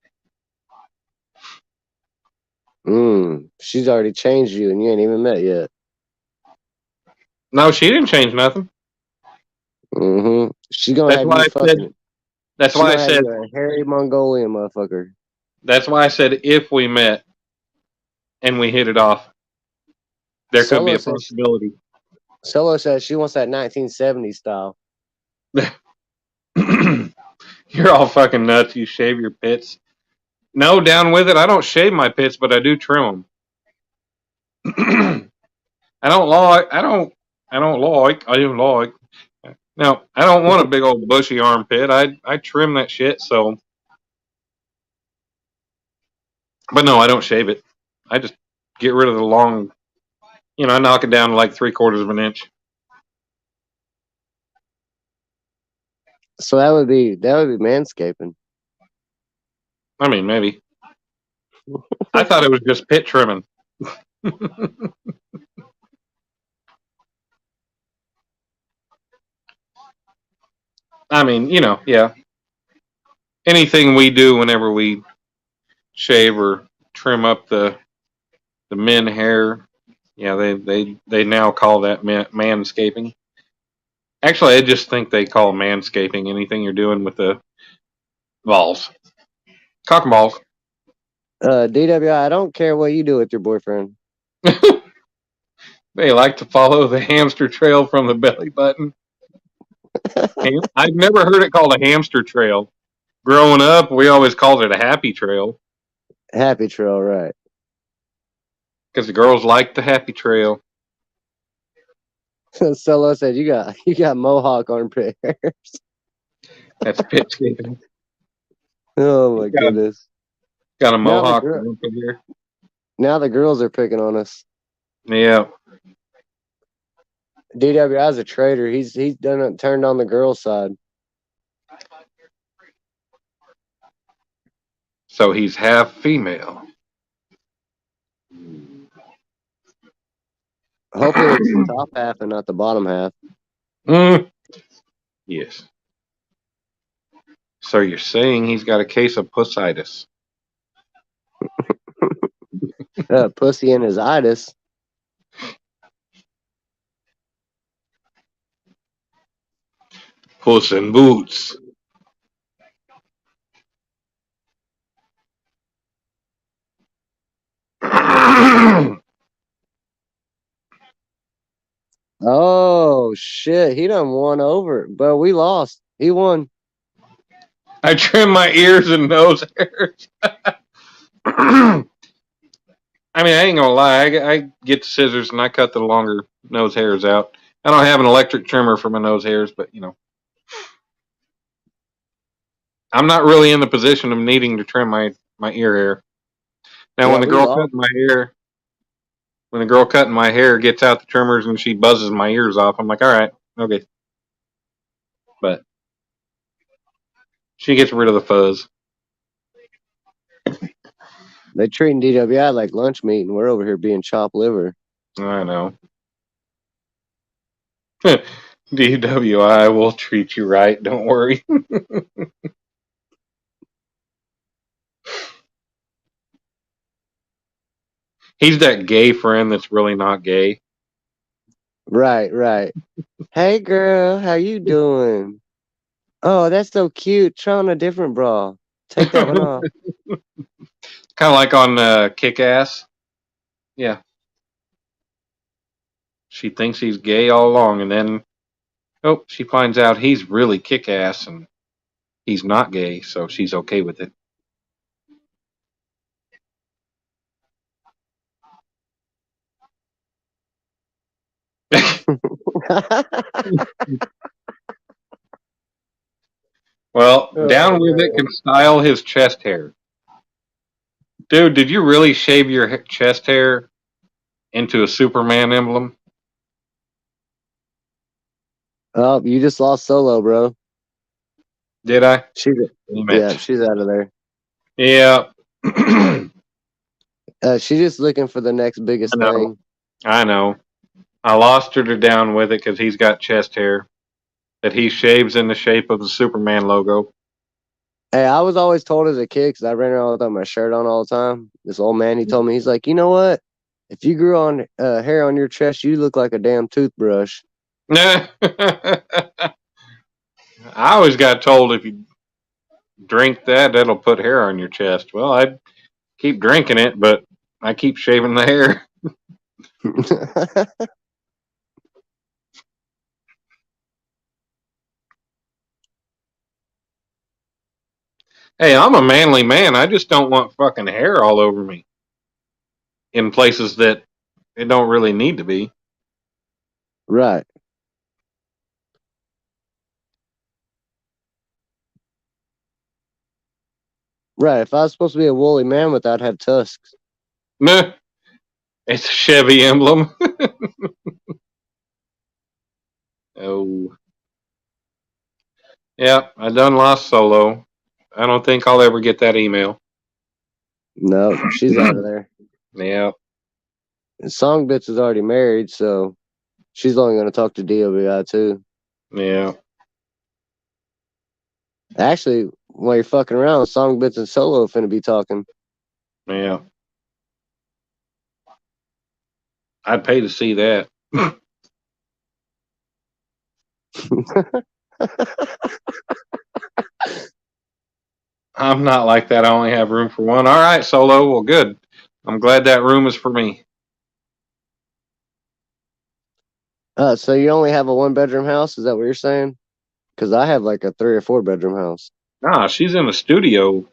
She's already changed you, and you ain't even met yet. No, she didn't change nothing. She gonna That's have why you I fucking. said. That's She why I gonna have said. you a hairy Mongolian motherfucker. That's why I said if we met and we hit it off, there could be a possibility. Solo says she wants that 1970s style. You're all fucking nuts. You shave your pits. No, down with it. I don't shave my pits, but I do trim them. I don't like. No, I don't want a big old bushy armpit. I trim that shit. So, but no, I don't shave it. I just get rid of the long. I knock it down to like 3/4 of an inch. So that would be manscaping. I mean, maybe. I thought it was just pit trimming. I mean, yeah. Anything we do whenever we shave or trim up the men hair, yeah, they now call that manscaping. Actually, I just think they call manscaping anything you're doing with the balls, cock and balls. DWI, I don't care what you do with your boyfriend. They like to follow the hamster trail from the belly button. I've never heard it called a hamster trail. Growing up, we always called it a happy trail. Happy trail, right? Because the girls like the happy trail. Solo said you got mohawk armpit hairs. That's pitscaping. Oh my goodness! Got a mohawk armpit here. Now the girls are picking on us. Yeah. DWI's a traitor. He's turned on the girls' side. So he's half female. Hopefully it's the top half and not the bottom half. Yes. So you're saying he's got a case of pussitis? Pussy in his itis. Puss in Boots. Oh shit! He done won over, but we lost. He won. I trim my ears and nose hairs. I mean, I ain't gonna lie. I get the scissors and I cut the longer nose hairs out. I don't have an electric trimmer for my nose hairs, but I'm not really in the position of needing to trim my ear hair. Now, when the girl cutting my hair gets out the trimmers and she buzzes my ears off, I'm like, all right, okay. But she gets rid of the fuzz. They treating DWI like lunch meat, and we're over here being chopped liver. I know. DWI will treat you right. Don't worry. He's that gay friend that's really not gay. Right. Hey girl, how you doing? Oh, that's so cute. Try on a different bra. Take that one off. Kind of like on Kick-Ass. Yeah. She thinks he's gay all along, and then she finds out he's really kick-ass and he's not gay, so she's okay with it. Well, Down With It can style his chest hair. Dude, did you really shave your chest hair into a Superman emblem? Oh, you just lost Solo, bro. Did I? She's out of there. Yeah. She's just looking for the next biggest thing. I know. I lost her to Down With It because he's got chest hair that he shaves in the shape of the Superman logo. Hey, I was always told as a kid, because I ran around without my shirt on all the time. This old man, he told me, he's like, you know what? If you grew on hair on your chest, you look like a damn toothbrush. I always got told if you drink that, that'll put hair on your chest. Well, I keep drinking it, but I keep shaving the hair. Hey, I'm a manly man. I just don't want fucking hair all over me in places that it don't really need to be. Right. Right. If I was supposed to be a woolly mammoth, I'd have tusks. Meh. It's a Chevy emblem. Oh. Yeah, I done lost Solo. I don't think I'll ever get that email. No, she's out of there. Yeah. And Songbits is already married, so she's only going to talk to DOBI too. Yeah. Actually, while you're fucking around, Songbits and Solo finna be talking. Yeah. I'd pay to see that. I'm not like that. I only have room for one. All right, Solo. Well, good. I'm glad that room is for me. So you only have a 1-bedroom house? Is that what you're saying? Because I have like a 3 or 4-bedroom house. Nah, she's in the studio.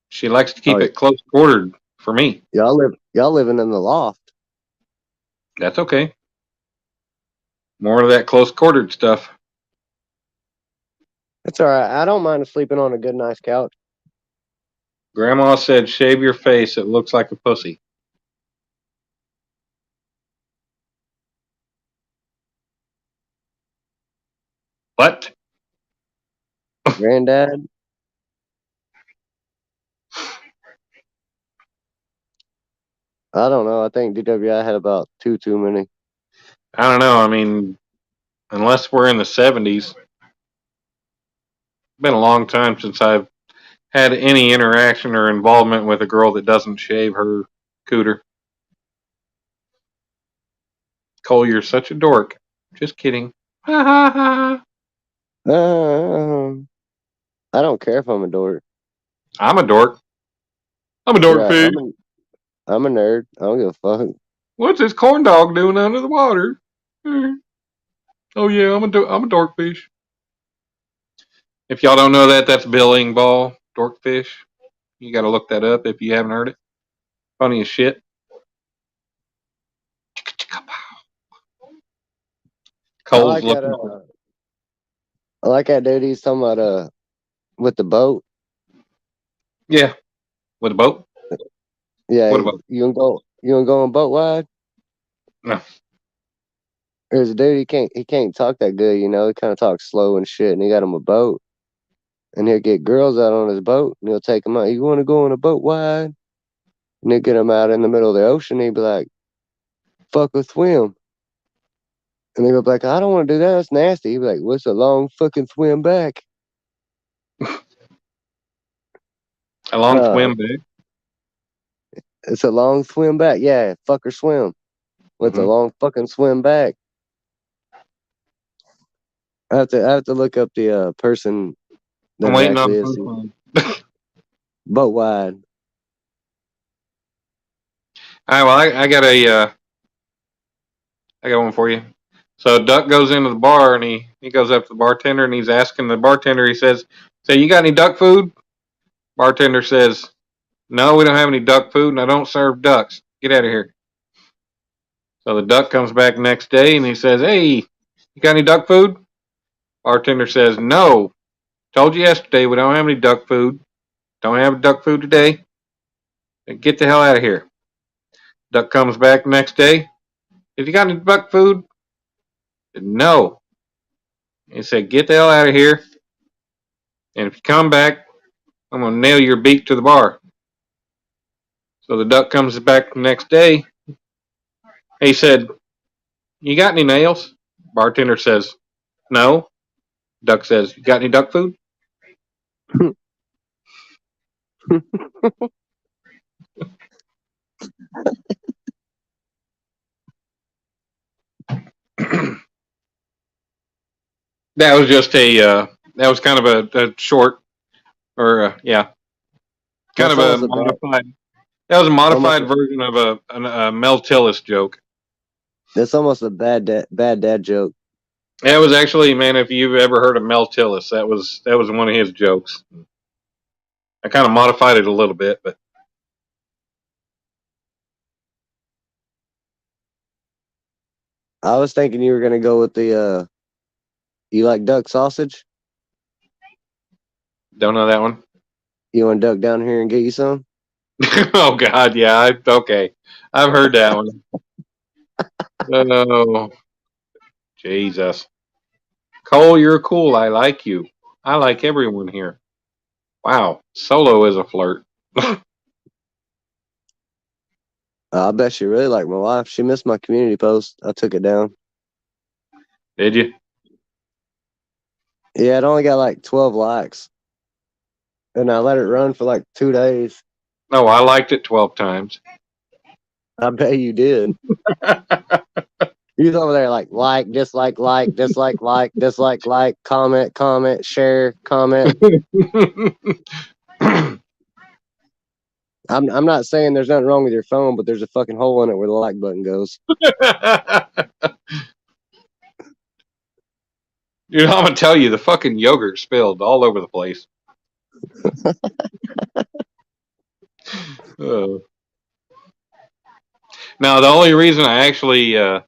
She likes to keep Oh, it close quartered for me. y'all living in the loft. That's okay. More of that close quartered stuff. That's all right. I don't mind sleeping on a good, nice couch. Grandma said, shave your face. It looks like a pussy. What? Granddad. I don't know. I think DWI had about two too many. I don't know. I mean, unless we're in the 70s. Been a long time since I've had any interaction or involvement with a girl that doesn't shave her cooter. Cole, you're such a dork. Just kidding. Ha ha ha. I don't care if I'm a dork. I'm a dork. I'm a dork Right. fish. I'm a nerd. I don't give a fuck. What's this corn dog doing under the water? Oh yeah, I'm a dork fish. If y'all don't know that, that's Bill Engvall, dorkfish. You got to look that up if you haven't heard it. Funny as shit. Cole's looking. I like that dude. He's talking about with the boat. Yeah, with a boat. Yeah, what about? You gonna go on boat wide? No. There's a dude. He can't talk that good. You know, he kind of talks slow and shit. And he got him a boat, and he'll get girls out on his boat, and he'll take them out. You want to go on a boat wide? And he'll get them out in the middle of the ocean. And he'd be like, "Fuck a swim." And they go like, "I don't want to do that. That's nasty." He'd be like, "What's a long fucking swim back?" A long swim back. It's a long swim back. Yeah, fuck or swim. With a long fucking swim back. I have to look up the person that I'm waiting actually on is boat wide. All right, well, I got one for you. So Duck goes into the bar and he goes up to the bartender and he's asking the bartender. He says, "So you got any duck food?" Bartender says, "No, we don't have any duck food, and I don't serve ducks. Get out of here." So the duck comes back next day and he says, "Hey, you got any duck food?" Bartender says, "No. Told you yesterday we don't have any duck food. Don't have duck food today. Get the hell out of here." Duck comes back next day. "Have you got any duck food?" "No." He said, "Get the hell out of here. And if you come back, I'm going to nail your beak to the bar." So the duck comes back the next day. He said, "You got any nails?" Bartender says, "No." Duck says, "You got any duck food?" That was just that was kind of a short, or kind That's of a almost a bad, modified. That was a almost. modified version of a Mel Tillis joke. That's almost a bad dad joke. That was actually, man, if you've ever heard of Mel Tillis, that was one of his jokes. I kind of modified it a little bit, but I was thinking you were gonna go with the. You like duck sausage? don't know that one. You want to duck down here and get you some? Oh God, yeah. Okay, I've heard that one. Oh Jesus, Cole, you're cool. I like you. I like everyone here. Wow, Solo is a flirt. I bet she really liked my wife. She missed my community post. I took it down. Did you? Yeah, it only got like 12 likes, and I let it run for like 2 days. No, I liked it 12 times. I bet you did. You was over there like dislike, dislike, comment, share, comment. I'm not saying there's nothing wrong with your phone, but there's a fucking hole in it where the like button goes. Dude, I'm gonna tell you, the fucking yogurt spilled all over the place. Now, the only reason I actually, I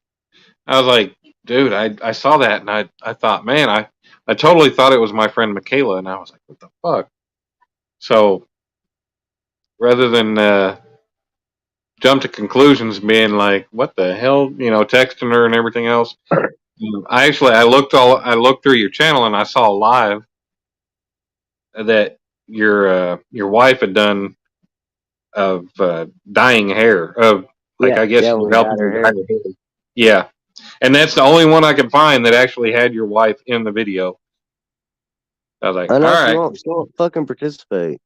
was like, dude, I saw that and I thought, man, I totally thought it was my friend Michaela, and I was like, what the fuck? So rather than jump to conclusions, being like, what the hell, texting her and everything else, I looked through your channel and I saw live that your wife had done of dyeing hair of Yeah, I guess yeah, you when were we helping dyed her her hair. dye her hair. Yeah, and that's the only one I could find that actually had your wife in the video. I was like, I all know right, she won't fucking participate.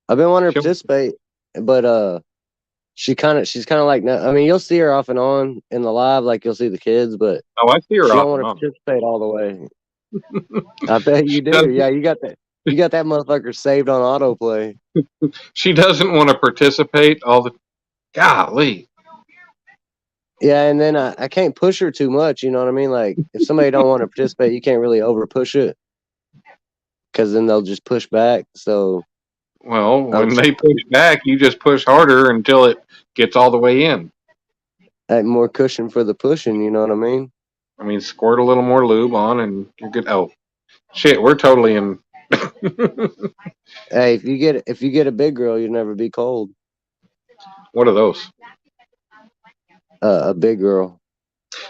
I've been wanting her to she'll, participate, but she's kind of like, no, I mean, you'll see her off and on in the live, like you'll see the kids, but oh, I see her she off don't want and to on. participate all the way. I bet you She do. doesn't. Yeah, you got that. You got that motherfucker saved on autoplay. She doesn't want to participate all the. Golly. Yeah, and then I can't push her too much. You know what I mean? Like if somebody don't want to participate, you can't really over push it because then they'll just push back. So Well, I'm when they push back, you just push harder until it gets all the way in. add more cushion for the pushing. You know what I mean? I mean, squirt a little more lube on, and you're good. Oh, shit, we're totally in. Hey, if you get a big girl, you'll never be cold. What are those? A big girl.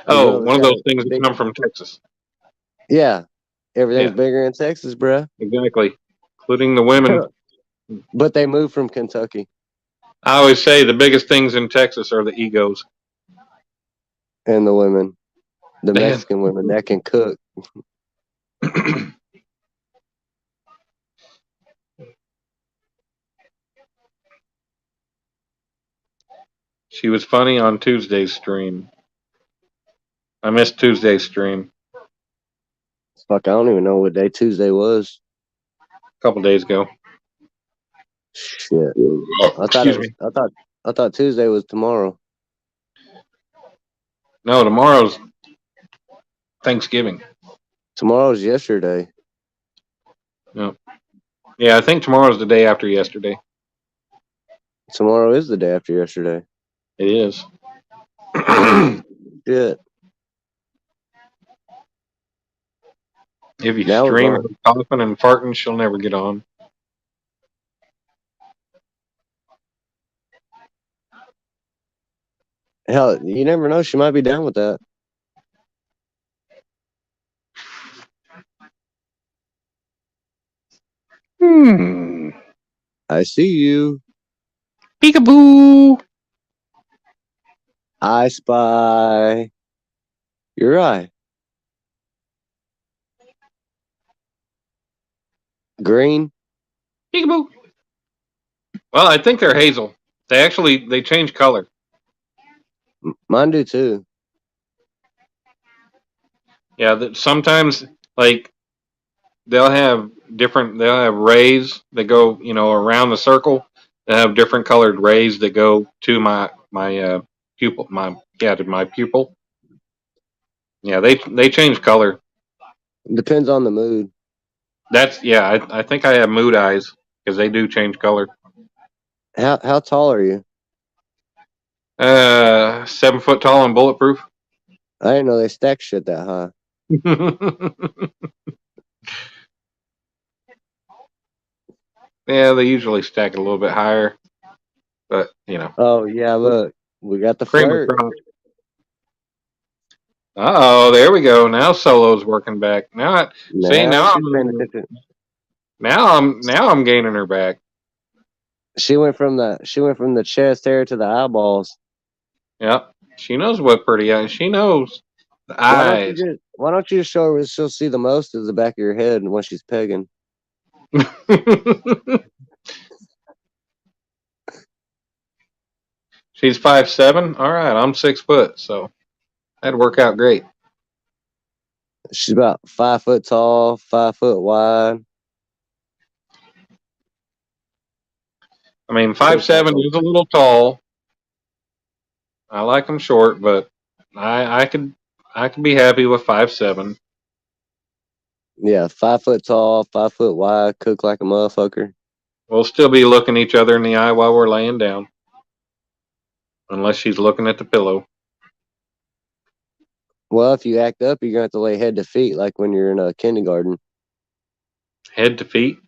A Oh, girl that's one of got those a things that big. come from Texas. Yeah, everything's Yeah, bigger in Texas, bruh. exactly, including the women. But they moved from Kentucky I always say the biggest things in Texas are the egos. and the women, the Man. Mexican women that can cook. She was funny on Tuesday's stream. I missed Tuesday's stream Fuck, I don't even know what day Tuesday was. a couple days ago. Shit, I thought it Excuse was. me. I thought Tuesday was tomorrow. No, tomorrow's Thanksgiving. Tomorrow's yesterday. No. Yeah, I think tomorrow's the day after yesterday. Tomorrow is the day after yesterday. It is. Shit. If you Now we're stream going. her coughing and farting, she'll never get on. Hell, you never know. She might be down with that. I see you. Peekaboo. I spy your eye. Green. Peekaboo. Well, I think they're hazel. They change color. Mine do too. Yeah, sometimes like they'll have rays that go, around the circle. They have different colored rays that go to my pupil, to my pupil. Yeah, they change color. Depends on the mood. I think I have mood eyes because they do change color. How tall are you? 7 foot tall and bulletproof. I didn't know they stack shit that high. Yeah, they usually stack it a little bit higher, but Oh yeah, look, we got the cream of flirt. crop. Oh, there we go. Now Solo's working back. Now She's paying attention. now I'm gaining her back. She went from the chest hair to the eyeballs. Yep, she knows what pretty eyes. She knows the eyes. Why don't you just show her what she'll see the most is the back of your head when she's pegging. She's 5'7". All right, I'm 6 foot, so that'd work out great. She's about 5 foot tall, 5 foot wide. I mean, 5'7" is a little tall. I like them short, but I could be happy with 5'7". Yeah, 5 foot tall, 5 foot wide, cook like a motherfucker. We'll still be looking each other in the eye while we're laying down, unless she's looking at the pillow. Well, if you act up, you're gonna have to lay head to feet like when you're in a kindergarten. Head to feet.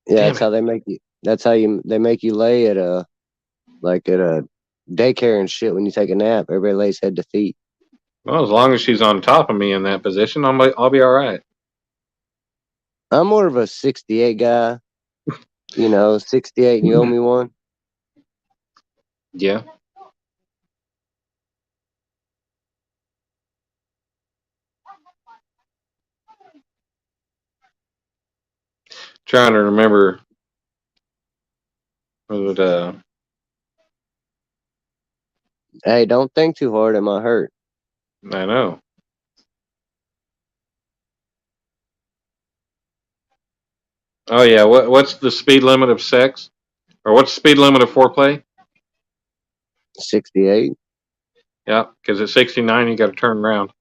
Yeah, Damn that's how they make you. That's how they make you lay at a daycare and shit. When you take a nap, everybody lays head to feet. Well, as long as she's on top of me in that position, I'll be all right. I'm more of a 68 guy. 68, and you owe me one. Yeah. Trying to remember. Hey, don't think too hard. It might hurt. I know. Oh yeah. What's the speed limit of sex, or what's the speed limit of foreplay? 68. Yeah, because at 69 you got to turn around.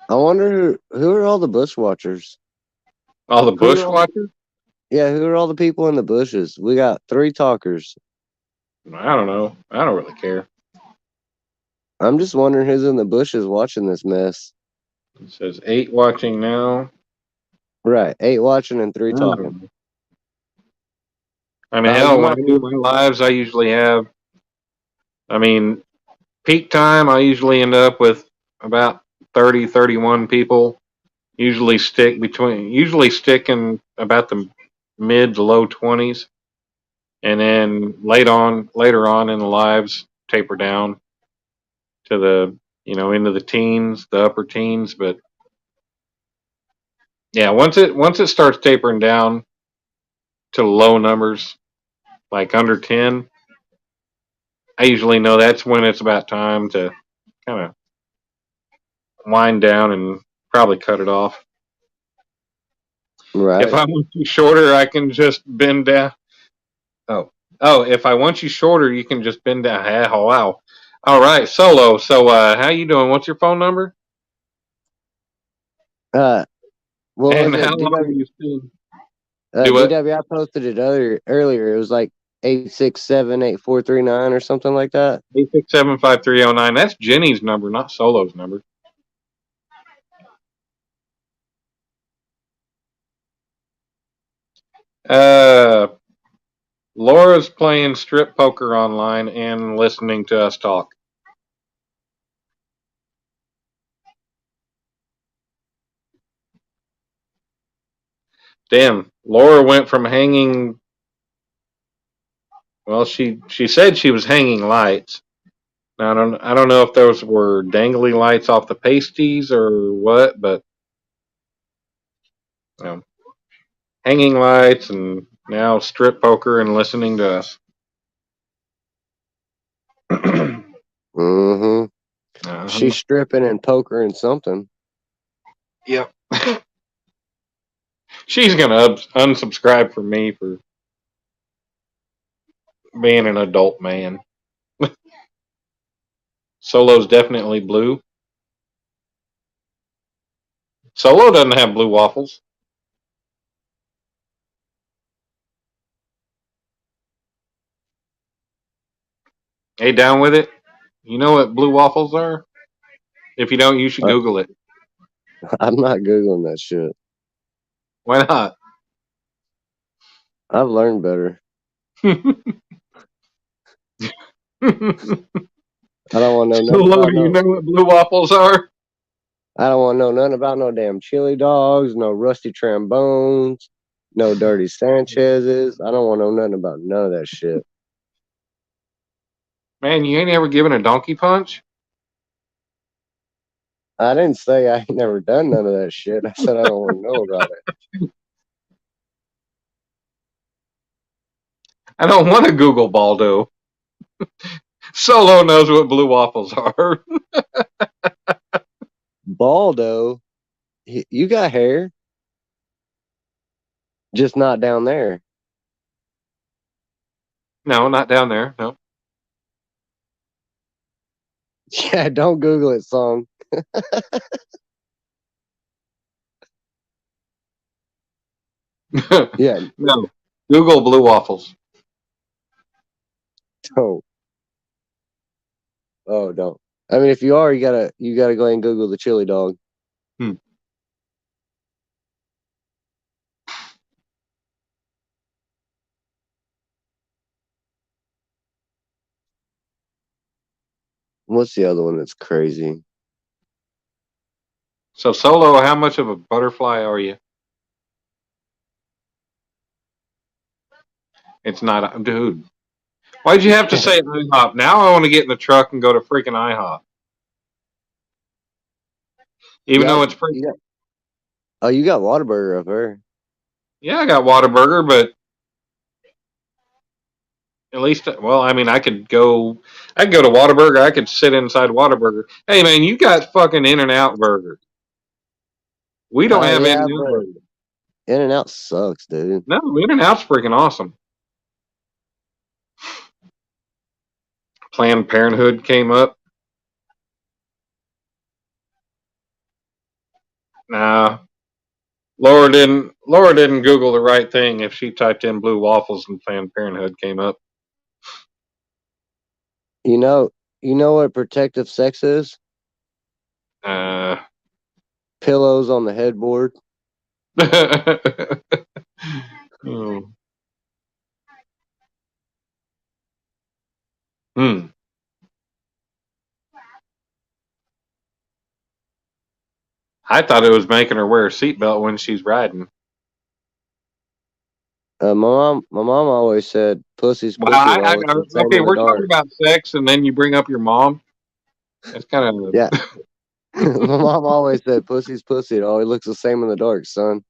I wonder who are all the bush watchers? All the bush watchers? Yeah, who are all the people in the bushes? We got 3 talkers. I don't know. I don't really care. I'm just wondering who's in the bushes watching this mess. It says 8 watching now. Right, 8 watching and 3 talking. I mean, hell, when I do my lives, I usually have. I mean, peak time, I usually end up with about 30, 31 people. Usually stick in about the mid to low 20s, and then later on in the lives taper down to the into the teens, the upper teens. But yeah, once it starts tapering down to low numbers, like under 10, I usually know that's when it's about time to kind of wind down and probably cut it off. Right. If I want you shorter, I can just bend down. Oh, if I want you shorter, you can just bend down. Oh, wow. All right, Solo. So, how you doing? What's your phone number? Well, and how long are you still? DW, I posted it earlier. It was like 867-8439 or something like that. 867-5309. That's Jenny's number, not Solo's number. Laura's playing strip poker online and listening to us talk. Damn, Laura went from hanging. Well, she said she was hanging lights. Now, I don't know if those were dangly lights off the pasties or what, but you know, hanging lights and now strip poker and listening to us. Mm-hmm. Uh-huh. She's stripping and pokering something. Yep. She's gonna unsubscribe from me for being an adult man. Solo's definitely blue. Solo doesn't have blue waffles. Hey, down with it? You know what blue waffles are? If you don't, you should Uh, Google it. I'm not Googling that shit. Why not? I've learned better. I don't want to know nothing Solo, about do you no. know what blue waffles are? I don't want to know nothing about no damn chili dogs, no rusty trombones, no dirty Sanchez's. I don't want to know nothing about none of that shit. Man, you ain't ever given a donkey punch? I didn't say I ain't never done none of that shit. I said I don't want to know about it. I don't want to Google Baldo. Solo knows what blue waffles are. Baldo, you got hair, just not down there. No, not down there. No. Yeah, don't Google it, son. Yeah, No. Google blue waffles. don't. Oh, don't. I mean, if you are, you gotta go ahead and Google the chili dog. Hmm. What's the other one that's crazy? So, Solo, how much of a butterfly are you? It's not, dude. Why'd you have to say IHOP? Now I want to get in the truck and go to freaking IHOP. Even though it's pretty. Oh, you got Whataburger up there. Yeah, I got Whataburger, but at least, well, I mean, I could go to Whataburger. I could sit inside Whataburger. Hey, man, you got fucking In-N-Out Burger. We don't have Yeah, In-N-Out but Burger. In-N-Out sucks, dude. No, In-N-Out's freaking awesome. Planned Parenthood came up. Nah, Laura didn't Google the right thing if she typed in blue waffles and Planned Parenthood came up. You know what protective sex is? Pillows on the headboard. Oh. Hmm. I thought it was making her wear a seatbelt when she's riding. My mom always said pussy's Well, pussy while it's the same okay, in the we're talking dark. about sex, and then you bring up your mom. That's kind of Yeah. My mom always said pussy's pussy. It always looks the same in the dark, son.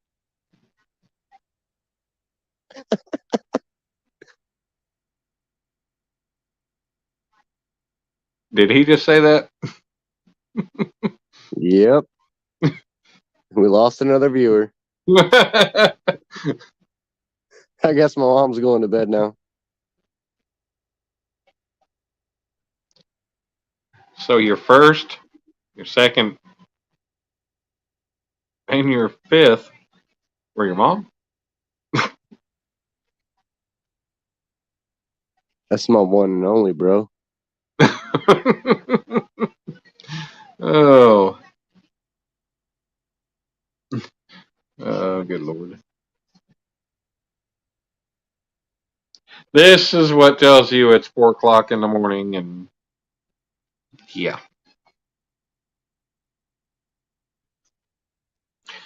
Did he just say that? Yep. We lost another viewer. I guess my mom's going to bed now. So your first, your second, and your fifth were your mom? That's my one and only, bro. Oh. Oh, good Lord. This is what tells you it's 4 o'clock in the morning, and yeah.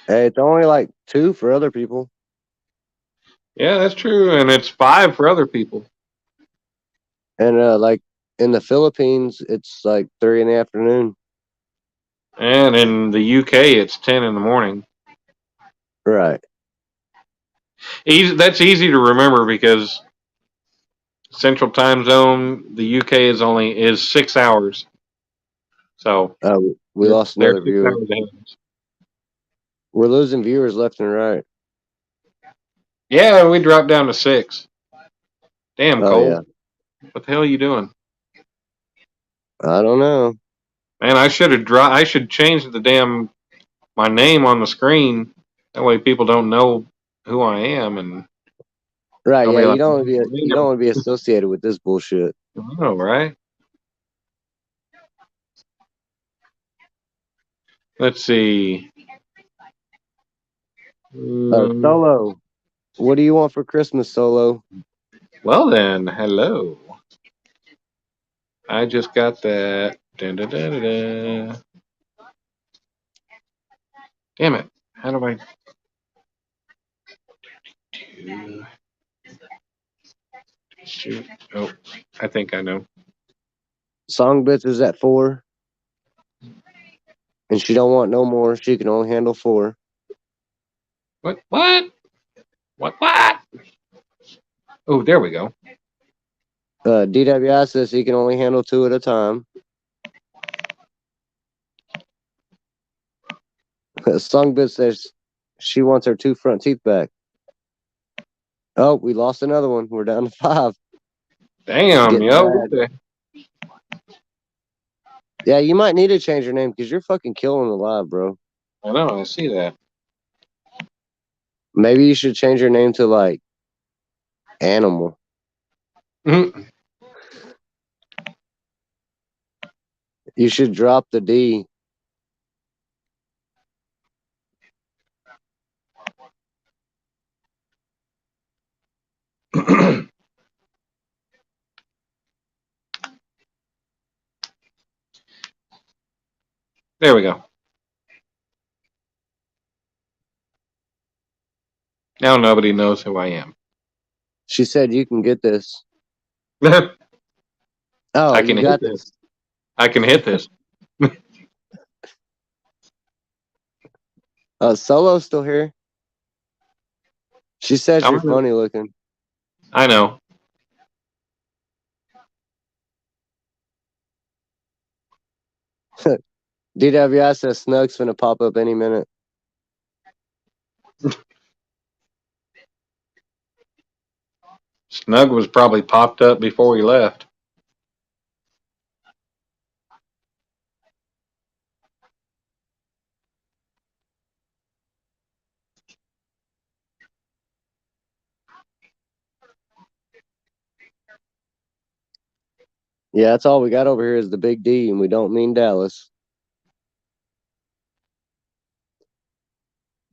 Hey, it's only like 2 for other people. Yeah, that's true, and it's 5 for other people. And like in the Philippines, it's like 3 in the afternoon. And in the UK, it's 10 in the morning. Right. That's easy to remember because Central Time Zone, the UK is 6 hours. So We lost they're another 6 viewer. hours ahead. We're losing viewers left and right. Yeah, we dropped down to 6. Damn, Oh Cole. yeah. What the hell are you doing? I don't know. Man, I should change my name on the screen. That way people don't know who I am and Right, don't yeah, be like, you don't want to be associated with this bullshit. oh, right? Let's see. Solo, what do you want for Christmas, Solo? Well then, hello. I just got that. Dun, dun, dun, dun, dun. Damn it. How do I shoot? Oh, I think I know. Songbits is at 4. And she don't want no more. She can only handle 4. What? Oh, there we go. DWI says he can only handle 2 at a time. Songbit says she wants her 2 front teeth back. Oh, we lost another one. We're down to 5. Damn, Getting yo. bad. Yeah, you might need to change your name because you're fucking killing the live, bro. I know, I see that. Maybe you should change your name to like Animal. Mhm. You should drop the D. There we go. Now nobody knows who I am. She said you can get this. I Oh, can you got hit this. I can hit this. Solo's still here. She says you're funny looking. I know. DWI says Snug's finna pop up any minute. Snug was probably popped up before we left. Yeah, that's all we got over here is the big D, and we don't mean Dallas.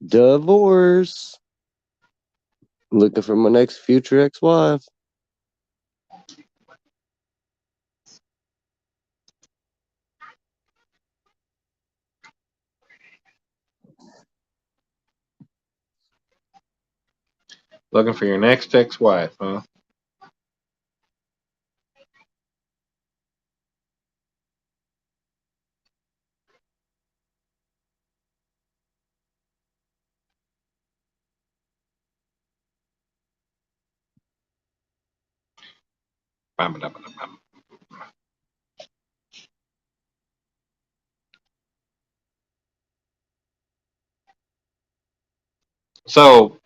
Divorce. Looking for my next future ex-wife. Looking for your next ex-wife, huh? So,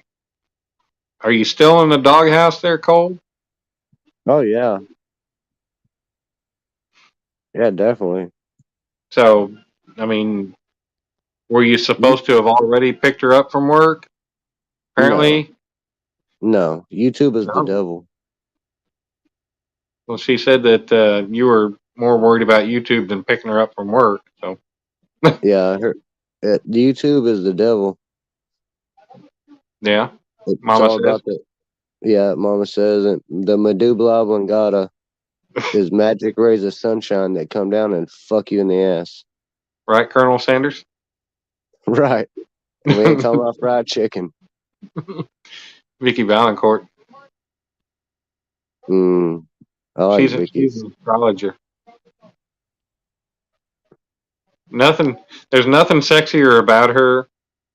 are you still in the doghouse there, Cole? Oh, yeah. Yeah, definitely. So, I mean, were you supposed to have already picked her up from work? Apparently. No. YouTube is the No. devil. Well, she said that you were more worried about YouTube than picking her up from work. So, Yeah, YouTube is the devil. yeah. It's Mama all says. about the. Yeah, Mama says it. The medulla oblongata is magic rays of sunshine that come down and fuck you in the ass. Right, Colonel Sanders? Right. And we ain't talking about fried chicken. Vicky Valancourt. I like She's Vicky's. an astrologer. There's nothing sexier about her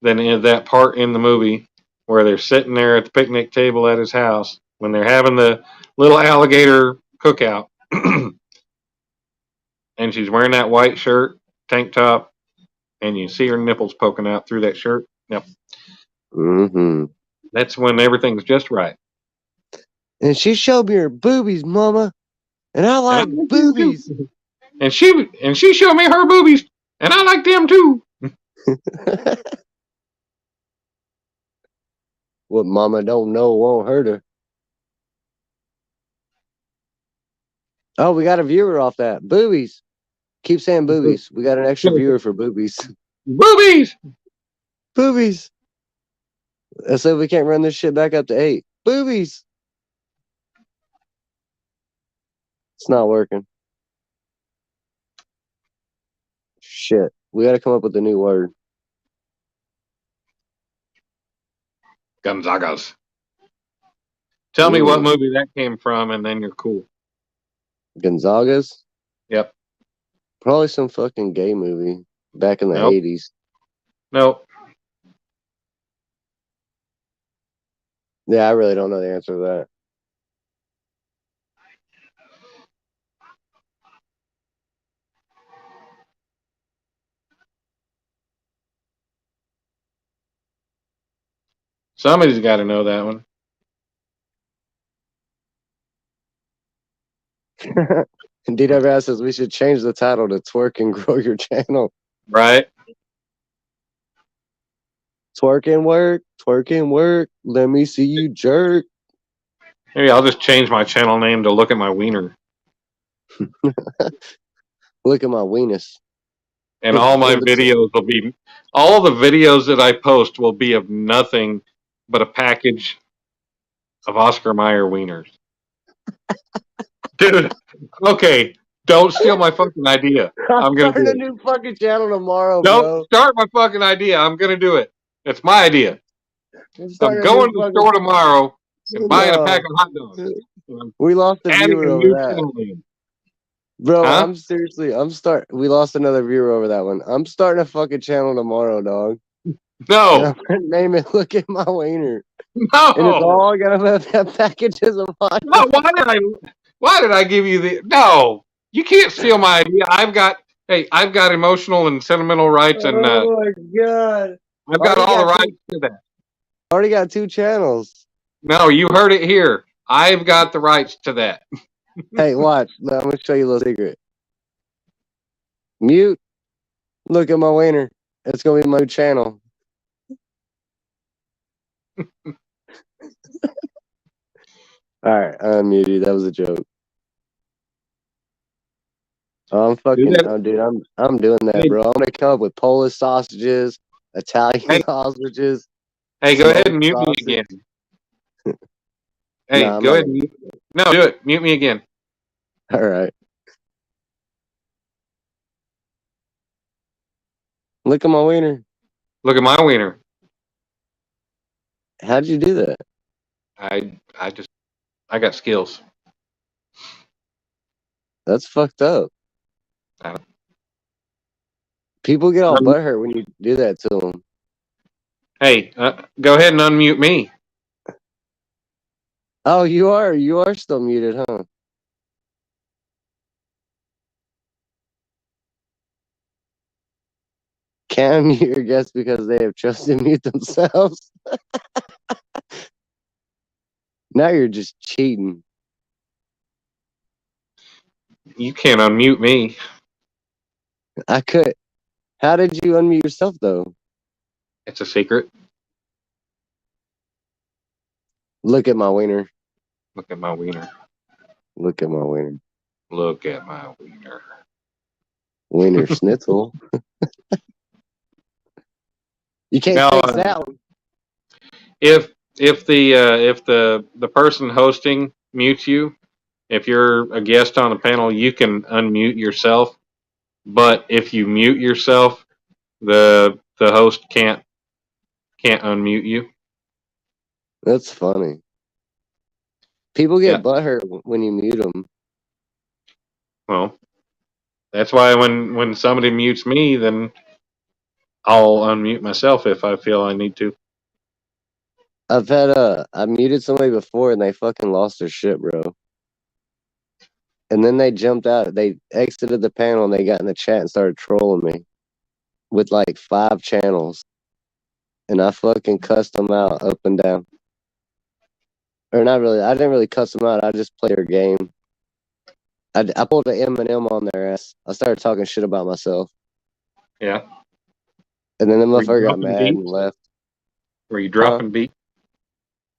than in that part in the movie where they're sitting there at the picnic table at his house when they're having the little alligator cookout. And she's wearing that white shirt, tank top, and you see her nipples poking out through that shirt. Yep. Mm-hmm. That's when everything's just right. And she showed me her boobies, Mama. And I like And I like them boobies. too. And she showed me her boobies, and I like them too. What Mama don't know won't hurt her. Oh, we got a viewer off that. Boobies. Keep saying boobies. We got an extra viewer for boobies. Boobies! Boobies. So we can't run this shit back up to 8. Boobies. It's not working. Shit. We got to come up with a new word. Gonzagas. Tell me Ooh. what movie that came from, and then you're cool. Gonzagas? Yep. Probably some fucking gay movie back in the Nope. 80s. Nope. Yeah, I really don't know the answer to that. Somebody's got to know that one. DWS says we should change the title to Twerk and Grow Your Channel. Right? Twerk and work, let me see you jerk. Maybe I'll just change my channel name to Look at My Wiener. Look at my weenus. And all my videos will be, all the videos that I post will be of nothing but a package of Oscar Mayer wieners. Dude, okay, don't steal my fucking idea. I'm gonna starting do a it. new fucking channel tomorrow, Don't bro. start my fucking idea. I'm gonna do it. It's my idea. I'm going to the store tomorrow and buying a pack of hot dogs. We lost a Adding viewer a over new that. channel name. Bro, Huh? we lost another viewer over that one. I'm starting a fucking channel tomorrow, dog. And No, I'm gonna name it Look at My Wiener. no. And it's all gonna have packages of hot No, dogs. why did I give you the no? You can't steal my idea. I've got emotional and sentimental rights, and Oh my god. I've got Already all the got rights to that. Already got 2 channels. No, you heard it here. I've got the rights to that. Hey, watch. I'm gonna show you a little secret. Mute. Look at my wiener. It's gonna be my new channel. Alright, I unmuted you. That was a joke. I'm fucking dude, I'm doing that, bro. I'm gonna come up with Polish sausages, Italian sausages. Hey, go ahead and smoked mute me sausage. again. Hey, Nah, I'm go not ahead and mute. No, do it. Mute me again. Alright. Look at my wiener. Look at my wiener. How'd you do that? I got skills. That's fucked up. I know. People get all butthurt when you do that to them. Hey, go ahead and unmute me. Oh, you are still muted, huh? Can't unmute your guests because they have chosen to mute themselves. Now you're just cheating. You can't unmute me. I could. How did you unmute yourself, though? It's a secret. Look at my wiener. Look at my wiener. Look at my wiener. Look at my wiener. Wiener schnitzel. You can't Now, fix that one. If the person hosting mutes you, if you're a guest on a panel, you can unmute yourself. But if you mute yourself, the host can't unmute you. That's funny. People get Yeah. butthurt when you mute them. Well, that's why when somebody mutes me, then I'll unmute myself if I feel I need to. I muted somebody before and they fucking lost their shit, bro. And then they jumped out. They exited the panel and they got in the chat and started trolling me with like 5 channels. And I fucking cussed them out up and down. Or not really. I didn't really cuss them out. I just played their game. I pulled an Eminem on their ass. I started talking shit about myself. Yeah. And then the Were you motherfucker got dropping mad and beats? left. Were you dropping beats?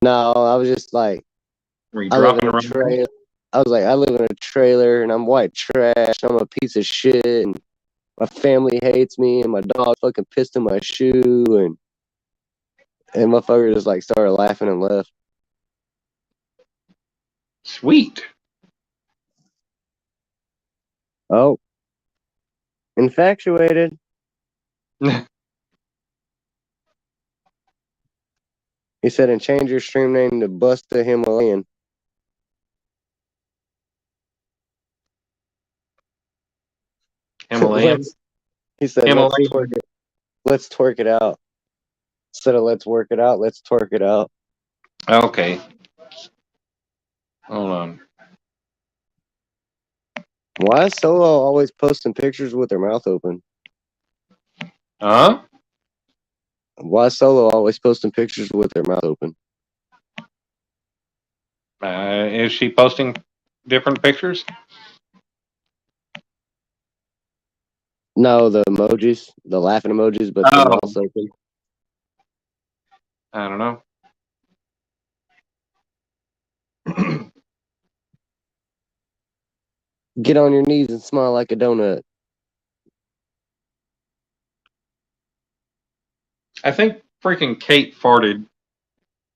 No, I was just like, Were you I live dropping in a around? trailer. I was like, I live in a trailer and I'm white trash. I'm a piece of shit and my family hates me and my dog fucking pissed in my shoe and motherfucker just like started laughing and left. Sweet. Oh, infatuated. He said, and change your stream name to Busta Himalayan. Himalayan. He said, Himalayan. let's twerk it out. Instead of let's work it out, let's twerk it out. Okay. Hold on. Why is Solo always posting pictures with their mouth open? Huh? Why is Solo always posting pictures with their mouth open? Is she posting different pictures? No, the emojis, the laughing emojis, but the mouth's open. I don't know. Get on your knees and smile like a donut. I think freaking Kate farted,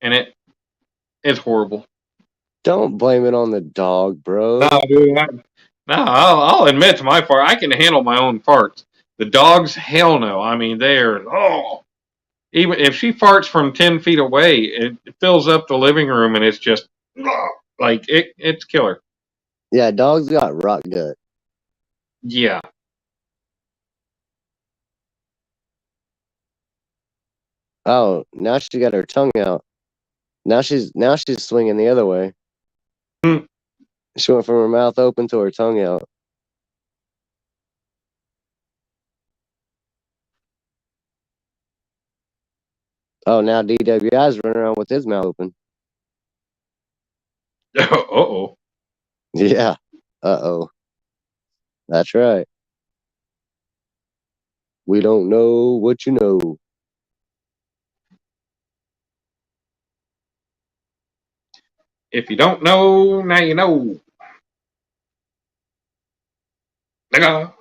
and it's horrible. Don't blame it on the dog, bro. No, dude. I'll admit to my fart. I can handle my own farts. The dogs, hell no. I mean, even if she farts from 10 feet away, it fills up the living room, and it's just like it's killer. Yeah, dogs got rock gut. Yeah. Oh, now she got her tongue out. Now she's swinging the other way. She went from her mouth open to her tongue out. Oh, now DWI's running around with his mouth open. Uh-oh. Yeah. Uh-oh. That's right. We don't know what you know. If you don't know, now you know. Nigga,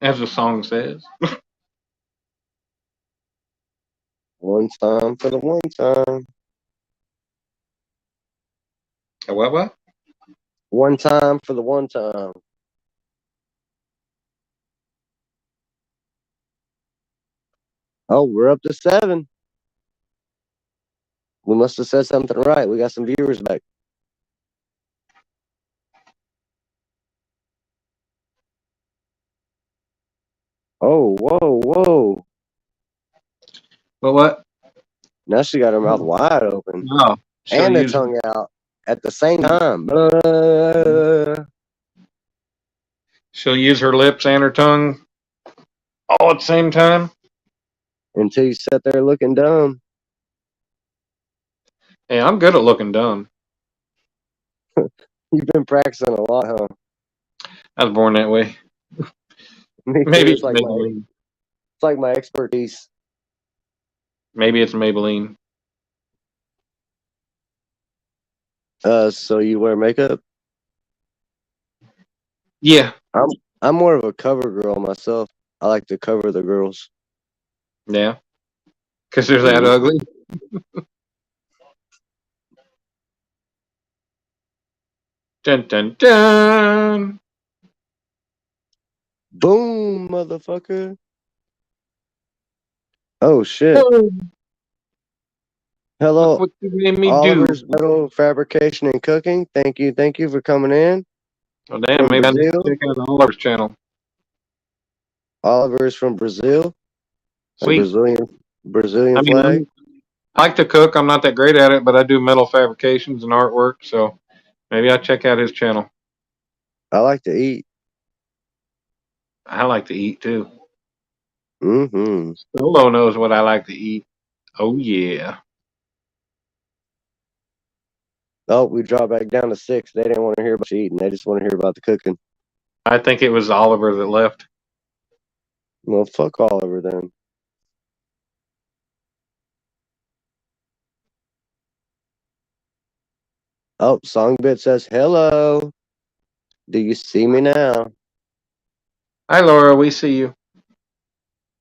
as the song says. One time for the one time. What? One time for the one time. Oh, we're up to 7. We must have said something right. We got some viewers back. Oh, whoa. What? Now she got her mouth wide open. No. And the tongue out at the same time. She'll use her lips and her tongue all at the same time. Until you sit there looking dumb. Hey, I'm good at looking dumb. You've been practicing a lot, huh? I was born that way. Maybe it's Maybelline. It's like my expertise. Maybe it's Maybelline. So you wear makeup? Yeah. I'm more of a cover girl myself. I like to cover the girls. Yeah. Because they're that ugly. Dun dun dun. Boom, motherfucker. Oh shit. Hello, Look what you made me Oliver's do. Metal Fabrication and Cooking. Thank you for coming in Oh, damn, from maybe I need to Brazil. check out Oliver's channel. Oliver is from Brazil, a Sweet. Brazilian I mean, flag. I like to cook. I'm not that great at it, but I do metal fabrications and artwork, so maybe I'll check out his channel. I like to eat. I like to eat too. Mm-hmm. Solo knows what I like to eat. Oh yeah. Oh, we dropped back down to 6. They didn't want to hear about you eating. They just want to hear about the cooking. I think it was Oliver that left. Well, fuck Oliver then. Oh, Songbit says hello. Do you see me now? Hi Laura, we see you.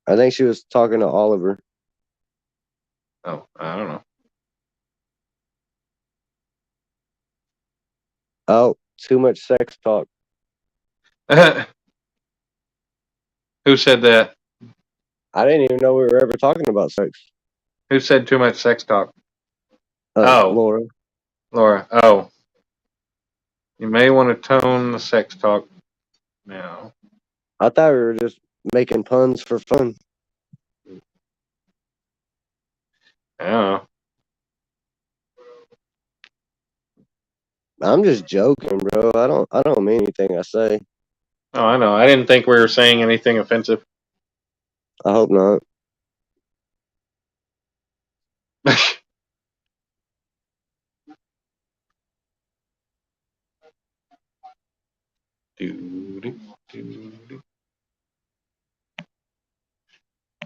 I think she was talking to Oliver. Oh, I don't know. Oh, too much sex talk. Who said that? I didn't even know we were ever talking about sex. Who said too much sex talk? Oh, Laura. Laura. Oh. You may want to tone the sex talk now. I thought we were just making puns for fun. I don't know. I'm just joking, bro. I don't mean anything I say. Oh, I know. I didn't think we were saying anything offensive. I hope not.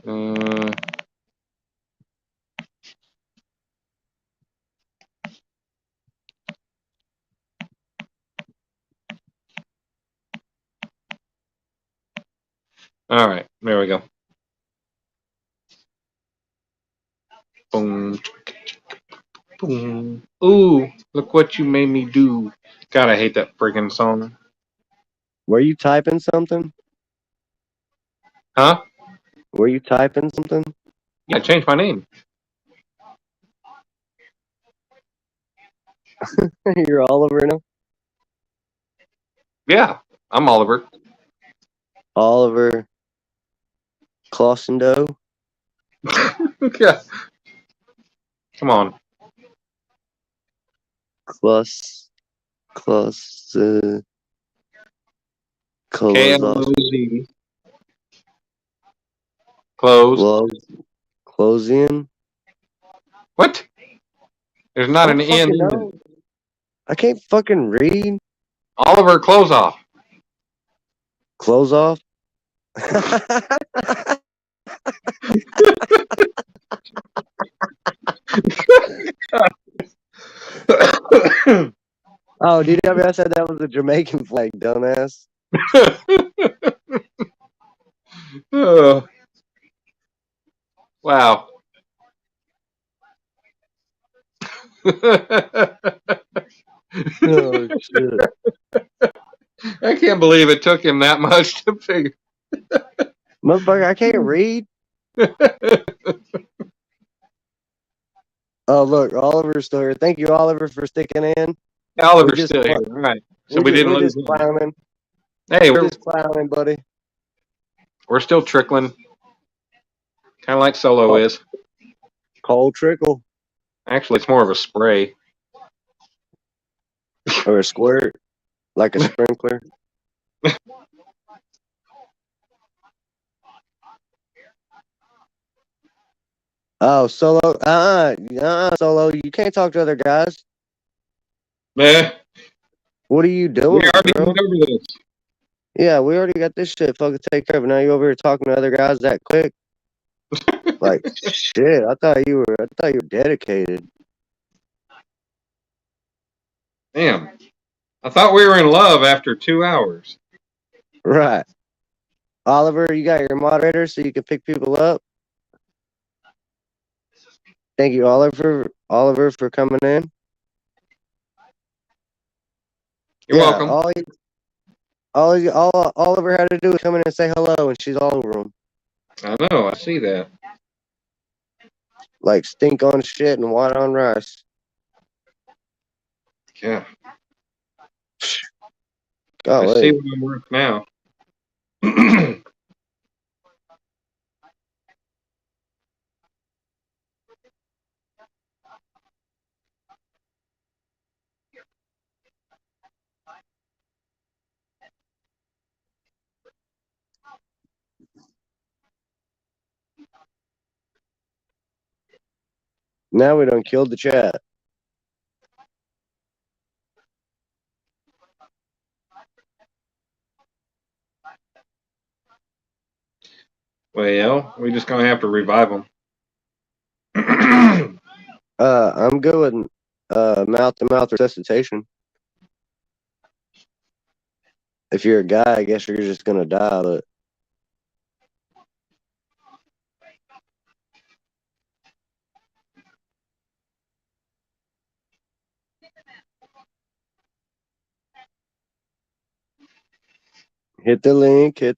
Uh, all right, there we go. Boom. Boom. Ooh, look what you made me do. God, I hate that friggin' song. Were you typing something? Huh? Were you typing something? Yeah, I changed my name. You're Oliver now? Yeah, I'm Oliver. Oliver Clausendo? Yeah. Come on. Close. KLOZ. Close. Closian? What? There's not an N in it. I can't fucking read. Oliver, close off. Close off? Oh, DW, I said that was a Jamaican flag, dumbass. Oh. Wow. Oh, shit. I can't believe it took him that much to figure. Motherfucker, I can't read. Oh, look, Oliver's still here. Thank you, Oliver, for sticking in. Oliver's still here. All right. So we didn't we're lose just clowning. Hey, we're just clowning, buddy. We're still trickling. Kind of like Solo is. Cold trickle. Actually, it's more of a spray. Or a squirt. Like a sprinkler. Oh, Solo. Solo. You can't talk to other guys. Meh. What are you doing, We already bro? went over this. Yeah, we already got this shit fucking take care of. Now you over here talking to other guys that quick. Like shit. I thought you were dedicated. Damn. I thought we were in love after 2 hours. Right. Oliver, you got your moderator so you can pick people up. Thank you, Oliver, for coming in. You're welcome. All Oliver had to do was come in and say hello, and she's all over him. I know. I see that. Like stink on shit and white on rice. Yeah. I see Golly. what I'm worth now. Now we done killed the chat. Well, we just gonna have to revive them. I'm good with mouth-to-mouth resuscitation. If you're a guy, I guess you're just gonna die, but hit the link, connect, hit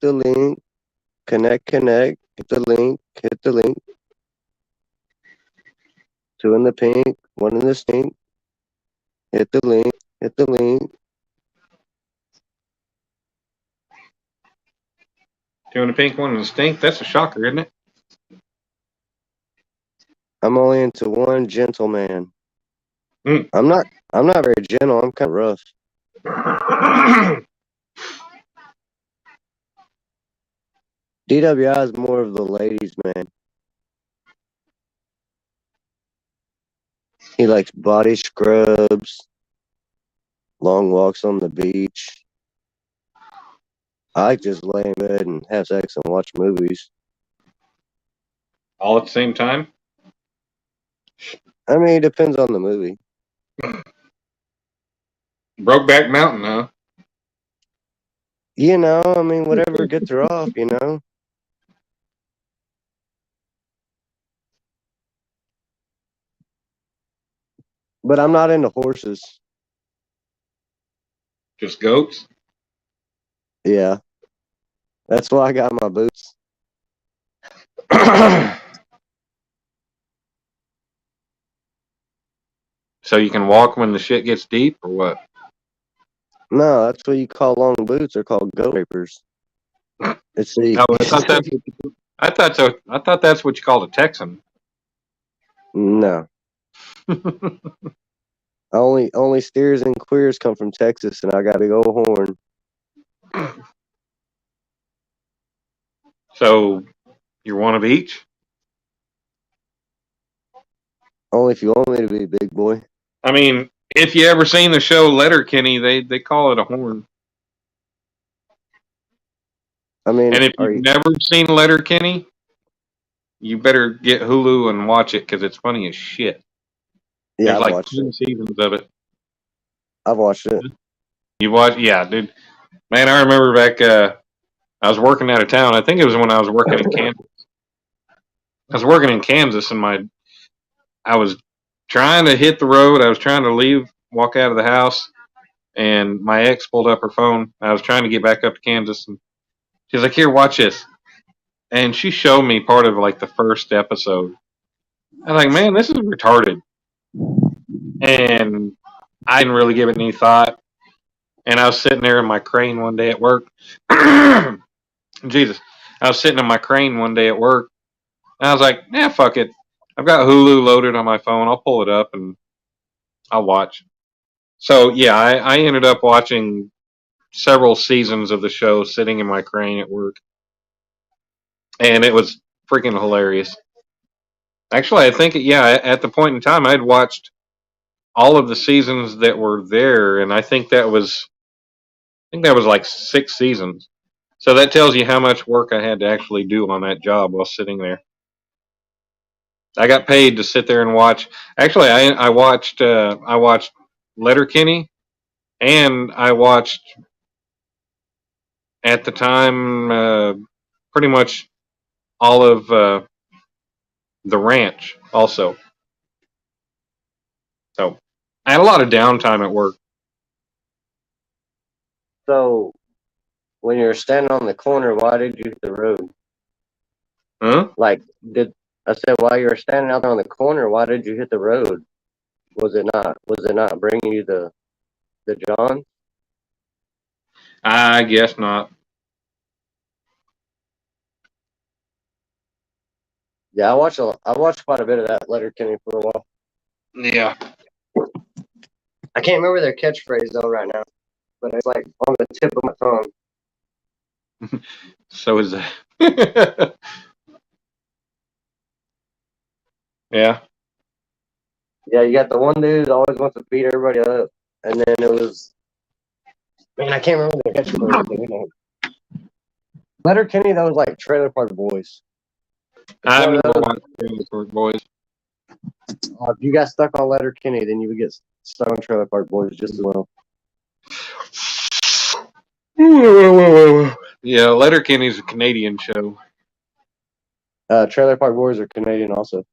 the link. 2 in the pink, 1 in the stink. Hit the link. Doing a pink one and a stink. That's a shocker, isn't it? I'm only into one gentleman. Mm. I'm not very gentle. I'm kind of rough. DWI is more of the ladies' man. He likes body scrubs, long walks on the beach. I like just lay in bed and have sex and watch movies. All at the same time? I mean, it depends on the movie. Brokeback Mountain, huh? You know, I mean, whatever gets her off, you know. But I'm not into horses. Just goats? Yeah. That's why I got my boots. So you can walk when the shit gets deep, or what? No, that's what you call long boots. They're called goat rapers. It's the Oh, I thought that's what you called a Texan. no. Only steers and queers come from Texas, and I got a go horn. So you're one of each? Only if you want me to be, big boy. I mean, if you ever seen the show Letterkenny, they call it a horn. I mean, And if you've never seen Letterkenny, you better get Hulu and watch it because it's funny as shit. Yeah, There's I've like watched 10 it. seasons of it. I've watched it. You watch? Yeah, dude. Man, I remember back. I was working out of town. I think it was when I was working in Kansas. I was working in Kansas, and I was trying to hit the road. I was trying to leave, walk out of the house, and my ex pulled up her phone. I was trying to get back up to Kansas, and she's like, "Here, watch this." And she showed me part of like the first episode. I was like, "Man, this is retarded." And I didn't really give it any thought. And I was sitting there in my crane one day at work. Jesus. I was sitting in my crane one day at work. And I was like, "Yeah, fuck it. I've got Hulu loaded on my phone. I'll pull it up and I'll watch." So, yeah, I ended up watching several seasons of the show sitting in my crane at work. And it was freaking hilarious. Actually, I think, yeah, at the point in time, I'd watched all of the seasons that were there. And I think that was like 6 seasons. So that tells you how much work I had to actually do on that job while sitting there. I got paid to sit there and watch. Actually, I watched Letterkenny, and I watched at the time pretty much all of The Ranch also. So I had a lot of downtime at work. So, when you're standing on the corner, why did you hit the road? Huh? Like, did I said, while you were standing out there on the corner, why did you hit the road? Was it not bringing you the John? I guess not. Yeah, I watched quite a bit of that Letterkenny for a while. Yeah. I can't remember their catchphrase though right now, but it's like on the tip of my tongue. So is that. Yeah. Yeah, you got the one dude that always wants to beat everybody up, and then it was, man, I can't remember the catchphrase. Letterkenny, that was like Trailer Park Boys. I've never watched Trailer Park Boys. If you got stuck on Letterkenny, then you would get stuck on Trailer Park Boys just as well. Yeah, Letterkenny's a Canadian show. Trailer Park Boys are Canadian also.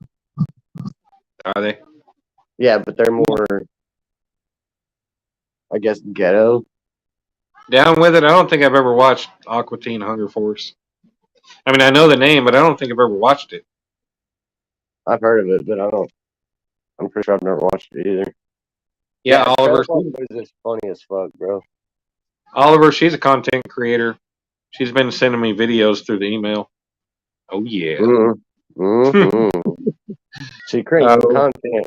Are they? Yeah, but they're more, I guess, ghetto. Down with it. I don't think I've ever watched Aqua Teen Hunger Force. I mean, I know the name, but I don't think I've ever watched it. I've heard of it, but I'm pretty sure I've never watched it either. Yeah, Oliver. Trailer Park Boys is funny as fuck, bro. Oliver, she's a content creator. She's been sending me videos through the email. Oh, yeah. She creates some content.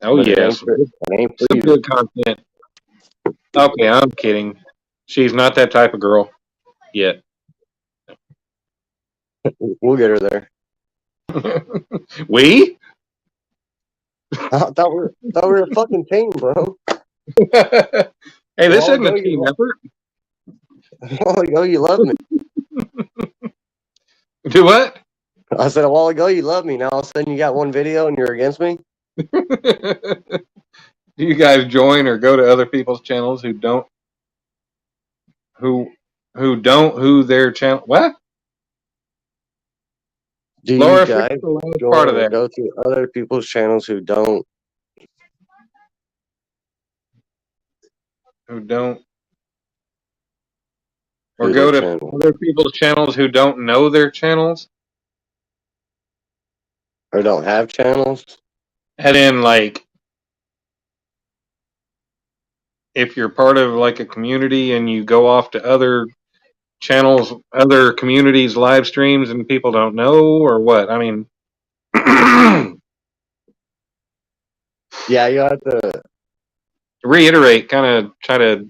Oh, yes. It ain't for Some you. good content. Okay, I'm kidding. She's not that type of girl yet. We'll get her there. We? I thought we were a fucking team, bro. Hey, this isn't a team effort. A while ago, you loved me. Do what? I said a while ago you loved me. Now all of a sudden you got one video and you're against me. Do you guys join or go to other people's channels who their channel? What? Do Laura, you guys fix the last join part of or that. go to other people's channels who don't? Or do go their to channel. other people's channels who don't know their channels? Or don't have channels? And then, like, if you're part of like a community and you go off to other channels, other communities' live streams, and people don't know, or what? I mean, Yeah, you have to reiterate, kind of try to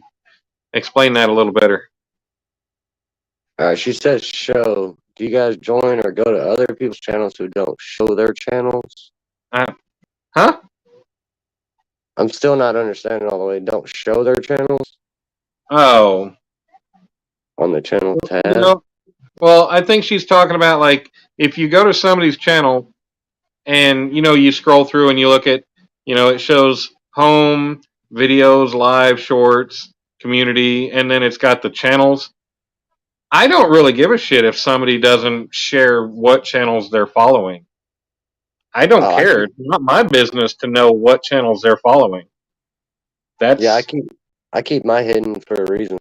explain that a little better. she says show. Do you guys join or go to other people's channels who don't show their channels? Huh? I'm still not understanding all the way. Don't show their channels Oh. on the channel tab. No. Well, I think she's talking about, like, if you go to somebody's channel and, you scroll through and you look at, it shows home, videos, live, shorts, community, and then it's got the channels. I don't really give a shit if somebody doesn't share what channels they're following. I don't care. It's not my business to know what channels they're following. I keep my hidden for a reason.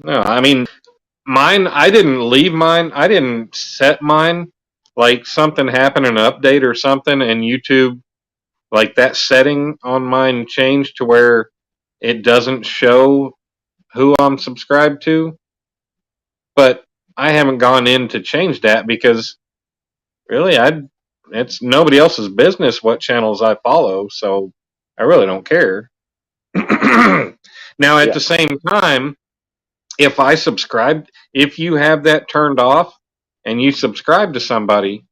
No, I mean, mine, I didn't leave mine. I didn't set mine. Like, something happened, an update or something, and YouTube, like, that setting on mine changed to where it doesn't show who I'm subscribed to. But I haven't gone in to change that because, really, it's nobody else's business what channels I follow, so I really don't care. Now, at the same time, if you have that turned off and you subscribe to somebody,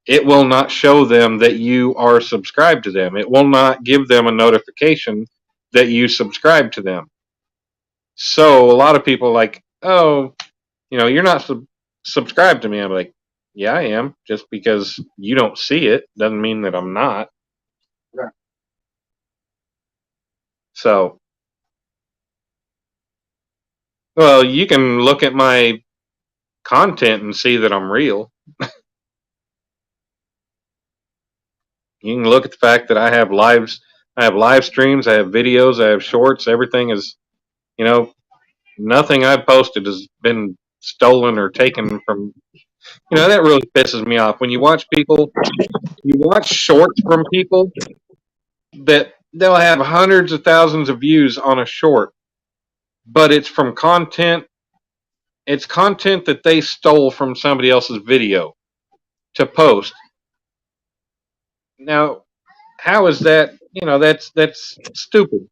it will not show them that you are subscribed to them. It will not give them a notification that you subscribe to them. So a lot of people are like, oh, you're not subscribed to me. I'm like, yeah, I am. Just because you don't see it doesn't mean that I'm not. Right. So, well, you can look at my content and see that I'm real. You can look at the fact that I have live streams, I have videos, I have shorts. Everything is, nothing I've posted has been stolen or taken from That really pisses me off when you watch people. You watch shorts from people that they'll have hundreds of thousands of views on a short, but it's from content. It's content that they stole from somebody else's video to post. Now, how is that? That's stupid.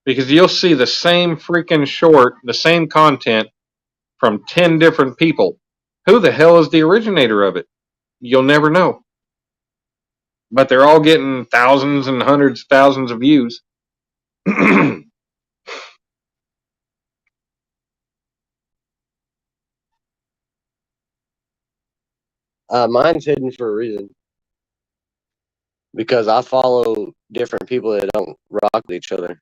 Because you'll see the same freaking short, the same content from 10 different people. Who the hell is the originator of it? You'll never know. But they're all getting thousands and hundreds of thousands of views. Mine's hidden for a reason. Because I follow different people that don't rock with each other.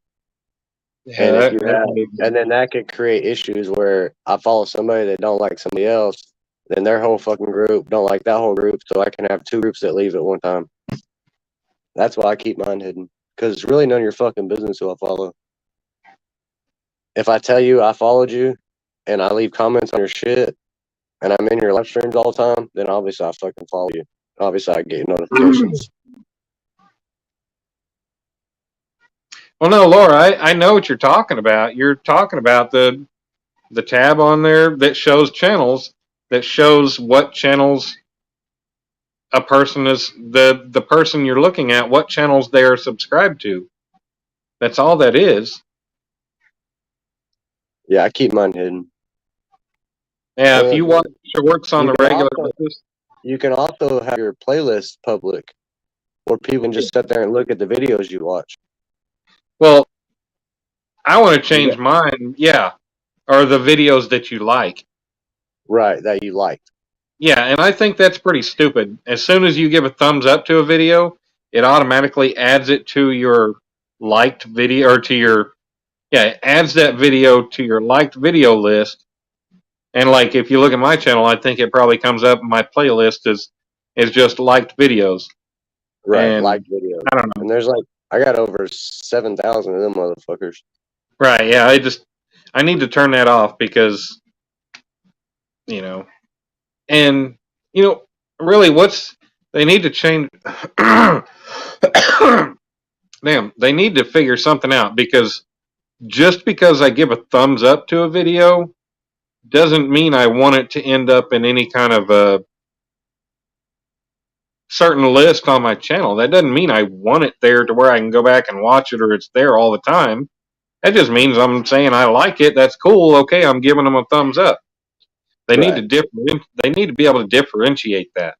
And if you have, and then that could create issues where I follow somebody that don't like somebody else, then their whole fucking group don't like that whole group, so I can have two groups that leave at one time. That's why I keep mine hidden, because it's really none of your fucking business who I follow. If I tell you I followed you, and I leave comments on your shit, and I'm in your live streams all the time, then obviously I fucking follow you. Obviously I get notifications. Well, no, Laura, I know what you're talking about. You're talking about the tab on there that shows channels, that shows what channels a person is, the person you're looking at, what channels they are subscribed to. That's all that is. Yeah, I keep mine hidden. Yeah, if you watch shorts on the regular basis, you can also have your playlist public, where people can just sit there and look at the videos you watch. Well, I want to change mine, or the videos that you like. Right, that you liked. Yeah, and I think that's pretty stupid. As soon as you give a thumbs up to a video, it automatically adds it to your liked video, or to your, it adds that video to your liked video list. And like, if you look at my channel, I think it probably comes up in my playlist is just liked videos. Right, and liked videos. I don't know. And there's like, I got over 7,000 of them motherfuckers. Right, yeah, I need to turn that off because, and, really they need to change, damn, they need to figure something out, because just because I give a thumbs up to a video doesn't mean I want it to end up in any kind of a certain list on my channel. That doesn't mean I want it there to where I can go back and watch it, or it's there all the time. That just means I'm saying I like it. That's cool. Okay, I'm giving them a thumbs up. They need to They need to be able to differentiate that.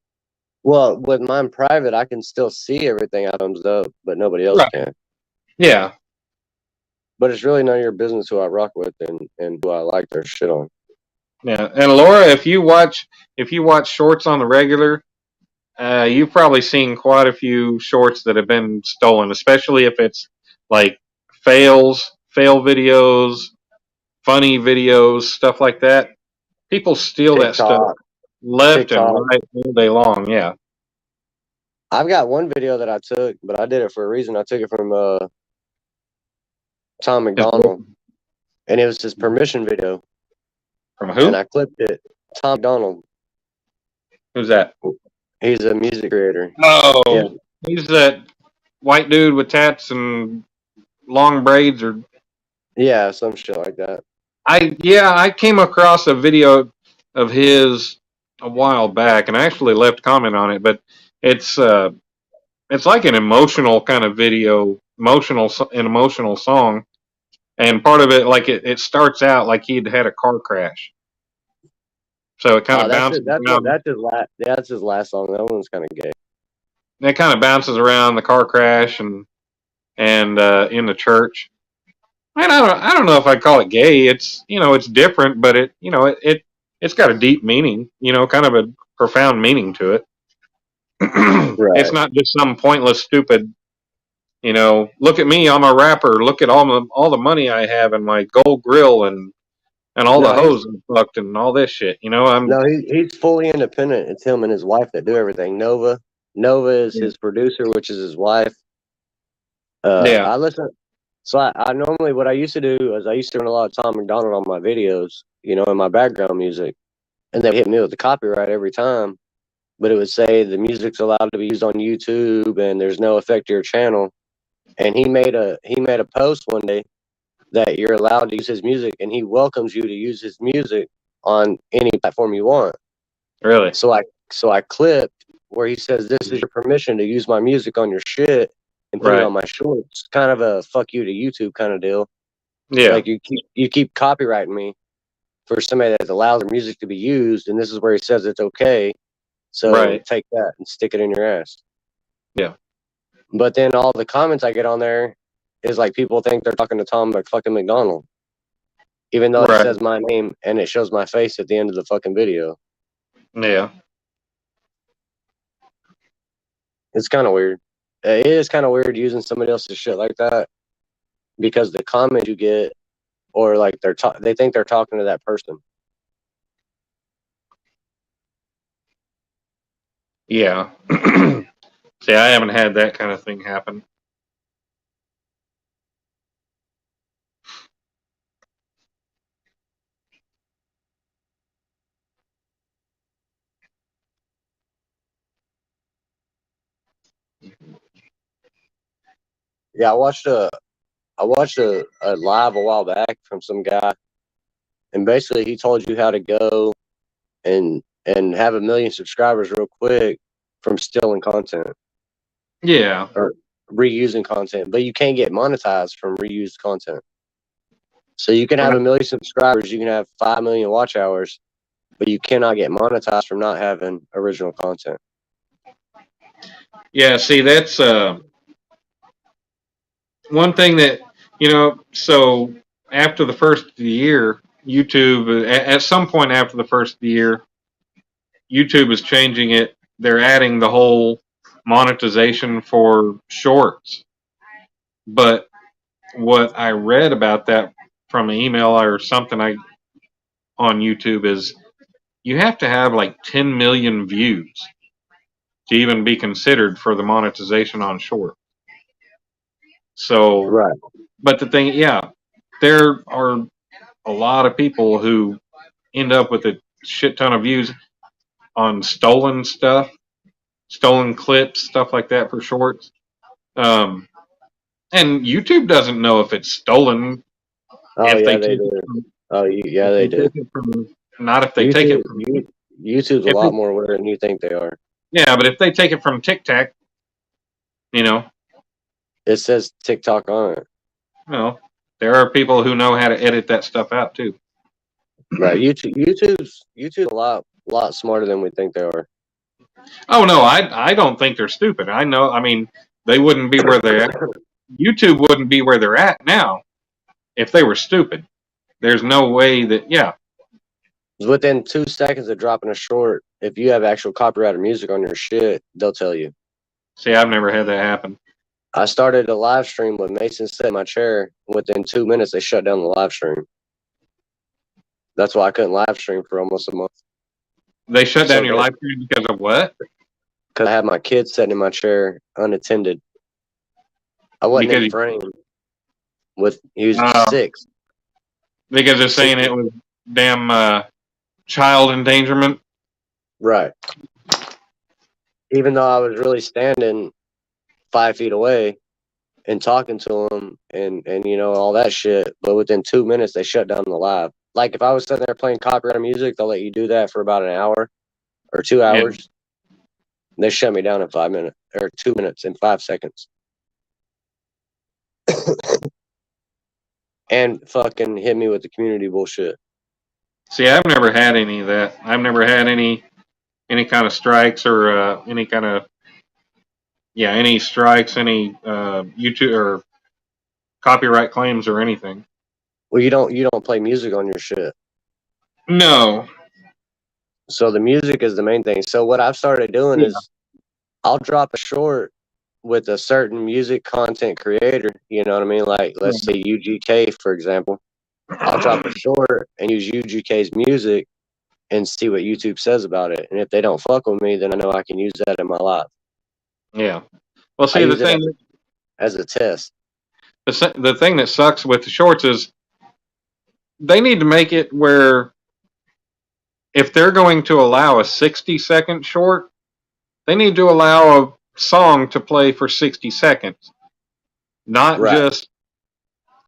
Well, with mine private, I can still see everything I thumbs up, but nobody else can. Yeah. But it's really none of your business who I rock with and who I like their shit on. Yeah, and Laura, if you watch shorts on the regular, you've probably seen quite a few shorts that have been stolen, especially if it's like fail videos, funny videos, stuff like that. People steal that stuff left and right all day long. Yeah. I've got one video that I took, but I did it for a reason. I took it from Tom McDonald, and it was his permission video. From who? And I clipped it. Tom McDonald. Who's that? He's a music creator. Oh, yeah. He's that white dude with tats and long braids, or some shit like that. I came across a video of his a while back, and I actually left a comment on it. But it's like an emotional kind of video, an emotional song, and part of it, like it starts out like he'd had a car crash. So it kind of bounces around. That's his last song. That one's kind of gay. It kind of bounces around the car crash and in the church. And I don't know if I'd call it gay. It's it's different, but it's got a deep meaning. Kind of a profound meaning to it. Right. It's not just some pointless, stupid. Look at me, I'm a rapper. Look at all the money I have and my gold grill and all the hoes I'm fucked and all this shit. No, he's fully independent. It's him and his wife that do everything. Nova is his producer, which is his wife. I listen. So I normally, what I used to do is I used to run a lot of Tom McDonald on my videos, in my background music. and they would hit me with the copyright every time. But it would say the music's allowed to be used on YouTube and there's no effect to your channel. And he made a post one day that you're allowed to use his music, and he welcomes you to use his music on any platform you want. Really? So I clipped where he says, "This is your permission to use my music on your shit and put it Right. on my shorts." Kind of a fuck you to YouTube kind of deal. Yeah. Like you keep copyrighting me for somebody that allows their music to be used, and this is where he says it's okay. So Right. take that and stick it in your ass. Yeah. But then all the comments I get on there is like people think they're talking to Tom fucking McDonald, even though Right. it says my name and it shows my face at the end of the fucking video. Yeah. It's kind of weird. It is kind of weird using somebody else's shit like that because the comment you get, or like they think they're talking to that person. Yeah. See, I haven't had that kind of thing happen. Yeah, I watched a live a while back from some guy, and basically he told you how to go and have 1 million subscribers real quick from stealing content Yeah. or reusing content, but you can't get monetized from reused content. So you can have 1 million subscribers, you can have 5 million watch hours, but you cannot get monetized from not having original content. Yeah, see, that's one thing that, so after the first year, YouTube, at some point after the first year, YouTube is changing it. They're adding the whole monetization for shorts. But what I read about that from an email or something on YouTube is you have to have like 10 million views to even be considered for the monetization on short. So, Right. but the thing, yeah, there are a lot of people who end up with a shit ton of views on stolen stuff, stolen clips, stuff like that for shorts. And YouTube doesn't know if it's stolen. Oh, if yeah, they they take do. it from, Oh, yeah, they do. not if they take it from. YouTube's a if lot they- more aware than you think they are. Yeah, but if they take it from TikTok, It says TikTok on it. well, there are people who know how to edit that stuff out too. Right. YouTube's a lot smarter than we think they are. Oh no, I don't think they're stupid. I know. I mean, they wouldn't be where they're at. YouTube wouldn't be where they're at now if they were stupid. There's no way that. Yeah. Within 2 seconds of dropping a short, if you have actual copyrighted music on your shit, they'll tell you. See, I've never had that happen. I started a live stream with Mason sat in my chair. Within 2 minutes, they shut down the live stream. That's why I couldn't live stream for almost a month. They shut down So your they- live stream because of what? Because I had my kids sitting in my chair unattended. I wasn't Because in frame. He was Oh. 6. Because they're saying it was damn child endangerment. Right. Even though I was really standing 5 feet away and talking to them and all that shit, but within 2 minutes they shut down the live. Like if I was sitting there playing copyrighted music, they'll let you do that for about an hour or 2 hours. They shut me down in 5 minutes or 2 minutes and 5 seconds. And fucking hit me with the community bullshit. See, I've never had any of that. I've never had any kind of strikes or any kind of any strikes, any YouTube or copyright claims or anything. Well, you don't play music on your shit. No. So the music is the main thing. So what I've started doing is I'll drop a short with a certain music content creator, you know what I mean? Like let's say UGK, for example. I'll drop a short and use UGK's music and see what YouTube says about it. And if they don't fuck with me, then I know I can use that in my live. Yeah. Well, I see, the use it thing as a test. the thing that sucks with the shorts is they need to make it where if they're going to allow a 60-second short, they need to allow a song to play for 60 seconds. Not Right. just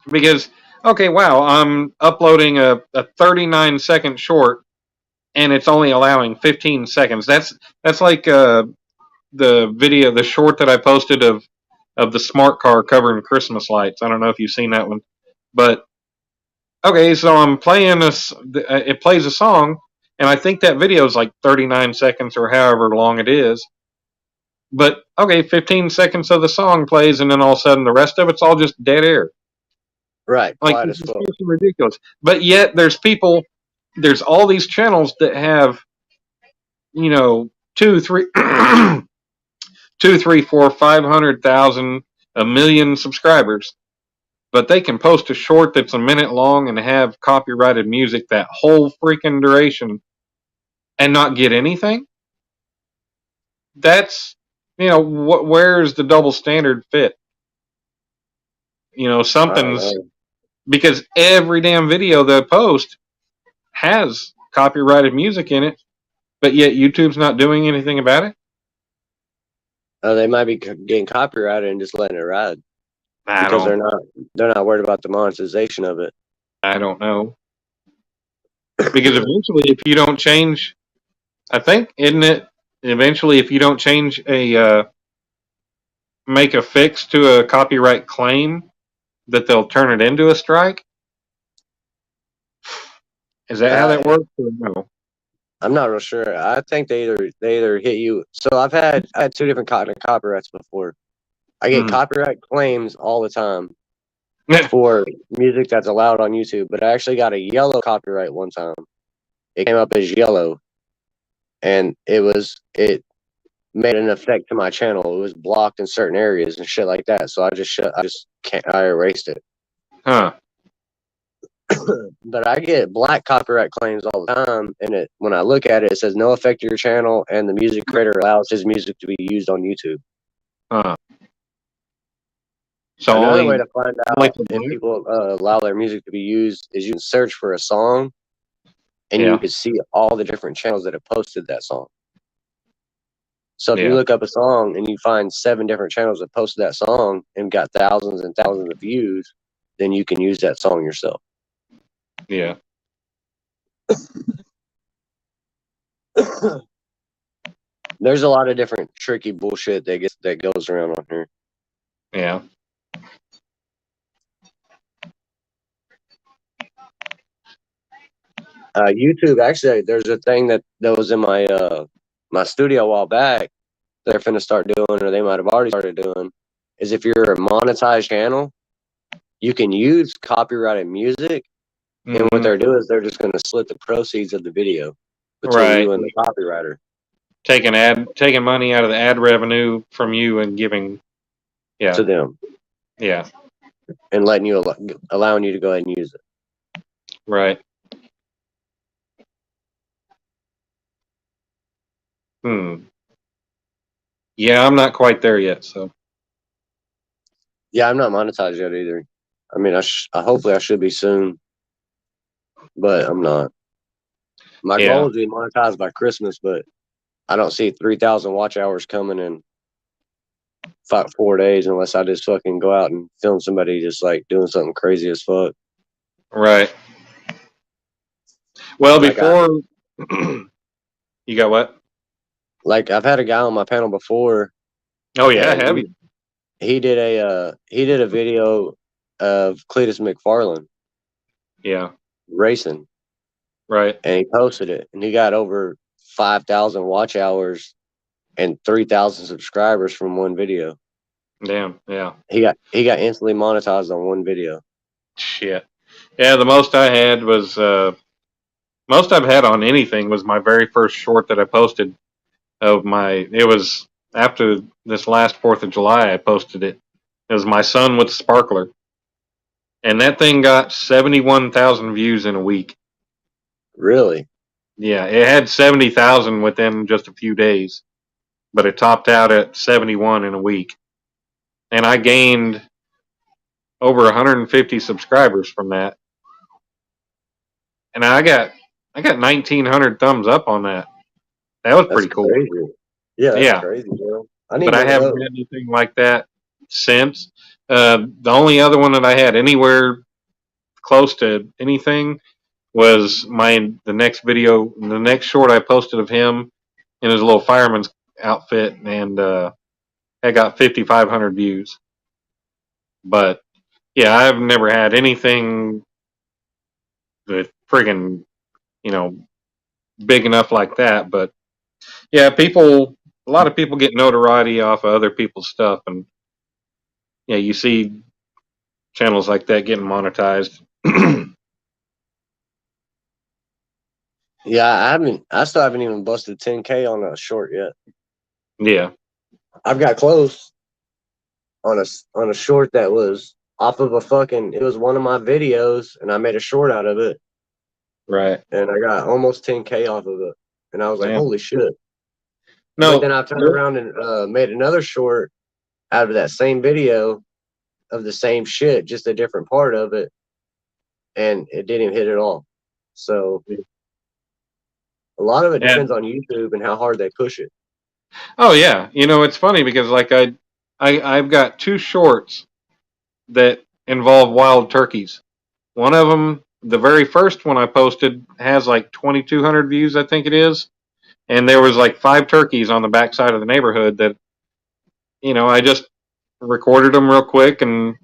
because, okay, wow, I'm uploading a 39-second short and it's only allowing 15 seconds. That's like the video, the short that I posted of the smart car covering Christmas lights. I don't know if you've seen that one, but okay, so I'm playing this. It plays a song, and I think that video is like 39 seconds or however long it is. But okay, 15 seconds of the song plays, and then all of a sudden the rest of it's all just dead air. Right. Like, Quiet this as is fuck. fucking ridiculous. But yet there's all these channels that have, 2, 3, 2, 3, 4, 500,000, a million subscribers, but they can post a short that's a minute long and have copyrighted music that whole freaking duration and not get anything. That's, where's the double standard fit? Something's, because every damn video they post has copyrighted music in it, but yet YouTube's not doing anything about it. They might be getting copyrighted and just letting it ride because I they're not worried about the monetization of it. don't know. Because eventually, if you don't change, I think, isn't it? Eventually, if you don't change make a fix to a copyright claim, that they'll turn it into a strike. Is that how that works? Or no? I'm not real sure. I think they either hit you. So I had 2 different copyrights before. I get copyright claims all the time for music that's allowed on YouTube, but I actually got a yellow copyright one time. It came up as yellow, and it made an effect to my channel. It was blocked in certain areas and shit like that. So I erased it. Huh. But I get black copyright claims all the time, and when I look at it, it says no effect to your channel, and the music creator allows his music to be used on YouTube. Huh. So another way to find out if people allow their music to be used is you can search for a song, and you can see all the different channels that have posted that song. So if you look up a song and you find 7 different channels that posted that song and got thousands and thousands of views, then you can use that song yourself. Yeah. There's a lot of different tricky bullshit that goes around on here. Yeah. YouTube, actually, there's a thing that was in my my studio a while back. They're finna start doing, or they might have already started doing, is if you're a monetized channel, you can use copyrighted music. And what they're doing is they're just going to split the proceeds of the video between you and the copywriter. Taking money out of the ad revenue from you and giving to them. Yeah. And allowing you to go ahead and use it. Right. Yeah, I'm not quite there yet, so. Yeah, I'm not monetized yet either. I mean, hopefully I should be soon, but I'm not. My goal is to be monetized by Christmas, but I don't see 3,000 watch hours coming in 4 days unless I just fucking go out and film somebody just like doing something crazy as fuck. Right. Well, before you got what? Like I've had a guy on my panel before. Oh yeah, have you? He did a video of Cletus McFarland. Yeah. Racing. Right. And he posted it, and he got over 5,000 watch hours and 3,000 subscribers from one video. Damn. Yeah. He got instantly monetized on one video. Shit. Yeah, the most I had was most I've had on anything was my very first short that I posted it was after this last 4th of July I posted it. It was my son with the sparkler. And that thing got 71,000 views in a week. Really? Yeah, it had 70,000 within just a few days, but it topped out at 71 in a week. And I gained over 150 subscribers from that. And I got I got 1,900 thumbs up on that. That was That's pretty cool. crazy. Yeah, that's Yeah, crazy, bro. I need but I one of haven't those. had anything like that since. The only other one that I had anywhere close to anything was the next video, the next short I posted of him in his little fireman's outfit, and I got 5,500 views. But yeah, I've never had anything that friggin', big enough like that. But yeah, a lot of people get notoriety off of other people's stuff, and yeah, you see channels like that getting monetized. Yeah, I still haven't even busted 10K on a short yet. Yeah, I've got close on a short that was off of it was one of my videos, and I made a short out of it, right. and I got almost 10K off of it, and I was like, Yeah. holy shit. No, But then I turned around and made another short out of that same video of the same shit, just a different part of it, and it didn't hit at all. So a lot of it and depends on YouTube and how hard they push it. oh yeah, it's funny because like I've got two shorts that involve wild turkeys. One of them, the very first one I posted, has like 2,200 views, I think it is, and there was like 5 turkeys on the backside of the neighborhood that I just recorded them real quick and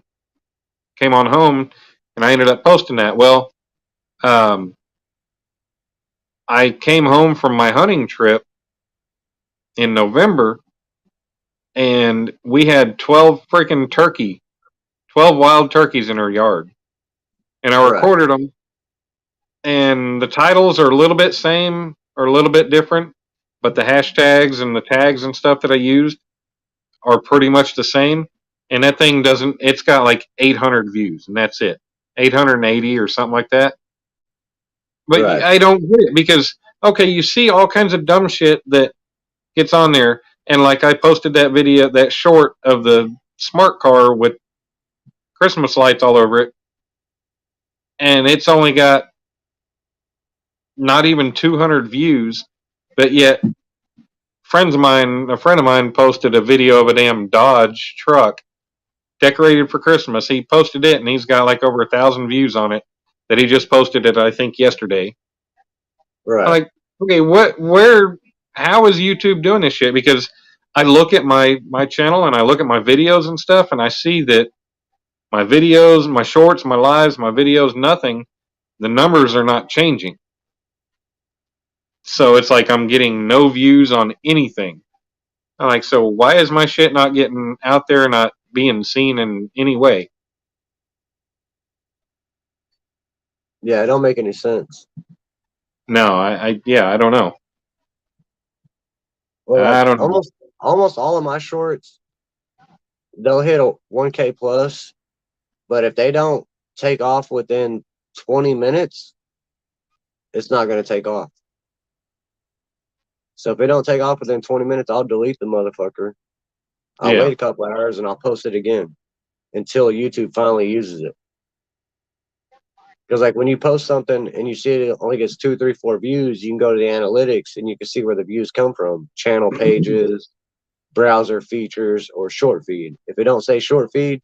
came on home, and I ended up posting that. Well, I came home from my hunting trip in November, and we had 12 freaking 12 wild turkeys in our yard, and I Right. recorded them. And the titles are a little bit same or a little bit different, but the hashtags and the tags and stuff that I used are pretty much the same. And that thing it's got like 800 views, and that's it. 880 or something like that. But Right. I don't get it because, okay, you see all kinds of dumb shit that gets on there. And like I posted that video, that short of the smart car with Christmas lights all over it. And it's only got not even 200 views, but yet a friend of mine posted a video of a damn Dodge truck decorated for Christmas. He posted it, and he's got like over 1,000 views on it. That he just posted it, I think, yesterday. Right. I'm like, okay, how is YouTube doing this shit? Because I look at my channel and I look at my videos and stuff, and I see that my videos, my shorts, my lives, my videos, nothing. The numbers are not changing. So it's like I'm getting no views on anything. I'm like, so why is my shit not getting out there, not being seen in any way? Yeah, it don't make any sense. No, I don't know. Well, I like don't know. almost all of my shorts, they'll hit a 1K plus, but if they don't take off within 20 minutes, it's not going to take off. So if it don't take off within 20 minutes, I'll delete the motherfucker. I'll Yeah. wait a couple hours and I'll post it again until YouTube finally uses it. Because like when you post something and you see it only gets 2, 3, 4 views, you can go to the analytics and you can see where the views come from. Channel pages, browser features, or short feed. If it don't say short feed,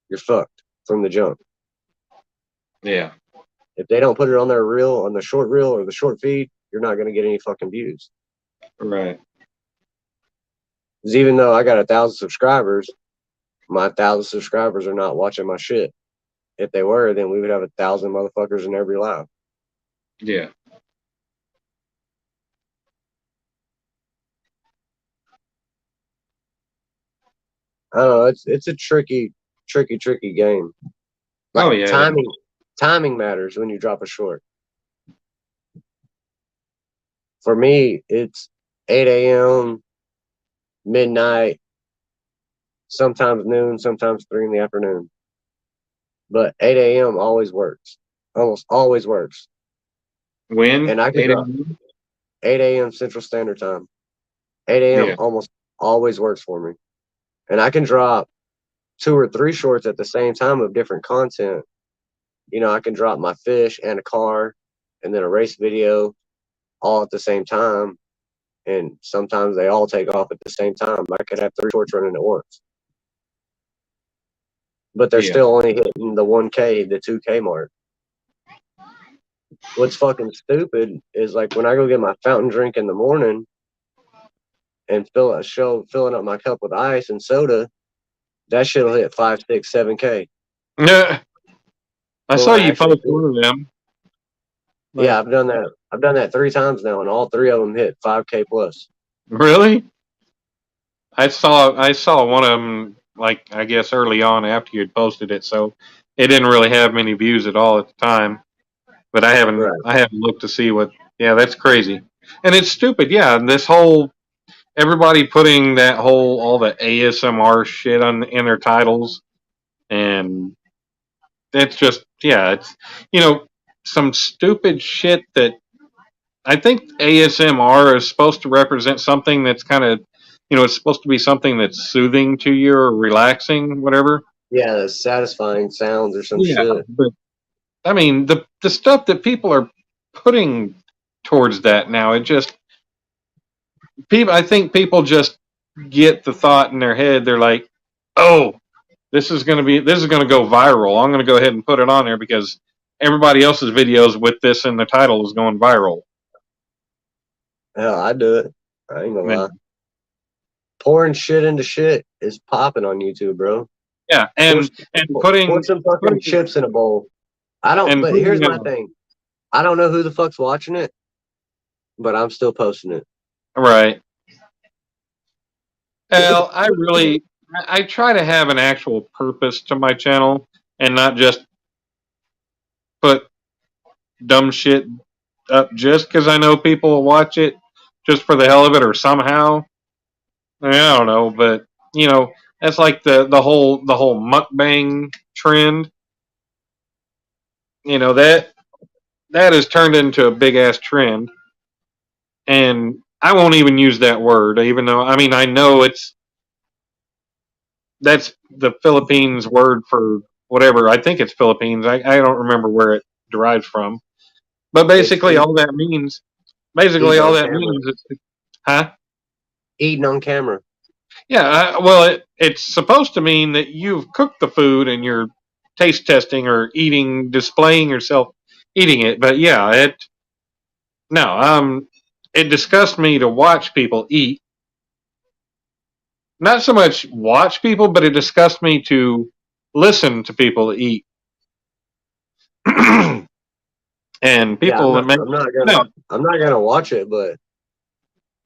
you're fucked from the jump. Yeah. If they don't put it on their reel, on the short reel or the short feed, you're not gonna get any fucking views. Right. Because even though I got 1,000 subscribers, my 1,000 subscribers are not watching my shit. If they were, then we would have 1,000 motherfuckers in every live. Yeah. I don't know. It's a tricky game. Like Oh yeah. timing matters when you drop a short. For me, it's 8 a.m., midnight, sometimes noon, sometimes 3 in the afternoon. But 8 a.m. always works. Almost always works. When? And I can 8 drop a.m.? 8 a.m. Central Standard Time. 8 a.m. Yeah. almost always works for me. And I can drop 2 or 3 shorts at the same time of different content. I can drop my fish and a car, and then a race video all at the same time. And sometimes they all take off at the same time. I could have 3 shorts running at once. But they're Yeah. still only hitting the 1K, the 2K mark. What's fucking stupid is like when I go get my fountain drink in the morning and filling up my cup with ice and soda, that shit'll hit 5, 6, 7K. Yeah. I Well, saw you actually, post one of them. yeah, I've done that. I've done that 3 times now, and all 3 of them hit 5K plus. Really? I saw one of them, like, I guess early on after you had posted it, so it didn't really have many views at all at the time. But I haven't looked to see what. Yeah, that's crazy, and it's stupid. Yeah, and this whole everybody putting that whole all the ASMR shit in their titles, and it's just it's some stupid shit that I think ASMR is supposed to represent something that's kind of it's supposed to be something that's soothing to you or relaxing, whatever. Yeah, the satisfying sounds or some shit. But I mean the stuff that people are putting towards that now, it just I think people just get the thought in their head. They're like, oh, this is going to go viral. I'm going to go ahead and put it on there because everybody else's videos with this in the title is going viral. Hell, I do it. I ain't gonna Man. lie. Pouring shit into shit is popping on YouTube, bro. Yeah, and putting put some fucking chips in a bowl. I don't. But here's my thing. I don't know who the fuck's watching it, but I'm still posting it. Right. Well, I try to have an actual purpose to my channel and not just put dumb shit up just because I know people will watch it just for the hell of it or somehow. I mean, I don't know, but that's like the whole mukbang trend. That has turned into a big ass trend, and I won't even use that word, even though I know that's the Philippines word for whatever. I think it's Philippines. I don't remember where it derives from, but basically all that means is, huh? Eating on camera. Yeah, well, it's supposed to mean that you've cooked the food and you're taste testing or displaying yourself eating it. But yeah, it disgusts me to watch people eat. Not so much watch people, but it disgusts me to listen to people eat. And people I'm not gonna watch it, but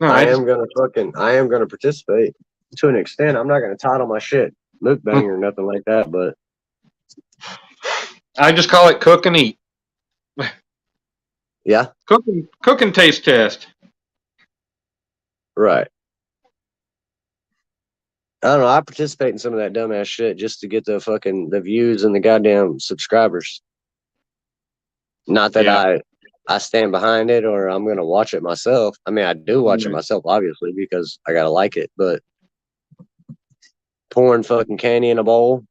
I am gonna participate to an extent. I'm not gonna title my shit mukbang or nothing like that, but I just call it cook and eat. Yeah. Cook and taste test. Right. I don't know. I participate in some of that dumbass shit just to get the views and the goddamn subscribers. Not that I stand behind it or I'm gonna watch it myself. I mean, I do watch it myself, obviously, because I gotta like it. But pouring fucking candy in a bowl,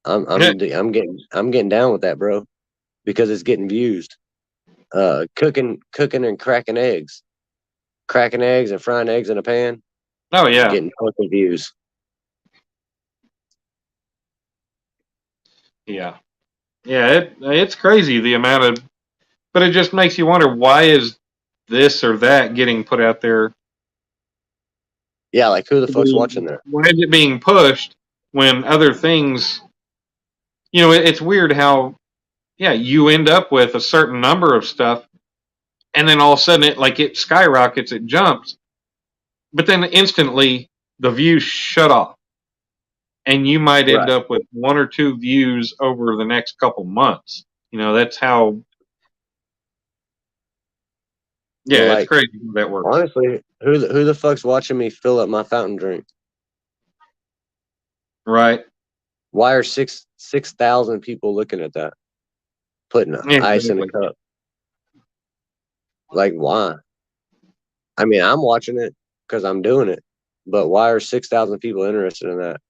I'm getting down with that, bro, because it's getting views. Cooking and cracking eggs and frying eggs in a pan. Oh yeah, getting fucking views. Yeah, it's crazy the amount of, but it just makes you wonder why is this or that getting put out there. Yeah, like who the fuck's watching that? Why is it being pushed when other things? It's weird how, you end up with a certain number of stuff, and then all of a sudden it skyrockets, it jumps, but then instantly the views shut off, and you might end up with 1 or 2 views over the next couple months. That's how. Yeah, it's crazy how that works. Honestly, who the fuck's watching me fill up my fountain drink? Right. Why are 6,000 people looking at that? Putting ice in a cup. Like, why? I mean, I'm watching it because I'm doing it, but why are 6,000 people interested in that?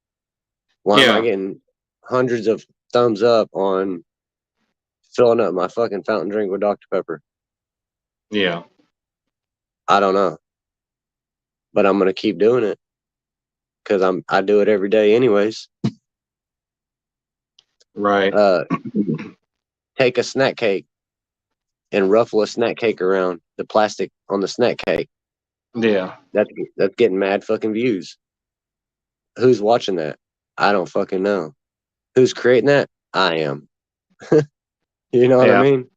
Why am I getting hundreds of thumbs up on filling up my fucking fountain drink with Dr. Pepper. Yeah. I don't know, but I'm gonna keep doing it because I do it every day anyways. Right. Take a snack cake and ruffle a snack cake around the plastic on the snack cake. Yeah. That's getting mad fucking views. Who's watching that? I don't fucking know. Who's creating that? I am. You know what I Yeah. mean?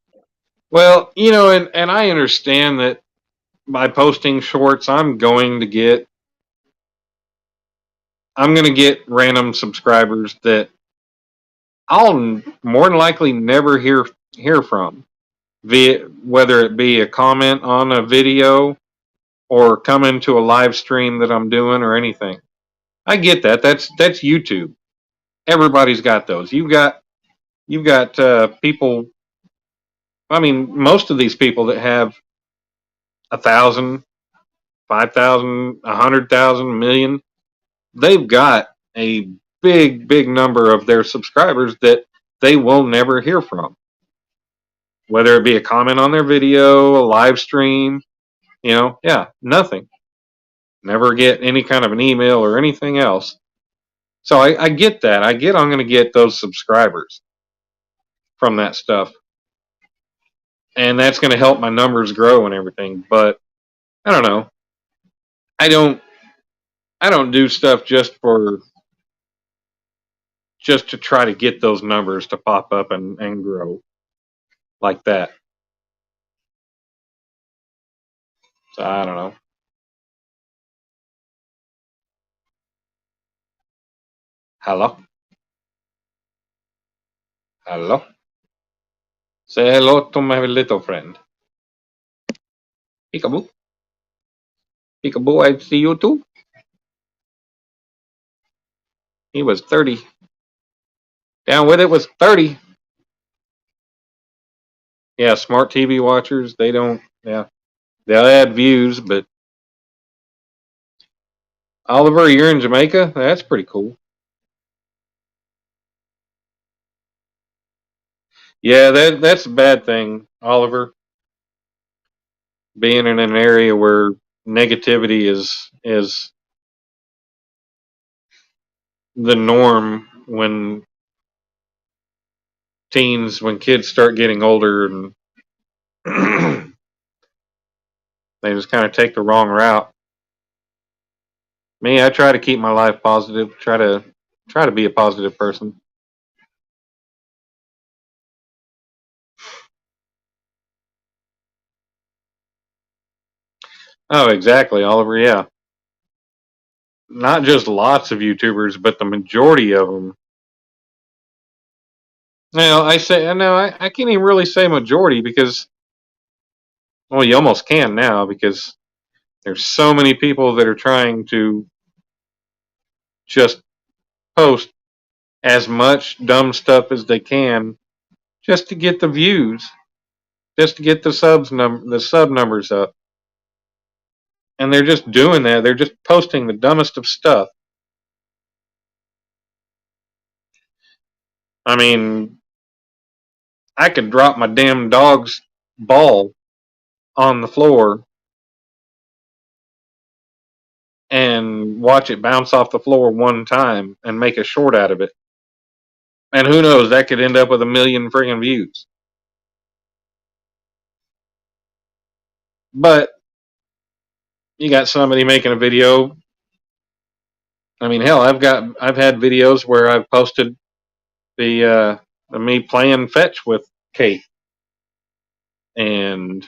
Well, and I understand that by posting shorts, I'm going to get random subscribers that I'll more than likely never hear from, via whether it be a comment on a video or come into a live stream that I'm doing or anything. I get that. That's YouTube. Everybody's got those. You've got people. I mean, most of these people that have 1,000, 5,000, 100,000, million, they've got a big number of their subscribers that they will never hear from. Whether it be a comment on their video, a live stream, nothing. Never get any kind of an email or anything else. So I get that. I'm going to get those subscribers from that stuff. And that's going to help my numbers grow and everything. But I don't know. I don't do stuff just to try to get those numbers to pop up and grow like that. So I don't know. Hello? Hello? Say hello to my little friend. Peekaboo. Peekaboo, I see you too. He was 30. Down with it was 30. Yeah, smart TV watchers, they don't, yeah. They'll add views, but Oliver, you're in Jamaica? That's pretty cool. Yeah, that's a bad thing, Oliver. Being in an area where negativity is the norm when kids start getting older and they just kind of take the wrong route. Me, I try to keep my life positive, try to be a positive person. Oh, exactly, Oliver, yeah. Not just lots of YouTubers, but the majority of them. Now, I can't even really say majority because, well, you almost can now because there's so many people that are trying to just post as much dumb stuff as they can just to get the views, just to get the sub numbers up. And they're just doing that. They're just posting the dumbest of stuff. I mean, I could drop my damn dog's ball on the floor and watch it bounce off the floor one time and make a short out of it. And who knows, that could end up with 1 million friggin' views. But you got somebody making a video. I mean, hell, I've had videos where I've posted the me playing fetch with Kate and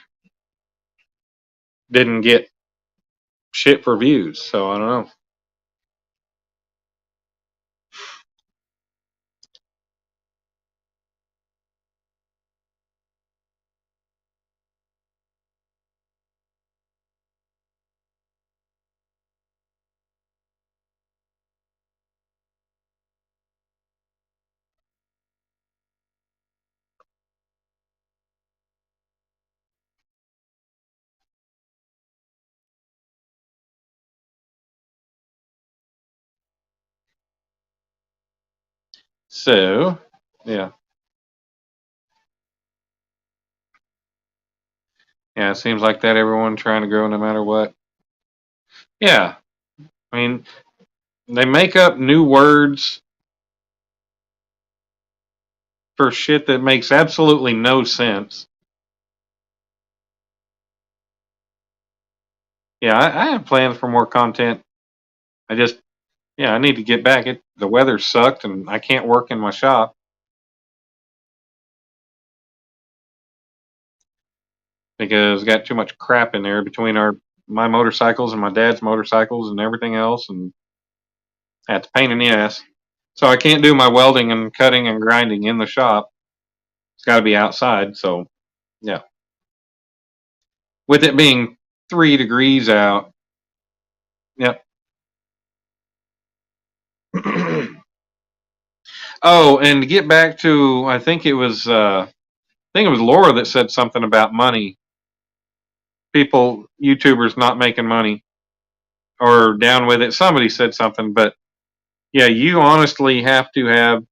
didn't get shit for views. So I don't know. So, yeah. Yeah, it seems like that everyone trying to grow no matter what. Yeah. I mean, they make up new words for shit that makes absolutely no sense. Yeah, I have plans for more content. I need to get back. The weather sucked and I can't work in my shop. Because got too much crap in there between my motorcycles and my dad's motorcycles and everything else, and that's a pain in the ass. So I can't do my welding and cutting and grinding in the shop. It's got to be outside. So yeah, with it being 3 degrees out. Yep. Oh, and to get back to, I think it was Laura that said something about money. People, YouTubers not making money or down with it. Somebody said something, but yeah, you honestly have to have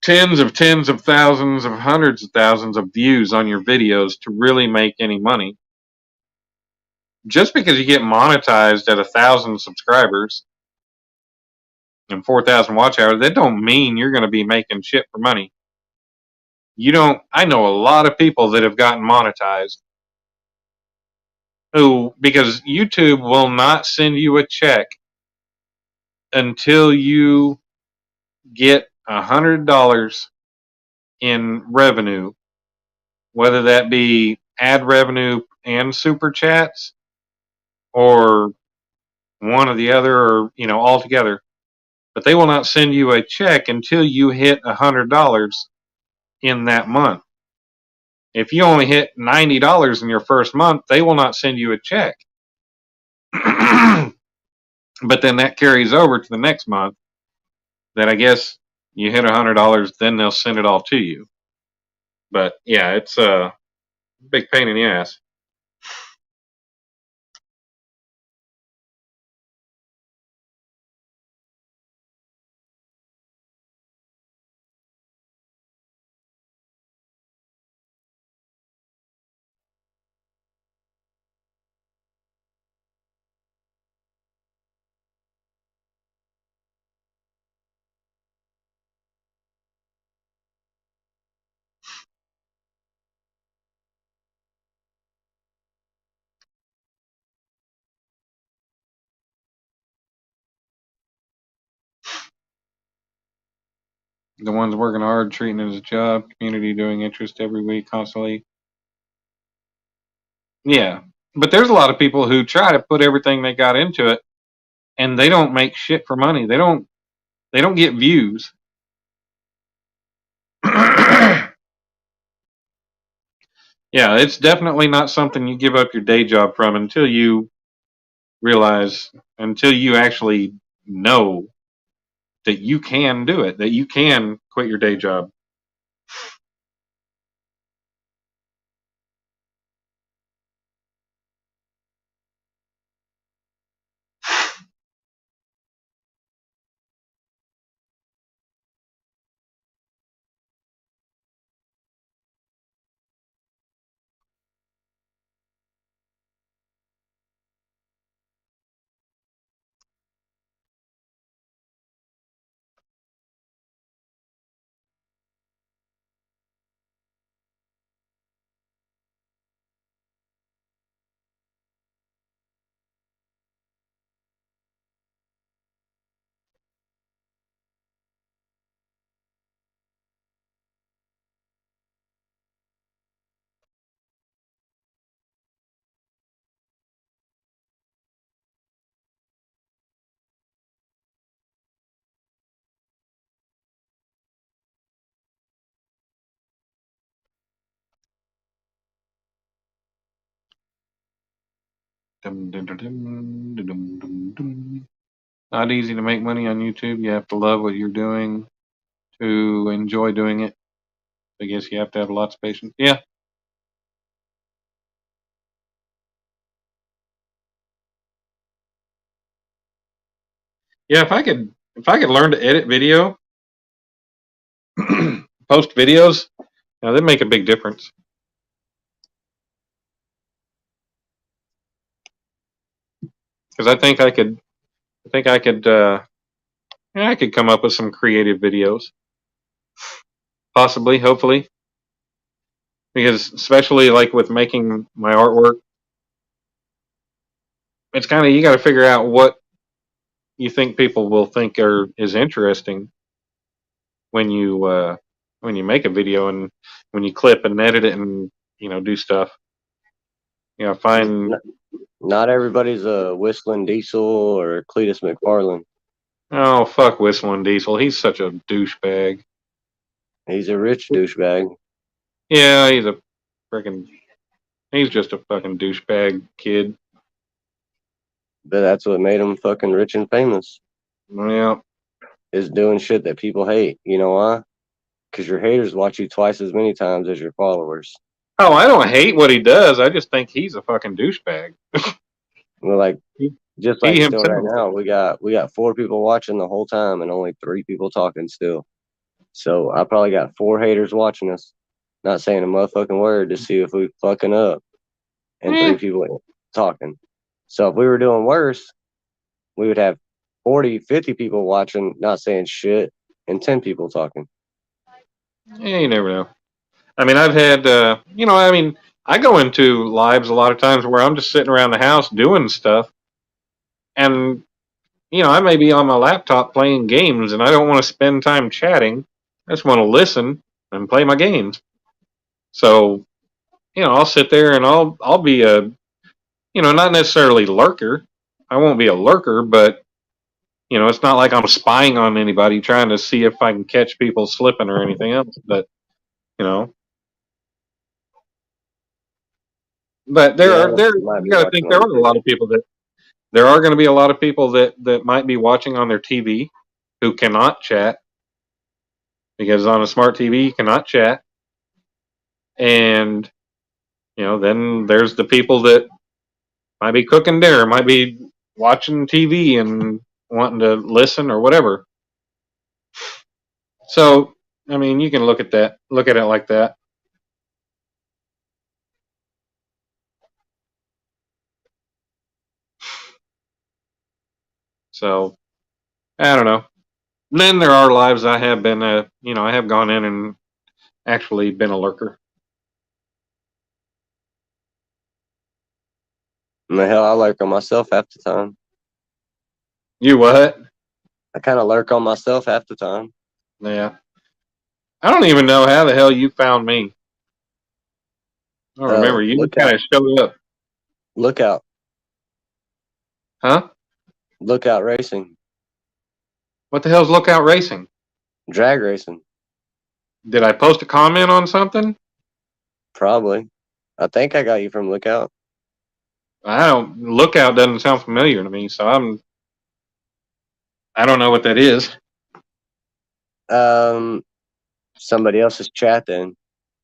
tens of thousands of hundreds of thousands of views on your videos to really make any money. Just because you get monetized at 1,000 subscribers and 4,000 watch hours, that don't mean you're going to be making shit for money. I know a lot of people that have gotten monetized because YouTube will not send you a check until you get $100 in revenue, whether that be ad revenue and super chats or one or the other, or all together. But they will not send you a check until you hit $100 in that month. If you only hit $90 in your first month, they will not send you a check. But then that carries over to the next month. Then I guess you hit $100, then they'll send it all to you. But yeah, it's a big pain in the ass. The ones working hard, treating it as a job, community doing interest every week, constantly. Yeah, but there's a lot of people who try to put everything they got into it, and they don't make shit for money. They don't get views. Yeah, it's definitely not something you give up your day job from until you actually know that you can do it, that you can quit your day job. Dum, dum, dum, dum, dum, dum, dum. Not easy to make money on YouTube. You have to love what you're doing to enjoy doing it. I guess you have to have lots of patience. Yeah. Yeah, if I could learn to edit video, post videos, that'd make a big difference. because I think I could I could come up with some creative videos, possibly, hopefully, because especially like with making my artwork, it's kind of, you got to figure out what you think people will think is interesting when you make a video and when you clip and edit it and do stuff. Find. Not everybody's a Whistling Diesel or Cletus McFarland. Oh, fuck Whistling Diesel. He's such a douchebag. He's a rich douchebag. Yeah, he's just a fucking douchebag kid. But that's what made him fucking rich and famous. Yeah. Is doing shit that people hate. You know why? Because your haters watch you twice as many times as your followers. Oh, I don't hate what he does. I just think he's a fucking douchebag. Well, like, just like He still right himself. now, we got 4 people watching the whole time and only 3 people talking still. So I probably got 4 haters watching us, not saying a motherfucking word to see if we fucking up, and 3 people talking. So if we were doing worse, we would have 40, 50 people watching, not saying shit, and 10 people talking. Yeah, you never know. I mean, I've had, I go into lives a lot of times where I'm just sitting around the house doing stuff, and, I may be on my laptop playing games, and I don't want to spend time chatting. I just want to listen and play my games. So, I'll sit there and I'll be a, not necessarily lurker. I won't be a lurker, but, it's not like I'm spying on anybody trying to see if I can catch people slipping or anything else, but, But Yeah, you got to think there are a lot of people there are going to be a lot of people that might be watching on their TV who cannot chat, because on a smart TV you cannot chat. And, then there's the people that might be cooking dinner, might be watching TV and wanting to listen or whatever. So, I mean, you can look at it like that. So, I don't know. Then there are lives I have been, I have gone in and actually been a lurker. And the hell, I lurk on myself half the time. You what? I kind of lurk on myself half the time. Yeah. I don't even know how the hell you found me. I don't remember. You just kind of showed up. Lookout. Huh? Lookout Racing. What the hell's Lookout Racing? Drag racing. Did I post a comment on something? Probably. I think I got you from Lookout. Lookout doesn't sound familiar to me, so I don't know what that is. Somebody else's chat then.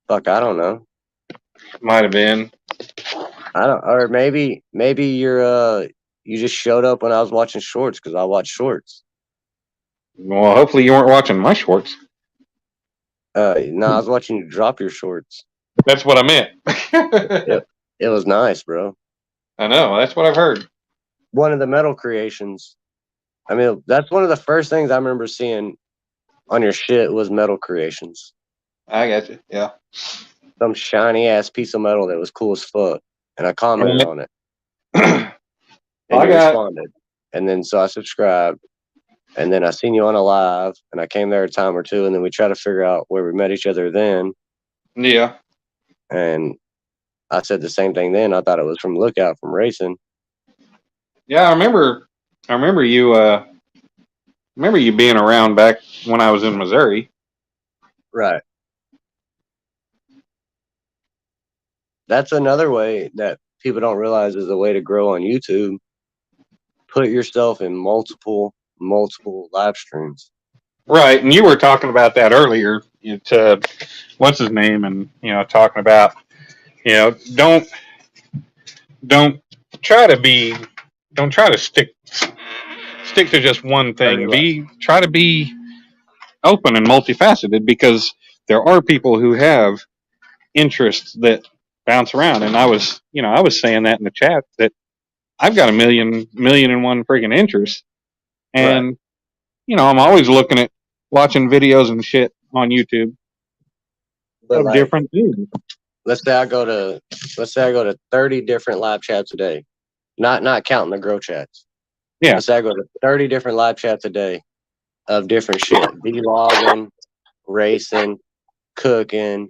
Fuck, I don't know. Might have been. Or maybe you're you just showed up when I was watching shorts, because I watch shorts. Well, hopefully you weren't watching my shorts. No, I was watching you drop your shorts. That's what I meant. It was nice, bro. I know. That's what I've heard. One of the metal creations. I mean, that's one of the first things I remember seeing on your shit was metal creations. I got you. Yeah. Some shiny ass piece of metal that was cool as fuck, and I commented on it. And you responded, and then so I subscribed, and then I seen you on a live, and I came there a time or two, and then we tried to figure out where we met each other then. Yeah. And I said the same thing then. I thought it was from Lookout from racing. Yeah, I remember you. Remember you being around back when I was in Missouri. Right. That's another way that people don't realize is a way to grow on YouTube. Put yourself in multiple live streams. Right, and you were talking about that earlier to what's his name, and talking about don't try to stick to just one thing. Try to be open and multifaceted, because there are people who have interests that bounce around. And I was saying that in the chat, that I've got a million and one freaking interests, and you know, I'm always looking at watching videos and shit on YouTube But of like, different things. let's say I go to 30 different live chats a day, not counting the grow chats. Yeah. Let's say I go to 30 different live chats a day of different shit, vlogging, racing, cooking,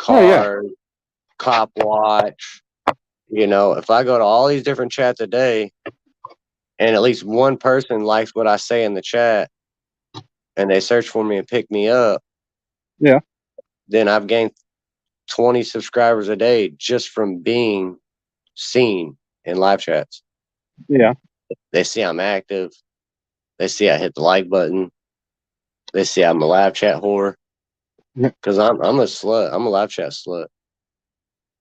Oh, yeah. cars, cop watch. You know, if I go to all these different chats a day and at least one person likes what I say in the chat and they search for me and pick me up, Yeah. then I've gained 20 subscribers a day just from being seen in live chats. Yeah. They see I'm active. They see I hit the like button. They see I'm a live chat whore. Yeah. Because I'm a slut. I'm a live chat slut.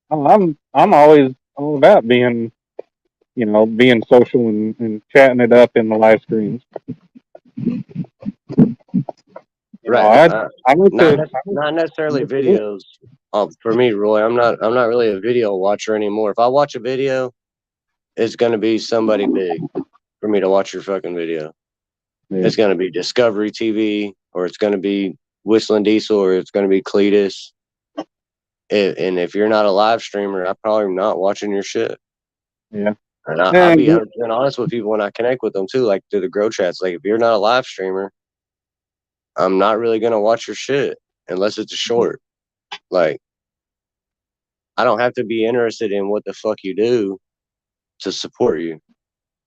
I'm always all about being, you know, being social and chatting it up in the live streams. You Right. know, I went Not necessarily videos. For me, Roy, I'm not really a video watcher anymore. If I watch a video, it's gonna be somebody big for me to watch your fucking video. Yeah. It's gonna be Discovery TV, or it's gonna be Whistling Diesel, or it's gonna be Cletus. And if you're not a live streamer, I'm probably not watching your shit. Yeah. And I'll be 100% honest with people when I connect with them too, like through the grow chats. Like, if you're not a live streamer, I'm not really gonna watch your shit unless it's a short. Like, I don't have to be interested in what the fuck you do to support you.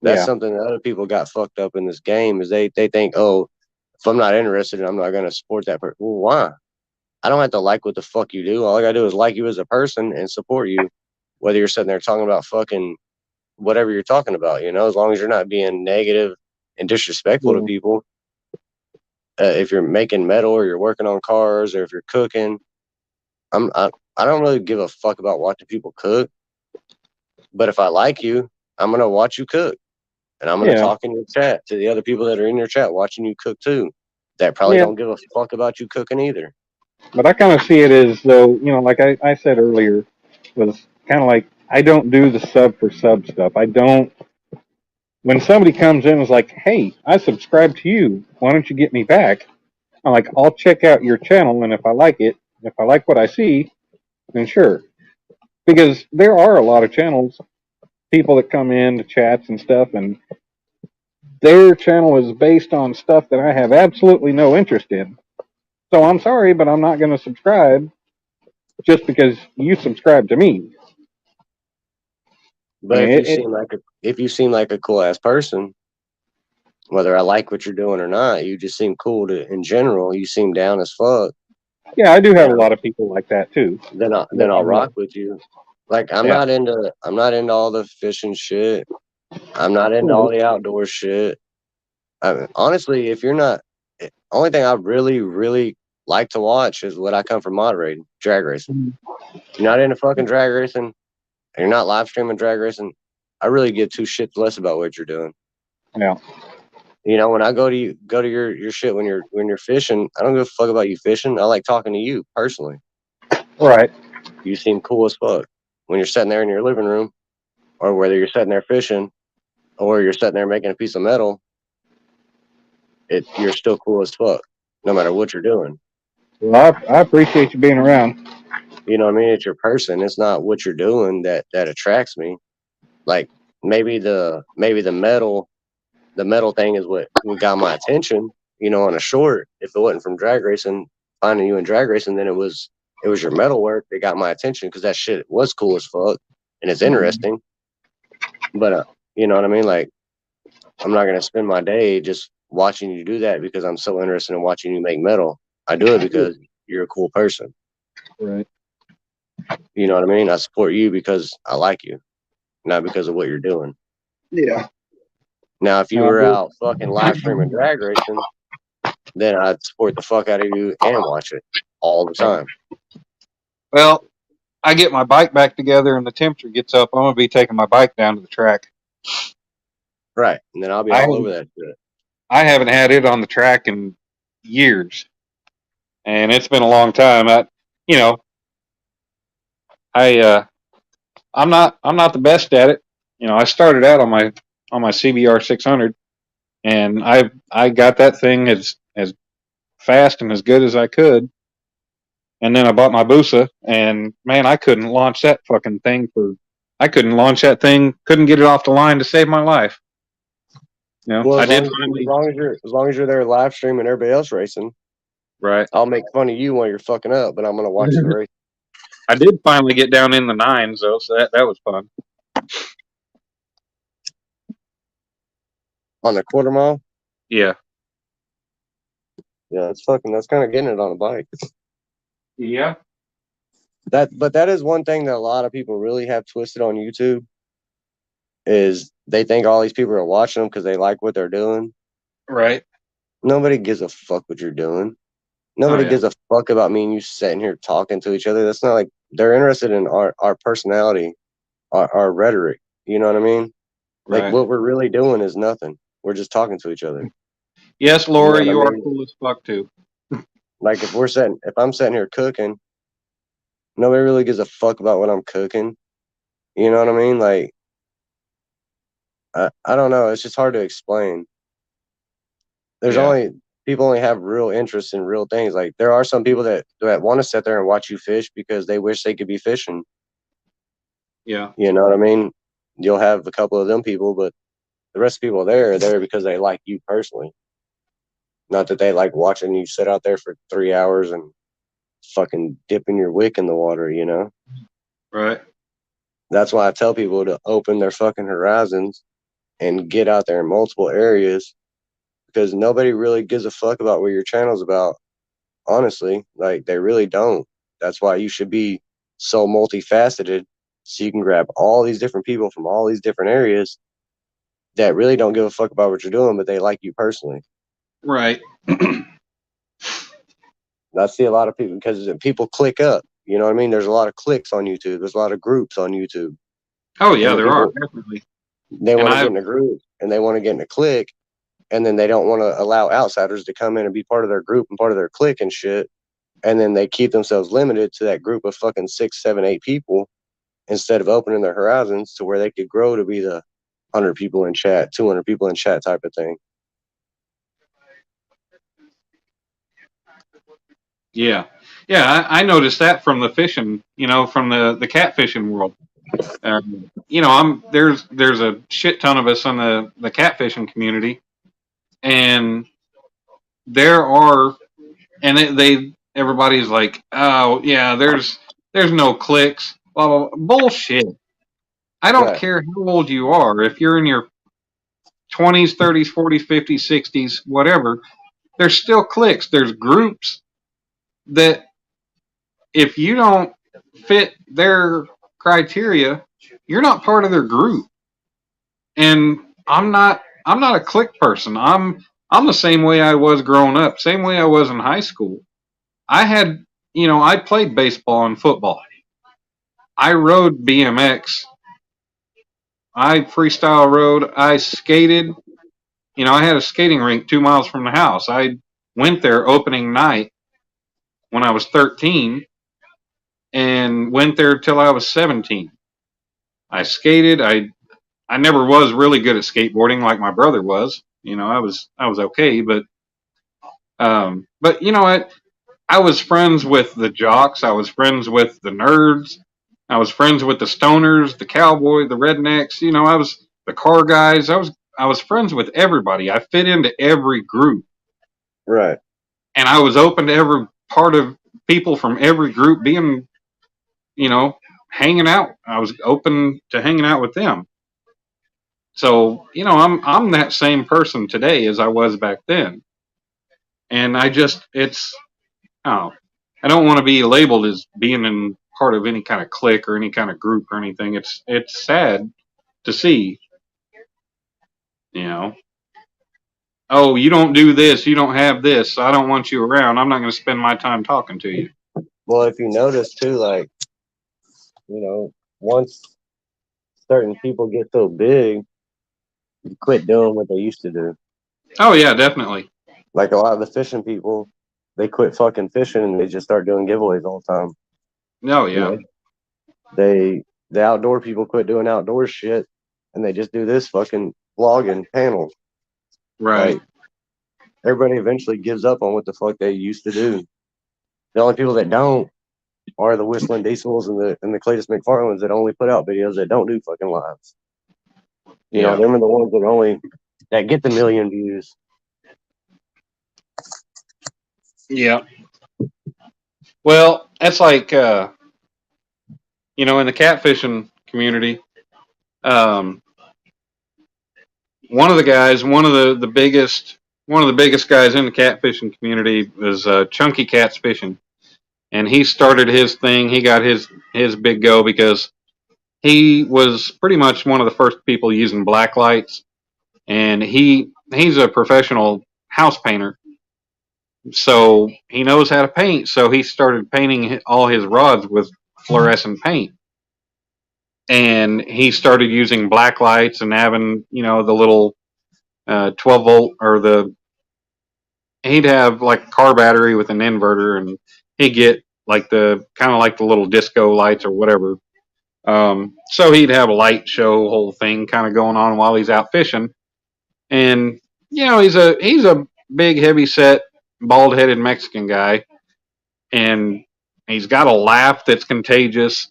That's something that other people got fucked up in this game, is they think, oh, if I'm not interested, I'm not gonna support that person. Well, why? I don't have to like what the fuck you do. All I gotta do is like you as a person and support you, whether you're sitting there talking about fucking whatever you're talking about, you know, as long as you're not being negative and disrespectful to people. If you're making metal, or you're working on cars, or if you're cooking, I don't really give a fuck about watching people cook. But if I like you, I'm gonna watch you cook, and I'm gonna talk in your chat to the other people that are in your chat watching you cook too, that probably don't give a fuck about you cooking either. But I kind of see it as though, you know, like I said earlier, was kind of like, I don't do the sub for sub stuff. I don't. When somebody comes in and is like, hey, I subscribe to you, why don't you get me back? I'm like, I'll check out your channel, and if I like it, if I like what I see, then sure. Because there are a lot of channels, people that come in to chats and stuff, and their channel is based on stuff that I have absolutely no interest in. So I'm sorry, but I'm not going to subscribe just because you subscribe to me. But I mean, if you seem like a cool ass person, whether I like what you're doing or not, you just seem cool in general. You seem down as fuck. Yeah, I do have a lot of people like that too. Then I'll rock with you. Like, I'm not into all the fishing shit. I'm not into all the outdoor shit. I mean, honestly, if you're not, only thing I really, really like to watch is what I come from moderating, drag racing. If you're not into fucking drag racing, and you're not live streaming drag racing, I really give two shits less about what you're doing. Yeah. You know, when I go to your shit when you're fishing, I don't give a fuck about you fishing. I like talking to you personally. Right. You seem cool as fuck. When you're sitting there in your living room, or whether you're sitting there fishing, or you're sitting there making a piece of metal, you're still cool as fuck, no matter what you're doing. Well, I appreciate you being around. You know what I mean? It's your person. It's not what you're doing that attracts me. Like, maybe the metal thing is what got my attention, you know, on a short. If it wasn't from drag racing, finding you in drag racing, then it was your metal work that got my attention, because that shit was cool as fuck and it's interesting. But you know what I mean? Like, I'm not gonna spend my day just watching you do that because I'm so interested in watching you make metal. I do it because you're a cool person. Right. You know what I mean? I support you because I like you, not because of what you're doing. Yeah. Now, if you were out fucking live streaming drag racing, then I'd support the fuck out of you and watch it all the time. Well, I get my bike back together and the temperature gets up, I'm going to be taking my bike down to the track. Right. And then I'll be all over that shit. I haven't had it on the track in years. And it's been a long time. I'm not the best at it. I started out on my CBR 600, and I got that thing as fast and as good as I could. And then I bought my Busa, and man, I couldn't launch that fucking thing couldn't get it off the line to save my life. Well, I as did long, finally. as long as you're there live streaming everybody else racing, Right. I'll make fun of you while you're fucking up, but I'm gonna watch the race. I did finally get down in the 9s though, so that was fun. On the quarter mile. Yeah. Yeah, that's kind of getting it on a bike. Yeah. But that is one thing that a lot of people really have twisted on YouTube is they think all these people are watching them because they like what they're doing. Right. Nobody gives a fuck what you're doing. Nobody yeah. gives a fuck about me and you sitting here talking to each other. That's not like they're interested in our personality, our rhetoric. You know what I mean? Right. Like what we're really doing is nothing. We're just talking to each other. Yes, Laura, You know you what I are mean? cool as fuck too. Like if I'm sitting here cooking, nobody really gives a fuck about what I'm cooking. You know what I mean? Like I don't know. It's just hard to explain. Yeah. People only have real interest in real things. Like there are some people that want to sit there and watch you fish because they wish they could be fishing. Yeah. You know what I mean? You'll have a couple of them people, but the rest of the people there are there because they like you personally. Not that they like watching you sit out there for 3 hours and fucking dipping your wick in the water, you know? Right. That's why I tell people to open their fucking horizons and get out there in multiple areas because nobody really gives a fuck about what your channel's about. Honestly, like they really don't. That's why you should be so multifaceted so you can grab all these different people from all these different areas that really don't give a fuck about what you're doing, but they like you personally. Right. I see a lot of people because people click up. You know what I mean? There's a lot of clicks on YouTube. There's a lot of groups on YouTube. Oh yeah, And there are definitely. They want to get in a group and they want to get in a clique, and then they don't want to allow outsiders to come in and be part of their group and part of their clique and shit. And then they keep themselves limited to that group of fucking 6, 7, 8 people instead of opening their horizons to where they could grow to be the 100 people in chat, 200 people in chat type of thing. Yeah. Yeah, I noticed that from the fishing, from the catfishing world. There's a shit ton of us in the catfishing community, and there are, and everybody's like, oh yeah, there's no clicks, blah blah blah. Bullshit. I don't care how old you are. If you're in your 20s, 30s, 40s, 50s, 60s, whatever, there's still cliques. There's groups that if you don't fit their criteria, you're not part of their group. And I'm not a clique person. I'm the same way I was growing up, same way I was in high school. I played baseball and football. I rode BMX. I freestyle rode. I skated. I had a skating rink 2 miles from the house. I went there opening night when I was 13 and went there till I was 17. I skated. I never was really good at skateboarding like my brother was. I was okay, but you know what? I was friends with the jocks. I was friends with the nerds. I was friends with the stoners, the cowboy, the rednecks. I was the car guys. I was friends with everybody. I fit into every group. Right. And I was open to every part of people from every group being, hanging out. I was open to hanging out with them. So, I'm that same person today as I was back then. And I don't want to be labeled as being in part of any kind of clique or any kind of group or anything. It's sad to see, oh, you don't do this, you don't have this, so I don't want you around. I'm not going to spend my time talking to you. Well, if you notice too, like, once certain people get so big, you quit doing what they used to do. Oh yeah, definitely. Like a lot of the fishing people, they quit fucking fishing and they just start doing giveaways all the time. Oh yeah. The outdoor people quit doing outdoor shit and they just do this fucking vlogging panel. Right. Like, everybody eventually gives up on what the fuck they used to do. The only people that don't are the Whistling Diesels and the Cletus McFarlands that only put out videos that don't do fucking lives. You know, them are the ones that get the million views. Yeah. Well, that's like, you know, in the catfishing community, one of the guys, one of the biggest guys in the catfishing community is Chunky Cats Fishing, and he started his thing. He got his big go because he was pretty much one of the first people using black lights, and he's a professional house painter. So he knows how to paint. So he started painting all his rods with fluorescent paint. And he started using black lights and having, you know, the little 12 volt or he'd have like a car battery with an inverter, and he'd get like the kind of like the little disco lights or whatever. So he'd have a light show whole thing kind of going on while he's out fishing. And, you know, he's a big, heavy set, bald headed Mexican guy, and he's got a laugh that's contagious.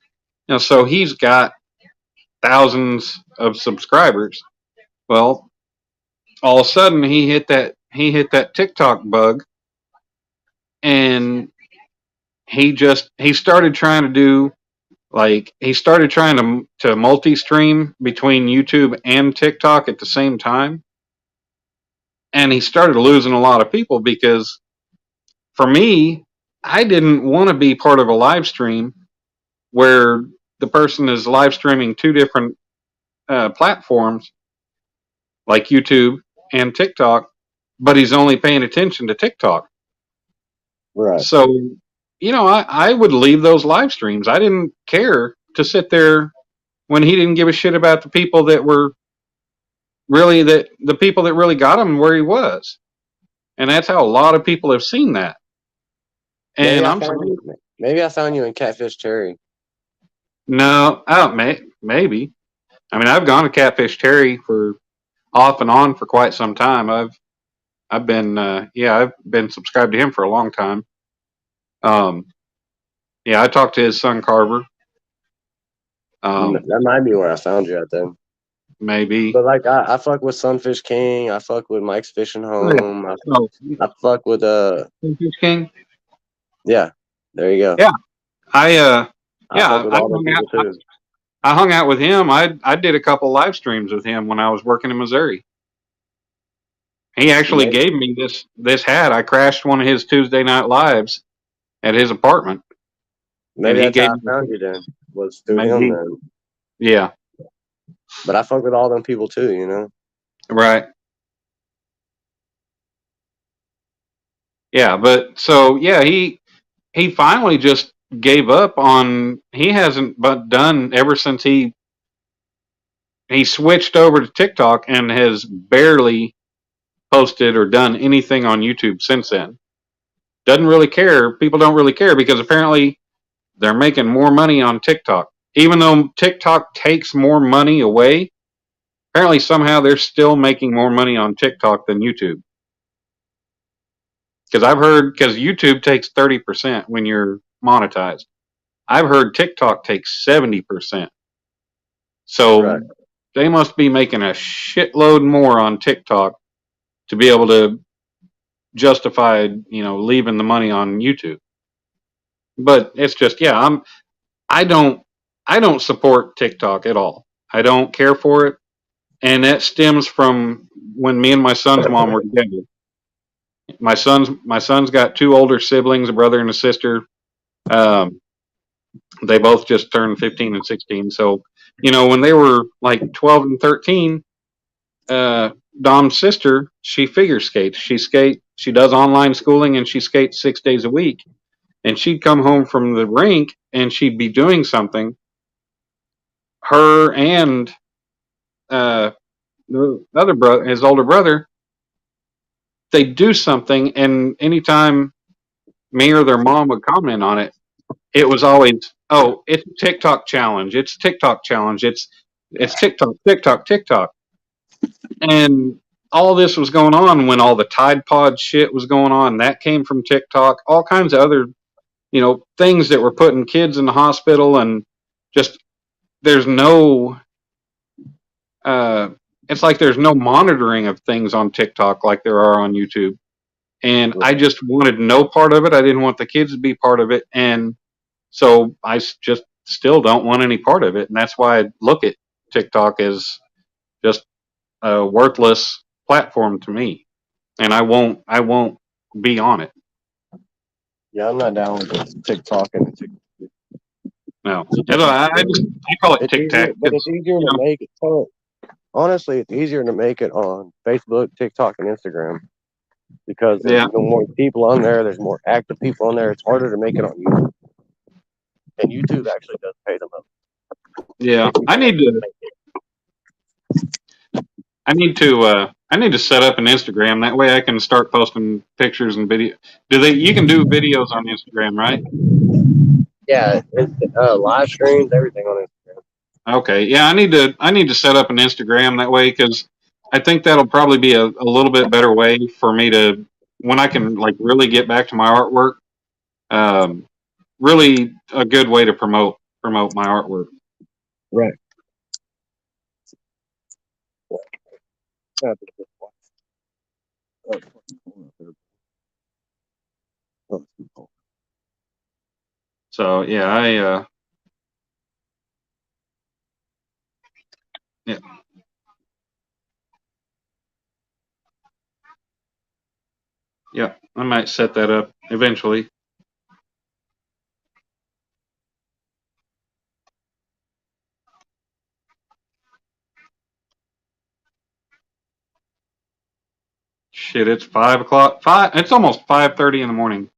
You know, so he's got thousands of subscribers. Well, all of a sudden he hit that TikTok bug, and he started trying to do to multi-stream between YouTube and TikTok at the same time. And he started losing a lot of people because for me, I didn't want to be part of a live stream where the person is live streaming two different platforms like YouTube and TikTok, but he's only paying attention to TikTok. Right. So, you know, I would leave those live streams. I didn't care to sit there when he didn't give a shit about the people that were really the people that really got him where he was. And that's how a lot of people have seen that. And maybe I found you in Catfish Terry. No, maybe. I mean, I've gone to Catfish Terry for off and on for quite some time. I've been subscribed to him for a long time. Yeah, I talked to his son Carver. That might be where I found you at then. Maybe. But like I fuck with Sunfish King. I fuck with Mike's Fishing Home. I fuck with Sunfish King. Yeah, there you go. Yeah, I hung out with him. I did a couple live streams with him when I was working in Missouri. He actually gave me this hat. I crashed one of his Tuesday night lives at his apartment. Maybe that's how I found you then. Was through him then. Yeah. But I fuck with all them people too, you know? Right. Yeah, but so yeah, he finally just gave up on. He hasn't done ever since he switched over to TikTok and has barely posted or done anything on YouTube since then. Doesn't really care. People don't really care because apparently they're making more money on TikTok. Even though TikTok takes more money away, apparently somehow they're still making more money on TikTok than YouTube. Because YouTube takes 30% when you're monetized. I've heard TikTok takes 70%. So they must be making a shitload more on TikTok to be able to justify, you know, leaving the money on YouTube. But it's just, yeah, I don't support TikTok at all. I don't care for it. And that stems from when me and my son's mom were together. My son's got two older siblings, a brother and a sister. They both just turned 15 and 16. So, you know, when they were like 12 and 13, Dom's sister, she figure skates. She does online schooling and she skates 6 days a week. And she'd come home from the rink and she'd be doing something. Her and the other brother, his older brother, they'd do something, and anytime me or their mom would comment on it, it was always, "Oh, it's a TikTok challenge. It's TikTok challenge. It's It's TikTok. And all this was going on when all the Tide Pod shit was going on. That came from TikTok. All kinds of other, things that were putting kids in the hospital, and just there's no. It's like there's no monitoring of things on TikTok like there are on YouTube. And I just wanted no part of it. I didn't want the kids to be part of it, and so I just still don't want any part of it. And that's why I look at TikTok as just a worthless platform to me, and I won't be on it. Yeah, I'm not down with this TikTok and No, I call it it's Tic easier, Tac. but it's easier to make it. Honestly, it's easier to make it on Facebook, TikTok, and Instagram because there's more people on there. There's more active people on there. It's harder to make it on YouTube, and YouTube actually does pay them up. Yeah, I need to set up an Instagram. That way I can start posting pictures and video. You can do videos on Instagram, right? Yeah, it's, live streams, everything on Instagram. Okay. Yeah, I need to set up an Instagram that way, because I think that'll probably be a little bit better way for me to, when I can like really get back to my artwork. Really a good way to promote my artwork. Right. So yeah, yeah. Yeah, I might set that up eventually. Shit, it's 5 o'clock. It's almost 5:30 in the morning.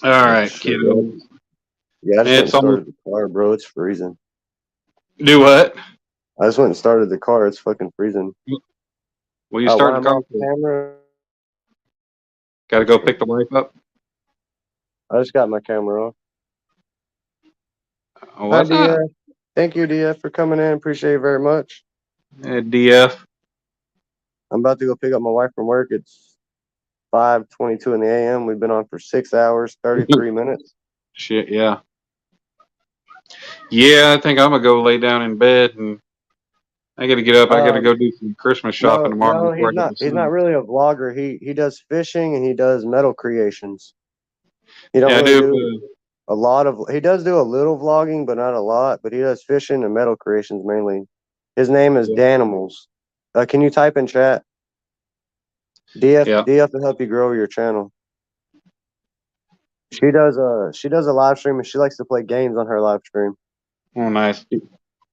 All right, kiddo. Yeah, I just went and It's started the car, bro. It's freezing. Do what? I just went and started the car. It's fucking freezing. Well, you start the I'm car. off camera. Got to go pick the wife up. I just got my camera off. Oh, Hi, what's up? DF. Thank you, DF, for coming in. Appreciate it very much. DF. I'm about to go pick up my wife from work. It's 5:22 in the a.m. We've been on for 6 hours, 33 minutes. Shit, yeah. Yeah, I think I'm gonna go lay down in bed, and I got to get up. I got to go do some Christmas shopping tomorrow. No, he's not really a vlogger. He does fishing and he does metal creations. He don't really do a lot of. He does do a little vlogging, but not a lot. But he does fishing and metal creations mainly. His name is Danimals. Can you type in chat? DF will help you grow your channel. She does a live stream, and she likes to play games on her live stream. Oh, nice.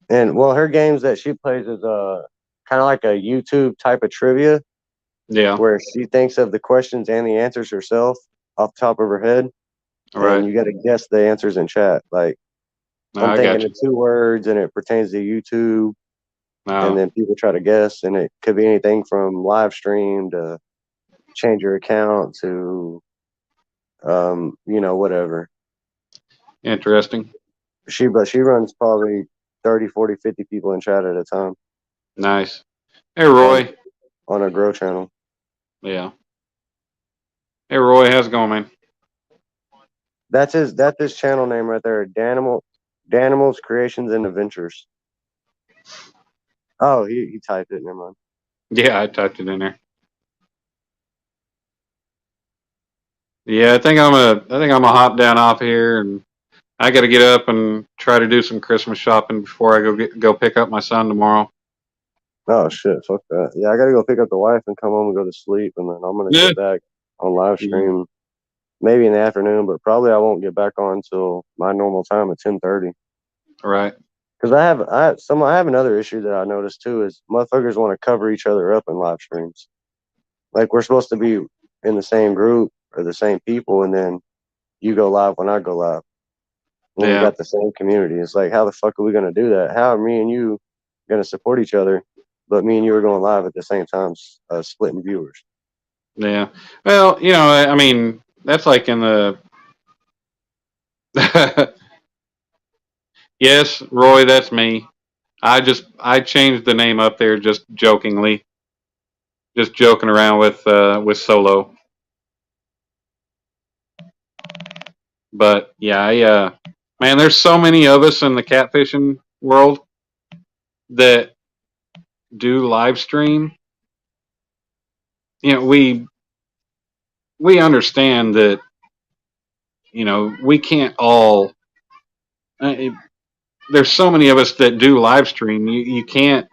And well, her games that she plays is kind of like a YouTube type of trivia. Yeah. Where she thinks of the questions and the answers herself off the top of her head. Right. And you got to guess the answers in chat. Like, I'm thinking of 2 words and it pertains to YouTube. And then people try to guess, and it could be anything from live stream to change your account to, whatever. Interesting. She runs probably 30, 40, 50 people in chat at a time. Nice. Hey, Roy. On her Grow channel. Yeah. Hey, Roy, how's it going, man? That's his channel name right there. Danimals Creations and Adventures. Oh, he typed it. Never mind. Yeah, I typed it in there. Yeah, I think I'm a hop down off here, and I got to get up and try to do some Christmas shopping before I go pick up my son tomorrow. Oh shit, fuck that. Yeah, I gotta go pick up the wife and come home and go to sleep, and then I'm gonna Yeah. get back on live stream maybe in the afternoon, but probably I won't get back on until my normal time at 10:30. Right. Because I have another issue that I noticed too is motherfuckers want to cover each other up in live streams. Like we're supposed to be in the same group or the same people, and then you go live when I go live. When we Yeah. got the same community, it's like how the fuck are we gonna do that? How are me and you gonna support each other, but me and you are going live at the same time, splitting viewers? Yeah. Well, you know, I mean, that's like in the. Yes, Roy, that's me. I changed the name up there just jokingly, just joking around with Solo. But yeah, man, there's so many of us in the catfishing world that do live stream. You know, we understand that, you know, we can't all. There's so many of us that do live stream. You can't.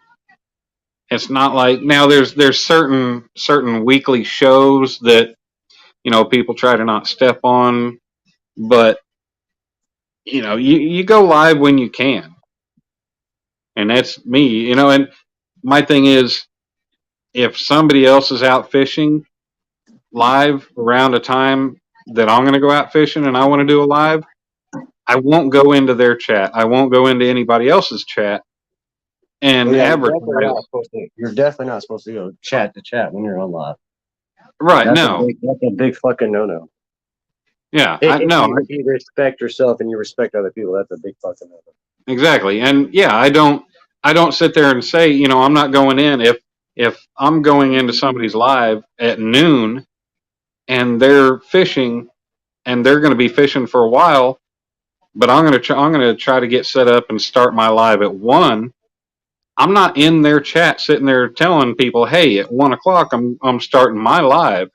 It's not like now. There's certain weekly shows that, you know, people try to not step on, but you know, you go live when you can, and that's me. You know, and my thing is, if somebody else is out fishing live around a time that I'm going to go out fishing and I want to do a live, I won't go into their chat. I won't go into anybody else's chat and Yeah, advertise. you're definitely not supposed to go chat to chat when you're on live. Right? That's No. that's a big fucking no. Yeah. If you respect yourself and you respect other people, that's a big fucking no. Exactly. And yeah, I don't sit there and say, you know, I'm not going in if I'm going into somebody's live at noon and they're fishing and they're going to be fishing for a while, but I'm going to try to get set up and start my live at 1. I'm not in their chat sitting there telling people, "Hey, at 1:00 I'm starting my live,"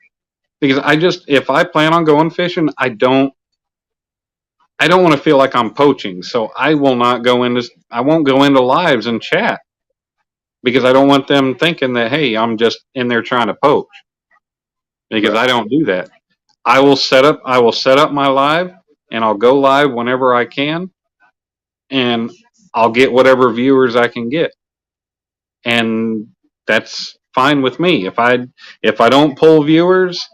because if I plan on going fishing, I don't want to feel like I'm poaching, so I won't go into lives and chat because I don't want them thinking that, hey, I'm just in there trying to poach, because I don't do that. I will set up my live and I'll go live whenever I can, and I'll get whatever viewers I can get, and that's fine with me. If I don't pull viewers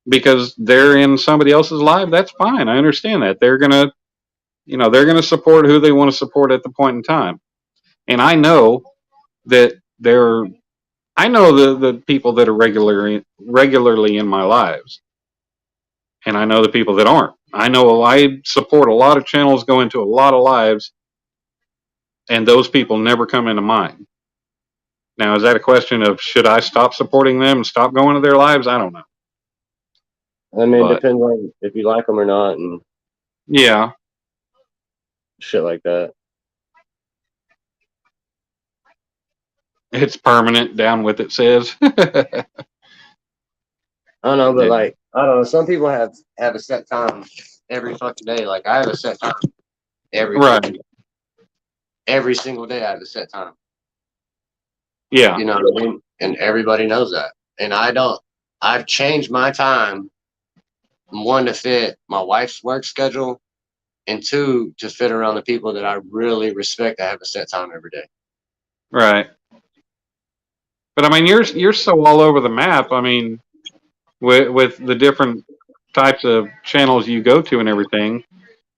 because they're in somebody else's live, that's fine. I understand that they're gonna support who they want to support at the point in time. And I know that I know the people that are regularly in my lives, and I know the people that aren't. I know I support a lot of channels, go into a lot of lives, and those people never come into mine. Now, is that a question of should I stop supporting them and stop going to their lives? I don't know. I mean, it depends on if you like them or not, and yeah, shit like that. It's permanent. Down with it says. I don't know, but like I don't know. Some people have a set time every fucking day. Like I have a set time every single day. I have a set time. Yeah, you know what I mean. And everybody knows that. And I've changed my time, 1, to fit my wife's work schedule, and 2, to fit around the people that I really respect that have a set time every day. right. But I mean, you're so all over the map. I mean, with the different types of channels you go to and everything.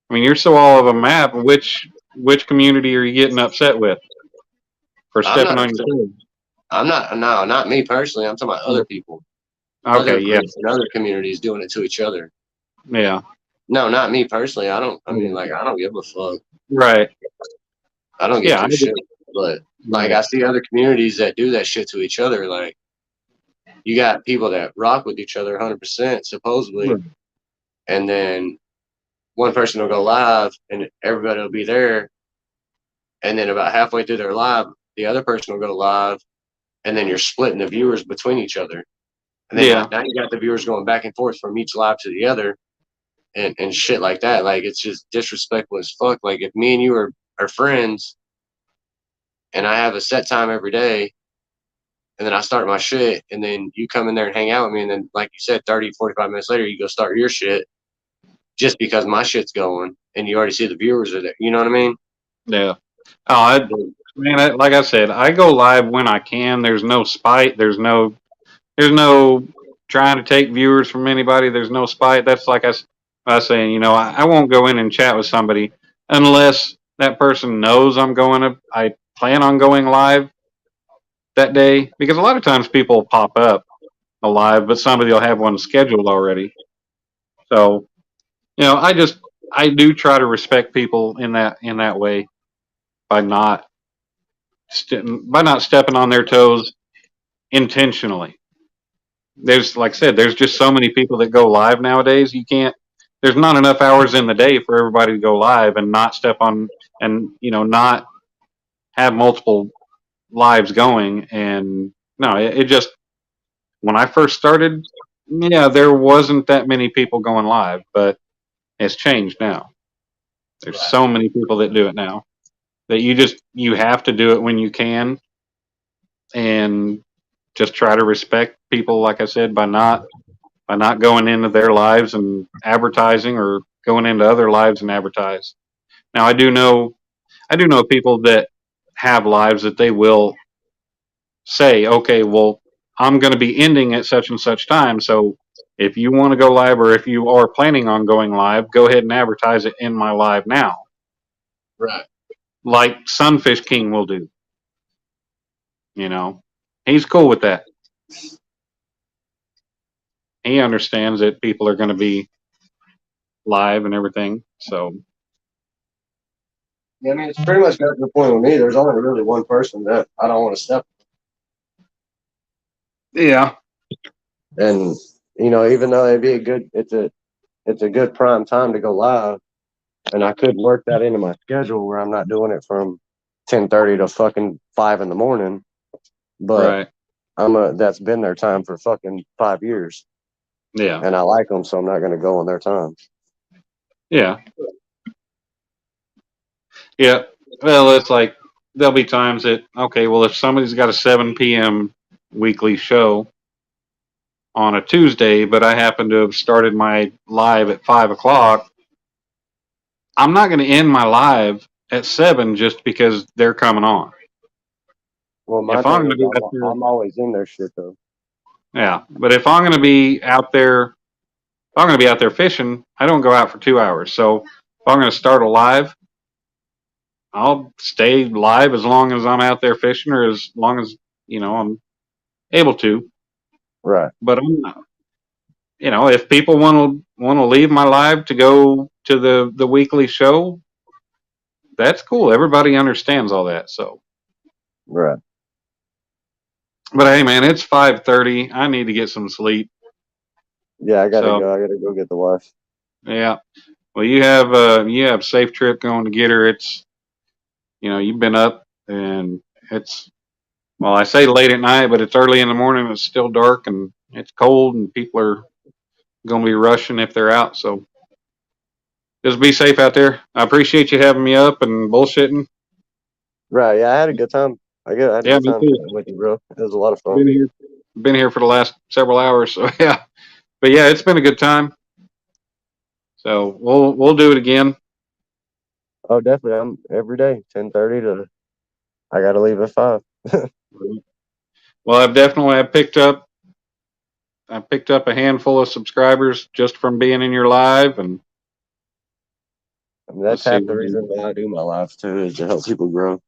I mean, you're so all over the map. Which community are you getting upset with for stepping on your toes? I'm not. No, not me personally. I'm talking about other people. Okay, other yeah. groups and other communities doing it to each other. Yeah. No, not me personally. I mean, like, I don't give a fuck. Right. I don't give a shit. But like, I see other communities that do that shit to each other. Like, you got people that rock with each other 100%, supposedly, and then one person will go live and everybody will be there, and then about halfway through their live, the other person will go live, and then you're splitting the viewers between each other. And then now you got the viewers going back and forth from each live to the other. and shit like that. Like, it's just disrespectful as fuck. Like, if me and you are friends and I have a set time every day and then I start my shit and then you come in there and hang out with me and then, like you said, 30, 45 minutes later, you go start your shit just because my shit's going and you already see the viewers are there. You know what I mean? Yeah. Oh, man, like I said, I go live when I can. There's no spite. There's no trying to take viewers from anybody. There's no spite. That's like I was saying, you know, I won't go in and chat with somebody unless that person knows I plan on going live that day, because a lot of times people pop up alive, but somebody will have one scheduled already. So, you know, I do try to respect people in that way by not stepping on their toes intentionally. There's, like I said, there's just so many people that go live nowadays. There's not enough hours in the day for everybody to go live and not step on and, you know, not have multiple lives going. And no, it just, when I first started, yeah, there wasn't that many people going live, but it's changed now. There's so many people that do it now that you have to do it when you can, and just try to respect people, like I said, by not going into their lives and advertising, or going into other lives and advertise. Now I do know people that have lives that they will say, okay, well, I'm going to be ending at such and such time, so if you want to go live, or if you are planning on going live, go ahead and advertise it in my live now. Right. Like Sunfish King will do. You know, he's cool with that. He understands that people are going to be live and everything. So, Yeah, I mean, it's pretty much got to the point with me. There's only really one person that I don't want to step. yeah. And, you know, even though it's a good prime time to go live, and I could work that into my schedule where I'm not doing it from 10:30 to fucking 5 in the morning. But Right. that's been their time for fucking 5 years, Yeah. and I like them, so I'm not going to go on their time. Yeah. Yeah. Well, it's like there'll be times that, okay, well, if somebody's got a 7 p.m. weekly show on a Tuesday, but I happen to have started my live at 5 o'clock, I'm not going to end my live at 7 just because they're coming on. Well, my If I'm thing going to is, be out there, I'm always in their shit though. yeah, but if I'm going to be out there, if I'm going to be out there fishing, I don't go out for 2 hours. So if I'm going to start a live, I'll stay live as long as I'm out there fishing, or as long as, you know, I'm able to. Right. But I'm not, you know, if people want to leave my live to go to the weekly show, that's cool. Everybody understands all that. So, Right. but hey, man, it's 5:30. I need to get some sleep. Yeah, I gotta So, go. I gotta go get the wife. yeah. Well, you have a safe trip going to get her. It's, you know, you've been up, and it's, well, I say late at night, but it's early in the morning. It's still dark and it's cold, and people are going to be rushing if they're out. So just be safe out there. I appreciate you having me up and bullshitting. Right. Yeah, I had a good time. I had a Yeah, good me time too. with you, bro. It was a lot of fun. Been here for the last several hours. So yeah, but yeah, it's been a good time. So we'll do it again. Oh, definitely. I'm every day, 10:30 to. I gotta leave at 5. Well, I picked up a handful of subscribers just from being in your live, and I mean, that's let's see. half the reason why I do my lives too, is to help people grow.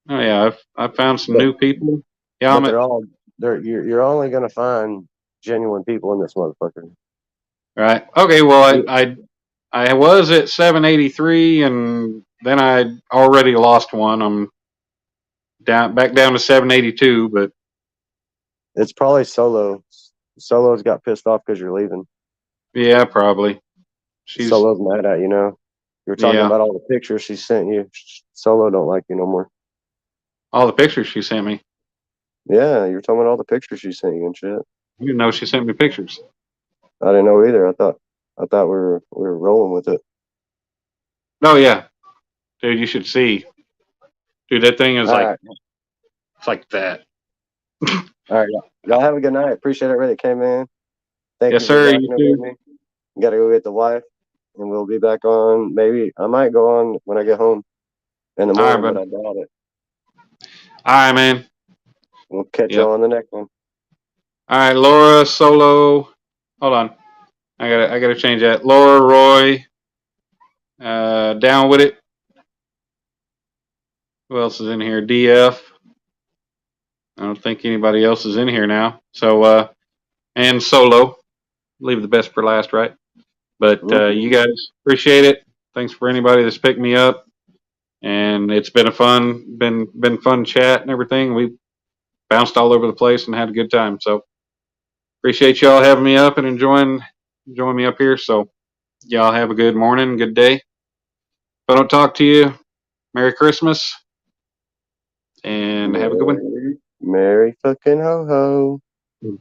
Oh yeah, I found some But new people. Yeah, but you're only gonna find genuine people in this motherfucker. right. Okay, well, I was at 783, and then I already lost one. I'm back down to 782, but It's probably Solo. Solo's got pissed off because you're leaving. yeah, probably. Solo's mad at you now. You were talking Yeah. about all the pictures she sent you. Solo don't like you no more. All the pictures she sent me. Yeah, you were talking about all the pictures she sent you and shit. I didn't know she sent me pictures. I didn't know either. I thought I thought we were rolling with it. Oh yeah, dude, you should see. Dude, that thing is All like right. it's like that. All right, y'all have a good night. Appreciate everybody that came in. Thank Yes, you sir. for You rocking it too. with me. Gotta go get the wife, and we'll be back on. Maybe I might go on when I get home in the All right, morning, but bud. I doubt it. All right, man. We'll catch Yep. y'all on the next one. All right, Laura Solo. Hold on, I gotta change that. Laura Roy. Down with it. Who else is in here? DF. I don't think anybody else is in here now. So and Solo. Leave the best for last, right? But you guys appreciate it. Thanks for anybody that's picked me up. And it's been been fun chat and everything. We bounced all over the place and had a good time. So appreciate y'all having me up and enjoying me up here. So y'all have a good morning, good day. If I don't talk to you, Merry Christmas and have a good one. Merry fucking ho ho.